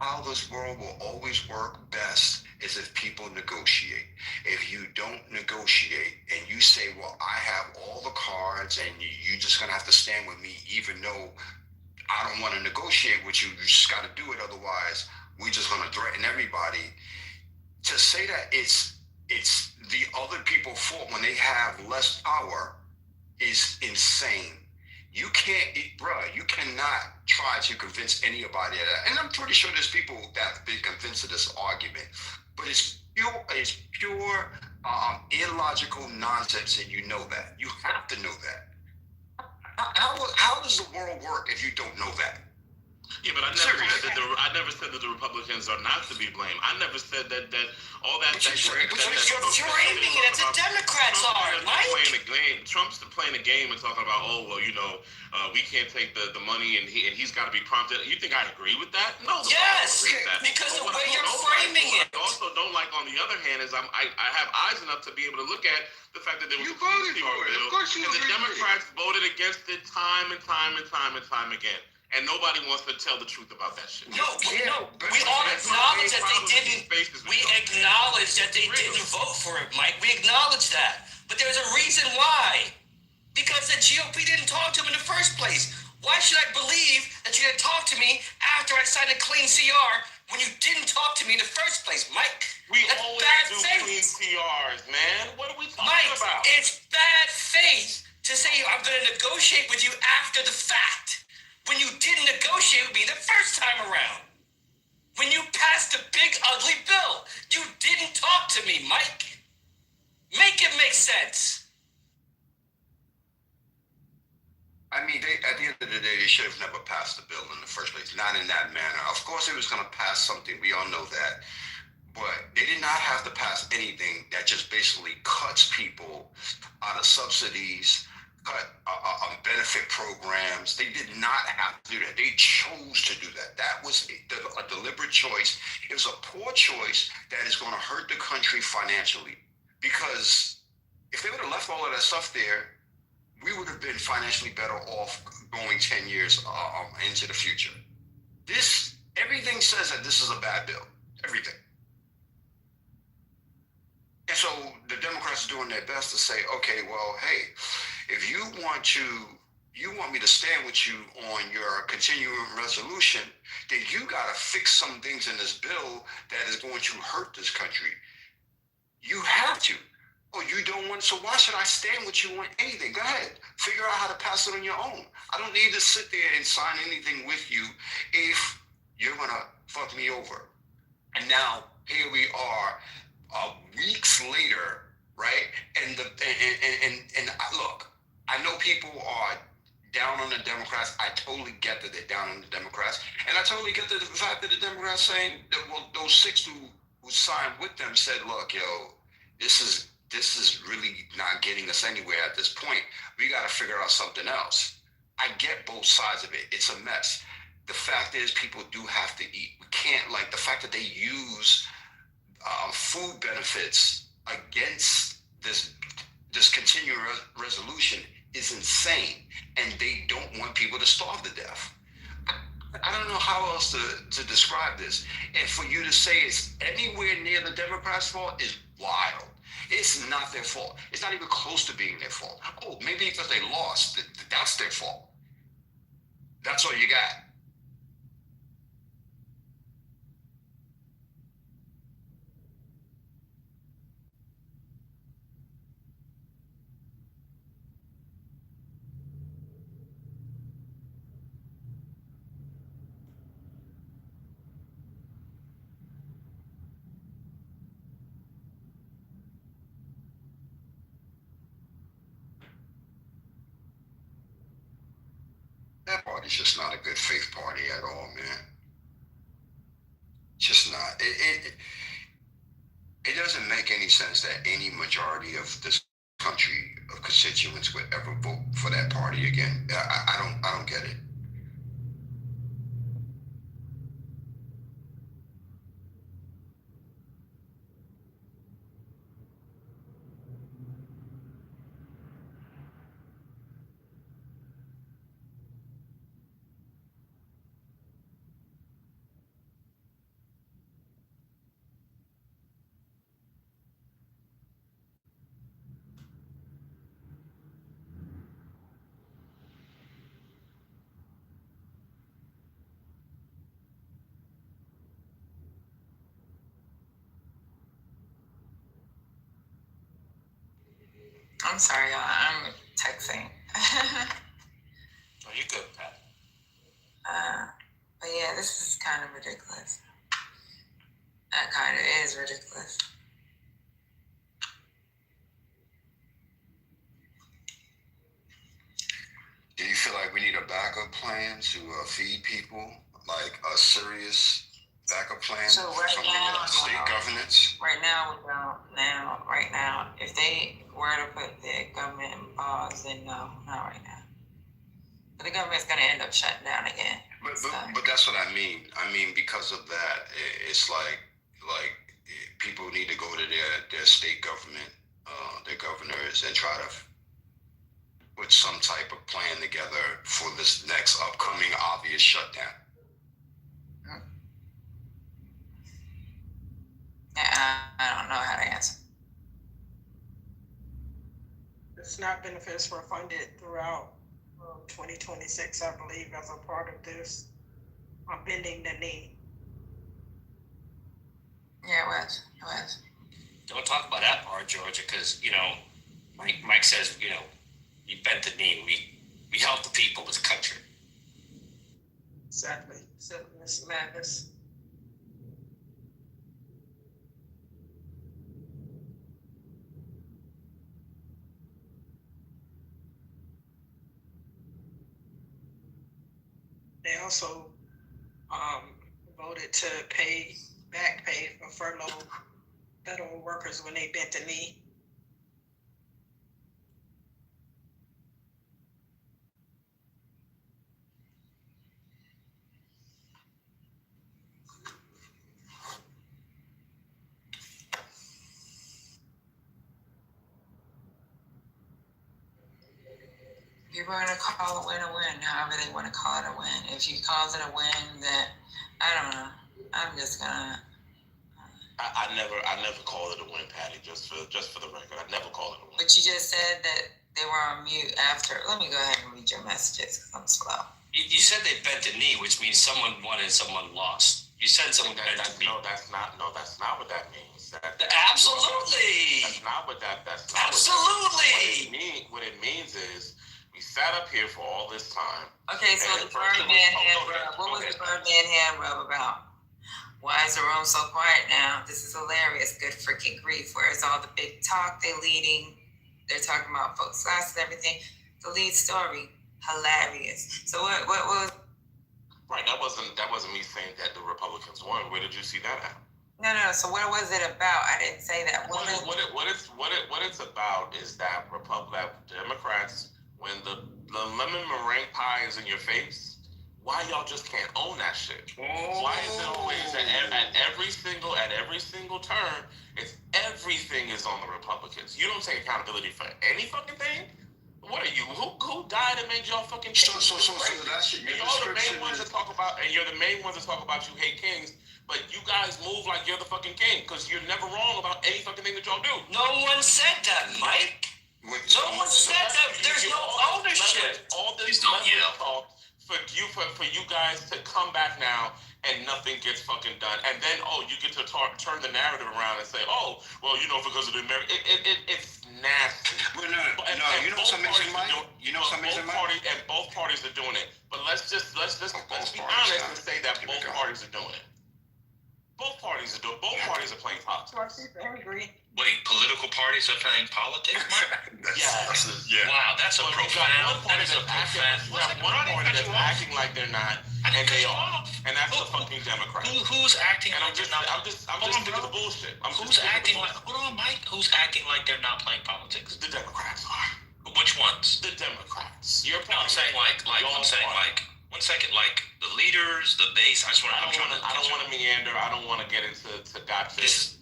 S6: how this world will always work best is if people negotiate. If you don't negotiate and you say, well, I have all the cards and you're just going to have to stand with me, even though I don't want to negotiate with you, you just got to do it. Otherwise, we're just going to threaten everybody. To say that it's the other people's fault when they have less power is insane. You cannot try to convince anybody of that. And I'm pretty sure there's people that have been convinced of this argument, but it's pure illogical nonsense, and you know that. You have to know that. How does the world work if you don't know that?
S8: Yeah, but I never said that the Republicans are not to be blamed. I never said that all that.
S19: But you're framing it as the Democrats are, Mike.
S8: Trump's playing a game and talking about, we can't take the money and he's got to be prompted. You think I agree with that? No.
S19: Yes, because the way you're framing it.
S8: I also don't like, on the other hand, is I have eyes enough to be able to look at the fact that there was a bill, and the Democrats voted against it time and time again. And nobody wants to tell the truth about that shit.
S19: No, we all acknowledge that they didn't. We acknowledge that they didn't vote for it, Mike. We acknowledge that. But there's a reason why. Because the GOP didn't talk to him in the first place. Why should I believe that you're going to talk to me after I signed a clean CR when you didn't talk to me in the first place, Mike?
S8: That's always bad do faith. Clean CRs, man. What are we talking about?
S19: It's bad faith to say I'm going to negotiate with you after the fact, when you didn't negotiate with me the first time around. When you passed the big ugly bill, you didn't talk to me, Mike. Make it make sense.
S6: I mean, at the end of the day, they should have never passed the bill in the first place. Not in that manner. Of course, it was going to pass something. We all know that. But they did not have to pass anything that just basically cuts people out of subsidies, cut benefit programs. They did not have to do that. They chose to do that. That was a deliberate choice. It was a poor choice that is going to hurt the country financially, because If they would have left all of that stuff there, we would have been financially better off going 10 years into the future. Everything says that this is a bad bill. Everything. And so the Democrats are doing their best to say, okay, well, hey, if you want me to stand with you on your continuing resolution, then you got to fix some things in this bill that is going to hurt this country. You have to. Oh, you don't want, so why should I stand with you on anything? Go ahead. Figure out how to pass it on your own. I don't need to sit there and sign anything with you if you're going to fuck me over. And now here we are weeks later, right? And look, I know people are down on the Democrats. I totally get that they're down on the Democrats. And I totally get the fact that the Democrats saying that, well, those 6 who signed with them said, look, yo, this is really not getting us anywhere at this point. We got to figure out something else. I get both sides of it. It's a mess. The fact is, people do have to eat. We can't, like, the fact that they use food benefits against this continuing resolution is insane. And they don't want people to starve to death. I don't know how else to describe this. And for you to say it's anywhere near the Democrats' fault is wild. It's not their fault. It's not even close to being their fault. Oh, maybe because they lost, that's their fault. That's all you got. That party's just not a good faith party at all, man. Just not. It doesn't make any sense that any majority of this country of constituents would ever vote for that party again. I don't get it.
S2: I'm sorry, y'all. I'm texting.
S11: Oh, you good, Pat?
S2: But yeah, this is kind of ridiculous. That kind of is ridiculous.
S6: Do you feel like we need a backup plan to feed people, like a serious backup plan
S2: So right
S6: from
S2: now,
S6: the state governments?
S2: Right now, we don't. Right now, if they were to put the government in pause, then no, not right now. But the government's going to end up shutting down again.
S6: But that's what I mean. I mean, because of that, it's like people need to go to their state government, their governors, and try to put some type of plan together for this next upcoming obvious shutdown.
S2: Yeah, I don't know how to answer.
S1: The SNAP benefits were funded throughout 2026, I believe, as a part of this bending the knee.
S2: Yeah, it was.
S11: Don't talk about that part, Georgia, because, Mike says, we bent the knee. We help the people of this country.
S1: Exactly. Miss Madness. They also voted to back pay for furloughed federal workers when they bent the knee.
S2: People are gonna call a win, however they want to call it a win. If you call it a win, then I don't know. I'm just gonna.
S7: I never called it a win, Patty. Just for the record, I never called it a win.
S2: But you just said that they were on mute after. Let me go ahead and read your messages because I'm slow.
S19: You said they bent the knee, which means someone won and someone lost. You said someone bent the knee.
S7: No, that's not what that means.
S19: Absolutely.
S7: That's not what that. That's
S19: not absolutely.
S7: What it means is we sat up here for all this time.
S2: Okay, so the Birdman hand rub. What was the Birdman hand rub about? Why is the room so quiet now? This is hilarious. Good freaking grief. Where's all the big talk they're leading? They're talking about folks' lives and everything. The lead story, hilarious. So what was?
S7: Right, that wasn't me saying that the Republicans won. Where did you see that at?
S2: No. So what was it about? I didn't say that.
S7: What it's about is that Democrats, when the lemon meringue pie is in your face, why y'all just can't own that shit? Why is it always at every single turn, it's everything is on the Republicans? You don't take accountability for any fucking thing. What are you? Who died and made y'all fucking kings?
S6: So that's your
S7: You're the main ones that talk about, and you're the main ones that talk about you hate kings, but you guys move like you're the fucking king because you're never wrong about any fucking thing that y'all do.
S19: No one said that, Mike. No one said that. There's no ownership.
S7: All this
S19: don't yell.
S7: talk for you guys to come back now and nothing gets fucking done, and then you get to turn the narrative around and say, well, because of the American, it's nasty.
S6: Well, no. You know something, Mike?
S7: And both parties are doing it. But let's be honest and say that both parties are doing it. Both parties are playing politics.
S11: Wait, political parties are playing politics, Mike?
S7: Yes.
S11: Yeah. Wow, that's a profound. That is a profound.
S7: You have one party that's acting like they're not, and they are, and that's the fucking Democrats.
S11: Who's acting like they're not?
S7: I'm just sick of the bullshit.
S11: Who's acting like? Hold on, Mike. Who's acting like they're not playing politics?
S7: The Democrats are.
S11: Which ones?
S7: The Democrats.
S11: I'm saying like. One second, like the leaders, the base. I don't
S7: want to meander. I don't want to get into gotcha.
S11: It's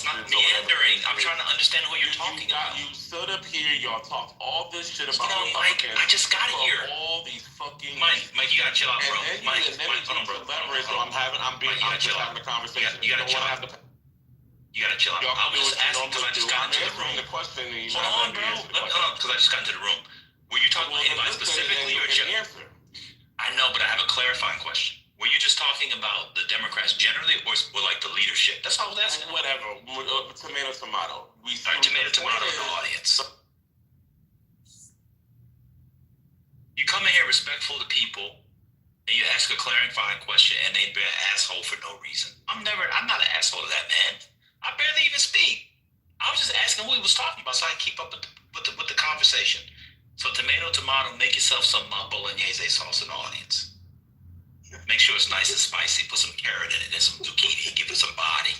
S11: not meandering. I'm trying to understand what you're talking about.
S7: You stood up here. Y'all talked all this shit about
S11: Mike, I just got here.
S7: All these fucking
S11: Mike, you gotta chill out, bro.
S7: Mike, I'm just having a conversation.
S11: You gotta chill out. You gotta chill out. I was just asking because I just got into the room. Hold on, bro. Because I just got into the room. Were you talking about anybody specifically or just? I know, but I have a clarifying question. Were you just talking about the Democrats generally, or like the leadership? That's all that's
S7: whatever. Tomato.
S11: Tomato in the audience. You come in here respectful to people, and you ask a clarifying question, and they be an asshole for no reason. I'm not an asshole to that man. I barely even speak. I was just asking who he was talking about, so I can keep up with the conversation. So tomato, make yourself some bolognese sauce in the audience. Make sure it's nice and spicy. Put some carrot in it and some zucchini. Give it some body.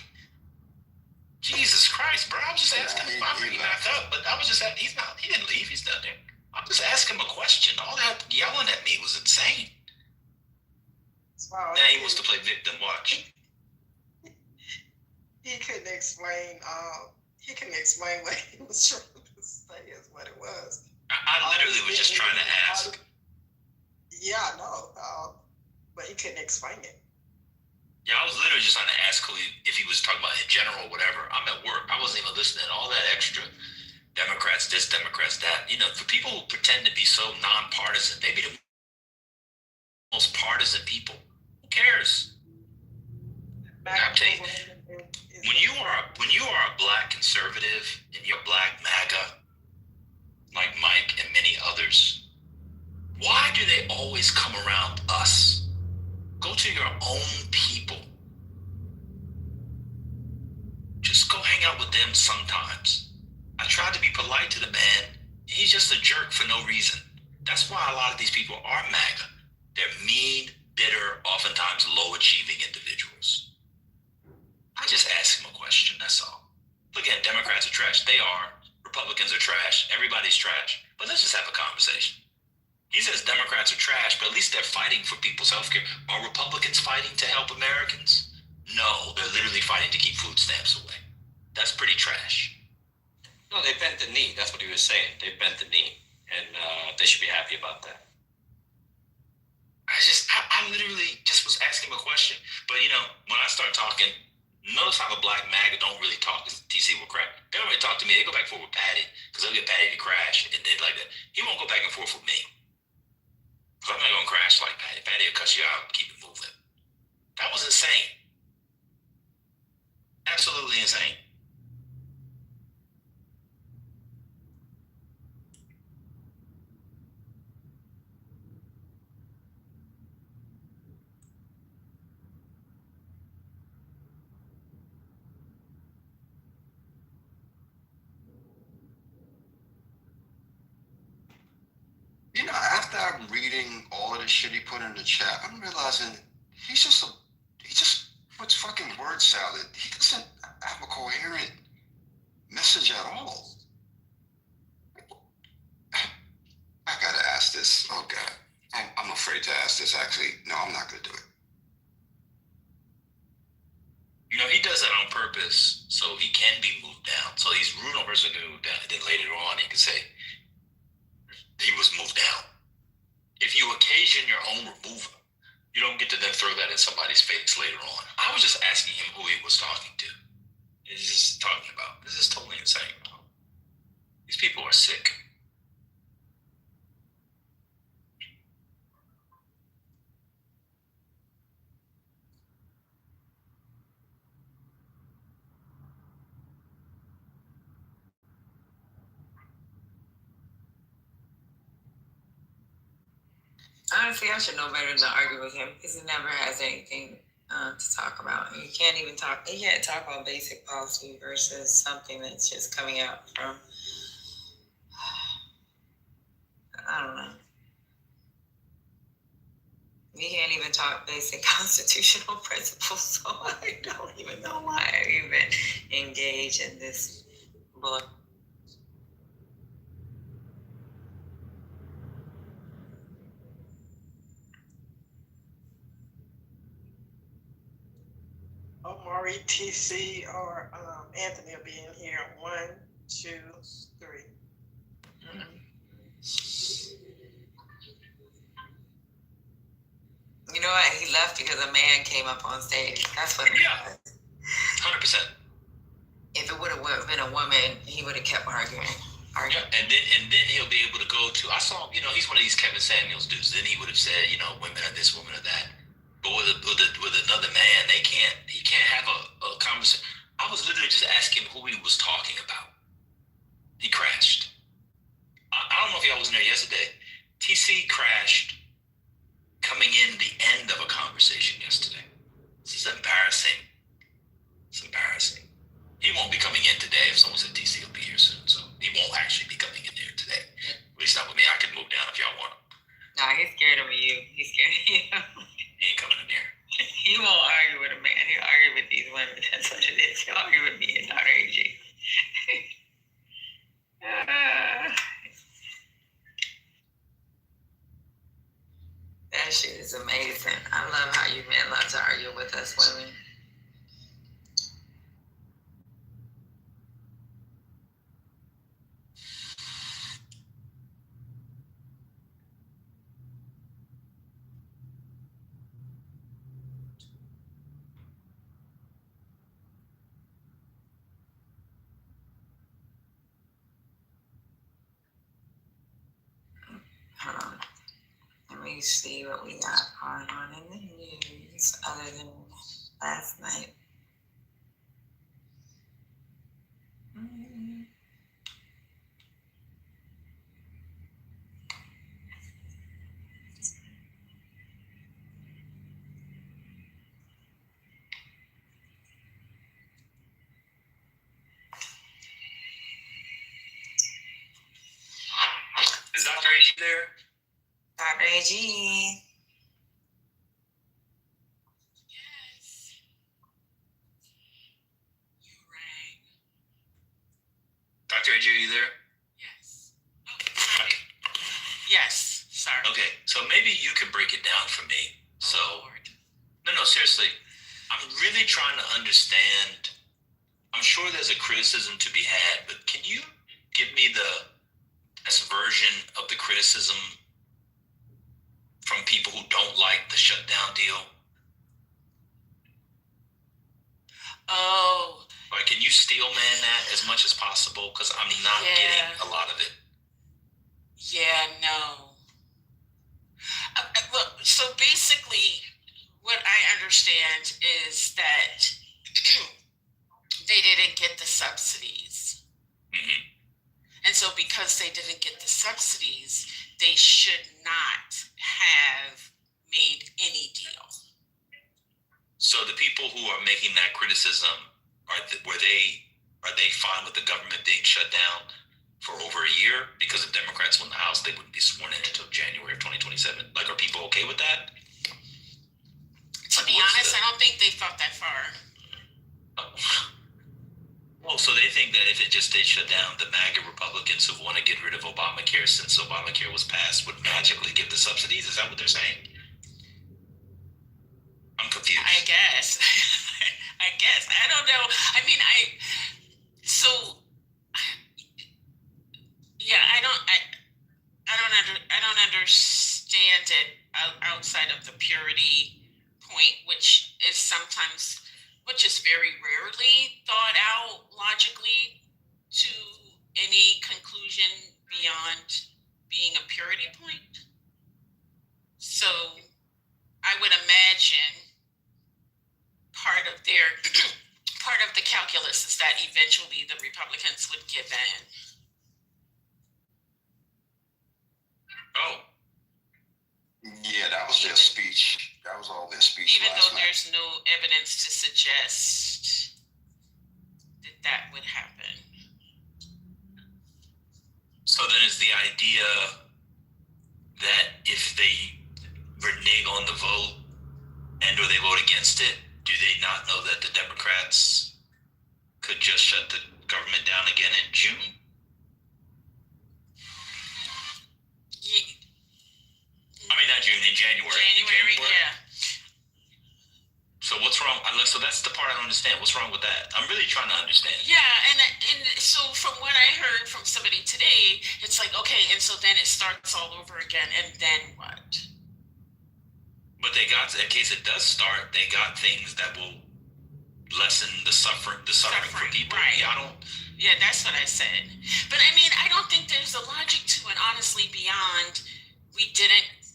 S11: Jesus Christ, bro! I was just asking him. I'm bringing back up, but I was just asking. He didn't leave. He's down there. I'm just asking him a question. All that yelling at me was insane.
S1: Wow.
S11: Now he wants to play victim. Watch.
S1: He couldn't explain. He couldn't explain what he was trying to say. Is what it was.
S11: I literally was just trying to ask.
S1: Yeah, I know. But he couldn't explain it.
S11: Yeah, I was literally just trying to ask if he was talking about in general or whatever. I'm at work. I wasn't even listening. All that extra Democrats this, Democrats that. For people who pretend to be so nonpartisan, they be the most partisan people. Who cares? I'm telling you, when you are a black conservative and you're black MAGA, like Mike and many others, why do they always come around us? Go to your own people. Just go hang out with them sometimes. I tried to be polite to the man. He's just a jerk for no reason. That's why a lot of these people are MAGA. They're mean, bitter, oftentimes low-achieving individuals. I just asked him a question, that's all. Look at Democrats are trash. They are. Republicans are trash. Everybody's trash. But let's just have a conversation. He says Democrats are trash, but at least they're fighting for people's health care. Are Republicans fighting to help Americans? No, they're literally fighting to keep food stamps away. That's pretty trash.
S19: No, they bent the knee. That's what he was saying. They bent the knee.
S11: and they should be happy about that.
S19: I literally just was asking him a question. But you know, when I start talking, notice how the black MAGA don't really talk to TC will crap. They don't really talk to me. They go back and forth with Patty because they'll get Patty to crash and then like that. He won't go back and forth with me. So I'm not gonna crash like Patty. Patty will cuss you out and keep it moving. That was insane. Absolutely insane.
S6: You know, after I'm reading all of the shit he put in the chat, I'm realizing he just puts fucking word salad. He doesn't have a coherent message at all. I gotta ask this. Oh God, I'm afraid to ask this. Actually, no, I'm not gonna do it.
S19: You know, he does that on purpose so he can be moved down. So he's rude on person to move down, and then later on he can say he was moved down. If you occasion your own removal, you don't get to then throw that in somebody's face later on. I was just asking him who he was talking to. He's just talking about. This is totally insane. These people are sick.
S2: Honestly, I should know better than to argue with him because he never has anything to talk about. You can't even talk. You can't talk about basic policy versus something that's just coming out from. I don't know. You can't even talk basic constitutional principles, so I don't even know why I even engage in this book.
S1: Omari, TC, or Anthony will be in here. 1, 2, 3.
S2: You know what? He left because a man came up on stage. That's what it was.
S19: 100%.
S2: If it would have been a woman, he would have kept arguing.
S19: Yeah, and then he'll be able to go to. I saw, you know, he's one of these Kevin Samuels dudes. Then he would have said, you know, women are this, women are that. But with another man, he can't have a conversation. I was literally just asking who he was talking about. He crashed. I don't know if y'all was in there yesterday. TC crashed coming in the end of a conversation yesterday. This is embarrassing. It's embarrassing. He won't be coming in today. If someone said TC will be here soon, so he won't actually be coming in there today. At least not with me. I can move down if y'all want him.
S2: Nah, he's scared of you. He's scared of you.
S19: He ain't coming in here.
S2: He won't argue with a man. He'll argue with these women. That's what it is. He'll argue with me and not AG. That shit is amazing. I love how you men love to argue with us women. Hold on. Let me see what we got going on in the news other than last night.
S19: Is Dr. AG there?
S2: Dr. AG.
S19: Dr. AG, are you there?
S12: Yes.
S19: Okay.
S12: Yes. Sorry.
S19: Okay, so maybe you can break it down for me. So, no, seriously. I'm really trying to understand. I'm sure there's a criticism to be had, but can you give me
S11: best version of the criticism from people who don't like the shutdown deal?
S14: Oh.
S11: Like, can you steel man that as much as possible? Because I'm not getting a lot of it.
S14: Yeah, no. Look, so basically, what I understand is that they didn't get the subsidies.
S11: Mm-hmm.
S14: And so because they didn't get the subsidies, they should not have made any deal.
S11: So the people who are making that criticism, are they fine with the government being shut down for over a year? Because if Democrats won the House, they wouldn't be sworn in until January of 2027. Like, are people okay with that?
S14: To be honest, I don't think they thought that far.
S11: Well, so they think that if it just stayed shut down, the MAGA Republicans who want to get rid of Obamacare since Obamacare was passed would magically give the subsidies? Is that what they're saying? I'm confused.
S14: I guess. I don't know. I mean, I don't understand it outside of the purity point, which is very rarely thought out logically to any conclusion beyond being a purity point. So I would imagine part of the calculus is that eventually the Republicans would give in.
S11: Oh.
S6: Yeah, that was their speech. That was all their speech.
S14: Even though there's no evidence to suggest that would happen.
S11: So then is the idea that if they renege on the vote and or they vote against it, do they not know that the Democrats could just shut the government down again in June? I mean, not June, in January.
S14: January, yeah.
S11: So what's wrong? So that's the part I don't understand. What's wrong with that? I'm really trying to understand.
S14: Yeah, and so from what I heard from somebody today, it's like, okay, and so then it starts all over again, and then what?
S11: But they got, in case it does start, they got things that will lessen the suffering for people.
S14: Right.
S11: Yeah,
S14: that's what I said. But I mean, I don't think there's a logic to it, honestly, beyond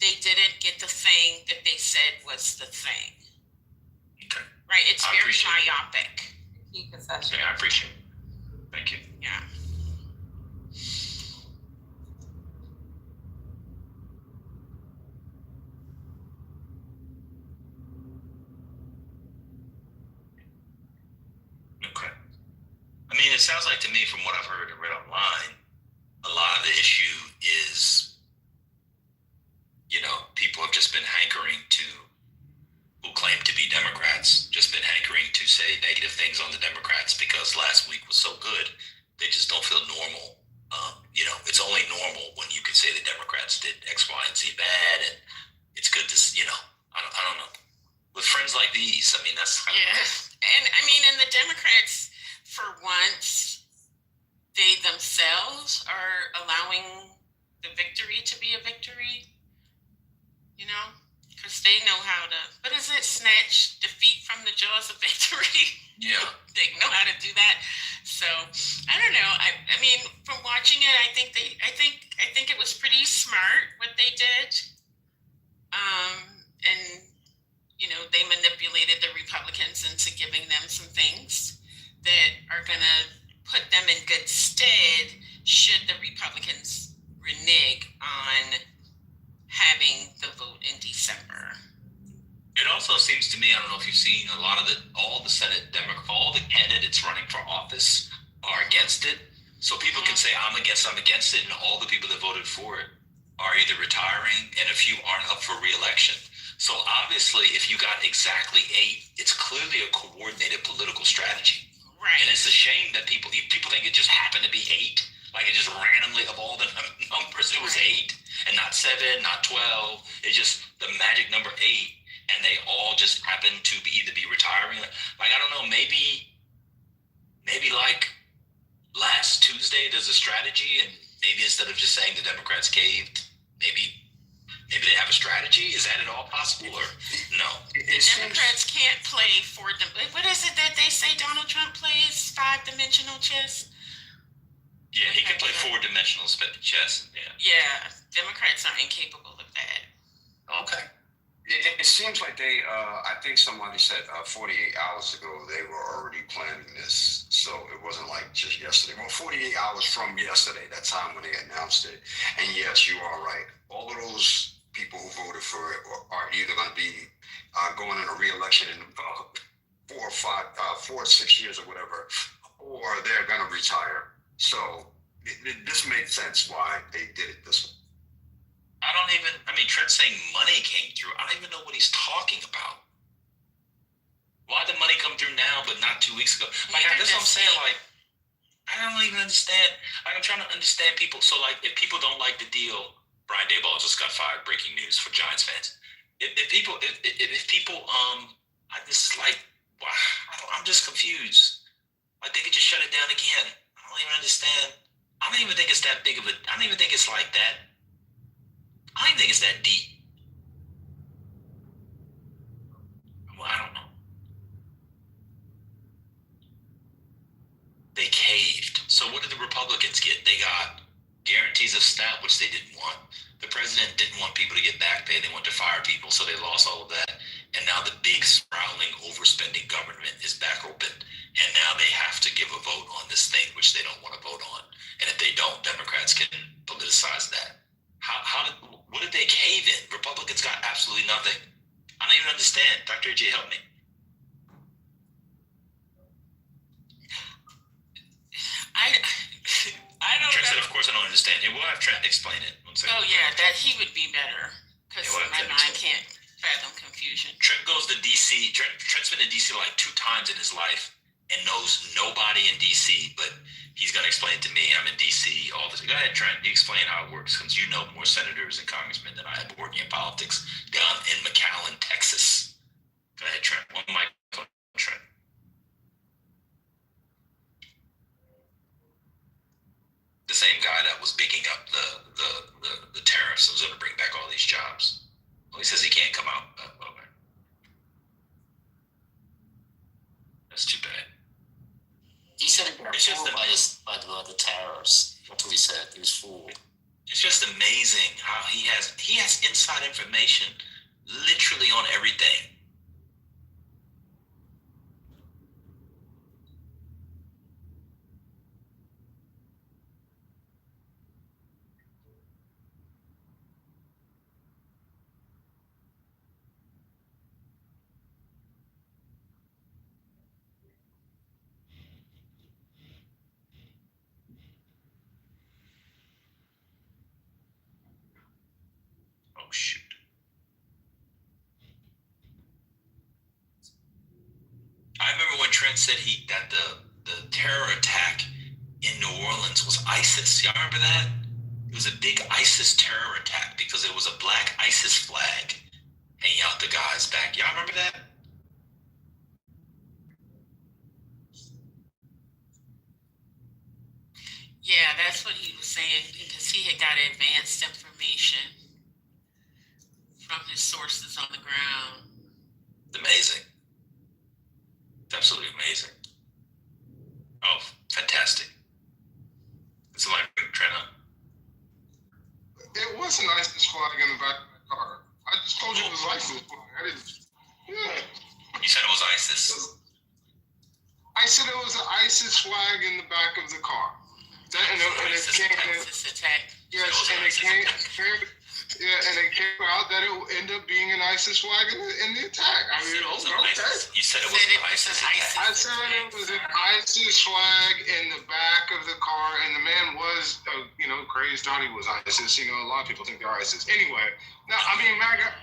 S14: they didn't get the thing that they said was the thing.
S11: Okay.
S14: Right? It's very myopic.
S11: Okay, I appreciate it. Thank you.
S14: Yeah.
S11: Okay. I mean, it sounds like to me, from what I've heard and read online, a lot of the issue is, people have just been hankering to, who claim to be Democrats, just been hankering to say negative things on the Democrats because last week was so good, they just don't feel normal. It's only normal when you can say the Democrats did X, Y, and Z bad, and it's good to, I don't know. With friends like these, I mean, that's kind of
S14: and the Democrats, for once, they themselves are allowing the victory to be a victory, because they know how to, what is it, snatch defeat from the jaws of victory.
S11: Yeah.
S14: They know how to do that. So I don't know. I mean, from watching it, I think it was pretty smart what they did. And they manipulated the Republicans into giving them some things that are gonna put them in good stead should the Republicans renege on having the vote in December.
S11: It also seems to me, I don't know if you've seen all the Senate all the candidates running for office are against it. So people can say, I'm against it, and all the people that voted for it are either retiring and a few aren't up for re-election. So obviously, if you got exactly 8, it's clearly a coordinated political strategy.
S14: Right.
S11: And it's a shame that people think it just happened to be 8. Like it just randomly, of all the numbers, it was 8 and not 7, not 12. It's just the magic number 8. And they all just happen to either be retiring. Like, I don't know, maybe like last Tuesday, there's a strategy and
S15: maybe instead of just saying the Democrats caved, maybe they have a strategy? Is that at all possible, or no?
S14: Democrats can't play what is it that they say Donald Trump plays? 5-dimensional chess?
S15: Yeah, he can play 4-dimensional chess.
S14: Yeah, Democrats are incapable of that.
S15: Okay.
S6: It seems like they, I think somebody said 48 hours ago they were already planning this. So it wasn't like just yesterday. Well, 48 hours from yesterday, that time when they announced it. And yes, you are right. All of those people who voted for it are either going to be going in a re-election in 4 or 6 years or whatever, or they're going to retire. So this makes sense why they did it this way.
S15: Trent's saying money came through. I don't even know what he's talking about. Why did money come through now, but not 2 weeks ago? That's what I'm saying. I don't even understand. I'm trying to understand people. So, if people don't like the deal, Brian Daboll just got fired. Breaking news for Giants fans. If people, I'm just confused. They could just shut it down again. I don't even understand. I don't even think it's that big of a. I don't even think it's like that. I don't even think it's that deep. Well, I don't know. They caved. So what did the Republicans get? They got guarantees of SNAP, which they didn't want. The president didn't want people to get back pay. They wanted to fire people, so they lost all of that. And now the big, sprawling, overspending government is back open. And now they have to give a vote on this thing, which they don't want to vote on. And if they don't, Democrats can politicize that. What did they cave in? Republicans got absolutely nothing. I don't even understand. Dr. AJ, help me.
S14: I don't
S15: Trent
S14: know.
S15: said, of course I don't understand. We'll have Trent explain it.
S14: Oh yeah, that he would be better. Because my mind can't fathom confusion.
S15: Trent goes to DC. Trent's been to DC like 2 times in his life and knows nobody in DC, but he's going to explain it to me. I'm in DC all this. Go ahead, Trent. You explain how it works, since you know more senators and congressmen than I have working in politics down in McAllen, Texas. Go ahead, Trent. One mic, Trent. The same guy that was bigging up the tariffs and was going to bring back all these jobs. Well, he says he can't come out. Okay. That's too bad.
S19: He said he got fooled by the tariffs. That's what he said. He was fooled.
S15: It's just amazing how he has inside information literally on everything. Oh, shoot. I remember when Trent said that the terror attack in New Orleans was ISIS. Y'all remember that? It was a big ISIS terror attack because it was a black ISIS flag hanging out the guy's back. Y'all remember that?
S14: Yeah, that's what he was saying, because he had got advanced information from his sources on the ground.
S15: It's amazing. It's absolutely amazing. Oh, fantastic. It's like Trent.
S5: It was an ISIS flag in the back of the car. I just told you it was ISIS flag. I didn't. Yeah.
S15: You said it was ISIS.
S5: I said it was an ISIS flag in the back of the car.
S14: ISIS attack.
S5: Yes, and it came out that it would end up being an ISIS flag in the attack. I mean, okay.
S15: You said it was an ISIS attack.
S5: I said it was an ISIS flag in the back of the car, and the man was, crazed, thought he was ISIS. A lot of people think they're ISIS. Anyway, now, I mean, MAGA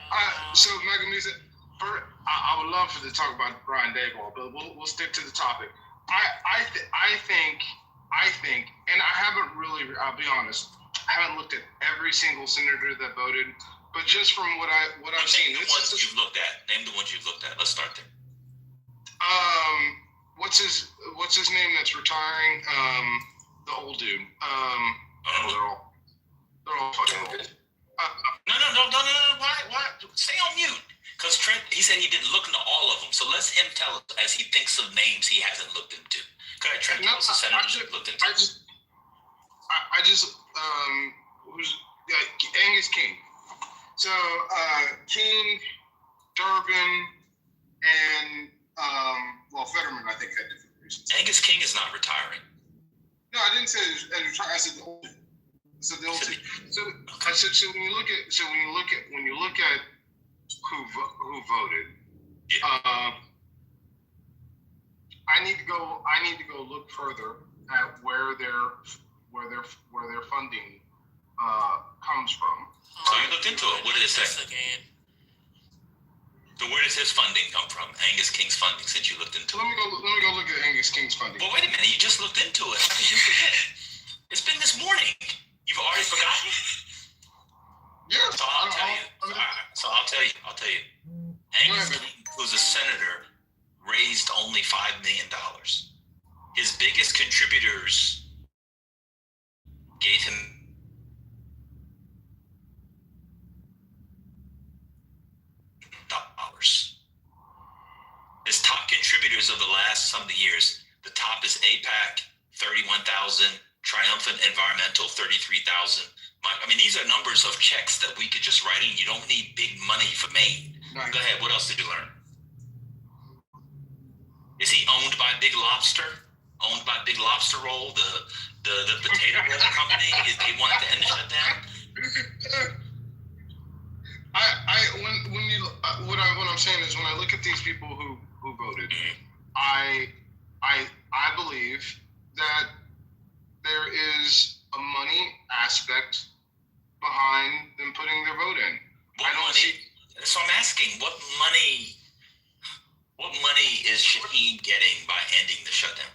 S5: Music, I would love to talk about Brian Daboll, but we'll stick to the topic. I think, and I haven't really, I'll be honest, I haven't looked at every single senator that voted, but just from what I've seen,
S15: Name the ones you've looked at. Let's start there.
S5: What's his name that's retiring? The old dude. They're all fucking old.
S15: No. Why? Stay on mute. Because Trent, he said he didn't look into all of them. So let him tell us as he thinks of names he hasn't looked into. Go ahead, Trent. Tell us the senators you've looked into.
S5: Who's Angus King. So King, Durbin, and Fetterman, I think, had different reasons.
S15: Angus King is not retiring.
S5: No, I didn't say I said the old. So the old. So I said when you look at who voted, I need to go look further at where their funding comes from.
S15: So you looked into it. What did it say? So where does his funding come from? Angus King's funding, since you looked into it.
S5: Let me go look at Angus King's funding.
S15: Well, wait a minute. You just looked into it. How could you forget? It's been this morning. You've already forgotten?
S5: Yeah.
S15: So I'll tell you. I'll tell you. Angus King, who's a senator, raised only $5 million. His biggest contributors gave him dollars. His top contributors of the last some of the years, the top is APAC, 31,000, Triumphant Environmental, 33,000. I mean, these are numbers of checks that we could just write in. You don't need big money for Maine. Nice. Go ahead. What else did you learn? Is he owned by Big Lobster? Owned by Big Lobster Roll, the potato roll company? They wanted to end the shutdown?
S5: What I'm saying is when I look at these people who voted, I believe that there is a money aspect behind them putting their vote in.
S15: So I'm asking, what money is Shaheen getting by ending the shutdown?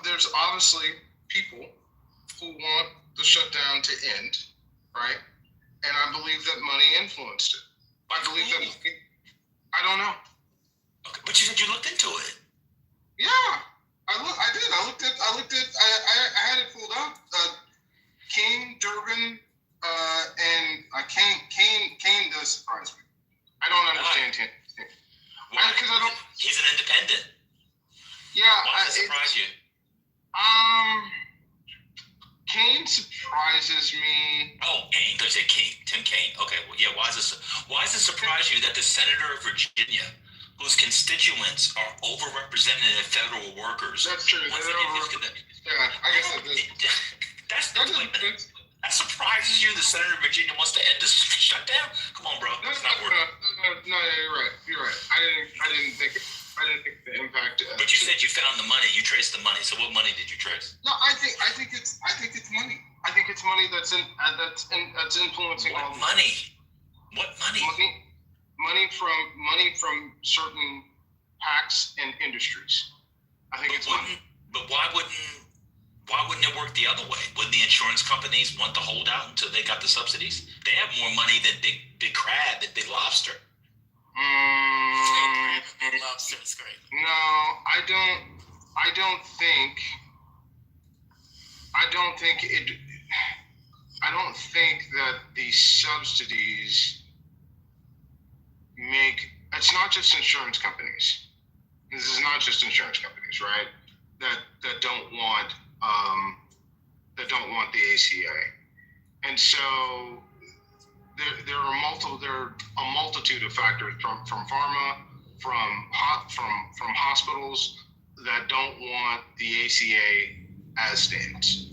S5: There's obviously people who want the shutdown to end, right? And I believe that money influenced it. I don't know.
S15: Okay, but you said you looked into it.
S5: Yeah, I did. I looked at. I had it pulled up. King, Durbin, and Kane does surprise me. I don't understand him. Because I don't.
S15: He's an independent.
S5: Yeah.
S15: Why does it surprise you?
S5: Kane surprises me.
S15: Oh, Kane. There's a King. Tim Kaine. Okay. Well, yeah. Why does it surprise you that the senator of Virginia, whose constituents are overrepresented in federal workers?
S5: That's true.
S15: Yeah, I
S5: guess that does.
S15: That surprises you. The senator of Virginia wants to end the shutdown. Come on, bro. That's not working.
S5: No, you're right. I didn't think the impact.
S15: But you said you found the money. You traced the money. So what money did you trace?
S5: No, I think it's money. I think it's money that's influencing
S15: what
S5: all
S15: money. What money?
S5: Money from certain PACs and industries. I think it's money.
S15: But why wouldn't it work the other way? Wouldn't the insurance companies want to hold out until they got the subsidies? They have more money than Big Crab and Big Lobster.
S14: Big Lobster is great.
S5: No, I don't think that the subsidies make. It's not just insurance companies. This is not just insurance companies, right? That don't want the ACA, and so there are a multitude of factors from pharma, from hospitals that don't want the ACA as stands.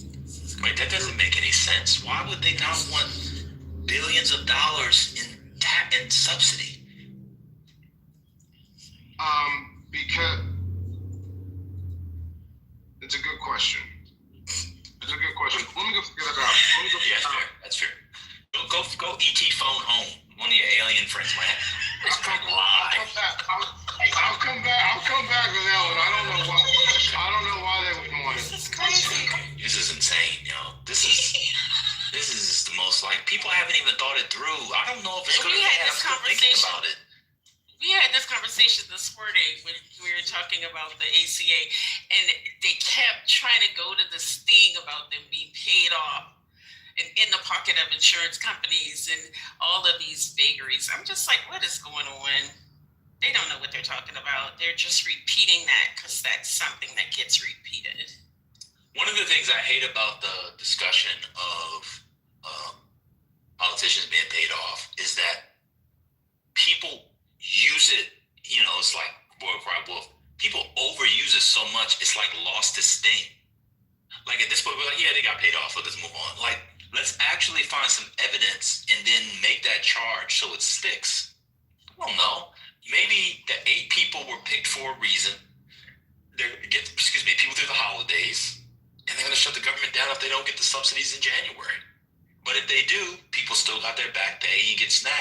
S15: Wait, that doesn't make any sense. Why would they not want billions of dollars in subsidy?
S5: Because it's a good question. Let me go figure that out.
S15: Yeah, that's fair. Go ET phone home. One of your alien friends might have.
S5: I'll come back with that one. I don't know why they wouldn't want it.
S14: This is crazy.
S15: This is insane, yo. This is the most, like, people haven't even thought it through. I don't know if it's good to have to thinking about it.
S14: We had this conversation this morning when we were talking about the ACA, and they kept trying to go to this thing about them being paid off and in the pocket of insurance companies and all of these vagaries. I'm just like, what is going on? They don't know what they're talking about. They're just repeating that because that's something that gets repeated.
S15: One of the things I hate about the discussion of politicians being paid off is that people use it, it's like boy cry wolf. People overuse it so much, it's like lost its sting. Like at this point, we're like, yeah, they got paid off, let's move on. Like, let's actually find some evidence and then make that charge so it sticks. I don't know. Maybe the 8 people were picked for a reason. People through the holidays, and they're going to shut the government down if they don't get the subsidies in January. But if they do, people still got their back pay, you get SNAP,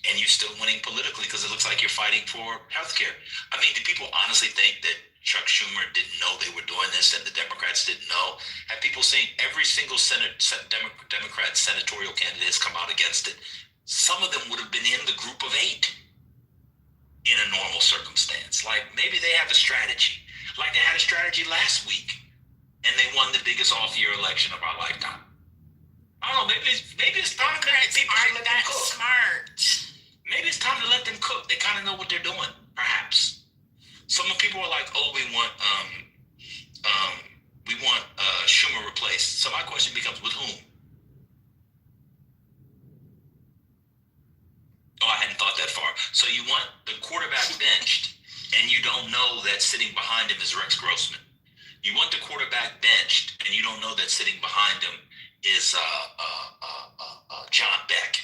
S15: and you're still winning politically because it looks like you're fighting for healthcare. I mean, do people honestly think that Chuck Schumer didn't know they were doing this and the Democrats didn't know? Have people seen every single Democrat senatorial candidate has come out against it? Some of them would have been in the group of 8 in a normal circumstance. Like, maybe they have a strategy. Like they had a strategy last week, and they won the biggest off-year election of our lifetime. I don't know, maybe it's time to let them cook.
S14: Smart.
S15: Maybe it's time to let them cook. They kind of know what they're doing, perhaps. Some people are like, oh, we want Schumer replaced. So my question becomes, with whom? Oh, I hadn't thought that far. So you want the quarterback benched, and you don't know that sitting behind him is Rex Grossman. You want the quarterback benched, and you don't know that sitting behind him is John Beck.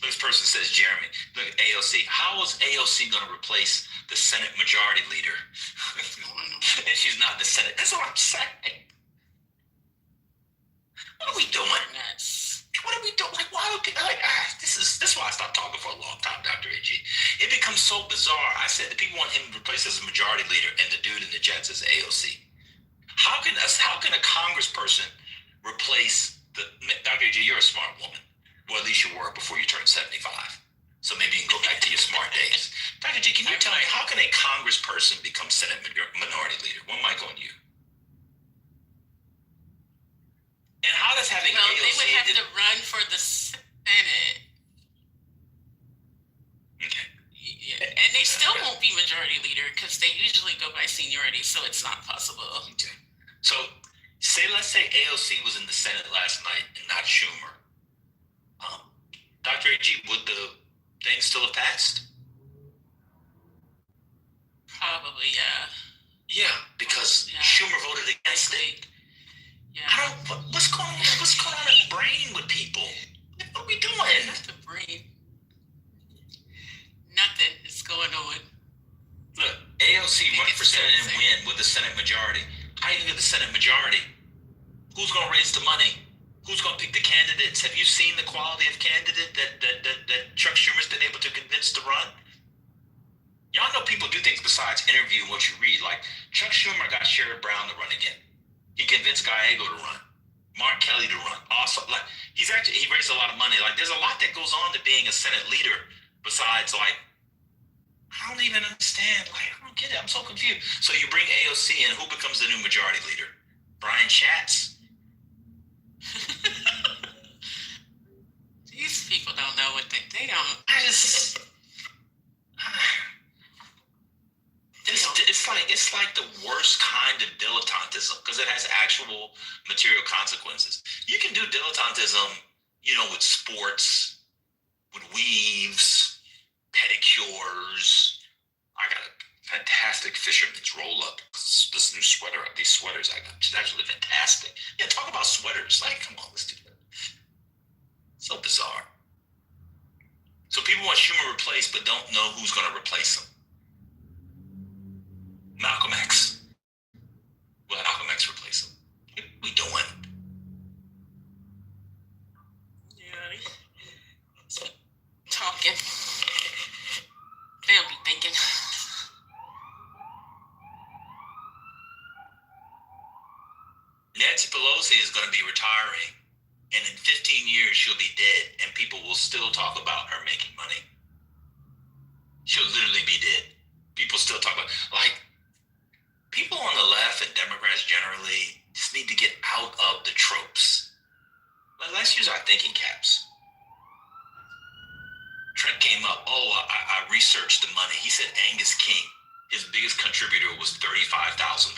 S15: This person says, Jeremy, look, AOC. How is AOC going to replace the Senate Majority Leader? And she's not in the Senate. That's what I'm saying. What are we doing? What are we doing? Like, why would people, this is why I stopped talking for a long time, Dr. AG. It becomes so bizarre. I said the people want him to replace as a majority leader, and the dude in the Jets is AOC. How can a congressperson replace Dr. AG, you're a smart woman. Well, at least you work before you turn 75. So maybe you can go back to your smart days. Dr. G, can you tell me, how can a congressperson become Senate minority leader? One mic on you. And how does having AOC...
S14: they would have to run for the Senate.
S15: Okay.
S14: Yeah. And they still won't be majority leader because they usually go by seniority, so it's not possible.
S15: Okay. So, let's say AOC was in the Senate last night and not Schumer. Dr. AG, would the thing still have passed?
S14: Probably, yeah.
S15: Yeah, because Schumer voted against it.
S14: Yeah.
S15: What's going on? What's going on in the brain with people? What are we doing?
S14: Not the brain. Nothing is going on.
S15: Look, AOC run for Senate and win with the Senate majority. How you get the Senate majority? Who's going to raise the money? Who's going to pick the candidates? Have you seen the quality of candidate that Chuck Schumer's been able to convince to run? Y'all know people do things besides interview what you read. Like Chuck Schumer got Sherrod Brown to run again. He convinced Gallego to run. Mark Kelly to run. Also, like he raised a lot of money. Like there's a lot that goes on to being a Senate leader besides like, I don't even understand. Like, I don't get it. I'm so confused. So you bring AOC in, who becomes the new majority leader? Brian Schatz?
S14: These people don't know what they don't.
S15: It's like the worst kind of dilettantism because it has actual material consequences. You can do dilettantism, with sports, with weaves, pedicures. I got a fantastic fisherman's roll-up. This new sweater, these sweaters I got, it's actually fantastic. Yeah, talk about sweaters. Like, come on, let's do that. So bizarre. So people want Schumer replaced, but don't know who's going to replace him. Malcolm X. Will Malcolm X replace him? What are we doing?
S14: Yeah. Talking. They don't be thinking.
S15: Nancy Pelosi is going to be retiring, and in 15 years she'll be dead, and people will still talk about her making money. she'll literally be dead. People still talk about, like, people on the left and Democrats generally just need to get out of the tropes. Let's use our thinking caps. Trent came up, I researched the money. He said Angus King, his biggest contributor was $35,000.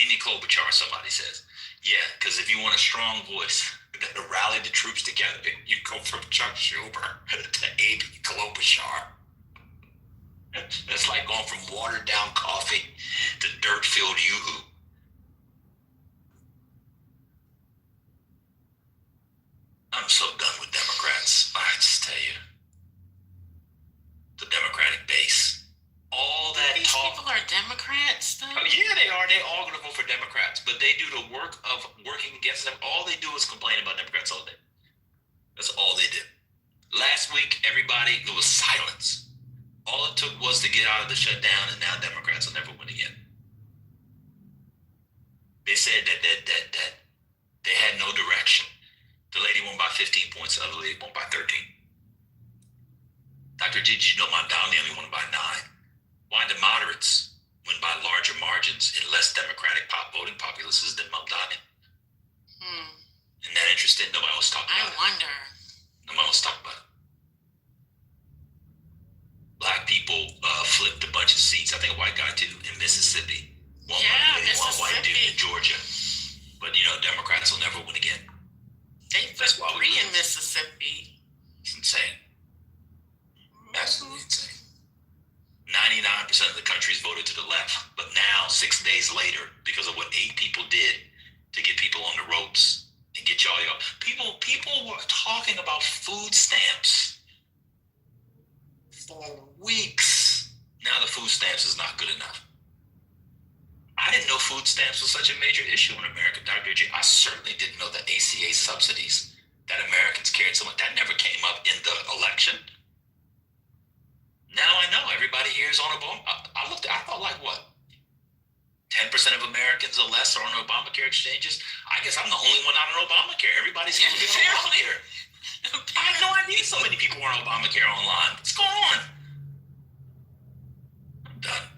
S15: Amy Klobuchar, somebody says, yeah, because if you want a strong voice to rally the troops together, you go from Chuck Schumer to Amy Klobuchar. That's like going from watered down coffee to dirt-filled yoo-hoo. I'm so done with Democrats. I just tell you. The Democratic base. All that
S14: These
S15: talk.
S14: people are Democrats, though?
S15: Yeah, they are. They're all going to vote for Democrats, but they do the work of working against them. All they do is complain about Democrats all day. That's all they did. Last week, it was silence. All it took was to get out of the shutdown, and now Democrats will never win again. They said that they had no direction. The lady won by 15 points. The other lady won by 13. Dr. G, did you know Mamdani only won by 9? Why the moderates win by larger margins in less Democratic voting populaces than Mamdani? Isn't that interesting? Nobody wants to talk about it.
S14: I wonder.
S15: Nobody wants to talk about it. Black people flipped a bunch of seats. I think a white guy too in Mississippi. One white dude in Georgia. But Democrats will never win again.
S14: They flipped 3 in Mississippi.
S15: It's insane. Absolutely insane. 99% of the country's voted to the left, but now 6 days later, because of what 8 people did to get people on the ropes and get y'all people were talking about food stamps for weeks. Now the food stamps is not good enough. I didn't know food stamps was such a major issue in America, Dr. G. I certainly didn't know the ACA subsidies that Americans cared so much. That never came up in the election. Now I know everybody here is on Obama. I thought like what? 10% of Americans or less are on Obamacare exchanges. I guess I'm the only one not on Obamacare. Everybody's going to get on Obamacare. I had no idea so many people were on Obamacare online. What's going on? I'm done.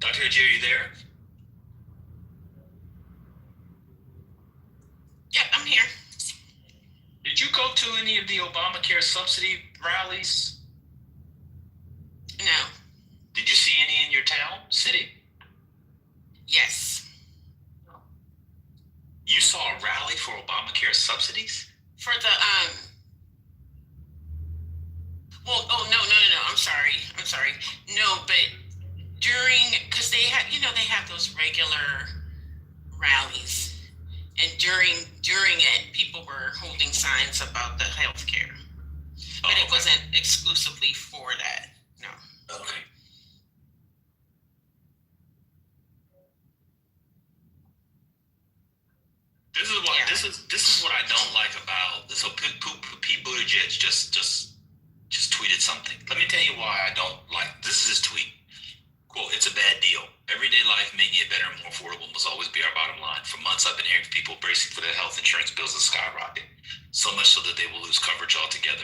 S15: Dr. G, are you there?
S14: Yep, I'm here.
S15: Did you go to any of the Obamacare subsidy rallies?
S14: No.
S15: Did you see any in your town, city?
S14: Yes.
S15: You saw a rally for Obamacare subsidies?
S14: For the well, oh no, I'm sorry. No, but because they have those regular rallies, and during it, people were holding signs about the healthcare, but it wasn't exclusively for that. No.
S15: Okay. This is what I don't like about this. So Pete Buttigieg just tweeted something. Let me tell you why I don't like. This is his tweet. Quote, "It's a bad deal. Everyday life making it better and more affordable must always be our bottom line. For months, I've been hearing people bracing for their health insurance bills to skyrocket, so much so that they will lose coverage altogether.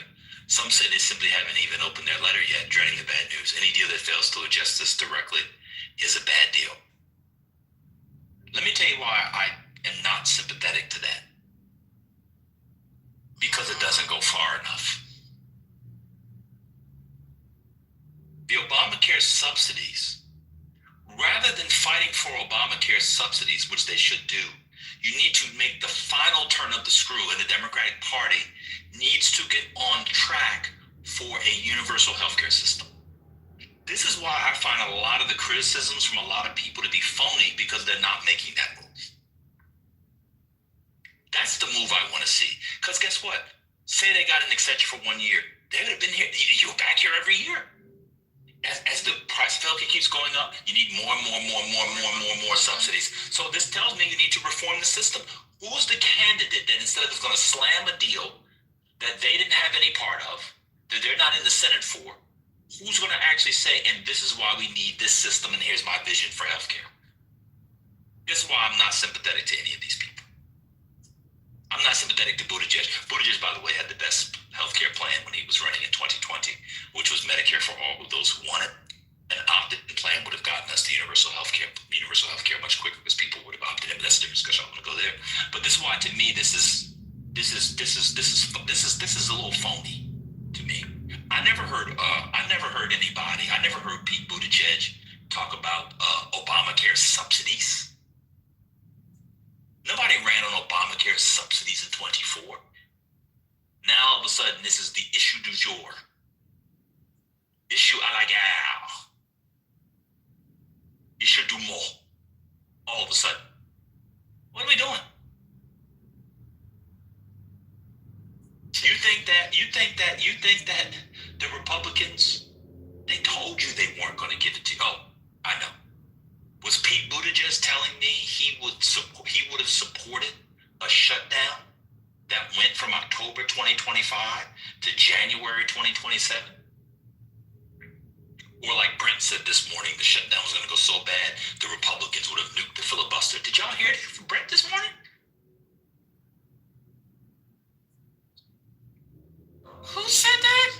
S15: Some say they simply haven't even opened their letter yet, dreading the bad news. Any deal that fails to address this directly is a bad deal. Let me tell you why I am not sympathetic to that. Because it doesn't go far enough. The Obamacare subsidies, rather than fighting for Obamacare subsidies, which they should do, you need to make the final turn of the screw, and the Democratic Party needs to get on track for a universal healthcare system. This is why I find a lot of the criticisms from a lot of people to be phony, because they're not making that move. That's the move I want to see. Because guess what? Say they got an extension for 1 year. They would have been here. You're back here every year. As the price of healthcare keeps going up, you need more and more subsidies. So this tells me you need to reform the system. Who's the candidate that instead of going to slam a deal that they didn't have any part of, that they're not in the Senate for, who's going to actually say, and this is why we need this system, and here's my vision for healthcare? This is why I'm not sympathetic to any of these people. I'm not sympathetic to Buttigieg. Buttigieg, by the way, had the best healthcare plan when he was running in 2020, which was Medicare for all, those who want it. An opt-in plan would have gotten us to universal healthcare much quicker, because people would have opted in. But that's a different discussion. I'm going to go there. But this is why, to me, this is a little phony to me. I never heard anybody. I never heard Pete Buttigieg talk about Obamacare subsidies. Nobody ran on Obamacare subsidies in 24. Now all of a sudden, this is the issue du jour. Issue à la gare. Issue du mot. All of a sudden. What are we doing? You think that the Republicans, they told you they weren't going to give it to you? Oh, I know. Was Pete Buttigieg telling me he would have supported a shutdown that went from October 2025 to January 2027? Or like Brent said this morning, the shutdown was going to go so bad, the Republicans would have nuked the filibuster. Did y'all hear it from Brent this morning?
S14: Who said that?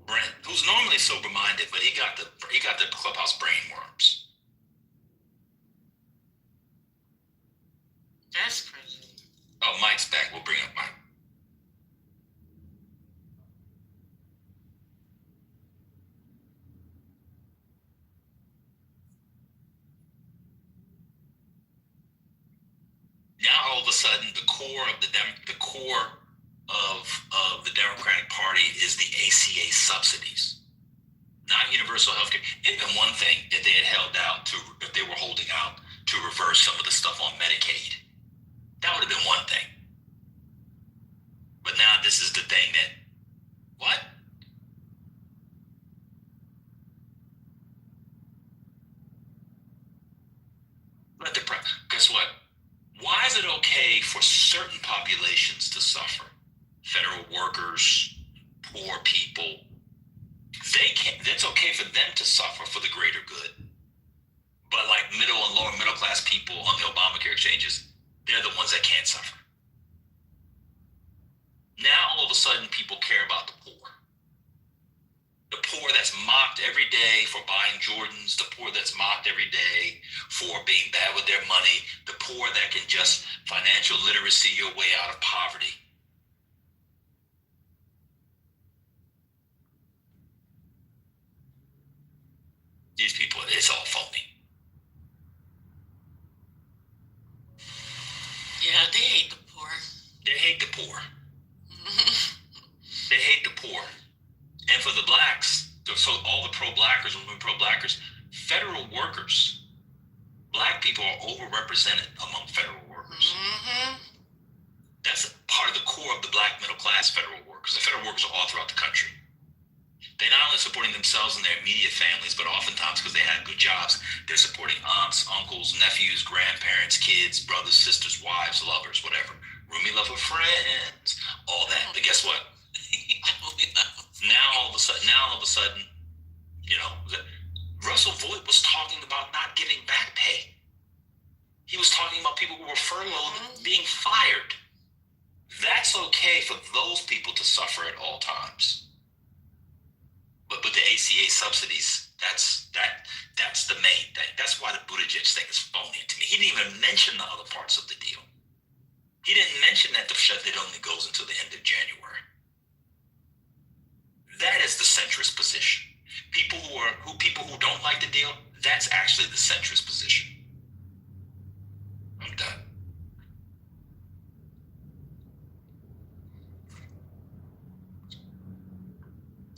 S15: Brent, who's normally sober-minded, but he got the clubhouse brain worms.
S14: That's crazy.
S15: Oh, Mike's back. We'll bring up Mike. Now all of a sudden, the core of the Democratic Party is the ACA subsidies, not universal health care. It'd been one thing if they had held out if they were holding out to reverse some of the stuff on Medicaid. That would have been one thing. But now this is the thing that, what? Guess what? Why is it okay for certain populations to suffer? Federal workers, poor people. It's okay for them to suffer for the greater good. But like middle and lower middle class people on the Obamacare exchanges, they're the ones that can't suffer. Now all of a sudden people care about the poor. The poor that's mocked every day for buying Jordans, the poor that's mocked every day for being bad with their money, the poor that can just financial literacy your way out of poverty. These people, it's all phony.
S14: Yeah, they hate the poor.
S15: They hate the poor. They hate the poor. And for the blacks, so all the pro-blackers, women pro-blackers, federal workers, black people are overrepresented among federal workers.
S14: Mm-hmm.
S15: That's part of the core of the black middle class federal workers. The federal workers are all throughout the country. They're not only supporting themselves and their immediate families, but oftentimes because they have good jobs, they're supporting aunts, uncles, nephews, grandparents, kids, brothers, sisters, wives, lovers, whatever. Roomie lover friends, all that. But guess what? Now all of a sudden, you know, Russell Voigt was talking about not giving back pay. He was talking about people who were furloughed being fired. That's okay for those people to suffer at all times. with the ACA subsidies. That's the main thing. That's why the Buttigieg thing is phony to me. He didn't even mention the other parts of the deal. He didn't mention that the shutdown only goes until the end of January. That is the centrist position. People who don't like the deal, that's actually the centrist position. I'm done.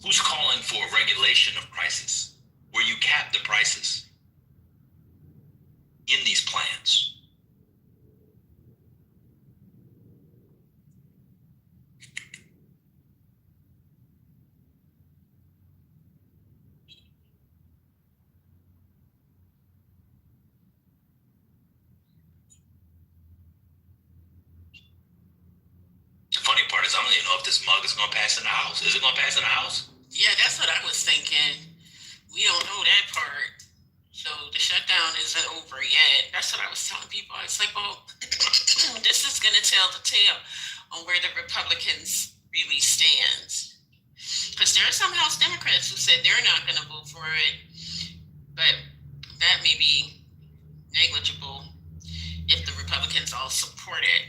S15: Who's calling for a regulation of prices where you cap the prices in these plans? The funny part is I don't even know if this mug is going to pass in the House. Is it going to pass in the House?
S14: Yeah, that's what I was thinking. We don't know that part. So the shutdown isn't over yet. That's what I was telling people. It's like, well, this is going to tell the tale on where the Republicans really stand. Because there are some House Democrats who said they're not going to vote for it. But that may be negligible if the Republicans all support it.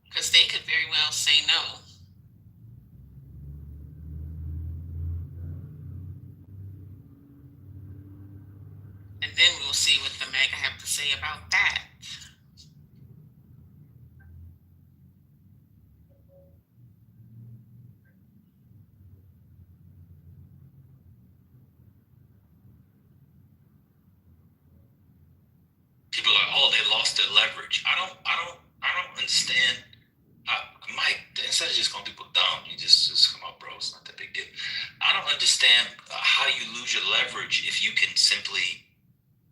S14: Because they could very well say no. And then we'll see what the MAGA have to say about that.
S15: People are like, oh, they lost their leverage. I don't understand. Mike, instead of just calling people dumb, you just come up, bro. It's not that big deal. I don't understand how you lose your leverage if you can simply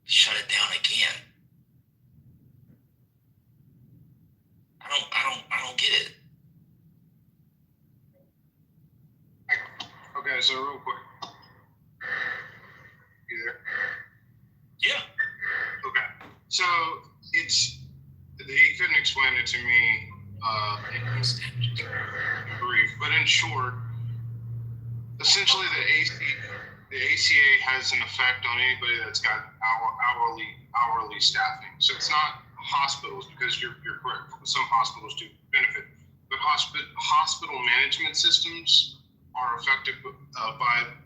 S15: shut it down again. I don't get it.
S5: Okay, so real quick. You there?
S15: Yeah.
S5: Okay. So he couldn't explain it to me in brief, but in short, essentially the ACA has an effect on anybody that's got hourly staffing. So it's not hospitals, because you're correct. Some hospitals do benefit, but hospital management systems are affected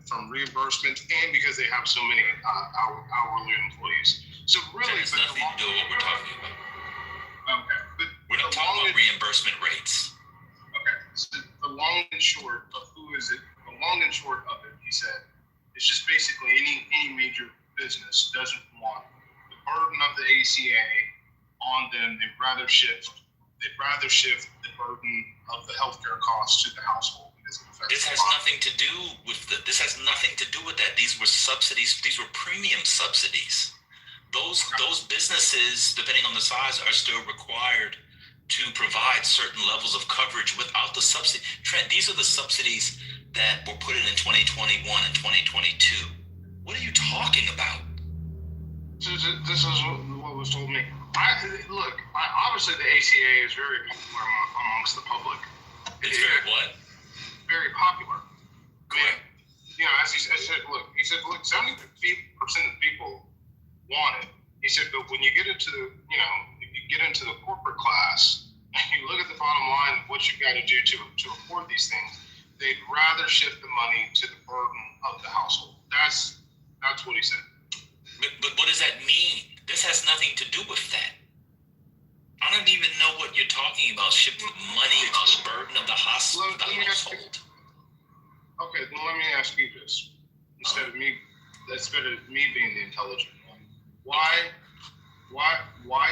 S5: from reimbursement and because they have so many hourly employees. So really,
S15: that has nothing to do with what we're talking about.
S5: Okay, but
S15: we're not talking about reimbursement rates.
S5: Okay, so the long and short of the long and short of it, he said, it's just basically any major business doesn't want the burden of the ACA on them. They'd rather shift the burden of the healthcare costs to the household.
S15: This has nothing to do with that. These were subsidies. These were premium subsidies. Those businesses, depending on the size, are still required to provide certain levels of coverage without the subsidy. Trent, these are the subsidies that were put in 2021 and 2022. What are you talking about?
S5: So this is what was told me. Obviously the ACA is very popular amongst the public.
S15: It's very what?
S5: Very popular.
S15: Correct.
S5: As he said, 70% of people want it. He said, but when you get into the corporate class, and you look at the bottom line of what you've got to do to afford these things, they'd rather shift the money to the burden of the household. That's what he said.
S15: But what does that mean? This has nothing to do with that. I don't even know what you're talking about. Shifting money to the burden of the household.
S5: Okay, well, let me ask you this instead of me being the intelligent one. Why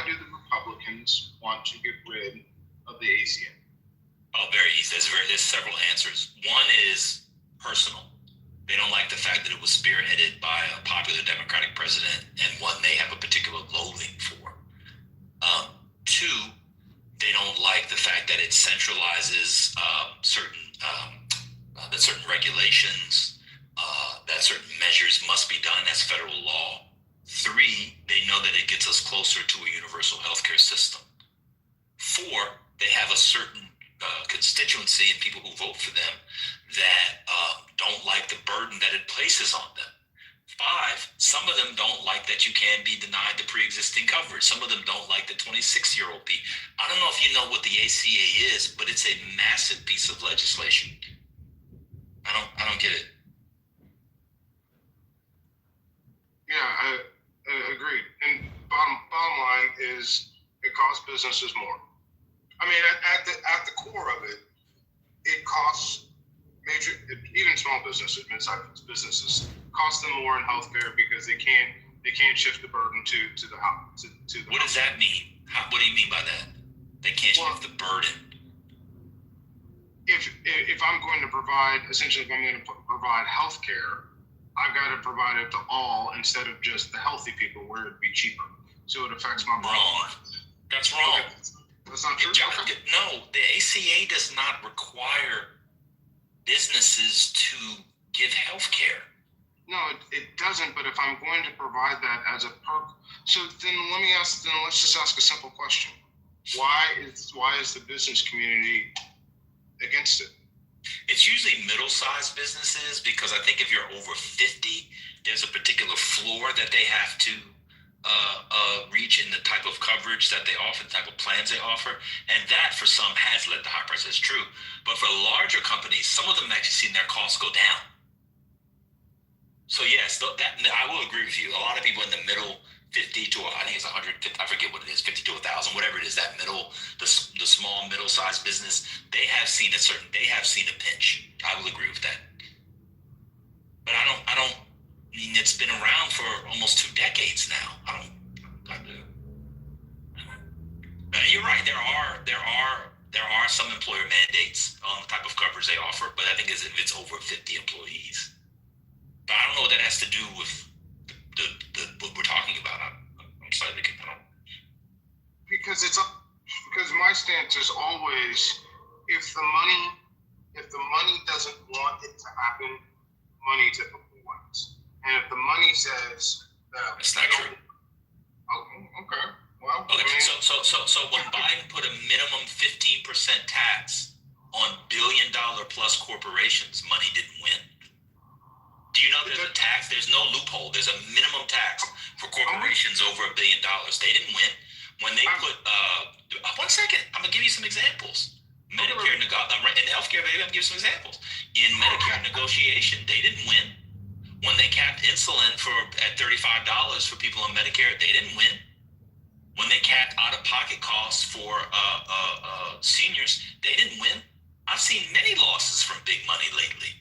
S5: do the Republicans want to get rid of the ACA?
S15: Oh, very easy. There's several answers. One is personal. They don't like the fact that it was spearheaded by a popular Democratic president and one they have a particular loathing for. Two, they don't like the fact that it centralizes certain regulations, that certain measures must be done. That's federal law. Three, they know that it gets us closer to a universal healthcare system. Four, they have a certain constituency and people who vote for them that don't like the burden that it places on them. 5, some of them don't like that you can be denied the pre-existing coverage. Some of them don't like the 26-year-old P. I don't know if you know what the ACA is, but it's a massive piece of legislation. I don't get it.
S5: Yeah, I agreed. And bottom line is it costs businesses more. I mean, at the core of it, it costs even small businesses, mid-sized businesses, cost them more in healthcare because they can't shift the burden to the house.
S15: What does that mean? What do you mean by that? They can't shift the burden.
S5: If I'm going to provide, essentially, if I'm going to provide healthcare, I've got to provide it to all instead of just the healthy people where it'd be cheaper. So it affects my bottom line.
S15: That's wrong.
S5: Okay. That's not true.
S15: No, the ACA does not require businesses to give health care.
S5: No, it doesn't. But if I'm going to provide that as a perk, so then let's just ask a simple question: Why is the business community against it?
S15: It's usually middle-sized businesses because I think if you're over 50, there's a particular floor that they have to reach in the type of coverage that they offer, the type of plans they offer, and that for some has led to high prices. It's true, but for larger companies, some of them actually seen their costs go down. So yes, that I will agree with you. A lot of people in the middle 50 to I think it's 100. I forget what it is, 50 to 1,000, whatever it is. That middle, the small middle-sized business, they have seen a pinch. I will agree with that. But I don't. I mean, it's been around for almost 2 decades now. You're right. There are some employer mandates on the type of coverage they offer, but I think if it's over 50 employees. But I don't know what that has to do with the what we're talking about. I'm slightly confused.
S5: Because my stance is always if the money doesn't want it to happen, money typically wins. And if the money says that
S15: it's not true.
S5: Okay. Well,
S15: okay. So when Biden put a minimum 15% tax on billion-dollar-plus corporations, money didn't win. Do you know there's a tax? There's no loophole. There's a minimum tax for corporations over $1 billion. They didn't win. When they put, 1 second, I'm gonna give you some examples. Medicare in healthcare, baby, I'm gonna give you some examples. In Medicare negotiation, they didn't win. When they capped insulin at $35 for people on Medicare, they didn't win. When they capped out-of-pocket costs for seniors, they didn't win. I've seen many losses from big money lately.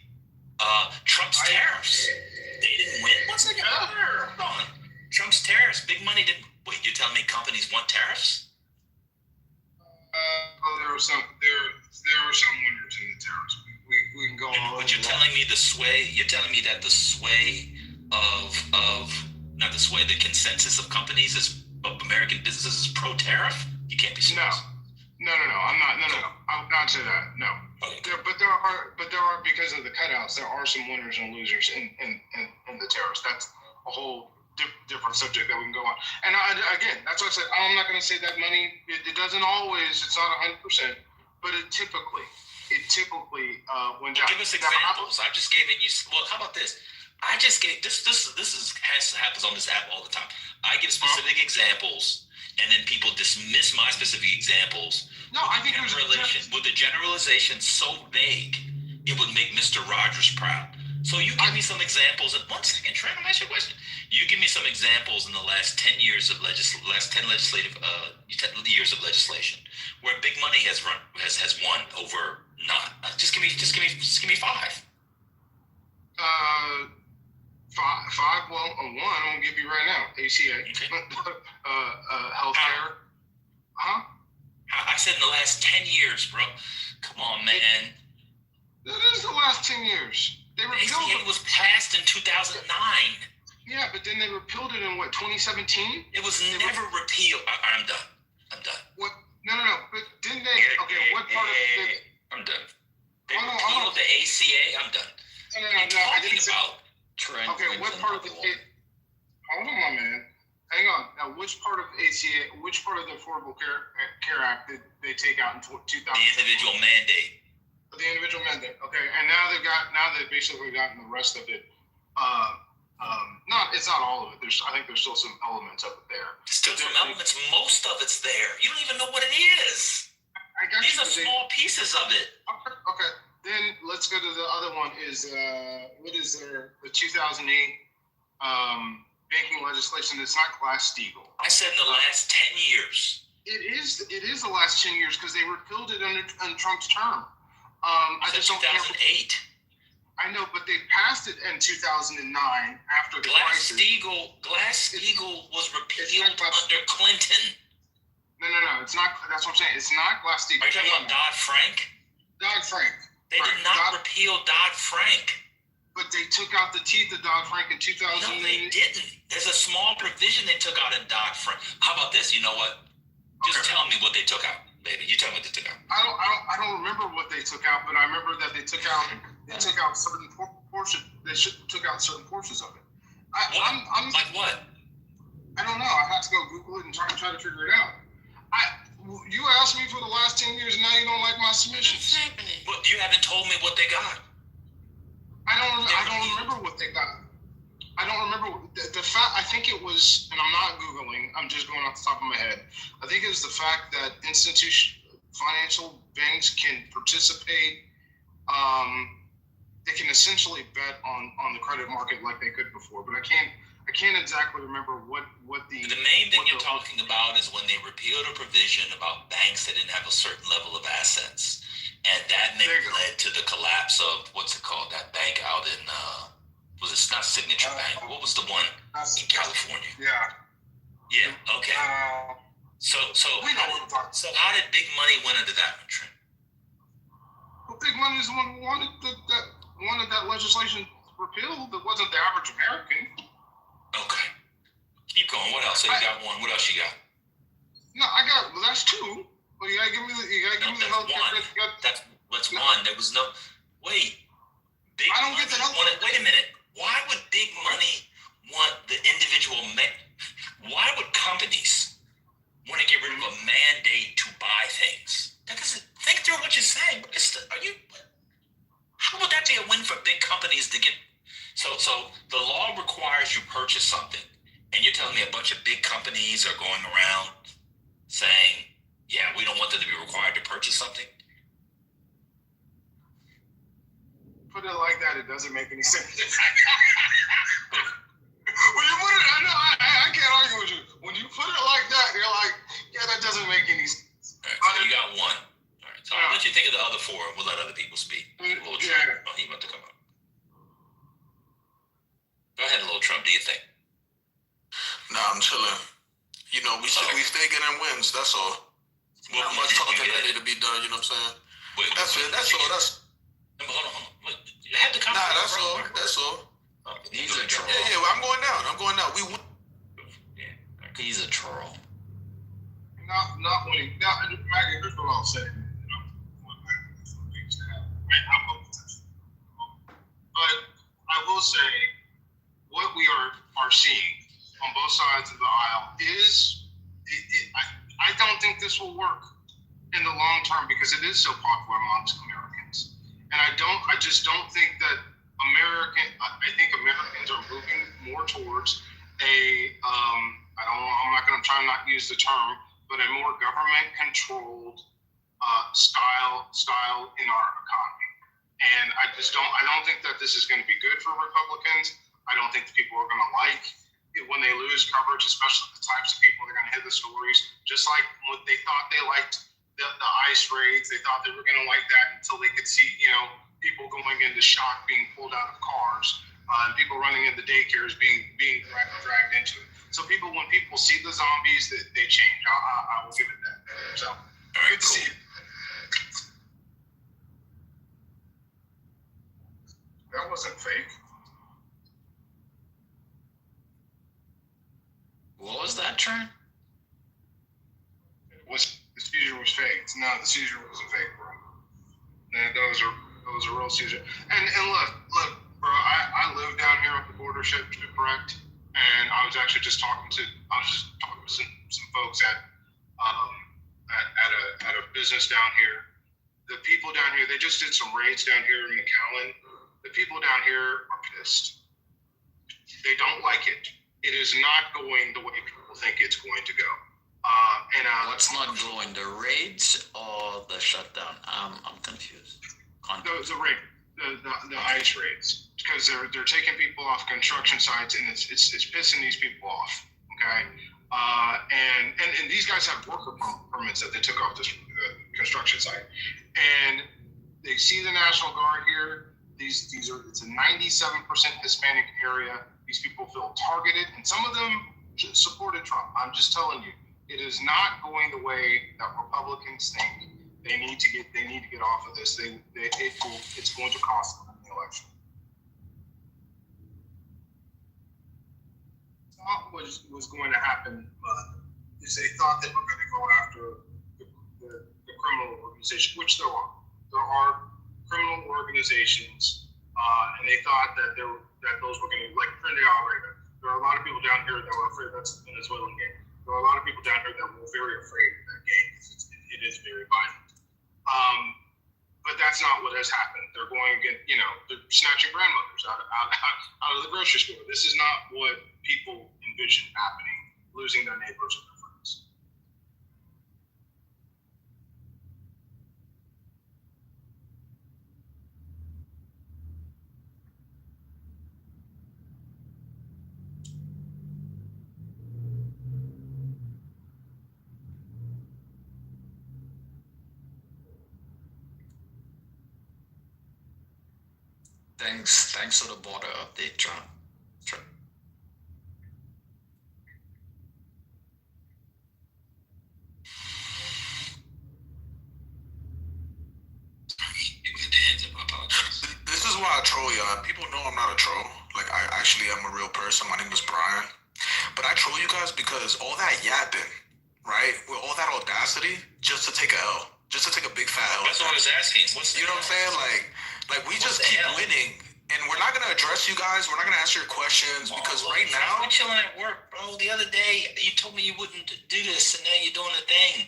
S15: Trump's tariffs, they didn't win. 1 second, hold on. Trump's tariffs, big money didn't. Wait, you're telling me companies want tariffs?
S5: There are some winners in the tariffs. We can go on.
S15: But you're telling me you're telling me that the sway not the sway, the consensus of companies of American businesses is pro-tariff? You can't be serious.
S5: No. I'm not. No. I would not say that. No. Okay. But there are because of the cutouts. There are some winners and losers in the tariffs. That's a whole different subject that we can go on. And again, that's what I said. I'm not going to say that money. It doesn't always. It's not 100%, but it typically when
S15: give us examples. I just gave you. Well, how about this? I just gave this happens on this app all the time. I give specific examples, and then people dismiss my specific examples.
S5: No, I think
S15: with the generalization so vague, it would make Mr. Rogers proud. So you give me some examples. And 1 second, Trent, I'm asking you a question. You give me some examples in the last 10 years of last 10 legislative 10 years of legislation where big money has won over not. Just give me 5.
S5: Five. Well, one I'm gonna give you right now. ACA, healthcare. Huh?
S15: I said in the last 10 years, bro. Come on, man.
S5: That is the last 10 years.
S15: The ACA was passed in 2009.
S5: Yeah, but then they repealed it in what, 2017?
S15: It was never repealed. I'm done.
S5: What? No. But didn't they? Okay, what part of it?
S15: I'm done. They repealed the ACA. I'm done.
S5: No. I didn't say.
S15: Trent.
S5: Okay, what part of it? Hold on, my man. hang on. Now, which part of ACA, which part of the Affordable Care Act did they take out in 2000?
S15: The individual mandate.
S5: The individual mandate. Okay, and now they've basically gotten the rest of it. It's not all of it. I think there's still some elements of it there.
S15: Still some elements. Most of it's there. You don't even know what it is. These are small pieces of it.
S5: Okay. Then let's go to the other one. What is there? The 2008 banking legislation. It's not Glass-Steagall.
S15: I said in the last 10 years.
S5: It is the last 10 years because they repealed it under Trump's term. I just
S15: 2008.
S5: I know, but they passed it in 2009 after the crisis.
S15: Glass-Steagall was repealed under Clinton.
S5: No, it's not. That's what I'm saying. It's not Glass-Steagall.
S15: Are you talking about Dodd-Frank?
S5: Dodd-Frank.
S15: They did not repeal Dodd-Frank.
S5: But they took out the teeth of Dodd-Frank in 2008.
S15: No, they didn't. There's a small provision they took out in Dodd-Frank. How about this? You know what? Just tell me what they took out, baby. You tell me what they took out.
S5: I don't remember what they took out, but I remember that they took out certain portions. They took out certain portions of it. I'm
S15: like what?
S5: I don't know. I have to go Google it and try to figure it out. You asked me for the last 10 years, and now you don't like my submissions.
S14: What's happening?
S15: But you haven't told me what they got.
S5: I don't remember what they got. I don't remember the fact. I think it was, and I'm not Googling. I'm just going off the top of my head. I think it was the fact that financial banks can participate. They can essentially bet on the credit market like they could before, but I can't exactly remember what the
S15: main thing you're talking about is when they repealed a provision about banks that didn't have a certain level of assets, and that led to the collapse of what's it called, that bank out in was it not Signature Bank? What was the one in California? Yeah. Okay. So how did Big Money win into that one, Trent?
S5: Well, Big Money is the one who wanted that legislation repealed. It wasn't the average American.
S15: Okay. Keep going. What else? So you got one. What else you got?
S5: No, that's two. Well, you gotta give me the health care.
S15: That's one. There was no. Wait.
S5: I don't get the health.
S15: Wait a minute. Why would Big Money want the individual? Why would companies want to get rid of a mandate to buy things? That doesn't. Think through what you're saying. How would that be a win for big companies to get? So the law requires you purchase something, and you're telling me a bunch of big companies are going around saying, yeah, we don't want them to be required to purchase something?
S5: Put it like that, it doesn't make any sense. When you put it, I can't argue with you. When you put it like that, you're like, yeah, that doesn't make any sense.
S15: All right, so you got one. All right, so I'll let you think of the other four, and we'll let other people speak. Little Trump. Oh, he about to come up. Go ahead, Little Trump. Do you think?
S18: Nah, I'm chilling. You know, we stay getting wins. That's all. Well, much talking that need to be done. You know what I'm saying? That's it. That's all.
S15: Hold on. You had the conversation.
S18: Nah, that's all.
S19: He's a troll.
S18: Yeah. I'm going down. We win.
S15: Yeah.
S19: He's a troll.
S5: Not winning. Now, Maggie, here's what I'll say. But I will say, what we are seeing on both sides of the aisle is, I don't think this will work in the long term because it is so popular amongst Americans. And I just don't think that I think Americans are moving more towards I'm not going to try not use the term, but a more government controlled style in our economy. And I don't think that this is going to be good for Republicans. I don't think the people are going to like it when they lose coverage, especially the types of people that are going to hit the stories. Just like what they thought they liked the ICE raids, they thought they were going to like that until they could see, people going into shock, being pulled out of cars, and people running into daycares being dragged into it. So when people see the zombies, they change. I will give it that. So good to see you. That wasn't fake.
S19: What was that, Trent?
S5: The seizure was fake. No, the seizure wasn't fake, bro. Those are real seizure. And look, bro. I live down here at the border, correct? And I was actually just talking to some folks at a business down here. The people down here, they just did some raids down here in McAllen. The people down here are pissed. They don't like it. It is not going the way people think it's going to go.
S11: What's not going? The raids or the shutdown? I'm confused.
S5: The ICE raids, because they're taking people off construction sites, and it's pissing these people off. Okay, and these guys have worker permits that they took off this construction site, and they see the National Guard here. It's a 97% Hispanic area. These people feel targeted, and some of them supported Trump. I'm just telling you, it is not going the way that Republicans think. They need to get off of this. It's going to cost them in the election. Thought was going to happen is they thought they were going to go after the criminal organization, which there are. There are criminal organizations, and they thought that those were going to, like Trinidad Alvarez. There are a lot of people down here that were afraid. That's the Venezuelan gang. There are a lot of people down here that were very afraid of that gang because it is very violent. But that's not what has happened. They're going against, they're snatching grandmothers out of the grocery store. This is not what people envision happening, losing their neighbors and their friends.
S11: Thanks for the border update, Trump.
S18: This is why I troll y'all. People know I'm not a troll. Like, I actually am a real person. My name is Brian. But I troll you guys because all that yapping, right? With all that audacity, just to take a L. Just to take a big fat L.
S15: That's what I was asking.
S18: You know what I'm saying? Like we just keep winning. And we're not going to address you guys. We're not going to answer your questions because right now...
S15: We're chilling at work, bro. The other day, you told me you wouldn't do this, and now you're doing the thing.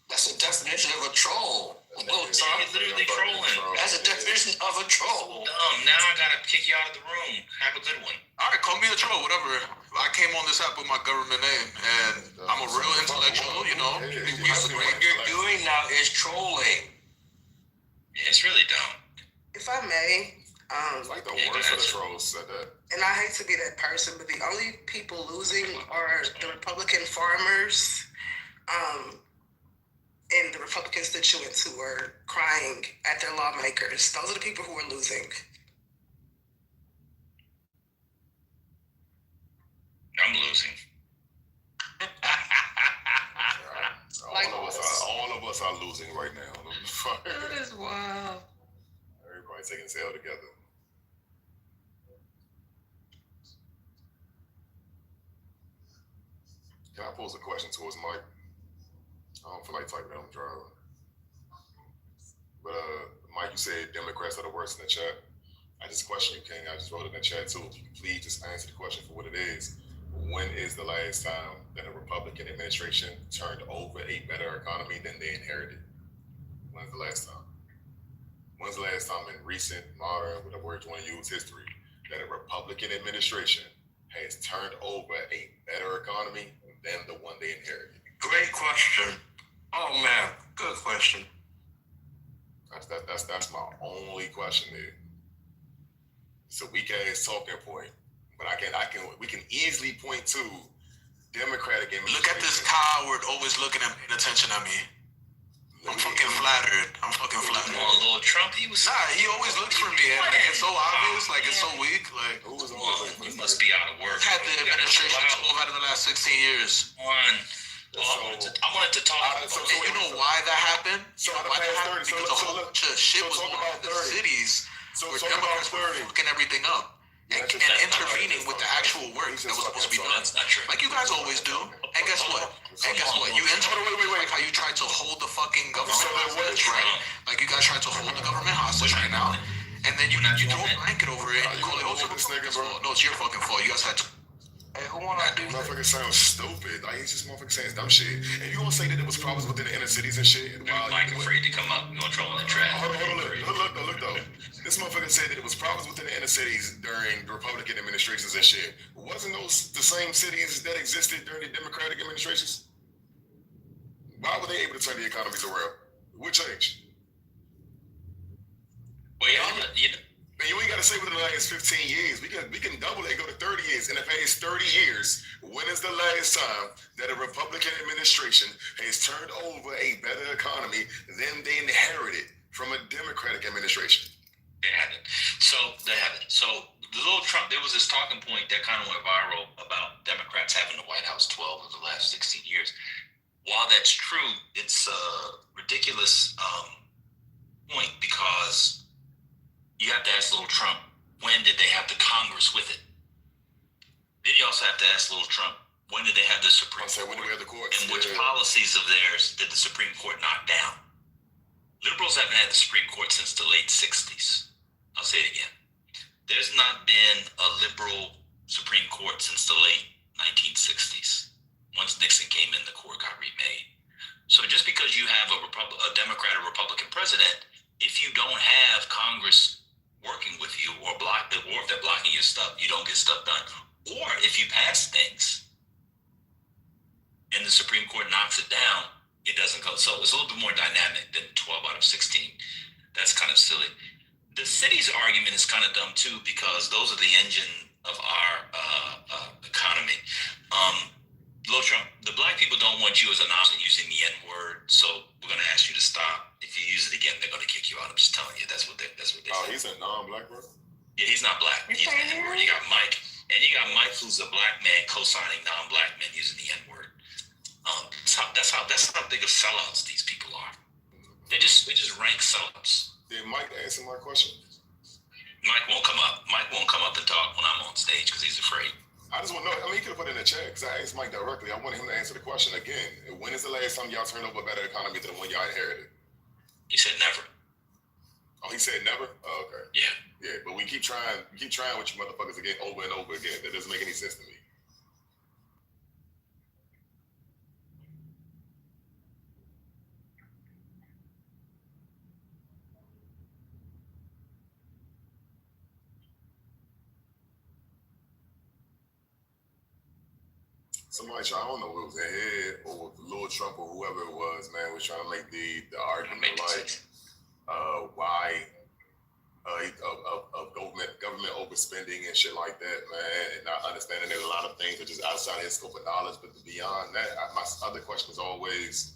S11: That's the definition of a troll.
S15: You're literally trolling.
S11: That's the definition of a troll.
S15: Now I got to kick you out of the room. Have a good one.
S18: All right, call me a troll, whatever. I came on this app with my government name, and I'm a real intellectual, What
S11: you're doing now is trolling.
S15: Yeah, it's really dumb.
S10: If I may...
S20: like the worst of the trolls said that.
S10: And I hate to be that person, but the only people losing are the Republican farmers and the Republican constituents who are crying at their lawmakers. Those are the people who are losing.
S15: I'm losing.
S20: All of us are losing right now.
S10: That is wild.
S20: Everybody taking his L together. Can I pose a question towards Mike? I don't feel like typing on the drive. But Mike, you said Democrats are the worst in the chat. I just question you, King. I just wrote it in the chat too. If you can please just answer the question for what it is. When is the last time that a Republican administration turned over a better economy than they inherited? When's the last time? When's the last time in recent, modern, whatever word you want to use, history, that a Republican administration has turned over a better economy than the one they inherited?
S11: Great question. Oh man, good question.
S20: That's my only question there. It's a weak ass talking point, but we can easily point to Democratic administration.
S18: Look at this coward always looking and paying attention to me. I'm fucking flattered.
S15: Come on, little Trump. He
S18: always looks for me, and it's so obvious, it's so weak.
S15: You must be out of work.
S18: Had the administration 12 out of the last 16 years.
S15: I wanted to talk about
S18: you know why that happened? Because a whole bunch of shit was going on in the cities where Democrats were fucking everything up and intervening with the actual work that was supposed to be done. Like you guys always do. And guess what? You like how you tried to hold the fucking government hostage, right? Like you guys tried to hold the government hostage right now. And then you throw a blanket over it and you call it, no, it's your fucking fault. You guys had to. Hey, who wanna do that?
S20: Motherfucker sounds stupid. Like, he's just motherfucker saying dumb shit. And you gonna say that there was problems within the inner cities and shit?
S15: Mike afraid to come up. You gonna troll in the trap.
S20: Hold on, look though. This motherfucker said that it was problems within the inner cities during the Republican administrations and shit. Wasn't those the same cities that existed during the Democratic administrations? Why were they able to turn the economies around? What changed?
S15: Well, you know.
S20: Man, you ain't got to say within the last 15 years. We can double it and go to 30 years. In the past 30 years, when is the last time that a Republican administration has turned over a better economy than they inherited from a Democratic administration?
S15: They haven't. So the little Trump, there was this talking point that kind of went viral about Democrats having the White House 12 of the last 16 years. While that's true, it's a ridiculous point because you have to ask little Trump, when did they have the Congress with it? Then you also have to ask little Trump, when did they have the Supreme Court?
S20: When did we have the courts?
S15: And which policies of theirs did the Supreme Court knock down? Liberals haven't had the Supreme Court since the late 60s. I'll say it again. There's not been a liberal Supreme Court since the late 1960s. Once Nixon came in, the court got remade. So just because you have a Democrat or Republican president, if you don't have Congress working with you or if they're blocking your stuff, you don't get stuff done. Or if you pass things and the Supreme Court knocks it down, it doesn't go. So it's a little bit more dynamic than 12 out of 16. That's kind of silly. The city's argument is kind of dumb too, because those are the engine of our economy. Little Trump, the black people don't want you as an option using the N-word, so we're going to ask you to stop. If you use it again, they're going to kick you out. I'm just telling you, that's what they say.
S20: Oh, he's a non-black brother?
S15: Yeah, he's not black. He's the N-word. You got Mike, and you got Mike, who's a black man co-signing non-black men using the N-word. That's how big of sellouts these people are. They just rank sellouts.
S20: Did Mike answer my question?
S15: Mike won't come up. Mike won't come up and talk when I'm on stage because he's afraid.
S20: I just want to know. I mean, he could have put it in the chat because I asked Mike directly. I wanted him to answer the question again. When is the last time y'all turned over a better economy than the one y'all inherited?
S15: He said never.
S20: Oh, he said never? Oh, okay.
S15: Yeah.
S20: Yeah, but we keep trying with you motherfuckers again over and over again. That doesn't make any sense to me. Somebody, I don't know if it was ahead or Lord Trump or whoever it was, man, was trying to make the argument why of government overspending and shit like that, man, and not understanding that a lot of things are just outside his scope of knowledge. But beyond that, my other question is always,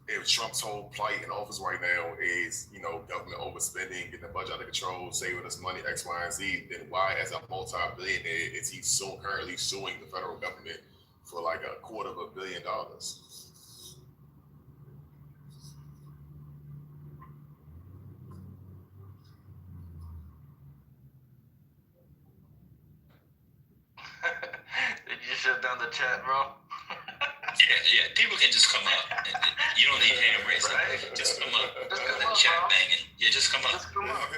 S20: if Trump's whole plight in office right now is, government overspending, getting the budget under control, saving us money, X, Y, and Z, then why, as a multi-billionaire, is he currently suing the federal government for like $250 million?
S18: Did you shut down the chat, bro?
S15: Yeah. People can just come up. You don't need hand raising. Right? Just come up. Just come up, chat banging. Yeah, just come up. Just come up.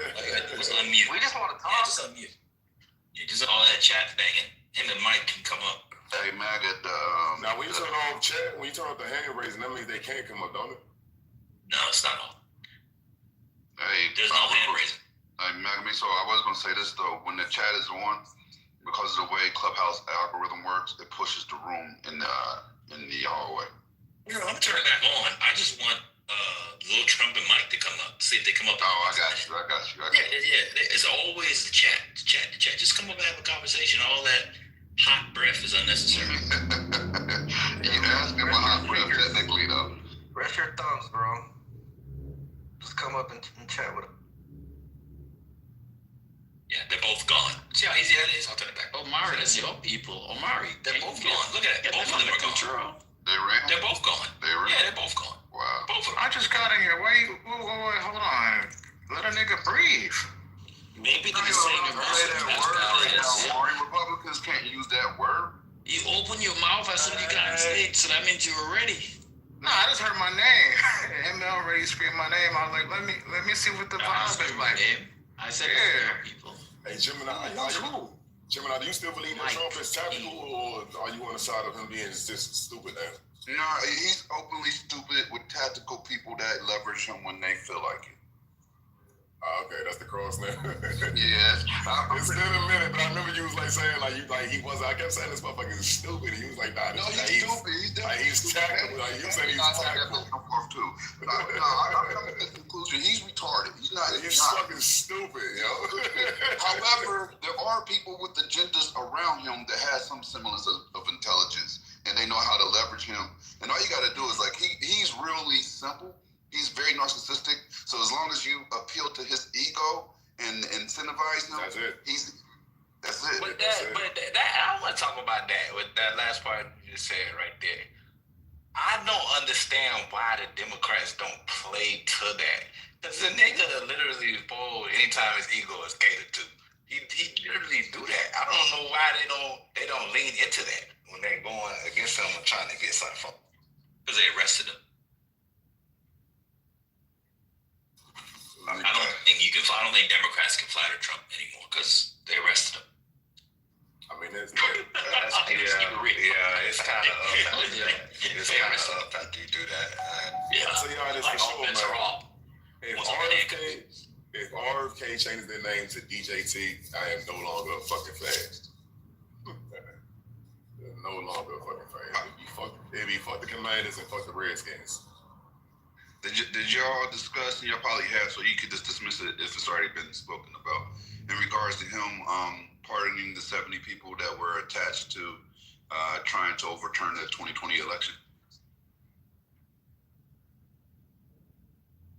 S15: Just unmute.
S18: We just want to talk.
S15: Yeah, just unmute. Yeah, just all that chat banging. Him and Mike can come up.
S6: Hey, Maggot.
S20: Now, when you turn off chat, when you turn off the hand raising, that means they can't come up, don't it?
S15: No, it's not on.
S6: Hey,
S15: there's no hand raising.
S6: Hey, Maggot. So I was going to say this though. When the chat is on, because of the way Clubhouse algorithm works, it pushes the room in the hallway.
S15: I'm gonna turn it back on. I just want Lil Trump and Mike to come up. See if they come up.
S6: Oh, I got you.
S15: Yeah. It's always the chat. Just come up and have a conversation. All that hot breath is unnecessary.
S6: You asked me about hot breath technically though.
S18: Rest your thumbs, bro. Just come up and chat with them.
S15: Yeah, they're both gone. See how easy that is? I'll turn it back.
S11: Omari, that's your people. Omari,
S15: they're both gone. Look at that. Both of them are gone.
S6: They ran?
S15: They're both gone. Yeah, they're both gone.
S6: Wow.
S15: Both of them.
S5: I just got in here. Wait, hold on. Let a nigga breathe.
S15: Maybe they're just saying the
S6: Republicans can't use that word.
S11: You open your mouth as soon as you got on stage, so that means you're ready.
S5: No, I just heard my name. ML already screamed my name. I was like, let me see what the vibe is like.
S11: I said people.
S20: Hey, Gemini, Gemini, do you still believe that Trump is tactical, or are you on the side of him being just stupid now?
S19: No, he's openly stupid with tactical people that leverage him when they feel like it.
S20: Okay, that's the cross now.
S19: Yes.
S20: It's been a minute, but I remember you was like saying he wasn't. I kept saying this motherfucker is stupid. He was like, nah,
S19: no, he's stupid.
S20: He's tactical. Like you said, he's tactical.
S19: Too. But I come to the conclusion he's retarded. He's
S20: fucking stupid, yo.
S19: However, there are people with agendas around him that has some semblance of intelligence, and they know how to leverage him. And all you got to do is he's really simple. He's very narcissistic. So as long as you appeal to his ego and incentivize him,
S20: that's it.
S19: That's it.
S15: But I want to talk about that with that last part you just said right there. I don't understand why the Democrats don't play to that. Because the nigga literally fold anytime his ego is catered to. He literally do that. I don't know why they don't lean into that when they're going against him and trying to get something from him. Because they arrested him. I don't think Democrats can flatter Trump anymore because they arrested him.
S20: I mean, it's
S15: kind of up. It's kind of up after you do that.
S20: I'll tell y'all this for sure, man. If RFK changes their name to DJT, I am no longer a fucking fan. No longer a fucking fan. It'd be fuck the Commanders and fuck the Redskins.
S19: Did y'all discuss, and y'all probably have, so you could just dismiss it if it's already been spoken about, in regards to him pardoning the 70 people that were attached to trying to overturn the 2020 election?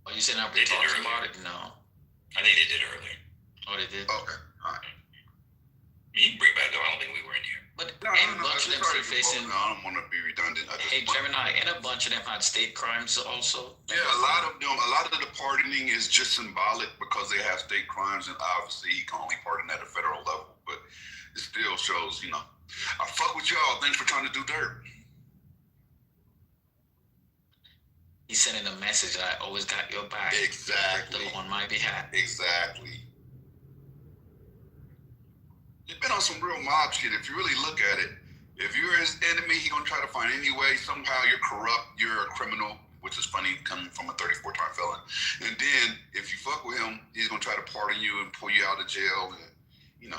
S11: Oh, you said not talking about it? No.
S15: I think they did earlier.
S11: Oh, they did?
S19: Okay, all right.
S15: You can bring back up, I don't think we were in here.
S11: But a bunch of them still facing.
S19: No, I don't want to be redundant.
S11: Hey, Gemini, and a bunch of them had state crimes also.
S19: Yeah, a lot of the pardoning is just symbolic because they have state crimes, and obviously he can only pardon at a federal level. But it still shows, I fuck with y'all. Thanks for trying to do dirt.
S11: He's sending a message that I always got your back.
S19: Exactly.
S11: On my behalf.
S19: Exactly. You've been on some real mob shit. If you really look at it, if you're his enemy, he's gonna try to find any way. Somehow you're corrupt, you're a criminal, which is funny coming from a 34-time felon. And then if you fuck with him, he's gonna try to pardon you and pull you out of jail. And